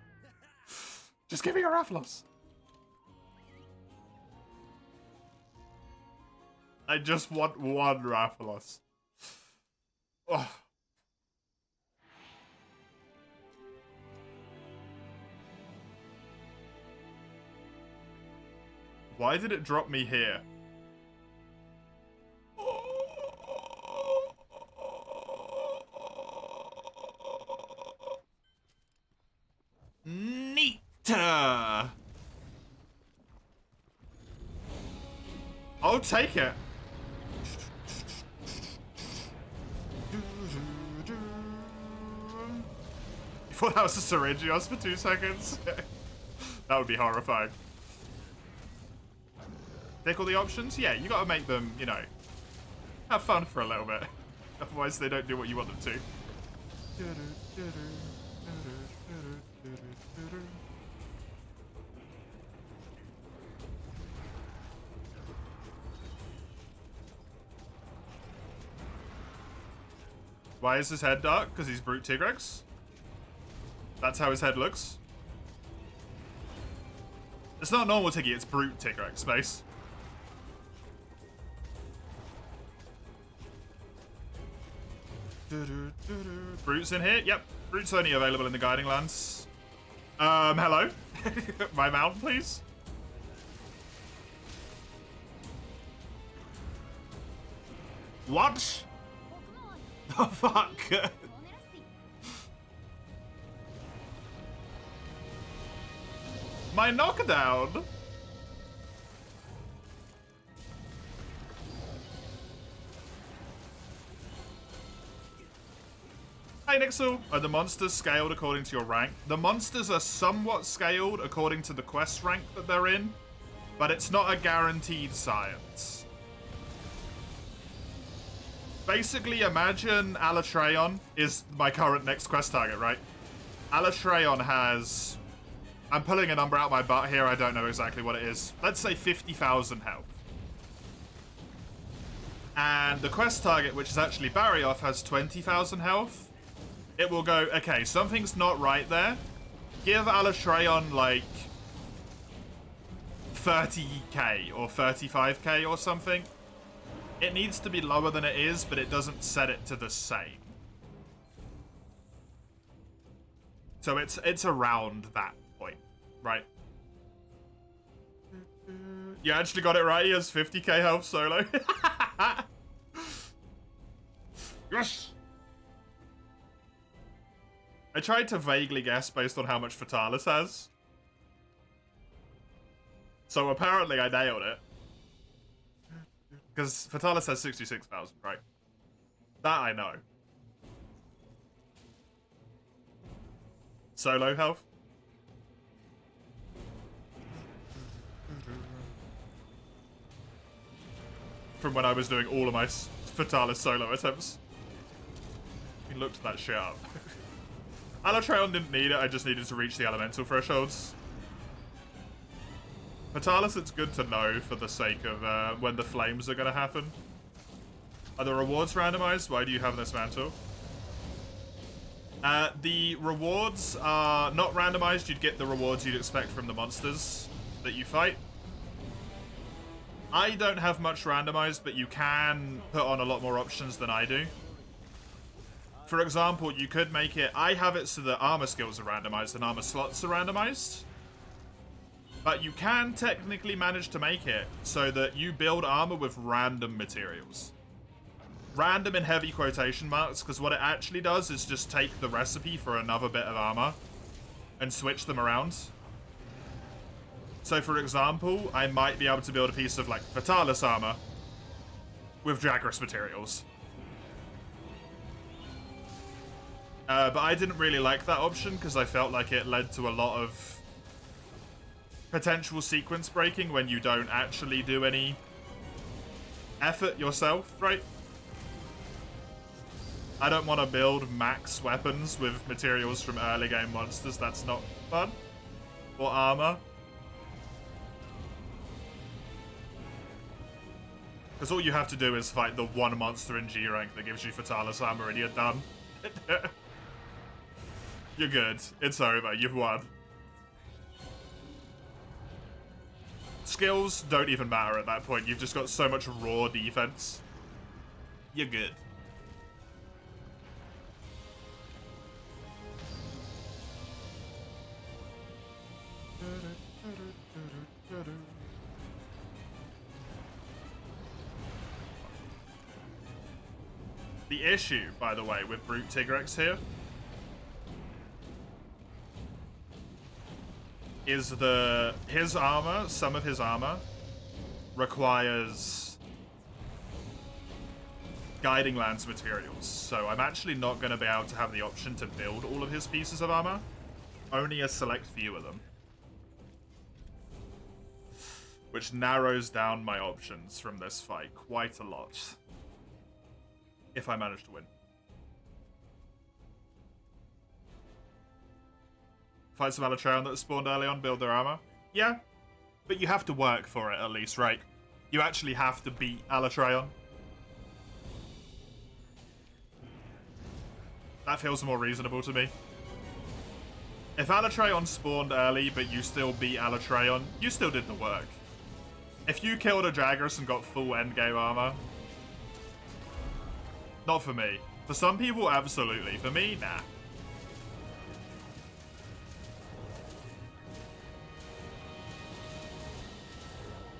[SPEAKER 1] Just give me a Rathalos. I just want one Rathalos. Oh. Why did it drop me here? Neat. I'll take it. You thought that was a Syringios for 2 seconds? That would be horrifying. Take all the options? Yeah, you gotta make them, you know, have fun for a little bit. Otherwise they don't do what you want them to. Why is his head dark? Because he's Brute Tigrex? That's how his head looks? It's not normal Tiggy, it's Brute Tigrex, space. Brute's in here? Yep. Brute's only available in the Guiding Lands. Hello? My mount, please? What? The fuck? My knockdown? Hey Nixel, are the monsters scaled according to your rank? The monsters are somewhat scaled according to the quest rank that they're in, but it's not a guaranteed science. Basically, imagine Alatreon is my current next quest target, right? Alatreon has... I'm pulling a number out my butt here, I don't know exactly what it is. Let's say 50,000 health. And the quest target, which is actually Barrioth, has 20,000 health. It will go, okay, something's not right there. Give Alatreon, like, 30k or 35k or something. It needs to be lower than it is, but it doesn't set it to the same. So it's around that point, right? You actually got it right. He has 50k health solo. Yes! I tried to vaguely guess based on how much Fatalis has. So apparently I nailed it. Because Fatalis has 66,000, right? That I know. solo health. From when I was doing all of my Fatalis solo attempts. We looked that shit up. Alatreon didn't need it, I just needed to reach the elemental thresholds. Fatalis, it's good to know for the sake of when the flames are going to happen. Are the rewards randomized? Why do you have this mantle? The rewards are not randomized. You'd get the rewards you'd expect from the monsters that you fight. I don't have much randomized, but you can put on a lot more options than I do. For example, you could make it... I have it so that armor skills are randomized and armor slots are randomized. But you can technically manage to make it so that you build armor with random materials. Random in heavy quotation marks, because what it actually does is just take the recipe for another bit of armor and switch them around. So, for example, I might be able to build a piece of, like, Fatalis armor with Jagras materials. But I didn't really like that option because I felt like it led to a lot of potential sequence breaking when you don't actually do any effort yourself, right? I don't want to build max weapons with materials from early game monsters. That's not fun. Or armor. Because all you have to do is fight the one monster in G rank that gives you Fatalis armor and you're done. You're good. It's over. You've won. Skills don't even matter at that point. You've just got so much raw defense. You're good. The issue, by the way, with Brute Tigrex here is his armor, some of his armor, requires Guiding Lands materials. So I'm actually not going to be able to have the option to build all of his pieces of armor. Only a select few of them. Which narrows down my options from this fight quite a lot. If I manage to win. Fight some Alatreon that spawned early on, build their armor. Yeah, but you have to work for it at least, right? You actually have to beat Alatreon. That feels more reasonable to me. If Alatreon spawned early, but you still beat Alatreon, you still did the work. If you killed a Jagras and got full endgame armor... Not for me. For some people, absolutely. For me, nah.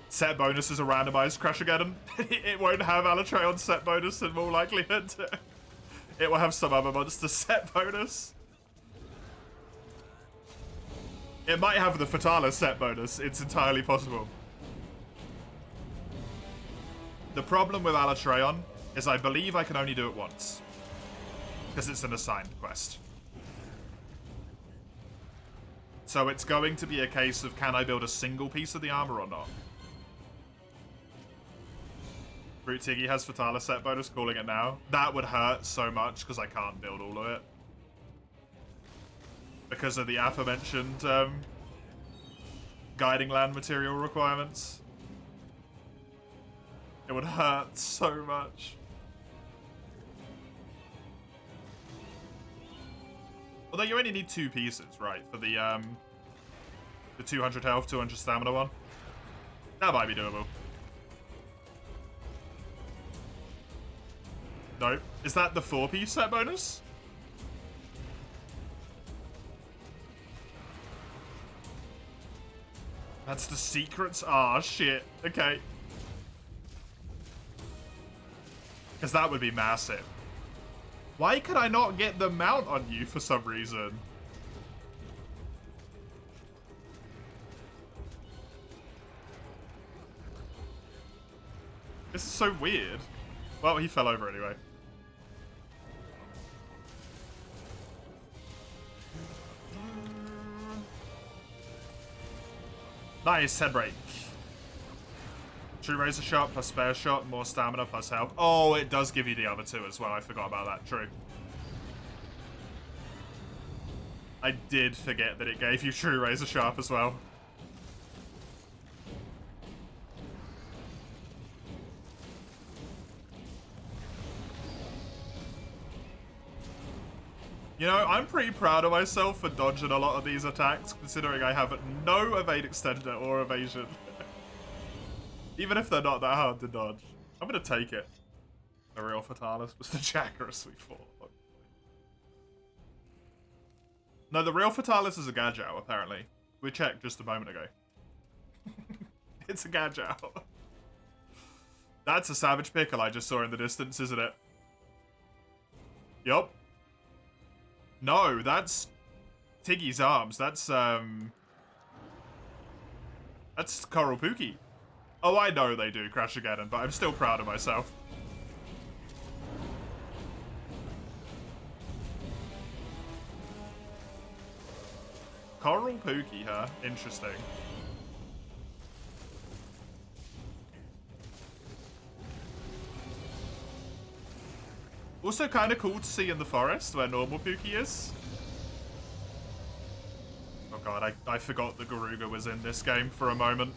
[SPEAKER 1] Set bonuses are randomized, Crashageddon. It won't have Alatreon's set bonus in more likelihood. It will have some other monster set bonus. It might have the Fatalis set bonus. It's entirely possible. The problem with Alatreon is I believe I can only do it once. Because it's an assigned quest. So it's going to be a case of can I build a single piece of the armor or not? Brute Tiggy has Fatalis set bonus, calling it now. That would hurt so much because I can't build all of it. Because of the aforementioned Guiding Land material requirements. It would hurt so much. Although you only need 2 pieces, right? For the 200 health, 200 stamina one. That might be doable. Nope. Is that the 4-piece set bonus? That's the secrets? Ah, shit. Okay. Because that would be massive. Why could I not get the mount on you for some reason? This is so weird. Well, he fell over anyway. Nice, head break. True razor shot plus spare shot, more stamina plus health. Oh, it does give you the other two as well. I forgot about that. True. I did forget that it gave you true razor sharp as well. You know, I'm pretty proud of myself for dodging a lot of these attacks, considering I have no evade extender or evasion. Even if they're not that hard to dodge. I'm gonna take it. The real Fatalis was the Jackarus we fought. No, the real Fatalis is a Gajou, apparently. We checked just a moment ago. It's a Gajou. That's a Savage Pickle I just saw in the distance, isn't it? Yup. No, that's Tiggy's arms. That's Coral Pookie. Oh, I know they do Crash Again, but I'm still proud of myself. Coral Pookie, huh? Interesting. Also kind of cool to see in the forest where normal Pookie is. Oh god, I forgot the Garuga was in this game for a moment.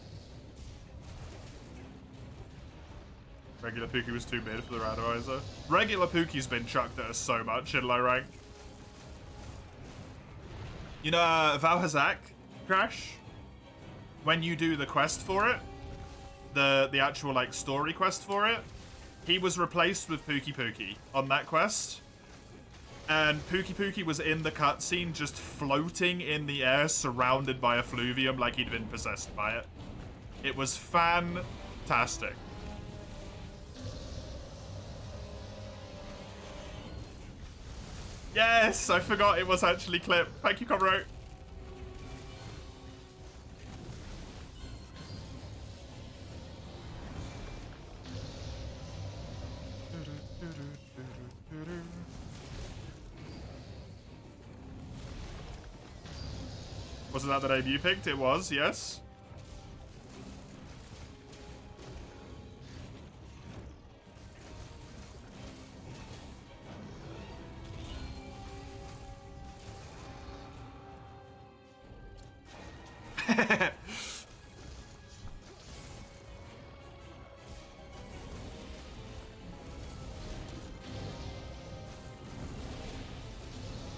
[SPEAKER 1] Regular Pookie was too mid for the Randomiser. Regular Pookie's been chucked at us so much in low rank. You know, Valhazak, Crash? When you do the quest for it, the actual, like, story quest for it, he was replaced with Pookie Pookie on that quest. And Pookie Pookie was in the cutscene just floating in the air surrounded by effluvium like he'd been possessed by it. It was fantastic. Yes, I forgot it was actually clip. Thank you, Comro. Wasn't that the name you picked? It was, yes.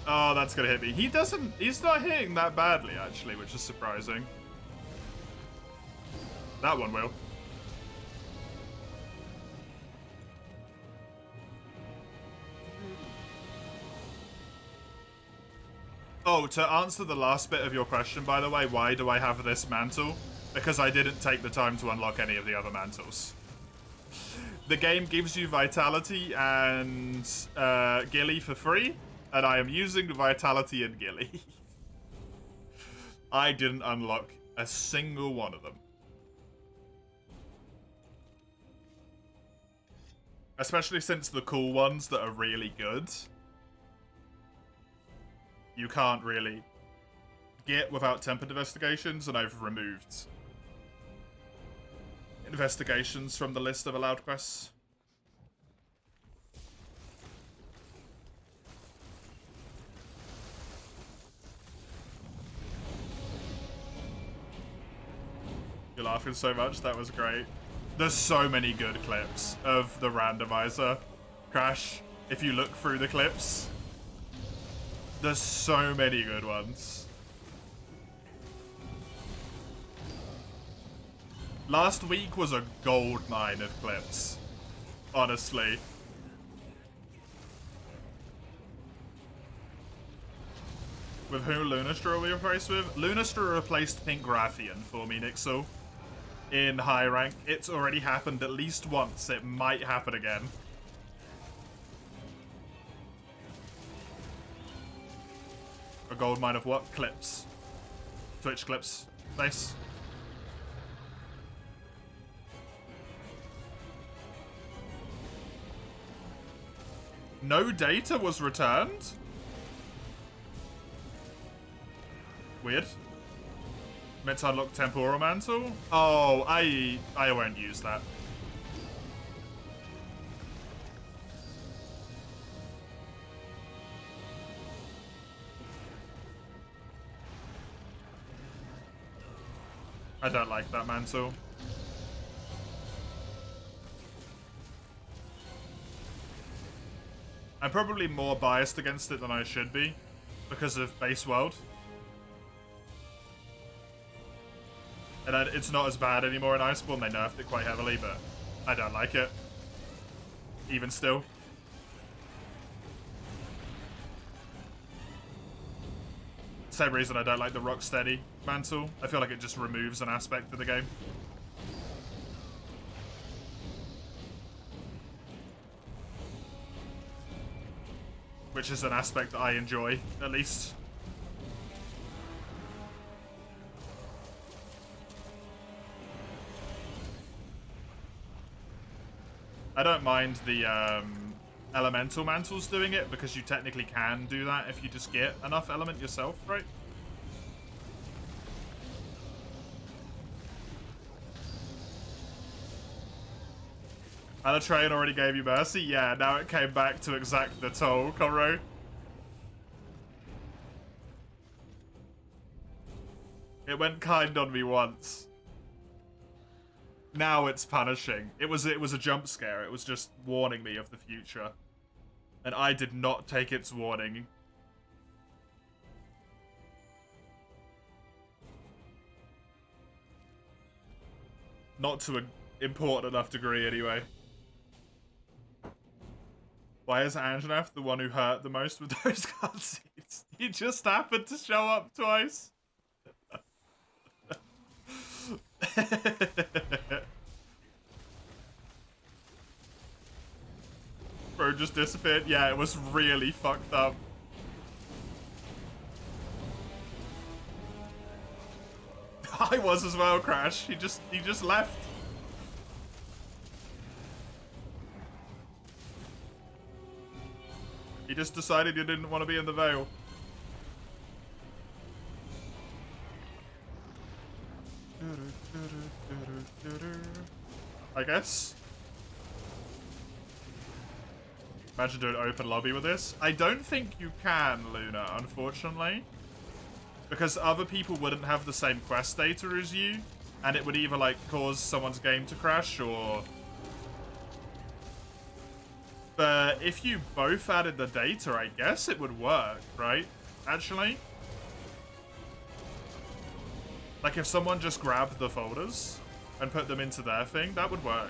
[SPEAKER 1] Oh, that's gonna hit me. He's not hitting that badly, actually, which is surprising. That one will. Oh, to answer the last bit of your question, by the way, why do I have this mantle? Because I didn't take the time to unlock any of the other mantles. The game gives you Vitality and Gilly for free, and I am using Vitality and Gilly. I didn't unlock a single one of them. Especially since the cool ones that are really good, you can't really get without tempered investigations, and I've removed investigations from the list of allowed quests. You're laughing so much, that was great. There's so many good clips of the Randomiser. Crash, if you look through the clips, there's so many good ones. Last week was a gold mine of clips, honestly. With who Lunastra are we replaced with? Lunastra replaced Pink Rathian for me, Nixel. In high rank. It's already happened at least once. It might happen again. A gold mine of what? Clips. Twitch clips. Nice. No data was returned? Weird. Meant to unlock Temporal Mantle? Oh, I won't use that. I don't like that mantle. I'm probably more biased against it than I should be because of base world. And it's not as bad anymore in Iceborne. They nerfed it quite heavily, but I don't like it. Even still. Same reason I don't like the Rocksteady mantle. I feel like it just removes an aspect of the game. Which is an aspect that I enjoy, at least. I don't mind the elemental mantles doing it, because you technically can do that if you just get enough element yourself, right? Alatrain already gave you mercy? Yeah, now it came back to exact the toll, Conro. It went kind on me once. Now it's punishing. It was a jump scare. It was just warning me of the future. And I did not take its warning. Not to an important enough degree, anyway. Why is Anjanath the one who hurt the most with those cutscenes? He just happened to show up twice. Bro just disappeared. Yeah, it was really fucked up. I was as well, Crash. He just left. He just decided he didn't want to be in the Vale. I guess. Imagine doing open lobby with this. I don't think you can, Luna, unfortunately. Because other people wouldn't have the same quest data as you. And it would either, like, cause someone's game to crash or... But if you both added the data, I guess it would work, right? Actually. Like, if someone just grabbed the folders and put them into their thing, that would work.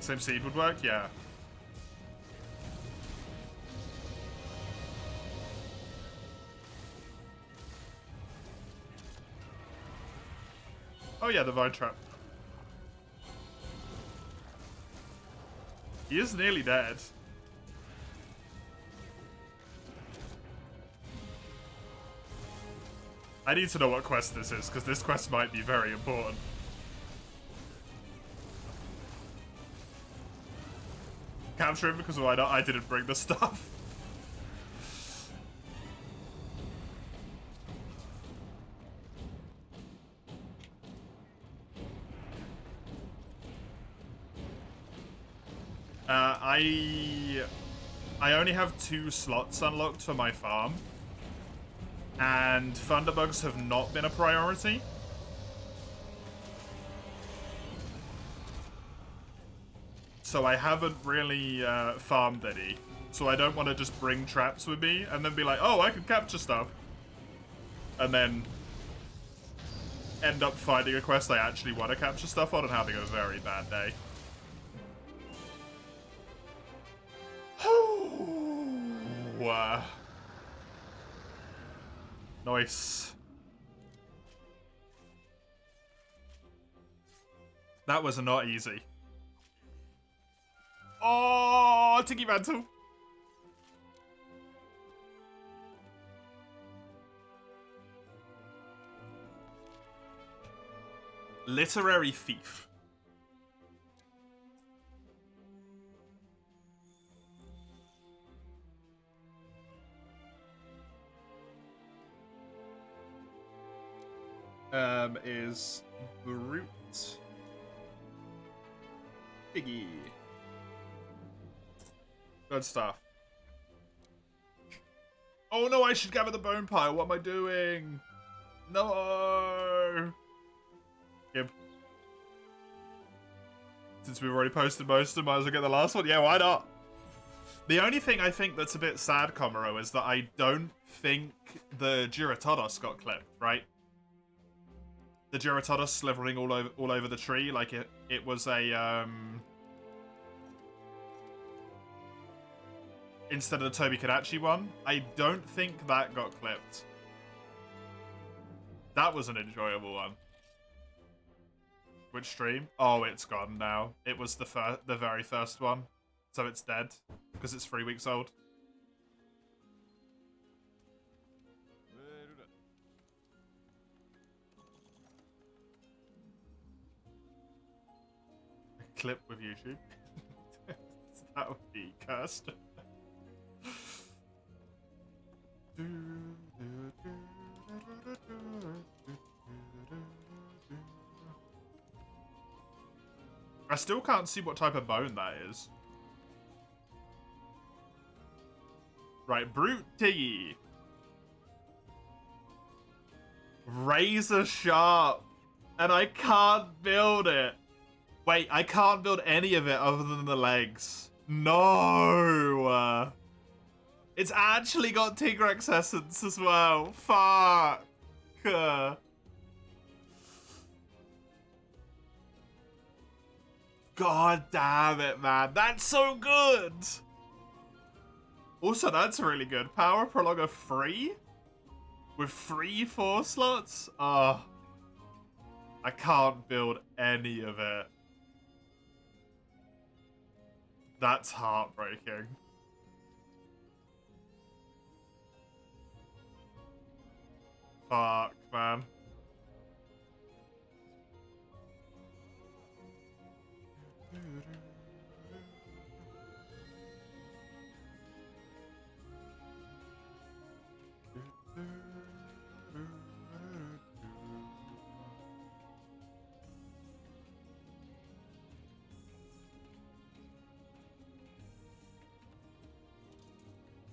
[SPEAKER 1] Same seed would work? Yeah. Oh yeah, the Vine Trap. He is nearly dead. I need to know what quest this is, because this quest might be very important. Capture him because why not? I didn't bring the stuff. I only have 2 slots unlocked for my farm. And Thunderbugs have not been a priority. So I haven't really farmed any. So I don't want to just bring traps with me and then be like, oh, I can capture stuff. And then end up finding a quest I actually want to capture stuff on and having a very bad day. Wow. Nice. That was not easy. Oh, Tiki Mantle. Literary Thief. is Brute Piggy. Good stuff. Oh no, I should gather the bone pile. What am I doing? No. Yep. Since we've already posted most of them, might as well get the last one. Yeah, why not? The only thing I think that's a bit sad, Komuro, is that I don't think the Duratodos got clipped, right? The Duratodos slithering all over the tree, like it was a instead of the Tobi-Kadachi one. I don't think that got clipped. That was an enjoyable one. Which stream? Oh, it's gone now. It was the very first one, so it's dead because it's 3 weeks old. A clip with YouTube. That would be cursed. I still can't see what type of bone that is. Right, Brute Tiggy. Razor sharp. And I can't build it. Wait, I can't build any of it other than the legs. No. It's actually got Tigrex essence as well. Fuck. God damn it, man. That's so good. Also, that's really good. Power Prolonger free? With free 4 slots? Oh. I can't build any of it. That's heartbreaking. Fuck, man.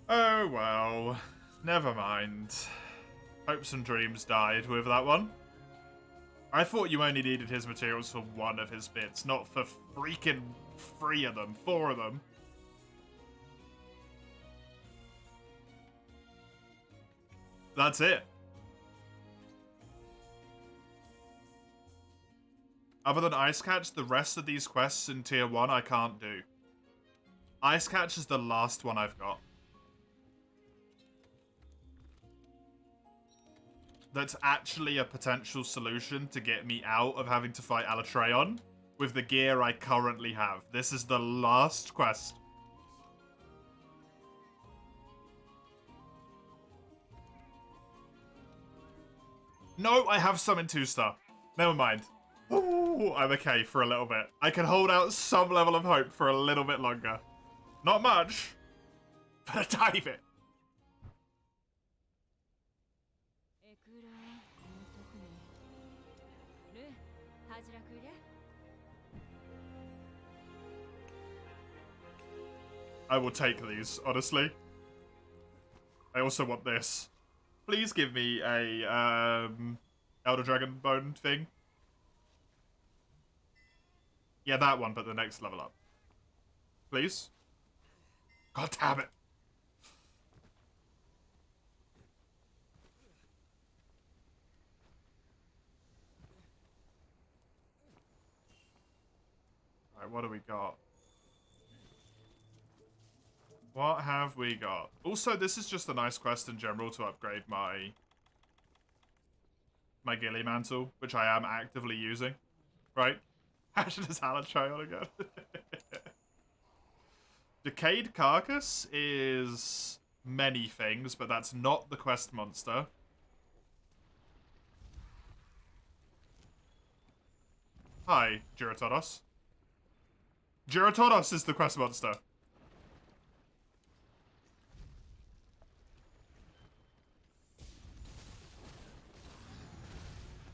[SPEAKER 1] Oh well, never mind. Hopes and dreams died with that one. I thought you only needed his materials for one of his bits, not for freaking 3 of them, 4 of them. That's it. Other than Ice Catch, the rest of these quests in Tier 1 I can't do. Ice Catch is the last one I've got. That's actually a potential solution to get me out of having to fight Alatreon with the gear I currently have. This is the last quest. No, I have some in 2-star. Never mind. Ooh, I'm okay for a little bit. I can hold out some level of hope for a little bit longer. Not much, but a tiny bit. I will take these, honestly. I also want this. Please give me a Elder Dragon Bone thing. Yeah, that one, but the next level up. Please? God damn it. Alright, what do we got? What have we got? Also, this is just a nice quest in general to upgrade my Gilly Mantle, which I am actively using. Right? How should this Hallet try on again? Decayed Carcass is many things, but that's not the quest monster. Hi, Duratodos. Duratodos is the quest monster.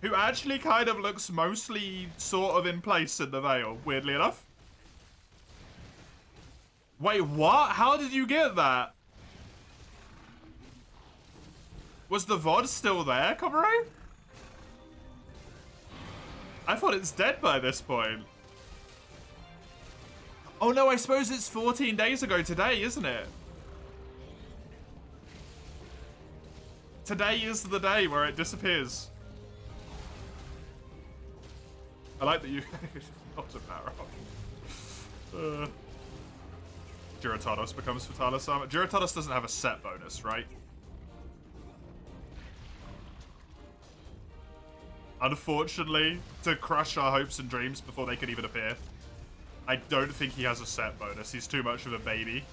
[SPEAKER 1] Who actually kind of looks mostly sort of in place in the Veil, weirdly enough. Wait, what? How did you get that? Was the VOD still there, Comrade? I thought it's dead by this point. Oh no, I suppose it's 14 days ago today, isn't it? Today is the day where it disappears. I like that you... Not a power. Duratanos becomes Fatalis Armor. Duratanos doesn't have a set bonus, right? Unfortunately, to crush our hopes and dreams before they could even appear, I don't think he has a set bonus. He's too much of a baby.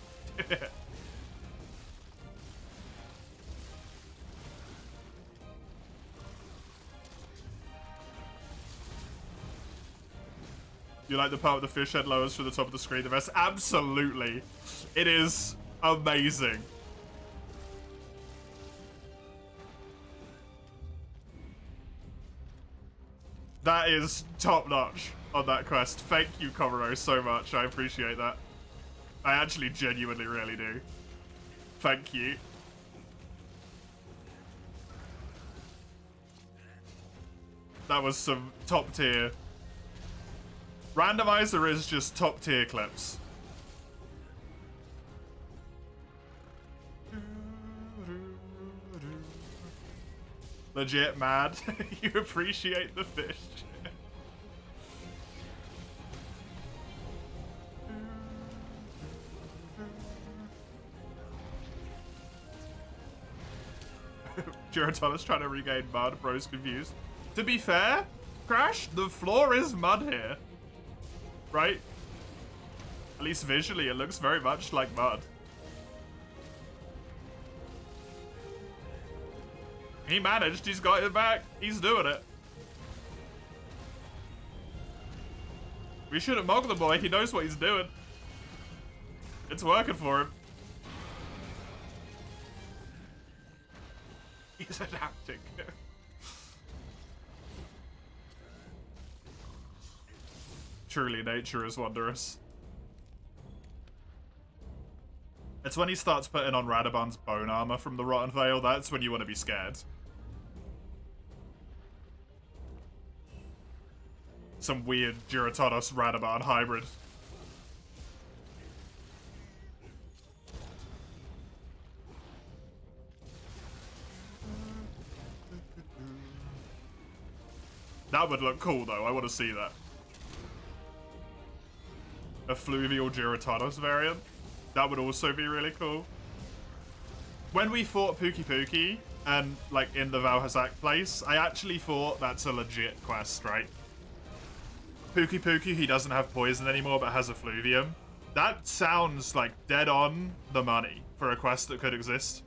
[SPEAKER 1] You like the part with the fish head lowers from the top of the screen the best? Absolutely. It is amazing. That is top notch on that quest. Thank you, Komuro, so much. I appreciate that. I actually genuinely really do. Thank you. That was some top tier. Randomiser is just top tier clips. Legit mad. You appreciate the fish. Duratalis trying to regain mud. Bro's confused. To be fair, Crash, the floor is mud here. Right? At least visually, it looks very much like mud. He managed. He's got it back. He's doing it. We shouldn't mock the boy. He knows what he's doing. It's working for him. He's adapting. Truly, nature is wondrous. It's when he starts putting on Radoban's bone armor from the Rotten Veil, that's when you want to be scared. Some weird Duratanos Radoban hybrid. That would look cool though, I want to see that. A fluvial Duratanos variant. That would also be really cool. When we fought Pookie Pookie, and like in the Valhazak place, I actually thought that's a legit quest, right? Pookie Pookie, he doesn't have poison anymore, but has a fluvium. That sounds like dead on the money for a quest that could exist.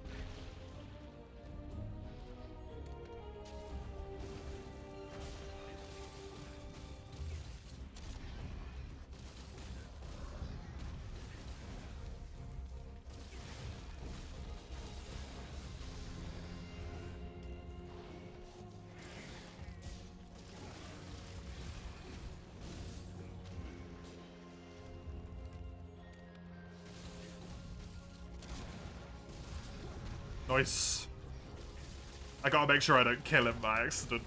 [SPEAKER 1] Nice. I gotta make sure I don't kill him by accident.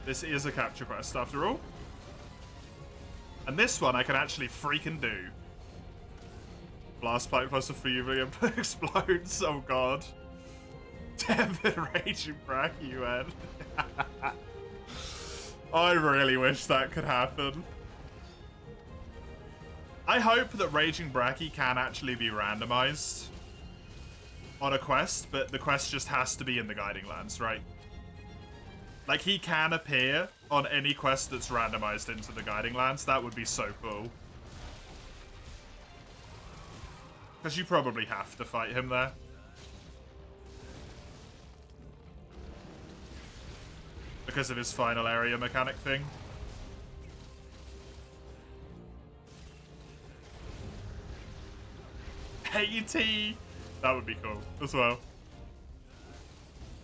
[SPEAKER 1] This is a capture quest after all. And this one I can actually freaking do. Blast pipe plus a fluvium explodes. Oh god. Damn it, Raging Bracky, man. I really wish that could happen. I hope that Raging Bracky can actually be randomized on a quest, but the quest just has to be in the Guiding Lands, right? Like, he can appear on any quest that's randomized into the Guiding Lands. That would be so cool. Because you probably have to fight him there. The because of his final area mechanic thing. AT! That would be cool as well.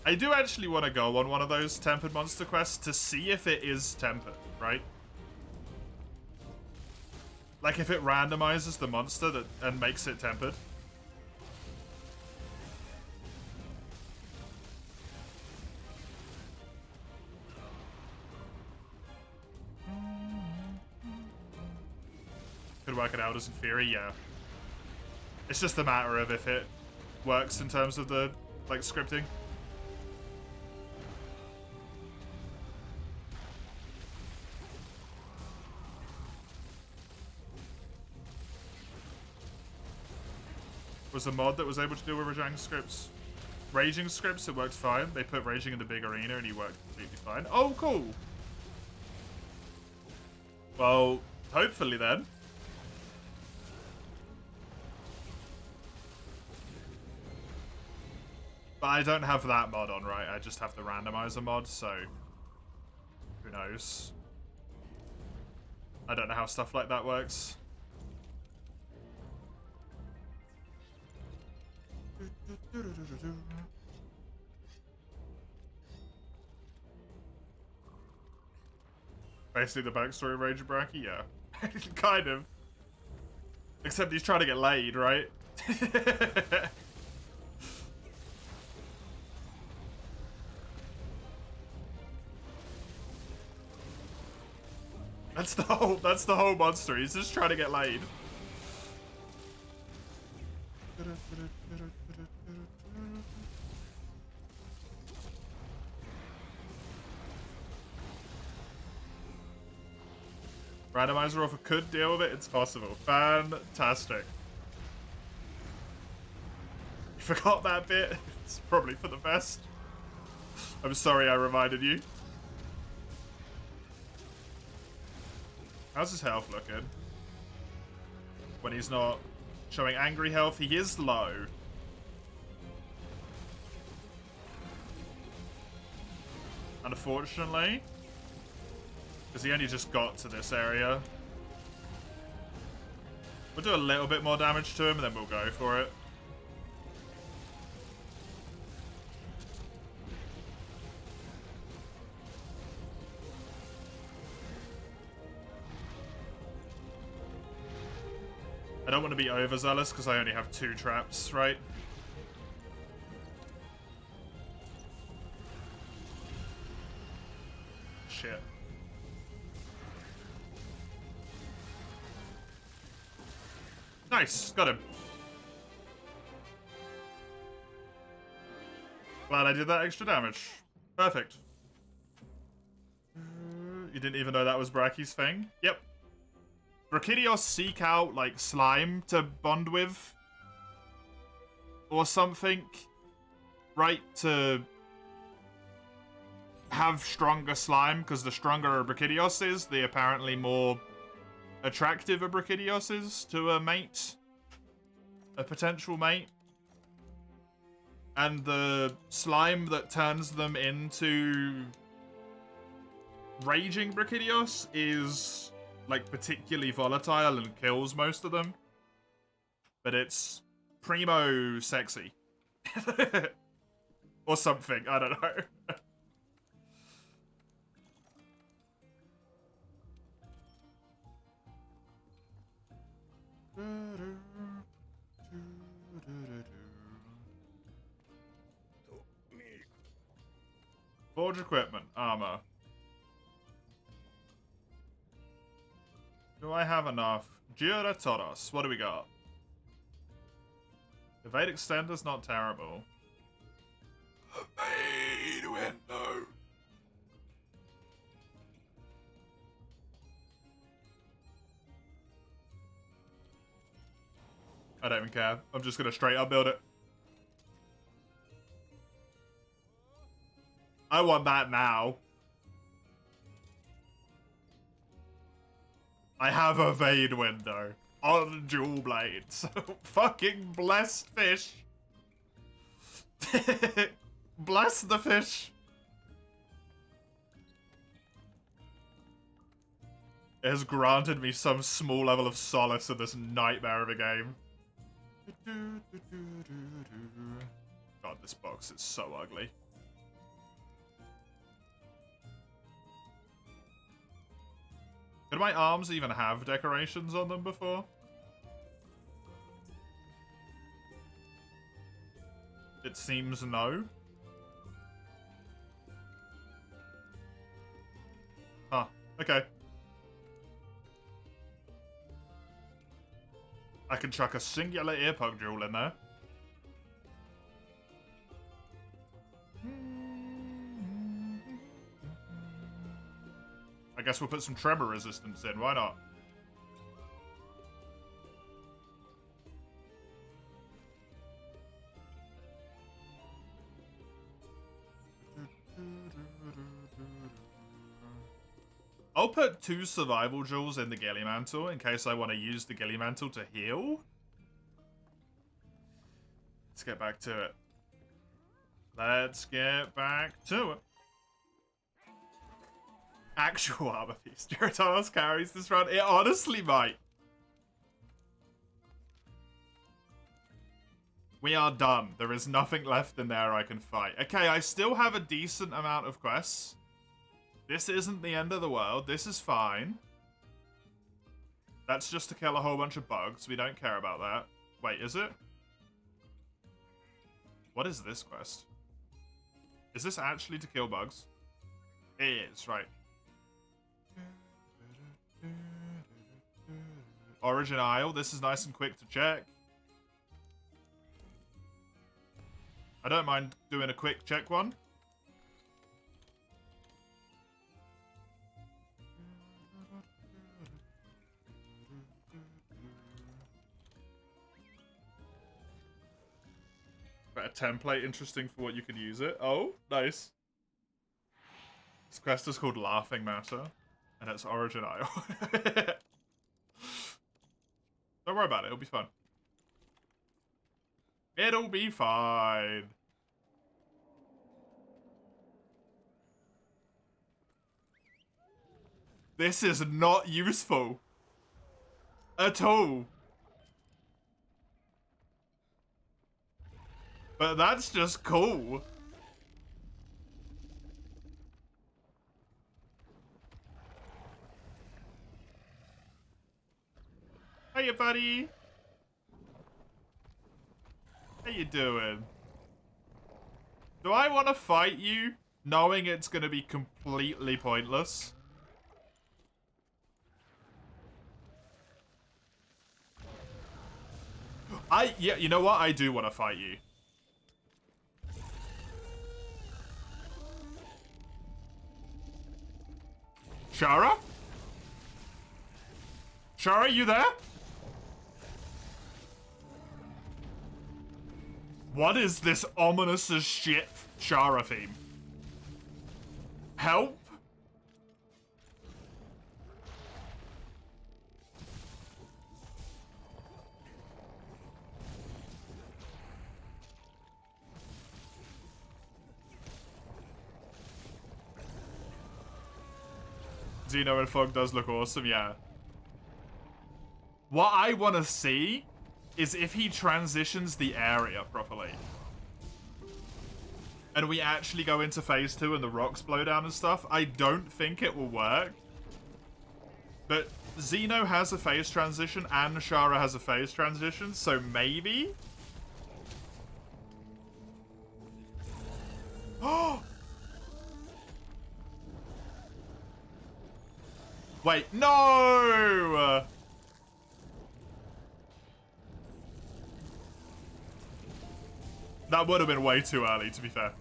[SPEAKER 1] I do actually want to go on one of those tempered monster quests to see if it is tempered, right? Like if it randomizes the monster and makes it tempered. Could work it out as in theory, yeah. It's just a matter of if it works in terms of the, like, scripting. Was a mod that was able to deal with raging scripts. Raging scripts, it worked fine. They put Raging in the big arena and he worked completely fine. Oh, cool! Well, hopefully then. But I don't have that mod on, right? I just have the Randomiser mod, so who knows? I don't know how stuff like that works. Basically the backstory of Ranger Bracky? Yeah. Kind of. Except he's trying to get laid, right? That's the whole monster. He's just trying to get laid. Randomiser offer could deal with it. It's possible. Fantastic. You forgot that bit. It's probably for the best. I'm sorry I reminded you. How's his health looking? When he's not showing angry health, he is low. Unfortunately. Because he only just got to this area. We'll do a little bit more damage to him and then we'll go for it. I don't want to be overzealous because I only have 2 traps, right? Shit. Nice, got him. Glad I did that extra damage. Perfect. You didn't even know that was Bracky's thing? Yep. Brachidios seek out, like, slime to bond with. Or something. Right? To have stronger slime, because the stronger a Brachidios is, the apparently more attractive a Brachidios is to a mate. A potential mate. And the slime that turns them into raging Brachidios is, like, particularly volatile and kills most of them. But it's primo sexy. Or something, I don't know. Forge equipment, armor. Do I have enough? Jura Toros, what do we got? Evade extender's not terrible. Evade window. I don't even care. I'm just gonna straight up build it. I want that now. I have a evade window on dual blade, so fucking blessed fish. Bless the fish. It has granted me some small level of solace in this nightmare of a game. God, this box is so ugly. Did my arms even have decorations on them before? It seems no. Huh. Okay. I can chuck a singular earplug jewel in there. I guess we'll put some tremor resistance in. Why not? I'll put 2 survival jewels in the Ghillie Mantle in case I want to use the Ghillie Mantle to heal. Let's get back to it. Let's get back to it. Actual armor piece. Duratalos carries this round. It honestly might. We are done. There is nothing left in there I can fight. Okay, I still have a decent amount of quests. This isn't the end of the world. This is fine. That's just to kill a whole bunch of bugs. We don't care about that. Wait, is it? What is this quest? Is this actually to kill bugs? It is, right. Origin Isle. This is nice and quick to check. I don't mind doing a quick check one. But a template interesting for what you could use it. Oh, nice. This quest is called Laughing Matter, and it's Origin Isle. Don't worry about it, it'll be fun. It'll be fine. This is not useful. At all. But that's just cool. Hiya, buddy. How you doing? Do I want to fight you, knowing it's going to be completely pointless? Yeah, you know what? I do want to fight you. Shara? Shara, you there? What is this ominous as shit Shara theme? Help? Xeno and Fog does look awesome, yeah. What I want to see is if he transitions the area properly. And we actually go into phase 2 and the rocks blow down and stuff. I don't think it will work. But Xeno has a phase transition and Shara has a phase transition, so maybe? Oh! Wait, no! That would have been way too early, to be fair.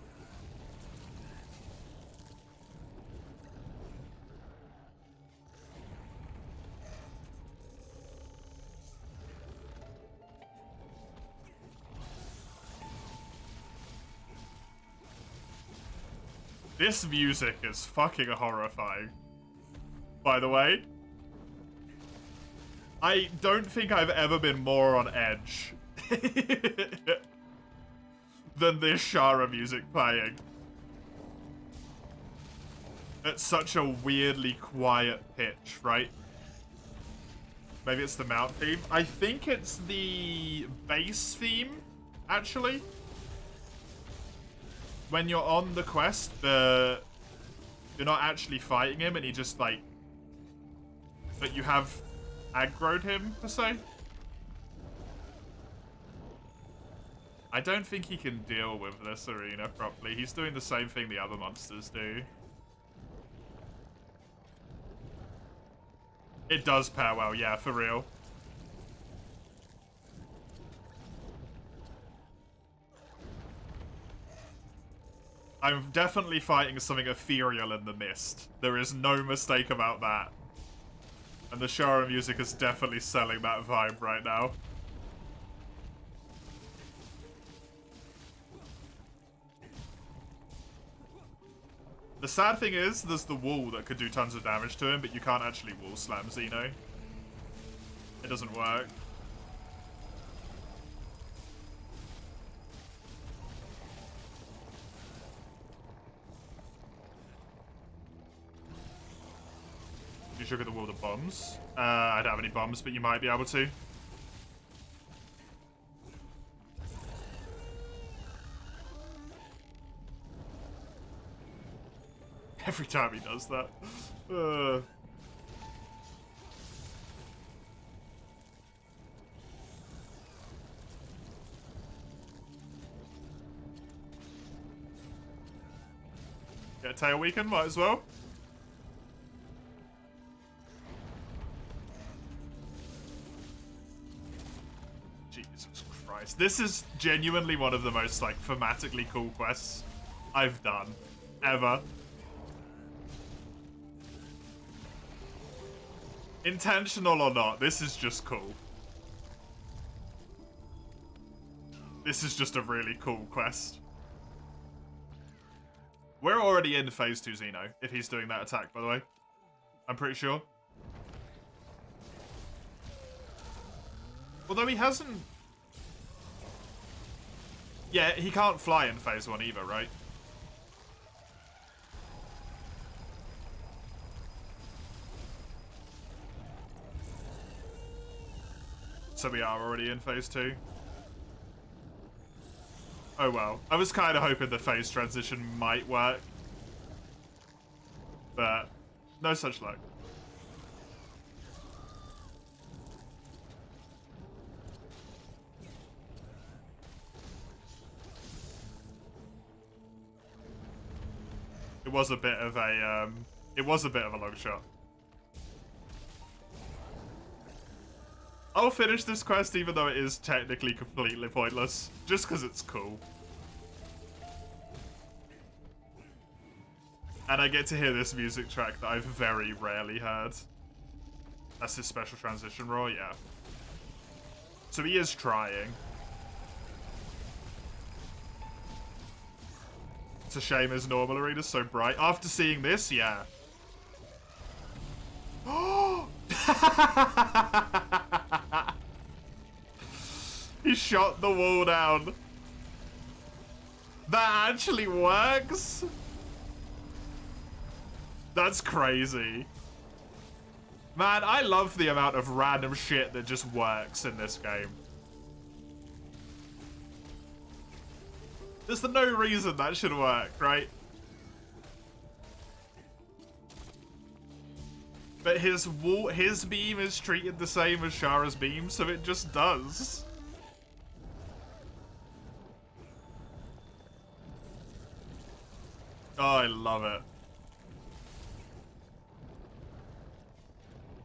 [SPEAKER 1] This music is fucking horrifying. By the way, I don't think I've ever been more on edge than this Shara music playing. At such a weirdly quiet pitch, right? Maybe it's the mount theme. I think it's the base theme, actually. When you're on the quest, you're not actually fighting him, and he just, like... But you have aggroed him, per se. I don't think he can deal with this arena properly. He's doing the same thing the other monsters do. It does pair well, yeah, for real. I'm definitely fighting something ethereal in the mist. There is no mistake about that. And the Shara music is definitely selling that vibe right now. The sad thing is, there's the wall that could do tons of damage to him, but you can't actually wall slam Xeno. It doesn't work. You should get the wall with bombs. I don't have any bombs, but you might be able to. Every time he does that. Get a tail weaken, might as well. Jesus Christ. This is genuinely one of the most, like, thematically cool quests I've done. Ever. Intentional or not, this is just cool. This is just a really cool quest. We're already in phase 2 Xeno, if he's doing that attack, by the way. I'm pretty sure. Although he hasn't... Yeah, he can't fly in phase 1 either, right? So we are already in phase 2. Oh well. I was kind of hoping the phase transition might work. But no such luck. It was a bit of a long shot. I'll finish this quest even though it is technically completely pointless, just because it's cool. And I get to hear this music track that I've very rarely heard. That's his special transition roar, yeah. So he is trying. It's a shame his normal arena's so bright. After seeing this, yeah. He shot the wall down. That actually works? That's crazy. Man, I love the amount of random shit that just works in this game. There's no reason that should work, right? But his beam is treated the same as Shara's beam, so it just does. Oh, I love it.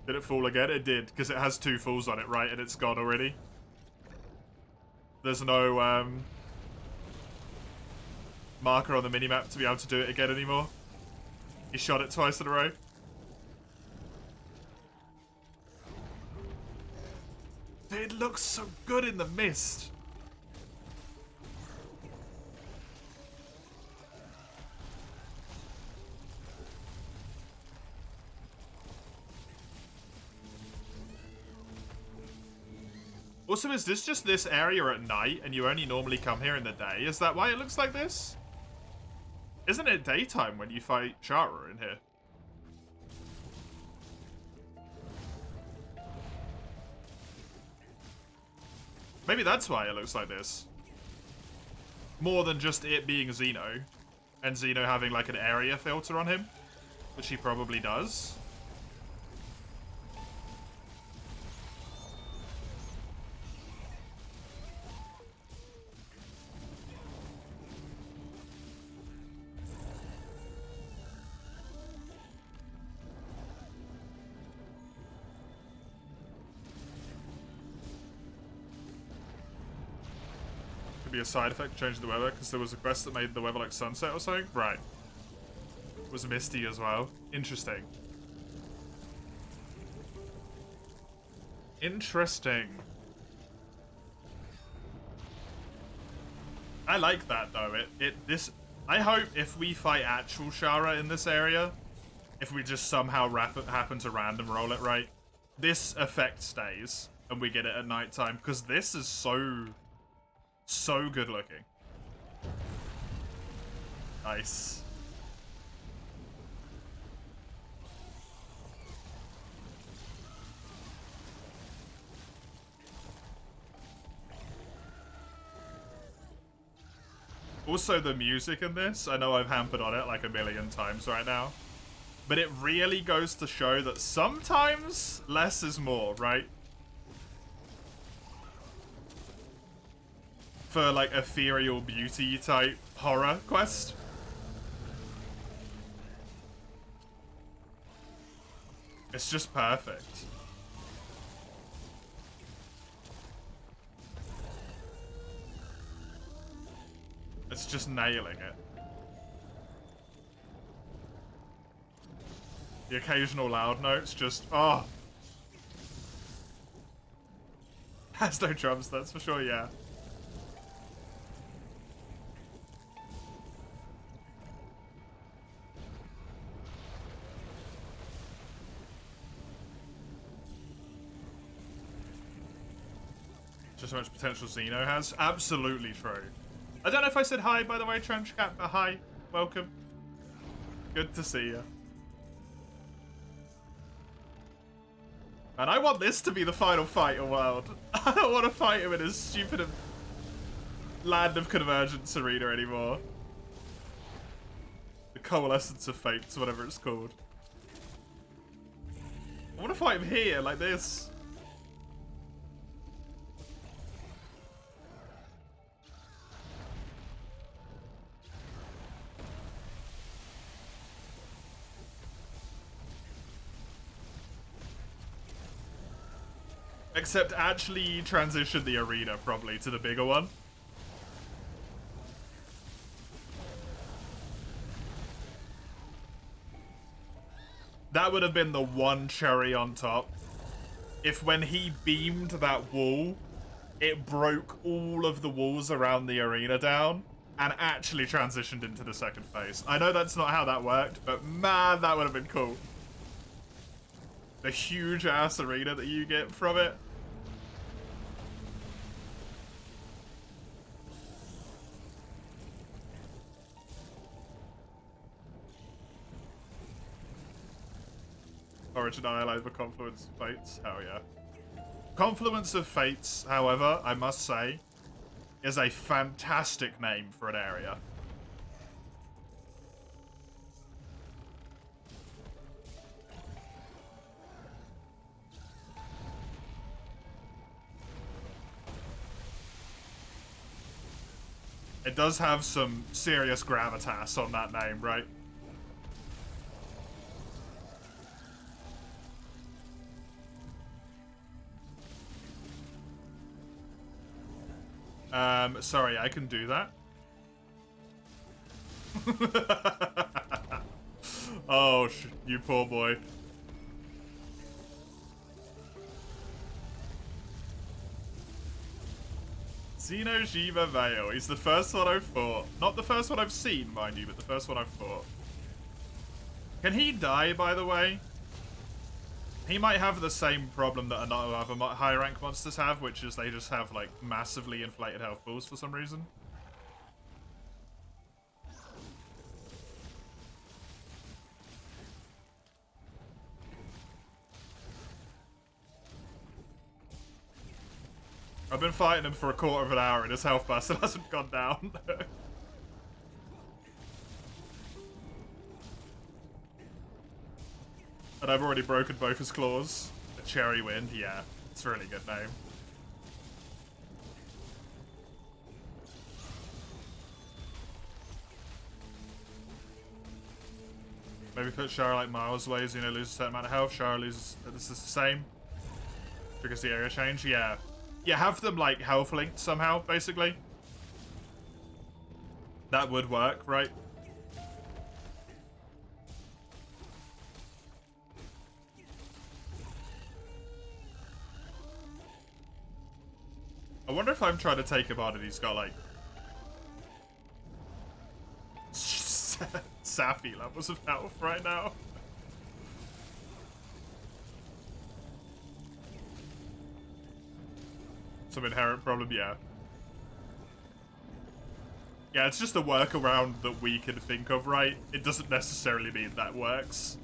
[SPEAKER 1] Did it fall again? It did, because it has 2 falls on it, right? And it's gone already. There's no, marker on the minimap to be able to do it again anymore. He shot it twice in a row. It looks so good in the mist. Also, is this just this area at night and you only normally come here in the day? Is that why it looks like this? Isn't it daytime when you fight Shara in here? Maybe that's why it looks like this. More than just it being Xeno. And Xeno having like an area filter on him. Which he probably does. Be a side effect changing the weather because there was a quest that made the weather like sunset or something. Right. It was misty as well. Interesting. Interesting. I like that though. I hope if we fight actual Shara in this area, if we just somehow happen to random roll it right, this effect stays and we get it at nighttime because this is so good looking. Nice. Also, the music in this, I know I've hampered on it like a million times right now, but it really goes to show that sometimes less is more, right? For like ethereal beauty type horror quest. It's just perfect. It's just nailing it. The occasional loud notes just, oh. Has no drums, that's for sure, yeah. Just how much potential Xeno has. Absolutely true. I don't know if I said hi, by the way, Trench Cat, but hi. Welcome. Good to see you. And I want this to be the final fight in World. I don't want to fight him in his stupid Land of Convergence arena anymore. The Coalescence of Fates, whatever it's called. I want to fight him here, like this. Except actually transition the arena, probably, to the bigger one. That would have been the one cherry on top. If when he beamed that wall, it broke all of the walls around the arena down and actually transitioned into the second phase. I know that's not how that worked, but man, that would have been cool. The huge ass arena that you get from it. Origin Isle over Confluence of Fates. Hell yeah. Confluence of Fates, however, I must say, is a fantastic name for an area. It does have some serious gravitas on that name, right? Sorry, I can do that. Oh, you poor boy. Xeno'jiiva Veil. He's the first one I've fought. Not the first one I've seen, mind you, but the first one I've fought. Can he die, by the way? He might have the same problem that a lot of other high rank monsters have, which is they just have like massively inflated health pools for some reason. I've been fighting him for a quarter of an hour and his health bar still hasn't gone down. And I've already broken both his claws. A cherry wind, yeah. It's a really good name. Maybe put Shara like miles away so you know loses a certain amount of health. Shara loses, this is the same. Triggers the area change, yeah. Yeah, have them like health linked somehow, basically. That would work, right? I wonder if I'm trying to take him on and he's got like Sappy levels of health right now. Some inherent problem, yeah. Yeah, it's just a workaround that we can think of, right? It doesn't necessarily mean that works.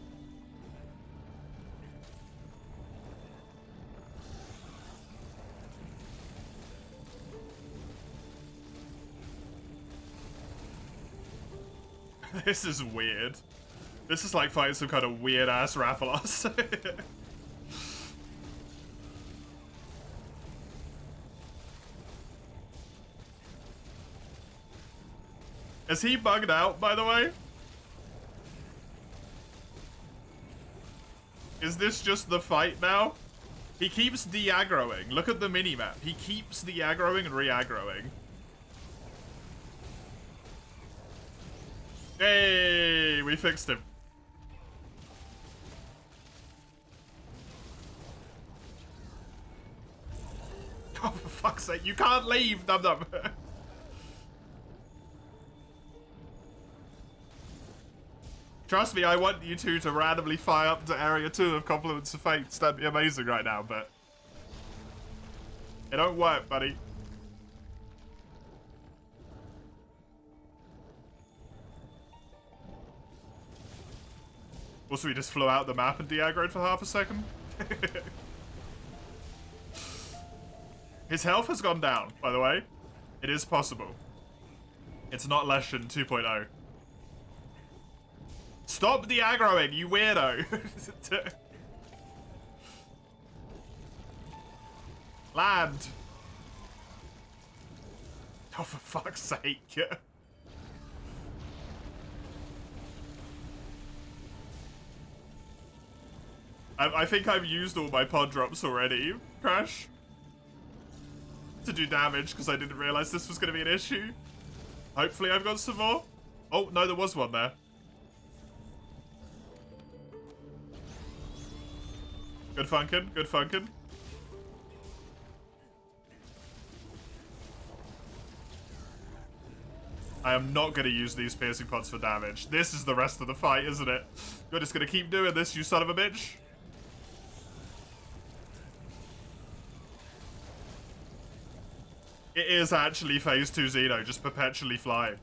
[SPEAKER 1] This is weird. This is like fighting some kind of weird-ass Rathalos. Is he bugged out, by the way? Is this just the fight now? He keeps de-aggroing. Look at the mini-map. He keeps de-aggroing and re-aggroing. Hey, we fixed him. Oh, for fuck's sake, you can't leave, Dum Dum. Trust me, I want you two to randomly fire up to Area 2 of Confluence of Fates. That'd be amazing right now, but it don't work, buddy. Also, we just flew out the map and de-aggroed for half a second. His health has gone down, by the way. It is possible. It's not less than 2.0. Stop de-aggroing, you weirdo! Land! Oh, for fuck's sake. I think I've used all my pod drops already, Crash. To do damage, because I didn't realize this was going to be an issue. Hopefully I've got some more. Oh, no, there was one there. Good funkin', good funkin'. I am not going to use these piercing pods for damage. This is the rest of the fight, isn't it? You're just going to keep doing this, you son of a bitch. It is actually phase 2 Xeno, just perpetually flying.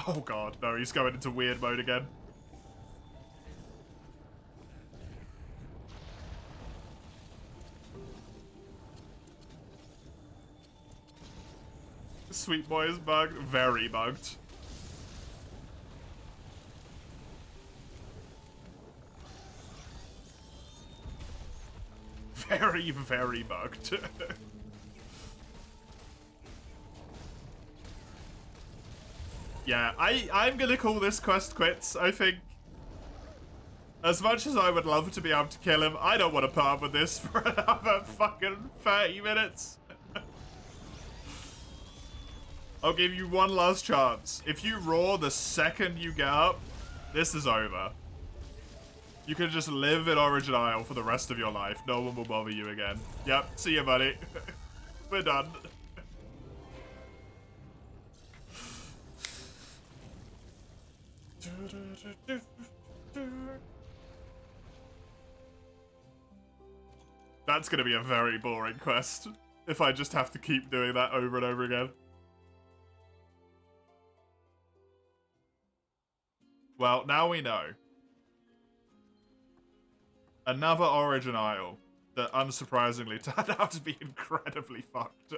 [SPEAKER 1] Oh god, no, he's going into weird mode again. Sweet boy is bugged. Very bugged. Very, very bugged. Yeah, I'm gonna call this quest quits, I think. As much as I would love to be able to kill him, I don't want to put up with this for another fucking 30 minutes. I'll give you one last chance. If you roar the second you get up, this is over. You can just live in Origin Isle for the rest of your life. No one will bother you again. Yep, see you, buddy. We're done. That's gonna be a very boring quest if I just have to keep doing that over and over again. Well, now we know. Another Origin Isle that unsurprisingly turned out to be incredibly fucked.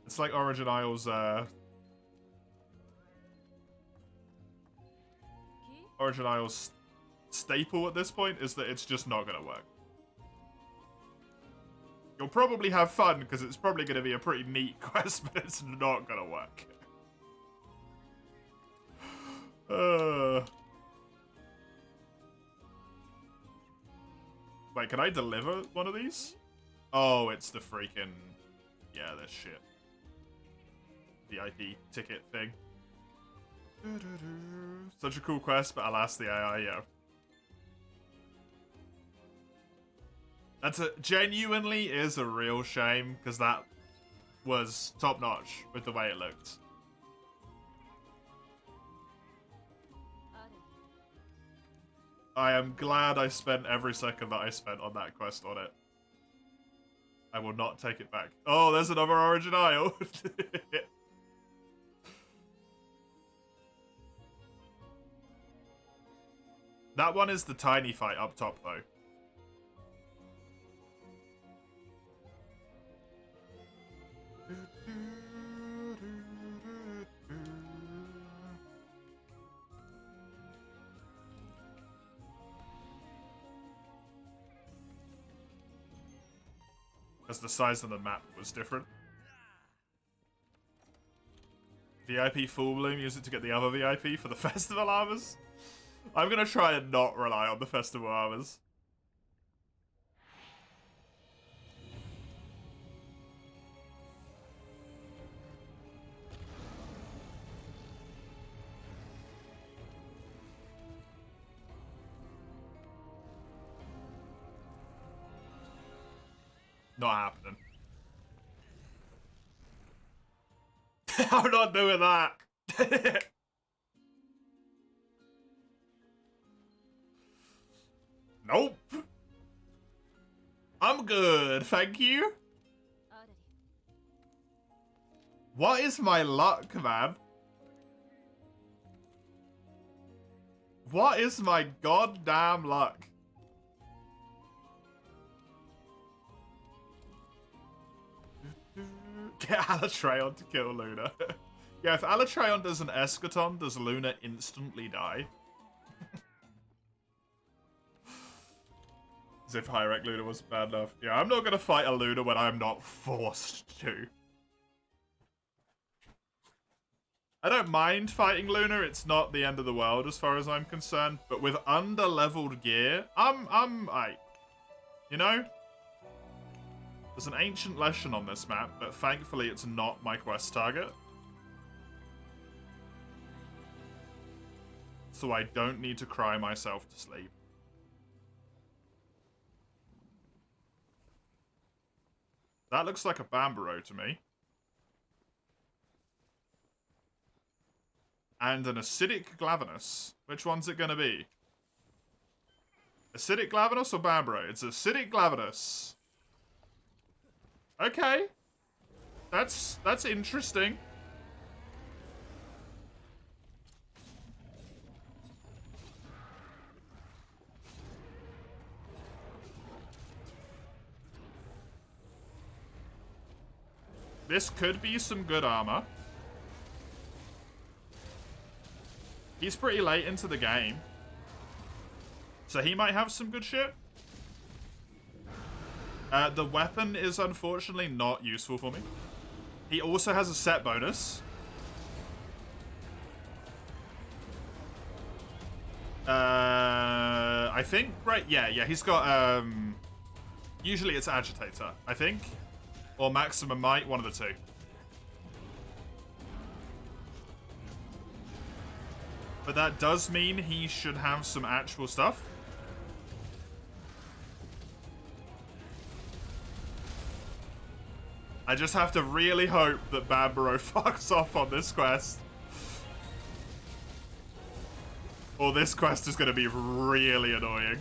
[SPEAKER 1] It's like Origin Isle's, Origin Isle's staple at this point is that it's just not gonna work. You'll probably have fun, because it's probably gonna be a pretty neat quest, but it's not gonna work. Wait, can I deliver one of these? Oh, it's the freaking... Yeah, this shit. VIP ticket thing. Such a cool quest, but alas, the AI, yeah. That's a... Genuinely is a real shame, because that was top-notch with the way it looked. I am glad I spent every second that I spent on that quest on it. I will not take it back. Oh, there's another Origin Isle. That one is the tiny fight up top, though. Because the size of the map was different. VIP Full Bloom, use it to get the other VIP for the Festival Armors. I'm going to try and not rely on the Festival Armors. Not happening. I'm not doing that. Nope. I'm good, thank you. What is my luck, man? What is my goddamn luck? Get Alatreon to kill Luna. Yeah, if Alatreon does an Eschaton, does Luna instantly die? As if high rank Luna was bad enough. Yeah, I'm not gonna fight a Luna when I'm not forced to. I don't mind fighting Luna, it's not the end of the world as far as I'm concerned, but with under-leveled gear, I'm you know? There's an ancient lesson on this map, but thankfully it's not my quest target. So I don't need to cry myself to sleep. That looks like a Bambaro to me. And an Acidic Glavenus. Which one's it gonna be? Acidic Glavenus or Bambaro? It's Acidic Glavenus. Okay. That's interesting. This could be some good armor. He's pretty late into the game. So he might have some good shit. The weapon is unfortunately not useful for me. He also has a set bonus. I think, right? Yeah, he's got, usually it's Agitator, I think. Or Maximum Might, one of the two. But that does mean he should have some actual stuff. I just have to really hope that Bambaro fucks off on this quest. Or this quest is going to be really annoying.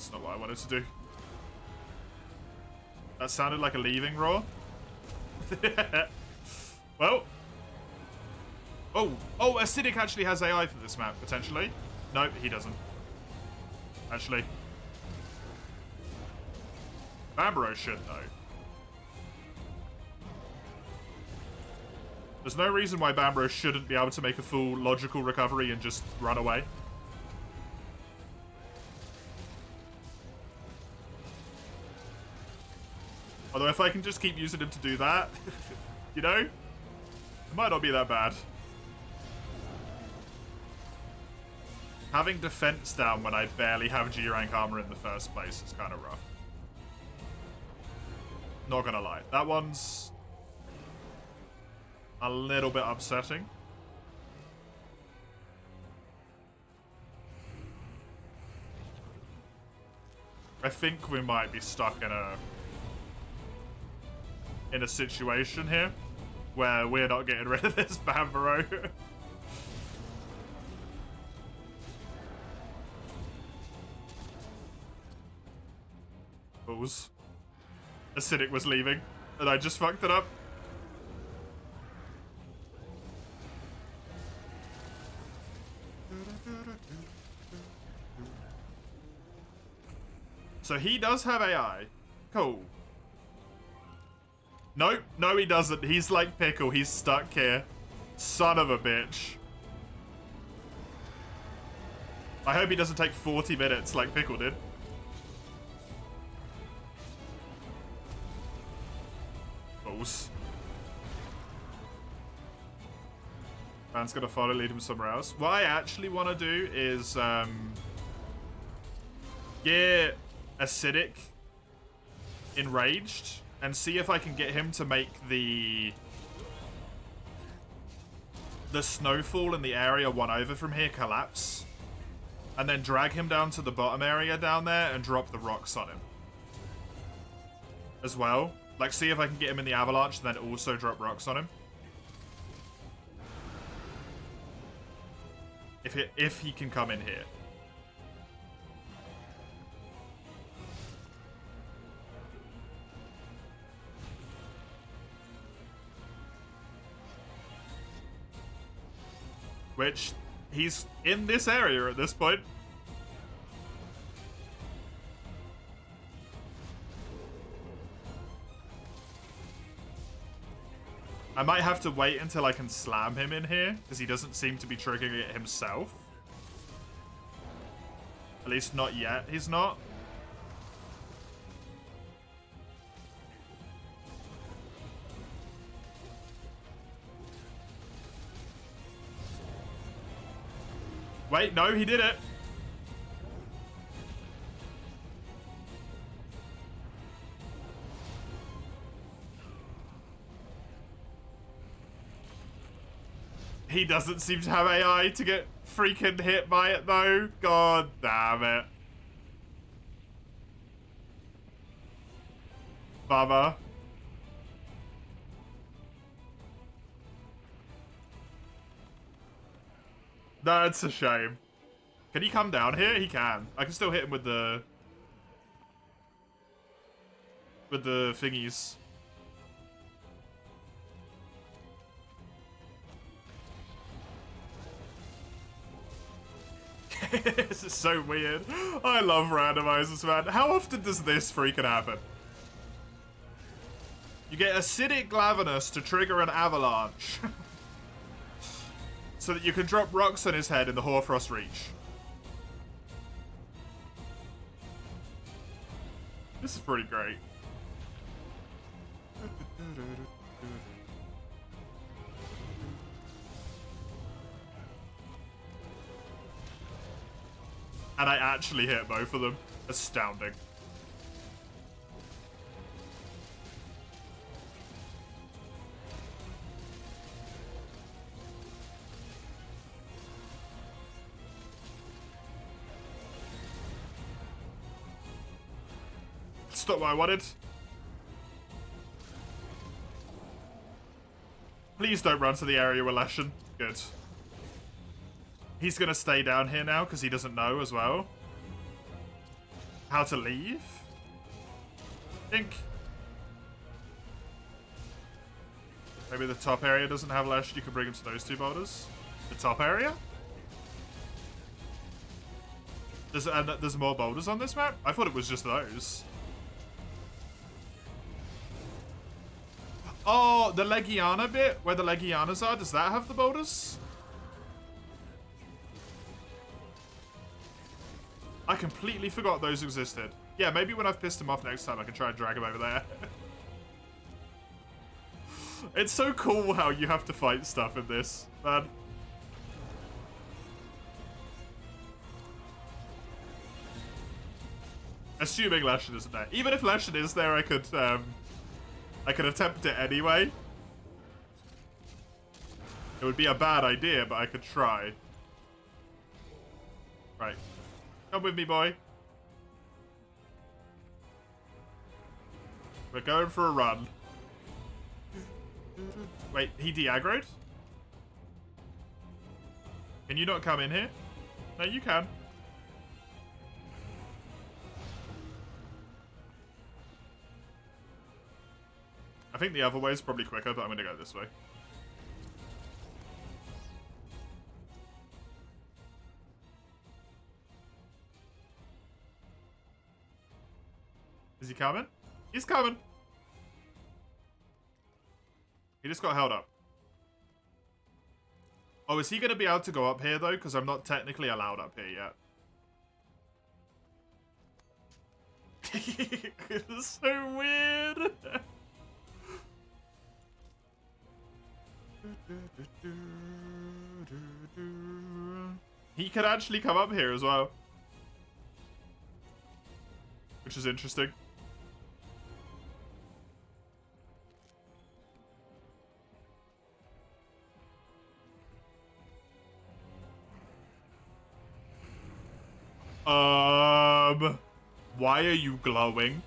[SPEAKER 1] That's not what I wanted to do. That sounded like a leaving roar. Well. Oh, Acidic actually has AI for this map, potentially. No, he doesn't. Actually. Bambro should, though. There's no reason why Bambro shouldn't be able to make a full logical recovery and just run away. Although if I can just keep using him to do that, you know, it might not be that bad. Having defense down when I barely have G-rank armor in the first place is kind of rough. Not gonna lie. That one's a little bit upsetting. I think we might be stuck in a situation here where we're not getting rid of this Bambaro. Balls. Acidic was leaving, and I just fucked it up. So he does have AI. Cool. Nope, no he doesn't. He's like Pickle. He's stuck here. Son of a bitch. I hope he doesn't take 40 minutes like Pickle did. Balls. Man's gonna follow, lead him somewhere else. What I actually want to do is get Acidic enraged and see if I can get him to make the snowfall in the area one over from here collapse, and then drag him down to the bottom area down there and drop the rocks on him as well. Like, see if I can get him in the avalanche and then also drop rocks on him. If he can come in here. Which, he's in this area at this point. I might have to wait until I can slam him in here, because he doesn't seem to be triggering it himself. At least not yet, he's not. Wait, no, he did it. He doesn't seem to have AI to get freaking hit by it, though. God damn it. Bummer. That's a shame. Can he come down here? He can. I can still hit him with the thingies. This is so weird. I love randomizers, man. How often does this freaking happen? You get Acidic Glavenus to trigger an avalanche. So that you can drop rocks on his head in the Hoarfrost Reach. This is pretty great. And I actually hit both of them. Astounding. It's not what I wanted. Please don't run to the area with Leshen. Good. He's gonna stay down here now because he doesn't know as well. how to leave? I think maybe the top area doesn't have Lash. You can bring him to those two boulders. The top area? There's more boulders on this map? I thought it was just those. Oh, the Legiana bit, where the Legianas are, does that have the boulders? I completely forgot those existed. Yeah, maybe when I've pissed him off next time, I can try and drag him over there. It's so cool how you have to fight stuff in this, man. Assuming Leshen isn't there. Even if Leshen is there, I could attempt it anyway. It would be a bad idea, but I could try. Right. Come with me, boy. We're going for a run. Wait, he de-aggroed? Can you not come in here? No, you can. I think the other way is probably quicker, but I'm going to go this way. Is he coming? He's coming! He just got held up. Oh, is he going to be able to go up here, though? Because I'm not technically allowed up here yet. It's so weird! He could actually come up here as well. Which is interesting. Why are you glowing?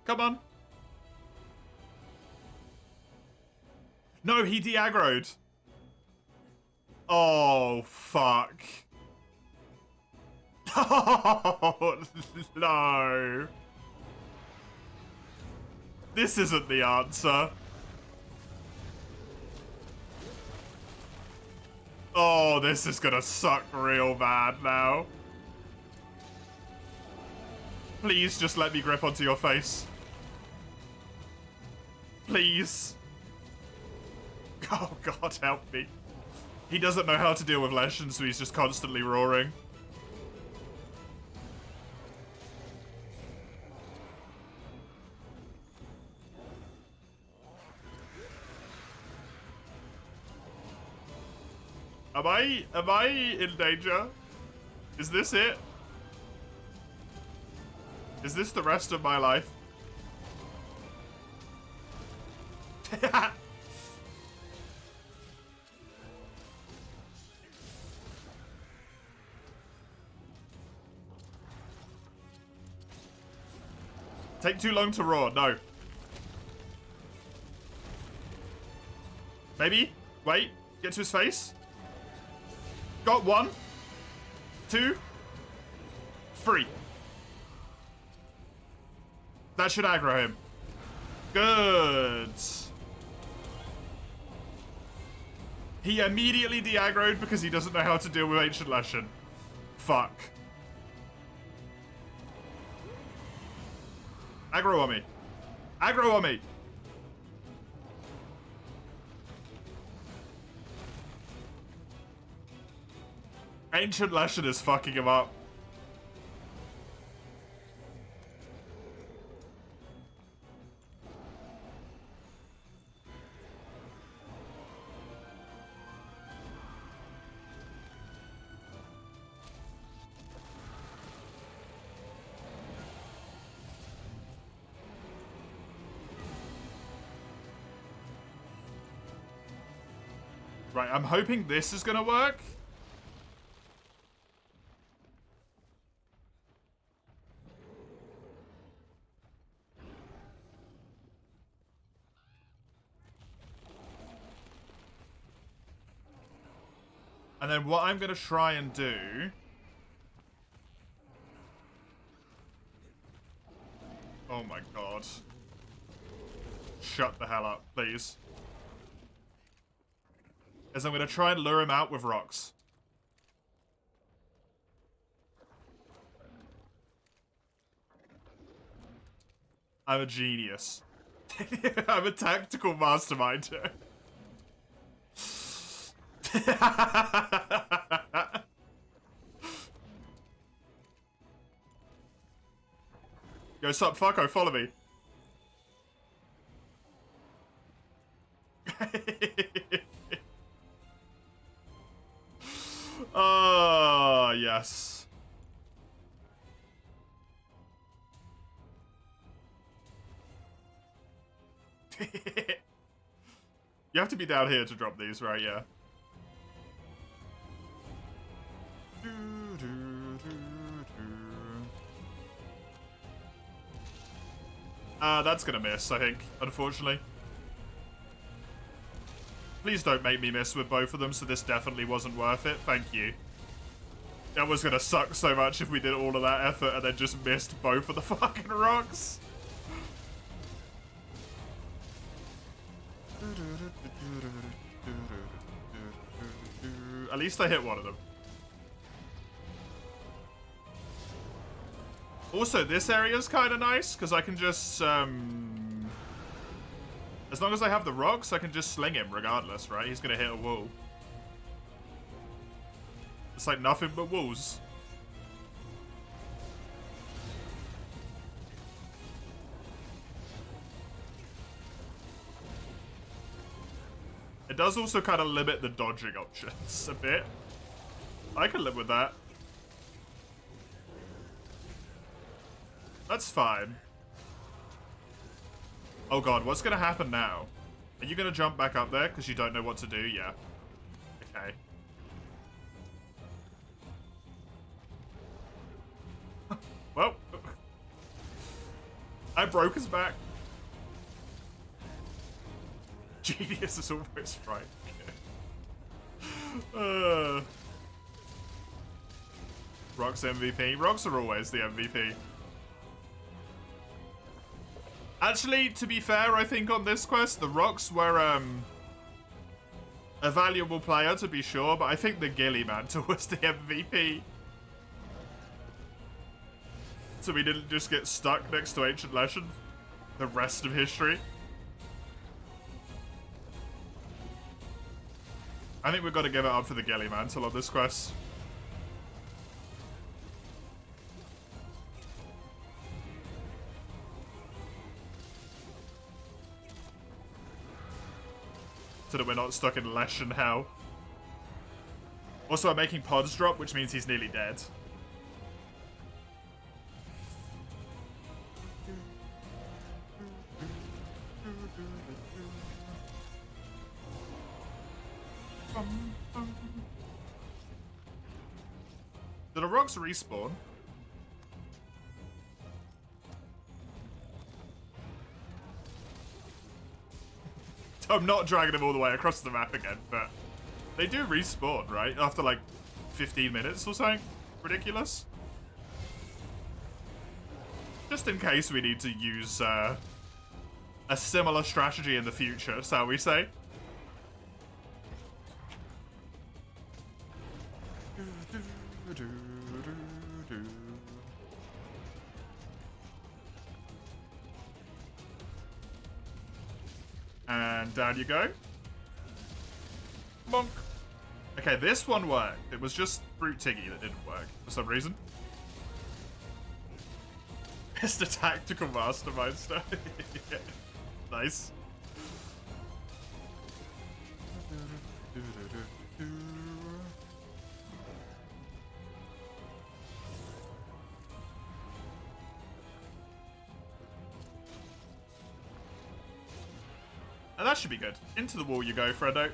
[SPEAKER 1] Come on. No, he de-aggroed. Oh, fuck. Oh, no. This isn't the answer. Oh, this is gonna suck real bad now. Please just let me grip onto your face. Please. Oh, God, help me. He doesn't know how to deal with Leshen, so he's just constantly roaring. Am I in danger? Is this it? Is this the rest of my life? Take too long to roar. No. Maybe? Wait. Get to his face. Got 1, 2, 3. That should aggro him. Good. He immediately de-aggroed because he doesn't know how to deal with Ancient Leshen. Fuck. Aggro on me. Aggro on me. Ancient Leshen is fucking him up. Right, I'm hoping this is gonna work. And then what I'm going to try and do... Oh my god. Shut the hell up, please. Is I'm going to try and lure him out with rocks. I'm a genius. I'm a tactical mastermind. Yo, sup, fucko, follow me. Oh, yes. You have to be down here to drop these, right? Yeah. That's gonna miss, I think, unfortunately. Please don't make me miss with both of them, so this definitely wasn't worth it. Thank you. That was gonna suck so much if we did all of that effort and then just missed both of the fucking rocks. At least I hit one of them. Also, this area is kind of nice, because I can just, as long as I have the rocks, I can just sling him regardless, right? He's going to hit a wall. It's like nothing but walls. It does also kind of limit the dodging options a bit. I can live with that. That's fine. Oh god, what's gonna happen now? Are you gonna jump back up there because you don't know what to do? Yeah. Okay. Well. I broke his back. Genius is always right. Rock's MVP. Rocks are always the MVP. Actually, to be fair, I think on this quest, the rocks were a valuable player to be sure, but I think the Ghillie Mantle was the MVP. So we didn't just get stuck next to Ancient Legend the rest of history. I think we've got to give it up for the Ghillie Mantle on this quest. So that we're not stuck in Lesh and Hell. Also, I'm making pods drop, which means he's nearly dead. Do the rocks respawn? I'm not dragging them all the way across the map again, but they do respawn, right? After like 15 minutes or something ridiculous. Just in case we need to use a similar strategy in the future, shall we say? And down you go. Bonk. Okay, this one worked. It was just Fruit Tiggy that didn't work for some reason. Mr. Tactical Mastermind stuff. Yeah. Nice. And that should be good. Into the wall you go, Freddo.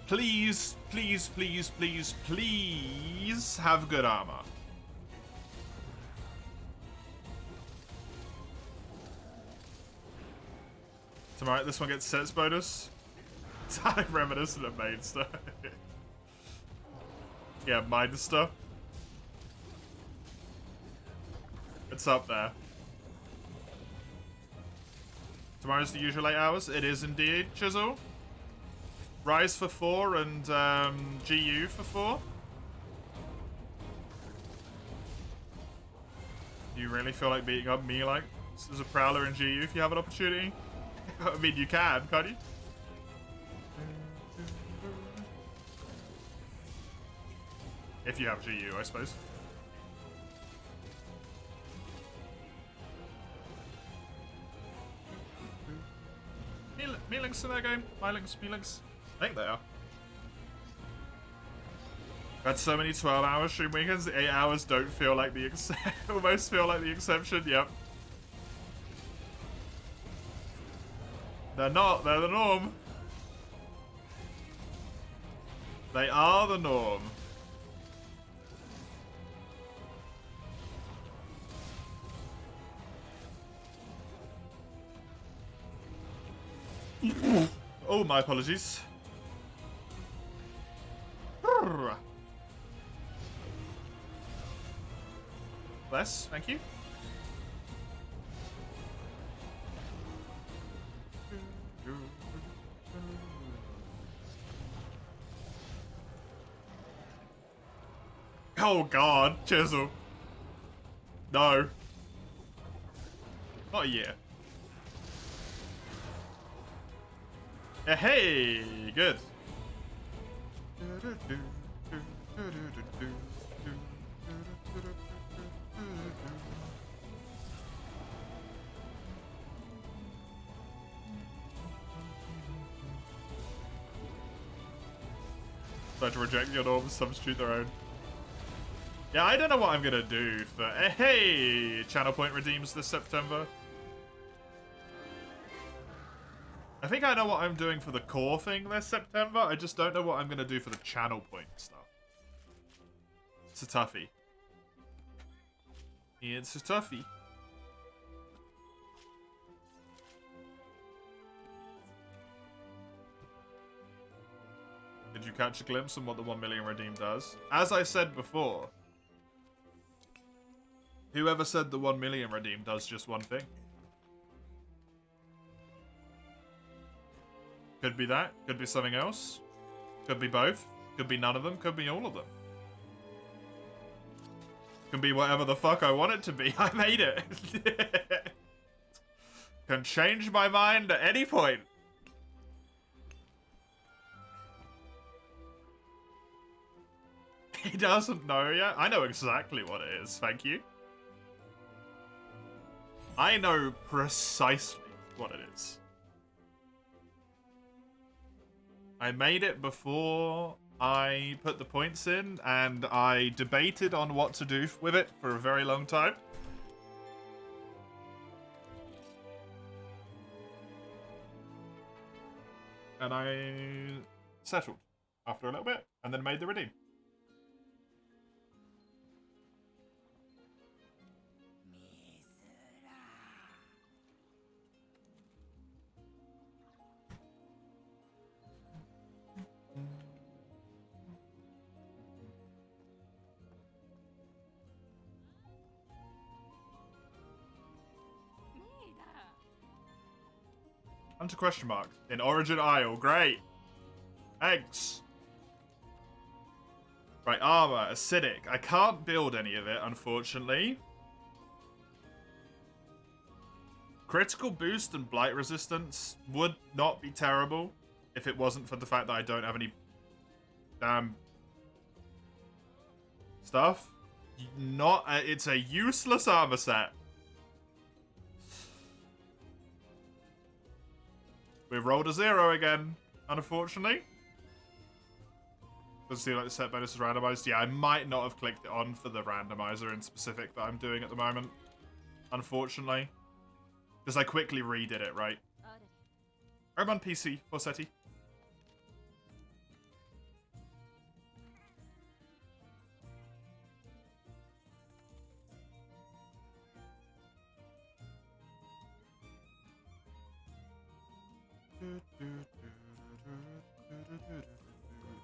[SPEAKER 1] Please, please, please, please, please have good armor. Tomorrow, this one gets sets bonus. Time reminiscent of Mainster. Yeah, Minster. It's up there. Tomorrow's the usual 8 hours. It is indeed, Chisel. Rise for 4 and GU for 4. Do you really feel like beating up me like as a Prowler in GU if you have an opportunity? I mean, you can, can't you? If you have GU, I suppose. Mealings in that game? Mealings? I think they are. Had so many 12-hour stream weekends, the 8 hours don't feel like the almost feel like the exception, yep. They're not, they're the norm. They are the norm. Oh, my apologies. Bless, thank you. Oh god, Chisel. No. Not a year. Hey, good. Try to reject your norms, substitute their own. Yeah, I don't know what I'm gonna do for. Hey, channel point redeems this September. I think I know what I'm doing for the core thing this September. I just don't know what I'm gonna do for the channel point stuff. It's a toughie. It's a toughie. Did you catch a glimpse on what the 1 million redeem does? As I said before, whoever said the 1 million redeem does just one thing? Could be that. Could be something else. Could be both. Could be none of them. Could be all of them. Could be whatever the fuck I want it to be. I made it. Can change my mind at any point. He doesn't know yet? I know exactly what it is, thank you. I know precisely what it is. I made it before I put the points in, and I debated on what to do with it for a very long time. And I settled after a little bit, and then made the redeem. Under question mark. In Origin Isle. Great. Thanks. Right, armor. Acidic. I can't build any of it, unfortunately. Critical boost and blight resistance would not be terrible if it wasn't for the fact that I don't have any damn stuff. It's a useless armor set. We've rolled a 0 again, unfortunately. Doesn't seem like the set bonus is randomized. Yeah, I might not have clicked it on for the randomizer in specific that I'm doing at the moment. Unfortunately. Because I quickly redid it, right? I'm on PC, Forsetti.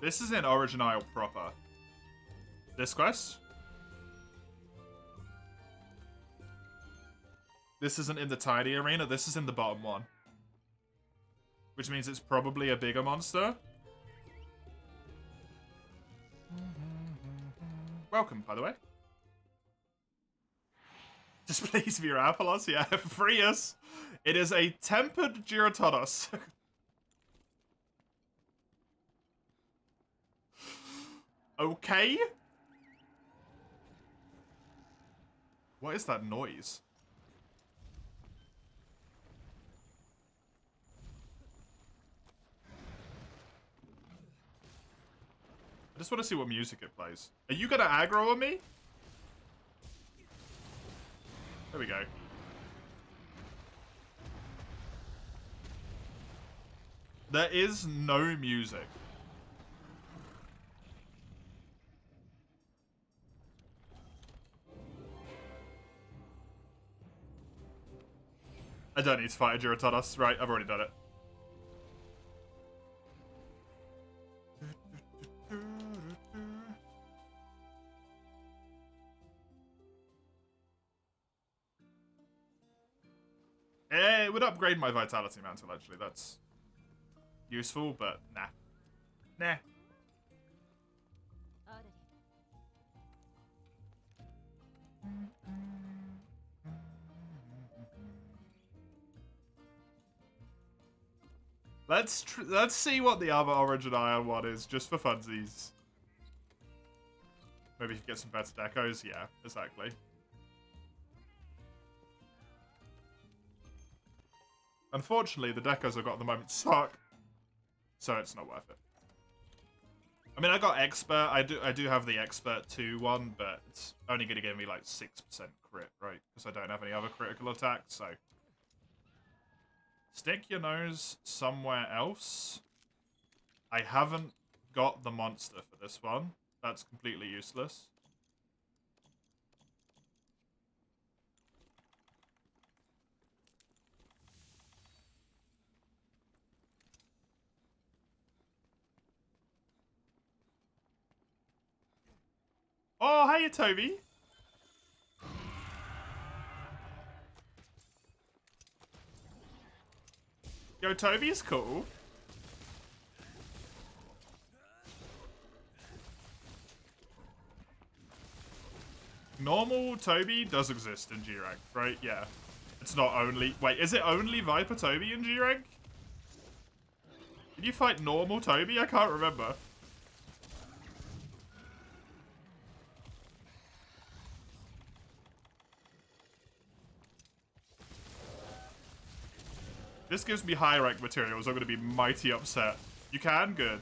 [SPEAKER 1] This is in Origin Isle proper. This quest? This isn't in the tiny arena, this is in the bottom one. Which means it's probably a bigger monster. Welcome, by the way. Displeased with your Apolos? Yeah, free us. It is a tempered Gyrotonos. Okay. What is that noise? I just want to see what music it plays. Are you gonna aggro on me? There we go. There is no music. I don't need to fight a Gyrotonos. Right, I've already done it. It would upgrade my Vitality Mantle, actually. That's useful, but nah. Nah. Let's see what the other Origin Isle one is, just for funsies. Maybe you can get some better decos. Yeah, exactly. Unfortunately, the decos I've got at the moment suck, so it's not worth it. I mean, I got Expert. I do have the Expert 2 one, but it's only going to give me like 6% crit, right? Because I don't have any other critical attacks, so... Stick your nose somewhere else. I haven't got the monster for this one. That's completely useless. Oh, hiya, Toby. Yo, Toby's cool. Normal Toby does exist in G-Rank, right? Yeah. It's not only... Wait, is it only Viper Toby in G-Rank? Did you fight normal Toby? I can't remember. This gives me high rank materials. I'm going to be mighty upset. You can? Good.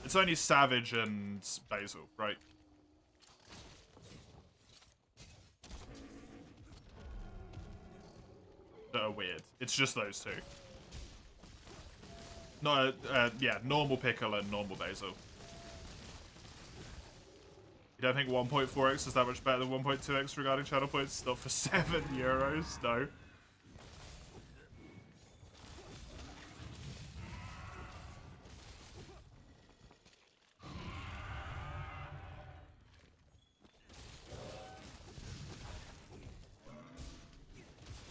[SPEAKER 1] It's only Savage and Basil, right? That are weird. It's just those two. No, yeah, normal Pickle and normal Basil. You don't think 1.4x is that much better than 1.2x regarding channel points? Not for €7, no.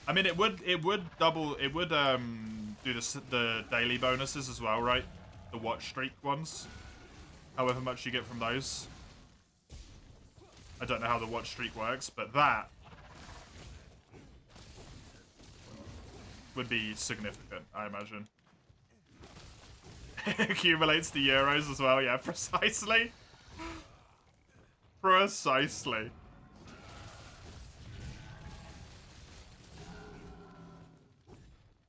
[SPEAKER 1] I mean, it would double, it would do the daily bonuses as well, right? The watch streak ones. However much you get from those. I don't know how the watch streak works, but that would be significant, I imagine. Accumulates the euros as well, yeah, precisely. Precisely.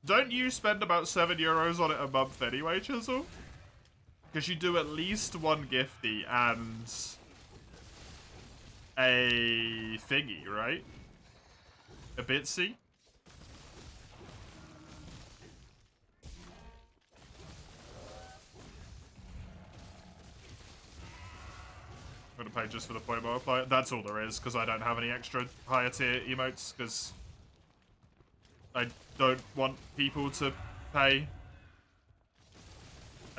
[SPEAKER 1] Don't you spend about €7 on it a month anyway, Chisel? Because you do at least one gifty and a thingy, right? A bitsy? I'm gonna pay just for the point multiplier. That's all there is, because I don't have any extra higher tier emotes, because I don't want people to pay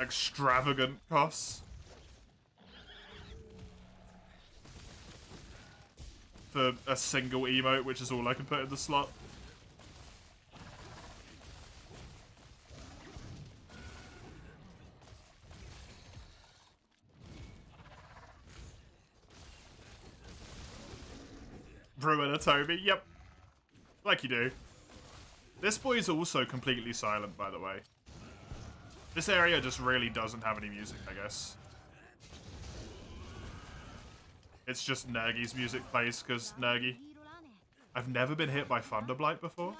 [SPEAKER 1] extravagant costs for a single emote, which is all I can put in the slot. Ruin a Toby, yep. Like you do. This boy's also completely silent, by the way. This area just really doesn't have any music, I guess. It's just Nergi's music plays because Nergi. I've never been hit by Thunderblight before.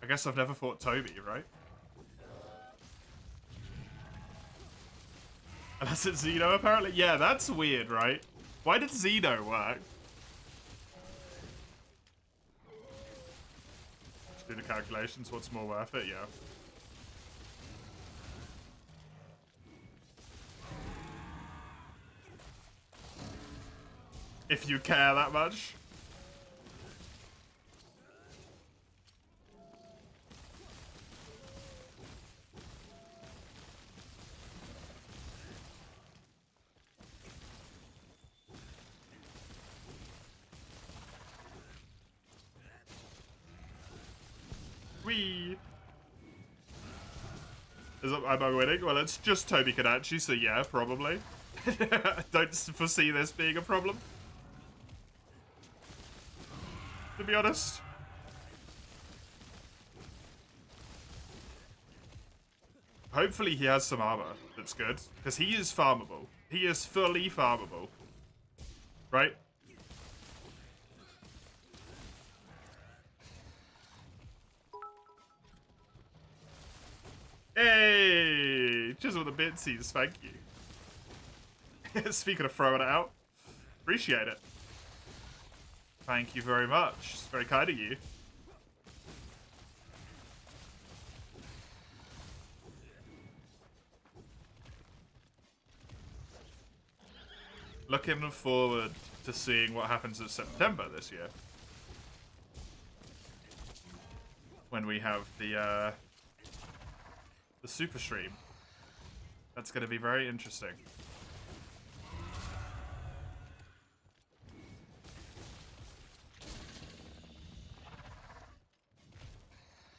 [SPEAKER 1] I guess I've never fought Toby, right? Unless it's Xeno, apparently. Yeah, that's weird, right? Why did Xeno work? Let's do the calculations. What's more worth it? Yeah. If you care that much. Whee! Am I winning? Well, it's just Toby Kadachi, so yeah, probably. Don't foresee this being a problem. To be honest. Hopefully he has some armor that's good, because he is farmable. He is fully farmable. Right? Hey! Chisel the bitsies, thank you. Speaking of throwing it out, appreciate it. Thank you very much. It's very kind of you. Looking forward to seeing what happens in September this year. When we have the super stream. That's going to be very interesting.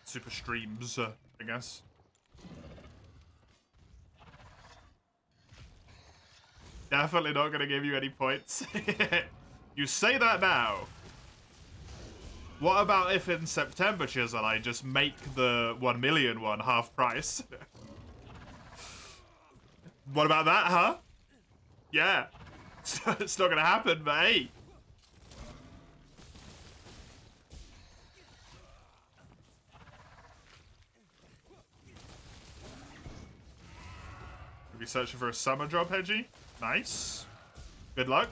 [SPEAKER 1] Super streams, I guess. Definitely not going to give you any points. You say that now. What about if in September, Chisel, I just make the 1 million one half price? What about that, huh? Yeah. It's not going to happen, but hey. We'll be searching for a summer job, Hedgie. Nice. Good luck.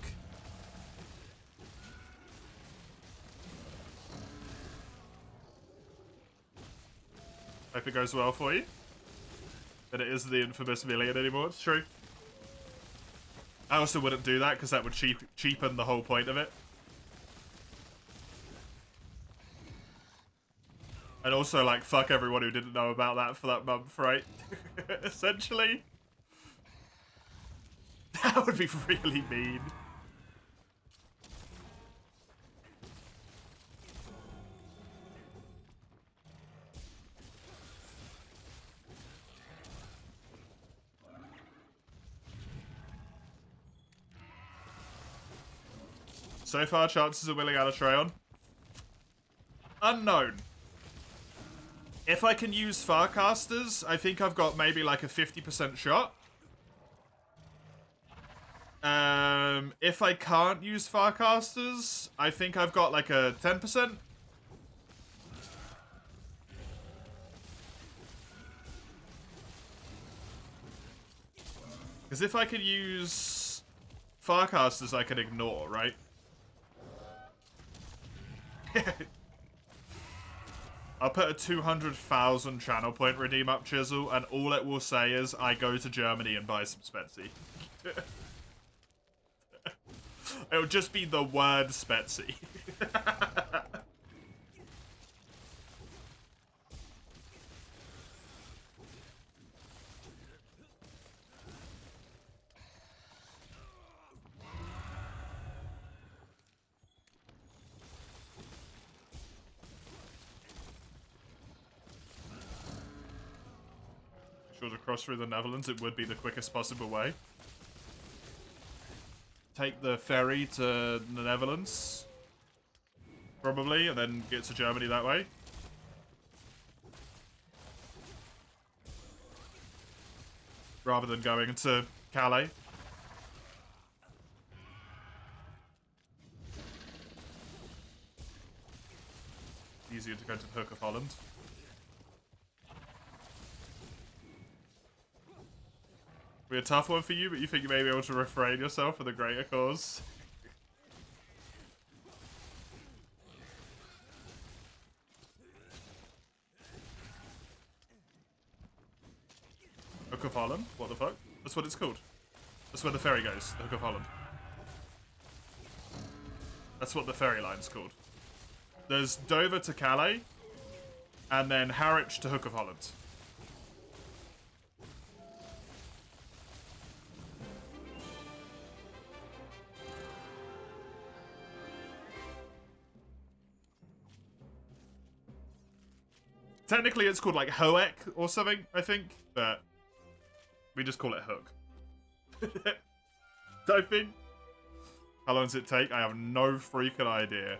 [SPEAKER 1] Hope it goes well for you. That it is the infamous million anymore. It's true. I also wouldn't do that because that would cheapen the whole point of it. And also, like, fuck everyone who didn't know about that for that month, right? Essentially. That would be really mean. So far, chances of winning out of Treon? Unknown. If I can use Farcasters, I think I've got maybe like a 50% shot. If I can't use Farcasters, I think I've got like a 10%. Because if I could use Farcasters, I can ignore, right? I'll put a 200,000 channel point redeem up, Chisel, and all it will say is, I go to Germany and buy some Spetsy. It'll just be the word Spetsy. To cross through the Netherlands, it would be the quickest possible way. Take the ferry to the Netherlands, probably, and then get to Germany that way. Rather than going to Calais. Easier to go to the Hook of Holland. Be a tough one for you, but you think you may be able to refrain yourself for the greater cause. Hook of Holland? What the fuck? That's what it's called. That's where the ferry goes, the Hook of Holland. That's what the ferry line's called. There's Dover to Calais, and then Harwich to Hook of Holland. Technically, it's called like Hoek or something, I think, but we just call it Hook. I think. How long does it take? I have no freaking idea.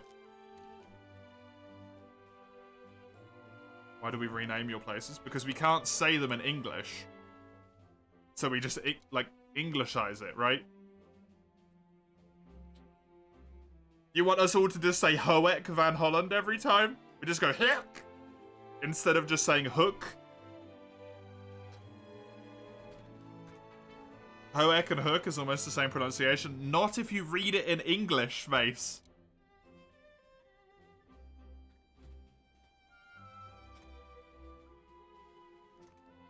[SPEAKER 1] Why do we rename your places? Because we can't say them in English. So we just, like, Englishize it, right? You want us all to just say Hoek van Holland every time? We just go Hoek instead of just saying Hook. Hoek and Hook is almost the same pronunciation. Not if you read it in English, Mace.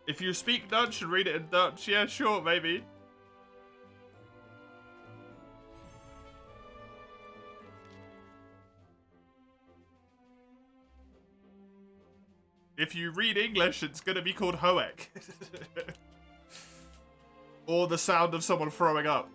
[SPEAKER 1] If you speak Dutch and read it in Dutch, yeah, sure, maybe. If you read English, it's gonna be called Hoek. Or the sound of someone throwing up.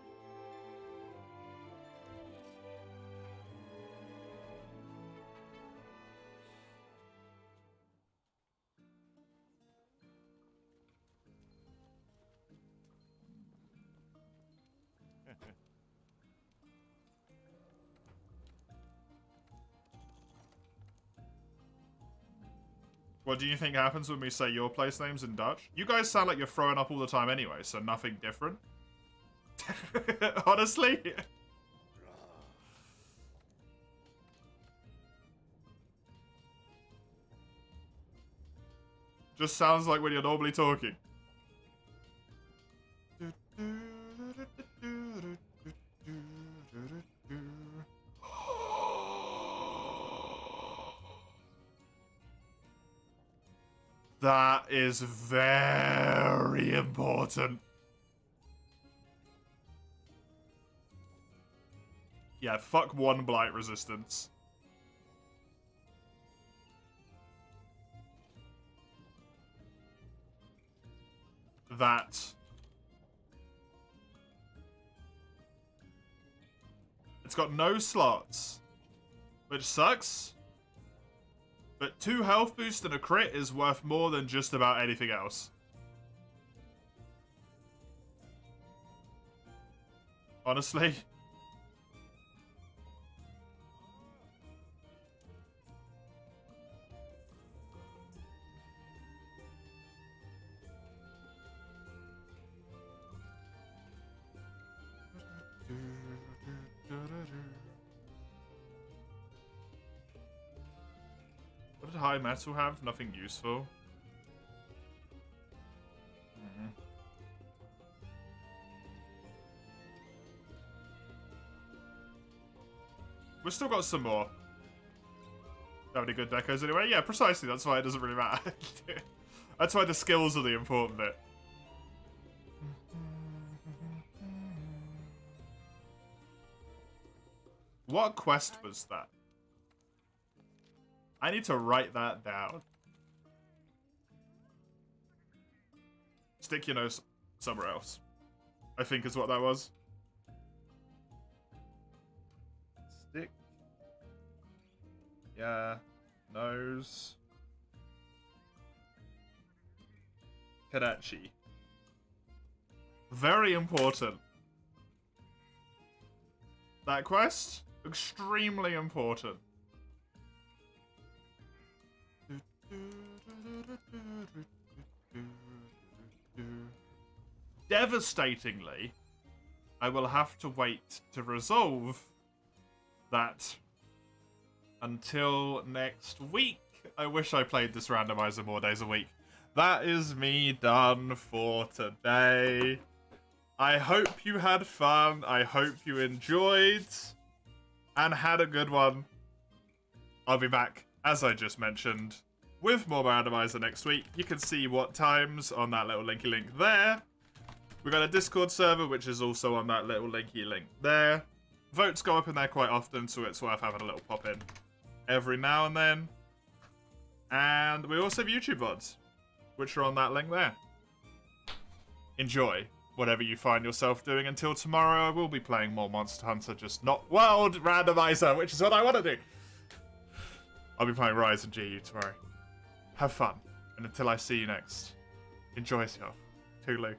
[SPEAKER 1] What do you think happens when we say your place names in Dutch? You guys sound like you're throwing up all the time anyway, so nothing different. Honestly. Just sounds like when you're normally talking. That is very important. Yeah, fuck one blight resistance. That. It's got no slots, which sucks. But 2 health boost and a crit is worth more than just about anything else. Honestly. What did high metal have? Nothing useful. We've still got some more. How many good decos anyway? Yeah, precisely. That's why it doesn't really matter. That's why the skills are the important bit. What quest was that? I need to write that down. Stick your nose somewhere else, I think is what that was. Stick. Yeah. Nose. Kadachi. Very important. That quest? Extremely important. Devastatingly, I will have to wait to resolve that until next week. I wish I played this randomizer more days a week. That is me done for today. I hope you had fun. I hope you enjoyed and had a good one. I'll be back, as I just mentioned, with more randomizer next week. You can see what times on that little linky link there. We've got a Discord server, which is also on that little linky link there. Votes go up in there quite often, so it's worth having a little pop in every now and then. And we also have YouTube VODs, which are on that link there. Enjoy whatever you find yourself doing. Until tomorrow, I will be playing more Monster Hunter, just not World Randomizer, which is what I want to do. I'll be playing Rise and GU tomorrow. Have fun. And until I see you next, enjoy yourself. Toodaloo.